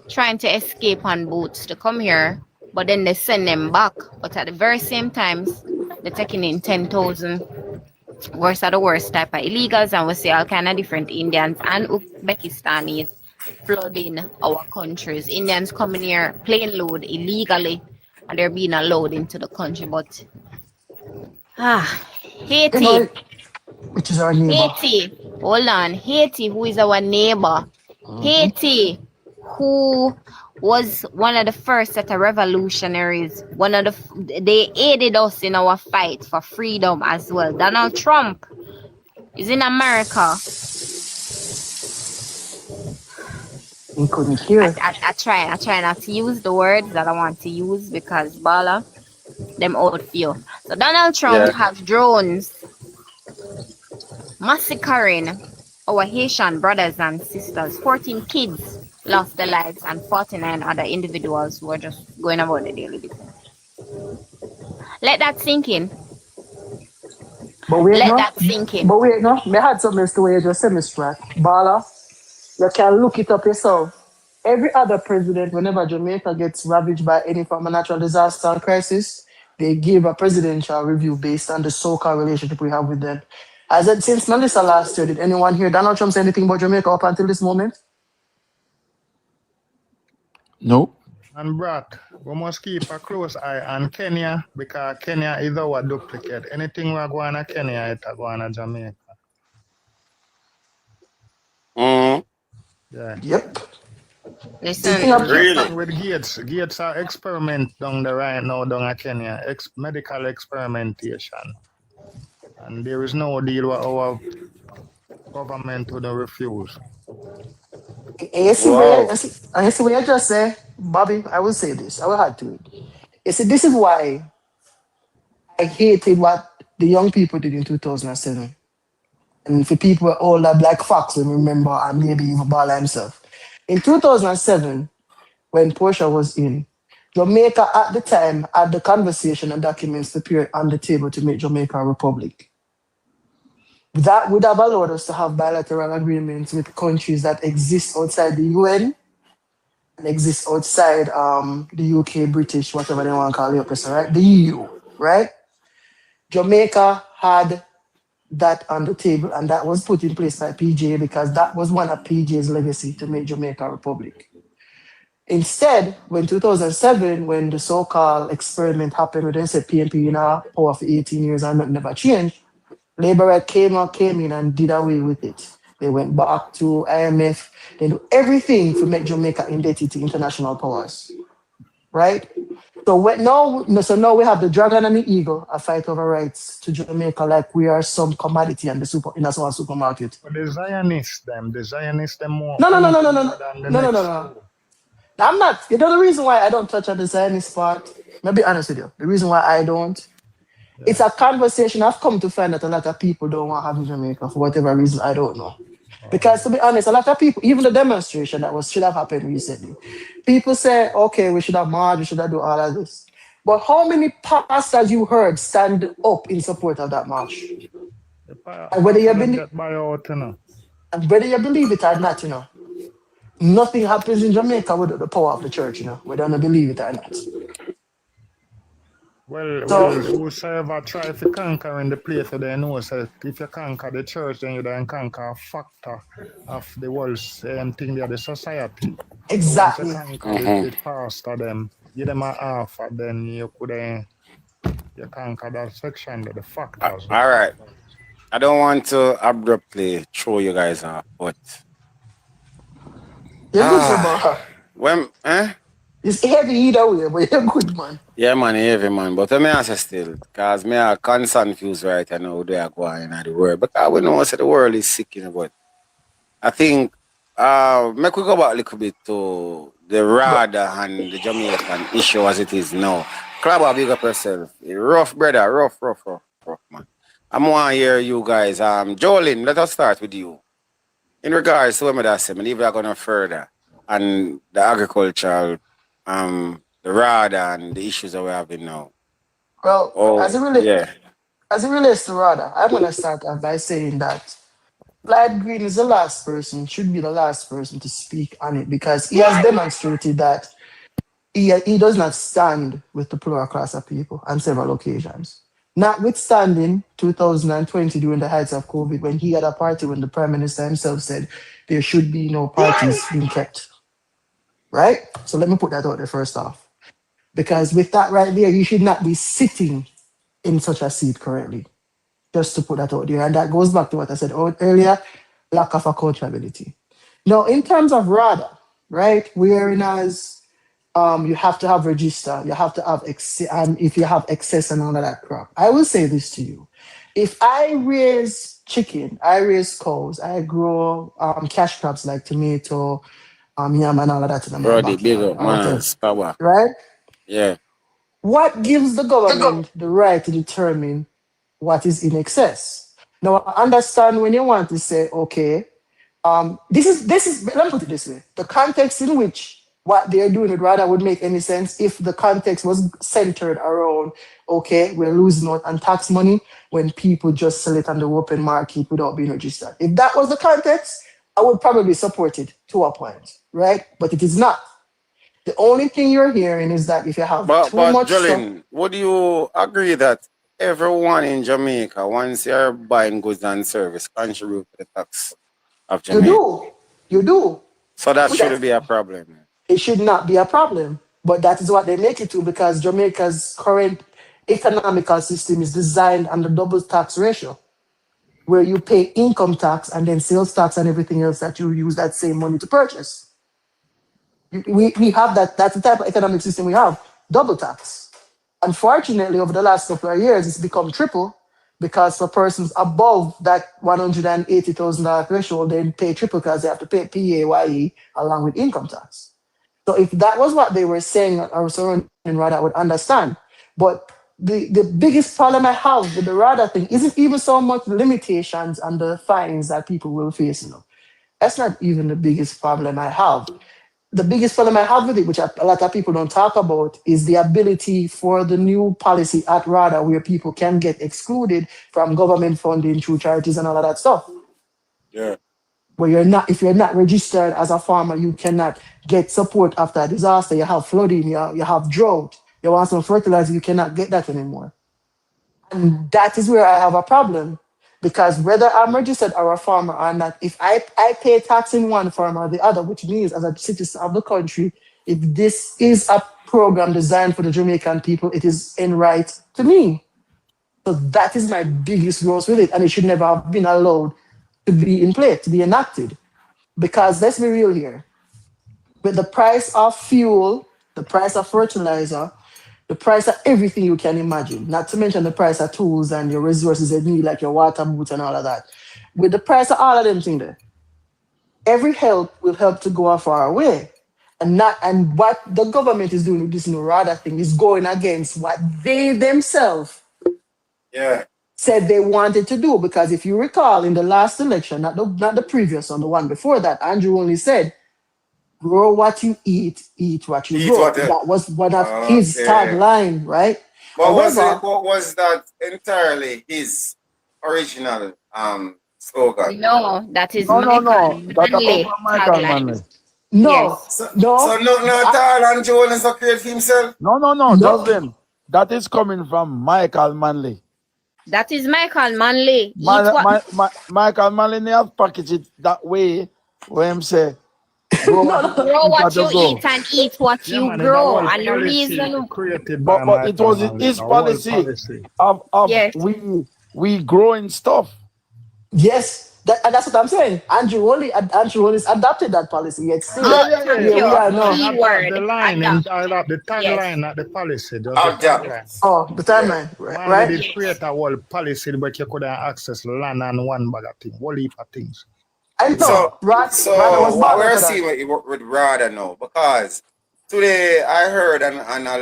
trying to escape on boats to come here, but then they send them back. But at the very same time, they're taking in 10,000 worst of the worst type of illegals, and we see all kind of different Indians and Uzbekistanis flooding our countries. Indians coming here plane load illegally, and they're being allowed into the country. But Haiti, which is our neighbor. Haiti, hold on, Haiti, who is our neighbor, Haiti, who was one of the first set of revolutionaries, they aided us in our fight for freedom as well. Donald Trump is in America. He couldn't hear. I try not to use the words that I want to use because Bala, them out for you. So Donald Trump has drones massacring our Haitian brothers and sisters. 14 kids lost their lives and 49 other individuals who are just going about the daily business. Let that sink in. But wait, no. Me had something to where you just said, Mr. Pratt. Bala, you can look it up yourself. Every other president, whenever Jamaica gets ravaged by any form of natural disaster or crisis, they gave a presidential review based on the so-called relationship we have with them. I said, since Melissa last year, did anyone hear Donald Trump say anything about Jamaica up until this moment? No. And Brat, we must keep a close eye on Kenya because Kenya is our duplicate. Anything we're going to Kenya, it's going to Jamaica. Yeah. Yep. Listen, Really? With Gates are experiment down there right now down in Kenya, medical experimentation. And there is no deal with our government to refuse. And you see what I just say, Bobby, I will say this, I will add to it. You see, this is why I hated what the young people did in 2007. And for people older, Black Fox will remember, and maybe even Bala himself. In 2007, when Portia was in, Jamaica at the time had the conversation and documents prepared on the table to make Jamaica a republic. That would have allowed us to have bilateral agreements with countries that exist outside the UN and exist outside the UK, British, whatever they want to call it, right? The EU, right? Jamaica had that on the table, and that was put in place by PJ because that was one of PJ's legacy to make Jamaica a republic. Instead, when 2007, when the so-called experiment happened, when they said PNP in our power for 18 years and nothing never changed, Labour came in and did away with it. They went back to IMF. They do everything to make Jamaica indebted to international powers, right? So now we have the dragon and the eagle, a fight over rights to Jamaica like we are some commodity in a supermarket. But the Zionists more. No. I'm not. You know the reason why I don't touch on the Zionist part? I'll be honest with you. The reason why I don't, it's a conversation I've come to find that a lot of people don't want to have in Jamaica for whatever reason, I don't know. Because to be honest, a lot of people, even the demonstration that should have happened recently, people say, okay, we should have marched, we should have do all of this. But how many pastors you heard stand up in support of that march? And whether you believe it or not, nothing happens in Jamaica without the power of the church, whether you believe it or not. Well, whosoever try to conquer in the place where they know, so if you conquer the church, then you don't conquer a factor of the whole same thing there, the society. Exactly. So you conquer the pastor, them, give them a half, and then you could you conquer that section, the factors. All right. I don't want to abruptly throw you guys off, but you're good, sir. It's heavy either way, but you're good, man. Yeah, man, heavy, man. But let me ask you still, because me are confused right now they are going in the world. Because we know the world is sick, but I think make we go back a little bit to the RADA and the Jamaican issue as it is now. Crabba, big up yourself. Rough, brother, rough, man. I want to hear you guys. Jolene, let us start with you. In regards to what I said, if we're going to further and the agricultural, the RADA and the issues that we're having now. Well, as it relates to RADA, I'm going to start off by saying that Clyde Green is the last person, should be the last person to speak on it because he has demonstrated that he does not stand with the plural class of people on several occasions. Notwithstanding 2020 during the heights of COVID, when he had a party when the Prime Minister himself said there should be no parties being kept. Right? So let me put that out there first off. Because with that right there, you should not be sitting in such a seat currently. Just to put that out there. And that goes back to what I said earlier, lack of accountability. Now, in terms of RADA, right, whereas you have to have register, you have to have and if you have excess and all of that crap. I will say this to you. If I raise chicken, I raise cows, I grow cash crops like tomato, yam and all of that in my backyard, right? Yeah. What gives the government the right to determine what is in excess? Now, I understand when you want to say, okay, this is. Let me put it this way: the context in which what they're doing would rather would make any sense if the context was centered around, okay, we're losing out on tax money when people just sell it on the open market without being registered. If that was the context, I would probably support it to a point, right? But it is not. The only thing you're hearing is that if you have too much stuff, Jolene, would you agree that everyone in Jamaica, once you're buying goods and service, contribute to the tax of Jamaica? you do. So that shouldn't be a problem. It should not be a problem, but that is what they make it to because Jamaica's current economical system is designed on the double tax ratio, where you pay income tax and then sales tax and everything else that you use that same money to purchase. We have that. That's the type of economic system we have, double tax. Unfortunately, over the last couple of years, it's become triple because for persons above that $180,000 threshold, they pay triple because they have to pay PAYE along with income tax. So if that was what they were saying, or so rather, I would understand. But the biggest problem I have with the RADA thing isn't even so much the limitations and the fines that people will face. That's not even the biggest problem I have. The biggest problem I have with it, which a lot of people don't talk about, is the ability for the new policy at RADA where people can get excluded from government funding through charities and all of that stuff. Yeah. Where if you're not registered as a farmer, you cannot get support after a disaster. You have flooding, you have drought, you want some fertilizer, you cannot get that anymore. And that is where I have a problem. Because whether I'm registered or a farmer or not, if I pay tax in one form or the other, which means as a citizen of the country, if this is a program designed for the Jamaican people, it is in right to me. So that is my biggest gross with it. And it should never have been allowed to be in play, to be enacted. Because let's be real here. With the price of fuel, the price of fertilizer, the price of everything you can imagine, not to mention the price of tools and your resources that you need, like your water boots and all of that. With the price of all of them things there, every help will help to go a far away. And what the government is doing with this new RADA thing is going against what they themselves said they wanted to do. Because if you recall, in the last election, not the previous one, the one before that, Andrew only said, grow what you eat what you grow. That was one of his tagline, right? But was that entirely his original slogan? No, that is No. Michael Michael Manley. No, yes. So nothing at all and Jonas has created for himself? No, Justin. That is coming from Michael Manley. That is Michael Manley. Michael Manley, they have packaged it that way, where him say, grow what you eat and eat what you grow. And the reason but it was his policy of yes. we growing stuff. Yes. And that's what I'm saying. Andrew only adopted that policy. Yet still, we are now. The line, the tagline, not the policy. The timeline, right? They create a whole policy, but you couldn't access land and one bag of things, whole heap of things. So what we're seeing with RADA now, because today I heard on a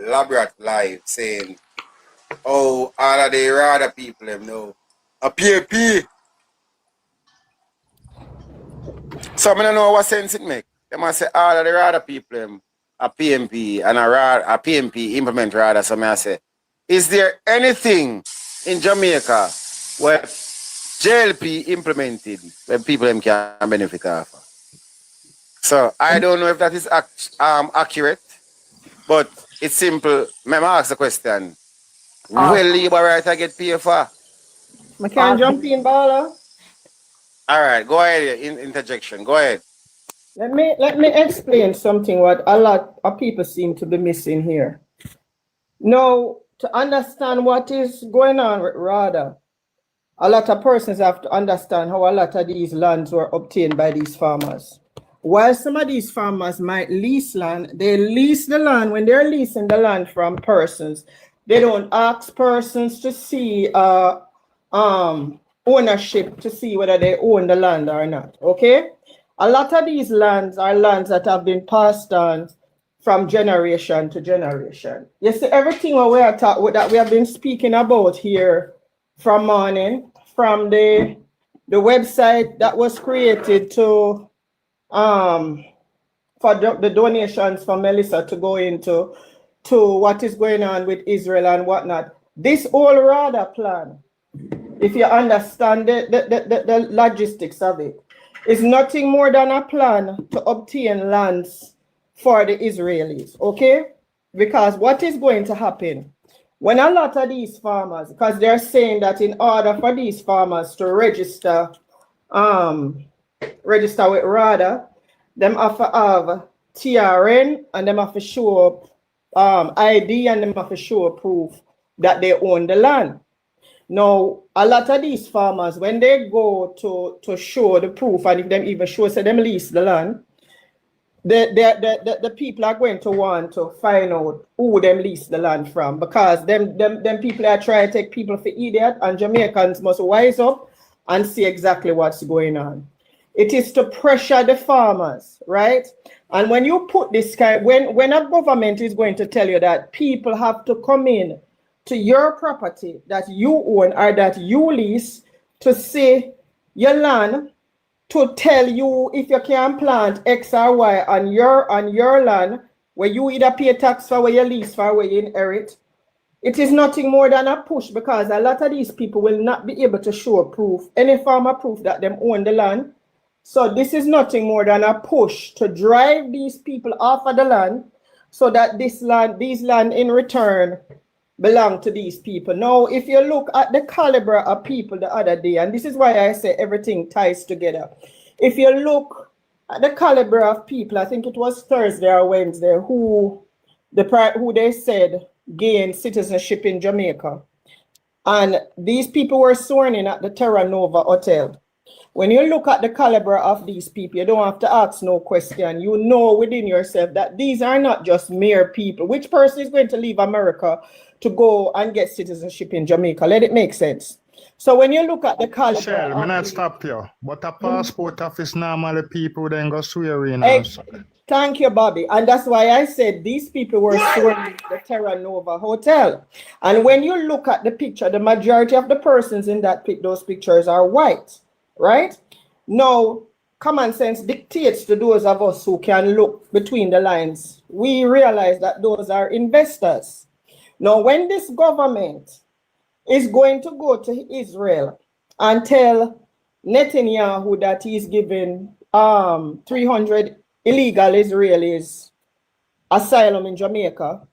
Labrat Live saying, all of the RADA people know a PMP. So I don't know what sense it make. They must say all of the RADA people a PMP and a PMP implement RADA. So I say, is there anything in Jamaica where JLP implemented when people can benefit off? So I don't know if that is accurate, but it's simple. May I ask the question? Will labor right I get paid for? I can jump in, Bala. All right, go ahead. Interjection. Go ahead. Let me explain something what a lot of people seem to be missing here. Now, to understand what is going on with RADA, a lot of persons have to understand how a lot of these lands were obtained by these farmers. While some of these farmers might lease land, they lease the land. When they're leasing the land from persons, they don't ask persons to see ownership to see whether they own the land or not, okay? A lot of these lands are lands that have been passed on from generation to generation. You see, everything that we have been speaking about here from morning, from the website that was created to for the donations for Melissa to go into what is going on with Israel and whatnot. This whole RADA plan, if you understand the logistics of it, is nothing more than a plan to obtain lands for the Israelis, okay? Because what is going to happen when a lot of these farmers, because they're saying that in order for these farmers to register with RADA, them have to have TRN and them have to show ID and them have to show proof that they own the land. Now, a lot of these farmers, when they go to show the proof, and if them even show say them lease the land, the people are going to want to find out who them lease the land from, because them people are trying to take people for idiot, and Jamaicans must wise up and see exactly what's going on. It is to pressure the farmers, right? And when you put this kind, when a government is going to tell you that people have to come in to your property that you own or that you lease to see your land, to tell you if you can plant X or Y on your land, where you either pay tax for where you lease for where you inherit, it is nothing more than a push, because a lot of these people will not be able to show proof, any form of proof that them own the land. So this is nothing more than a push to drive these people off of the land, so that these land in return belong to these people. Now, if you look at the caliber of people the other day, and this is why I say everything ties together. If you look at the caliber of people, I think it was Thursday or Wednesday, who they said gained citizenship in Jamaica. And these people were sworn in at the Terra Nova Hotel. When you look at the caliber of these people, you don't have to ask no question. You know within yourself that these are not just mere people. Which person is going to leave America to go and get citizenship in Jamaica? Let it make sense. So when you look at the caliber... Shell, I'm not stop you. But a passport office, normally people then go swear in. Thank you, Bobby. And that's why I said these people were sworn in the Terra Nova Hotel. And when you look at the picture, the majority of the persons in those pictures are white. Right? Now, common sense dictates to those of us who can look between the lines. We realize that those are investors. Now, when this government is going to go to Israel and tell Netanyahu that he's giving 300 illegal Israelis asylum in Jamaica,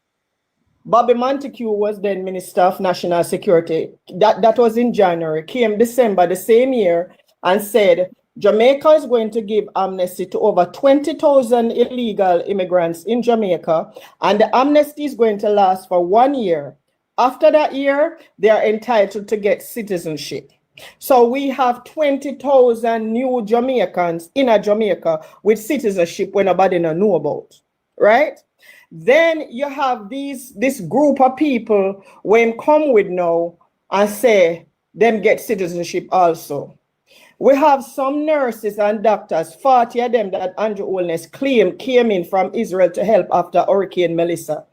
Bobby Montague was then Minister of National Security. That was in January. Came December the same year, and said Jamaica is going to give amnesty to over 20,000 illegal immigrants in Jamaica, and the amnesty is going to last for 1 year. After that year, they are entitled to get citizenship. So we have 20,000 new Jamaicans in Jamaica with citizenship when nobody know about, right? Then you have this group of people when come with now and say them get citizenship also. We have some nurses and doctors, 40 of them that Andrew Holness claimed came in from Israel to help after Hurricane Melissa.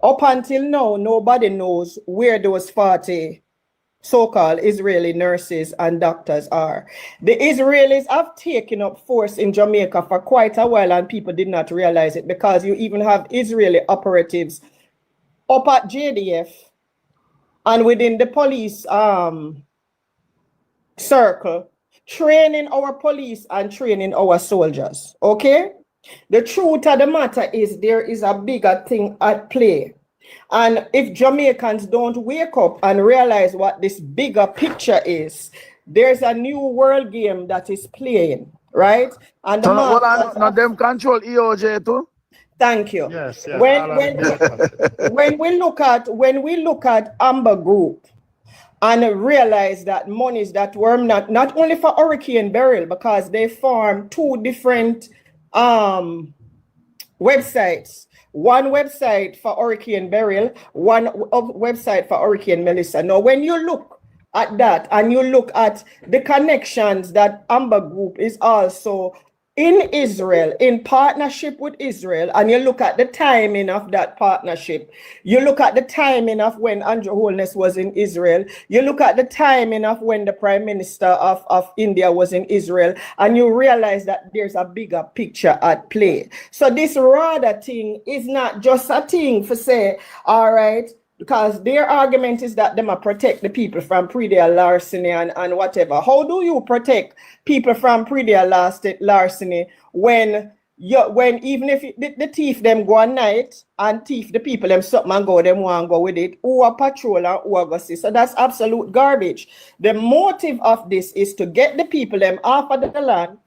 Up until now, nobody knows where those 40 so-called Israeli nurses and doctors are. The Israelis have taken up force in Jamaica for quite a while, and people did not realize it, because you even have Israeli operatives up at JDF and within the police circle, training our police and training our soldiers, okay? The truth of the matter is there is a bigger thing at play. And if Jamaicans don't wake up and realize what this bigger picture is, there's a new world game that is playing, right? And so now them control EOJ too? Thank you. Yes, yes. When we look at Amber Group, and realize that monies that were not only for hurricane burial, because they form two different websites. One website for hurricane burial, one website for Hurricane Melissa. Now, when you look at that and you look at the connections that Amber Group is also in Israel, in partnership with Israel, and you look at the timing of that partnership, you look at the timing of when Andrew Holness was in Israel, you look at the timing of when the Prime Minister of India was in Israel, and you realize that there's a bigger picture at play. So this RADA thing is not just a thing for say, all right, because their argument is that they might protect the people from pre-deal larceny and whatever. How do you protect people from pre-deal larceny when when even if the thief them go at night and thief the people them something and go, them want go with it, who are patrol and who are go see. So that's absolute garbage. The motive of this is to get the people them off of the land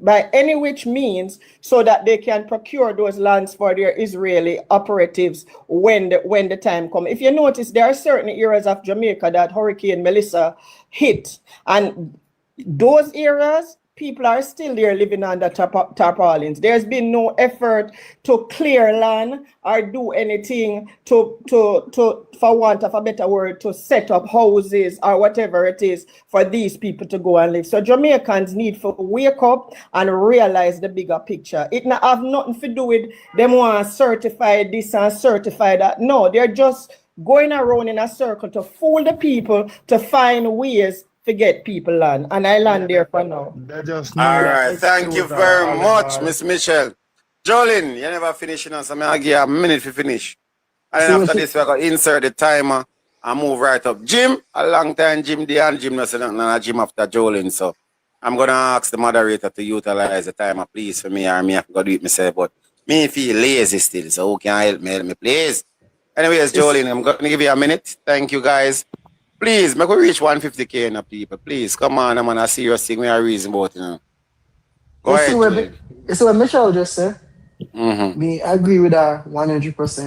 by any which means, so that they can procure those lands for their Israeli operatives when the time comes. If you notice, there are certain areas of Jamaica that Hurricane Melissa hit, and those areas, people are still there living under tarpaulins. There's been no effort to clear land or do anything to for want of a better word, to set up houses or whatever it is for these people to go and live. So Jamaicans need to wake up and realize the bigger picture. It not have nothing to do with them want to certify this and certify that. No, they're just going around in a circle to fool the people to find ways to get people land, and I land there for now. All right, thank you very much, Miss Michelle. Jolene, you never finish, so I'm going to give you a minute to finish. And then after this, we're going to insert the timer and move right up. Jim, a long time Jim there, and Jim doesn't know Jim after Jolene, so I'm going to ask the moderator to utilize the timer, please, for me, or me have to go do it myself, but me feel lazy still, so who can help me, please? Anyways, Jolene, I'm going to give you a minute. Thank you, guys. Please, make we reach 150K now, people. Please, come on, I'm on a serious thing we are reason about, you know. Go ahead. You see what Michelle just said? Me agree with her 100%.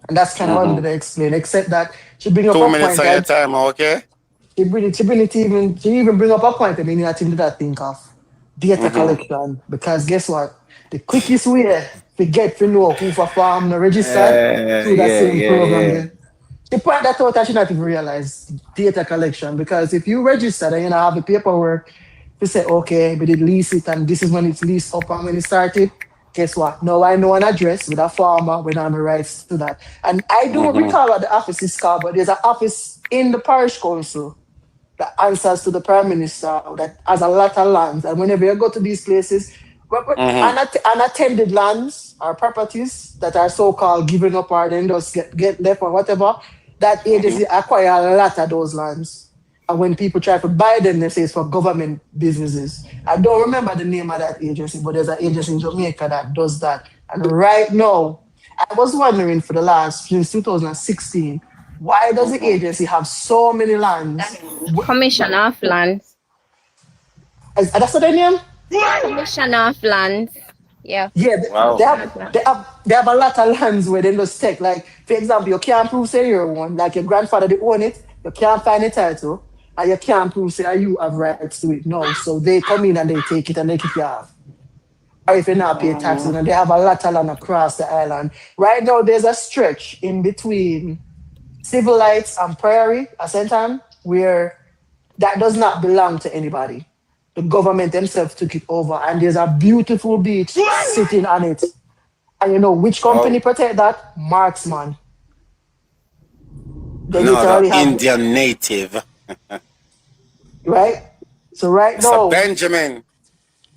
And that's kind of what I'm going to explain, except that she bring up 2 a minutes point. on your time, okay? She even bring up a point. I mean, I think that think of data collection. Because guess what? The quickest way to get to know who for farm registered through that same program. The point that out, I should not even realize data collection, because if you register and you have the paperwork to say, okay, we did lease it and this is when it's leased up and when it started, guess what? Now I know an address with a farmer when I'm rights to that. And I don't recall what the office is called, but there's an office in the parish council that answers to the prime minister that has a lot of lands. And whenever you go to these places, unattended lands or properties that are so-called given up or then just get left or whatever, that agency acquire a lot of those lands. And when people try to buy them, they say it's for government businesses. I don't remember the name of that agency, but there's an agency in Jamaica that does that. And right now, I was wondering since 2016, why does the agency have so many lands? Commissioner of Lands. That's what their name? Commissioner of Lands. Yeah. Yeah, they have a lot of lands where they just take. Like, for example, you can't prove say you're one, like your grandfather they own it, you can't find a title, and you can't prove say you have rights to it. No, so they come in and they take it and they keep you off. Or if you not pay taxes, and they have a lot of land across the island. Right now, there's a stretch in between Civil Lights and Prairie, at St. Anne, where that does not belong to anybody. The government themselves took it over, and there's a beautiful beach sitting on it. And you know which company protect that? Marksman. They no, the Indian native. Right? So right now, Benjamin.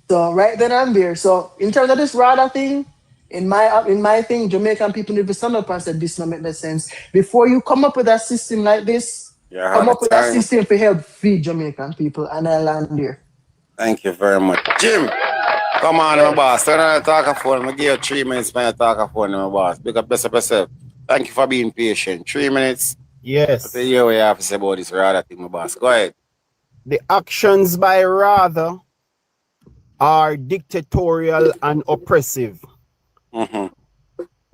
So right then and there. So in terms of this RADA thing, in my thing, Jamaican people need to stand up and say this don't make no sense. Before you come up with a system like this, come up with a system to help feed Jamaican people, and I land there. Thank you very much. Jim, come on, my boss. Turn on the talker phone. I'm going to give you 3 minutes for your talker phone, my boss. Big up yourself. Thank you for being patient. 3 minutes. Yes. To hear what you have to say about this RADA thing, my boss. Go ahead. The actions by RADA are dictatorial and oppressive. A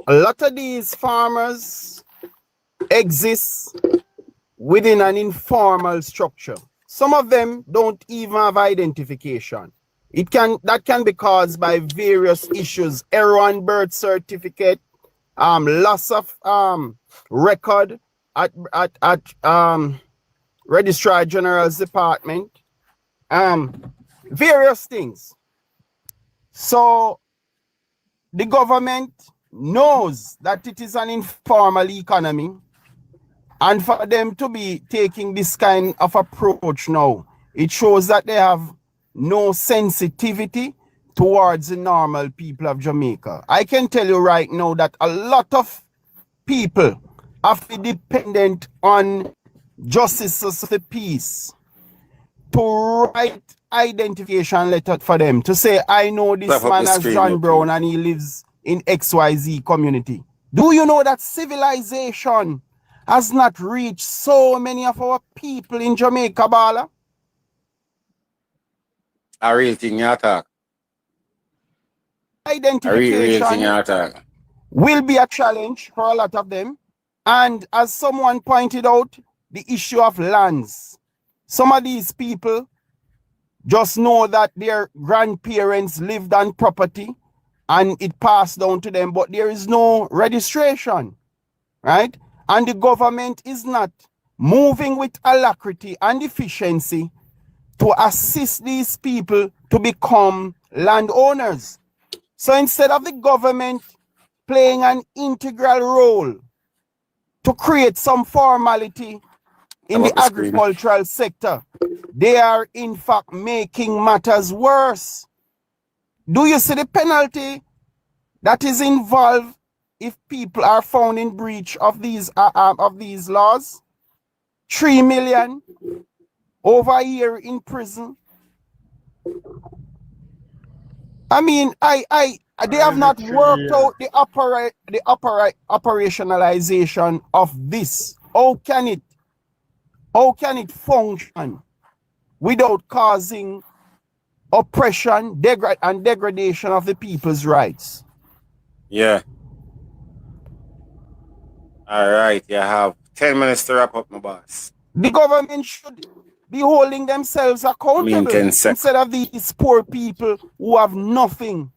lot of these farmers exist within an informal structure. Some of them don't even have identification. That can be caused by various issues: error on birth certificate, loss of record at Registrar General's Department, various things. So the government knows that it is an informal economy, and for them to be taking this kind of approach now, it shows that they have no sensitivity towards the normal people of Jamaica. I can tell you right now that a lot of people have been dependent on justice of the peace to write identification letter for them to say, I know this Clap up man the as screen, John yeah, Brown and he lives in XYZ community. Do you know that civilization has not reached so many of our people in Jamaica, Bala? A real thing you talk. A real thing Identification you talk. will be a challenge for a lot of them. And as someone pointed out, the issue of lands. Some of these people just know that their grandparents lived on property and it passed down to them, but there is no registration, right? And the government is not moving with alacrity and efficiency to assist these people to become landowners. So instead of the government playing an integral role to create some formality in the agricultural sector, they are in fact making matters worse. Do you see the penalty that is involved if people are found in breach of these laws? 3 million over a year in prison. I mean, they have not worked out the operationalization of this. How can it function without causing oppression, and degradation of the people's rights? Yeah. All right, you have 10 minutes to wrap up, my boss. The government should be holding themselves accountable instead of these poor people who have nothing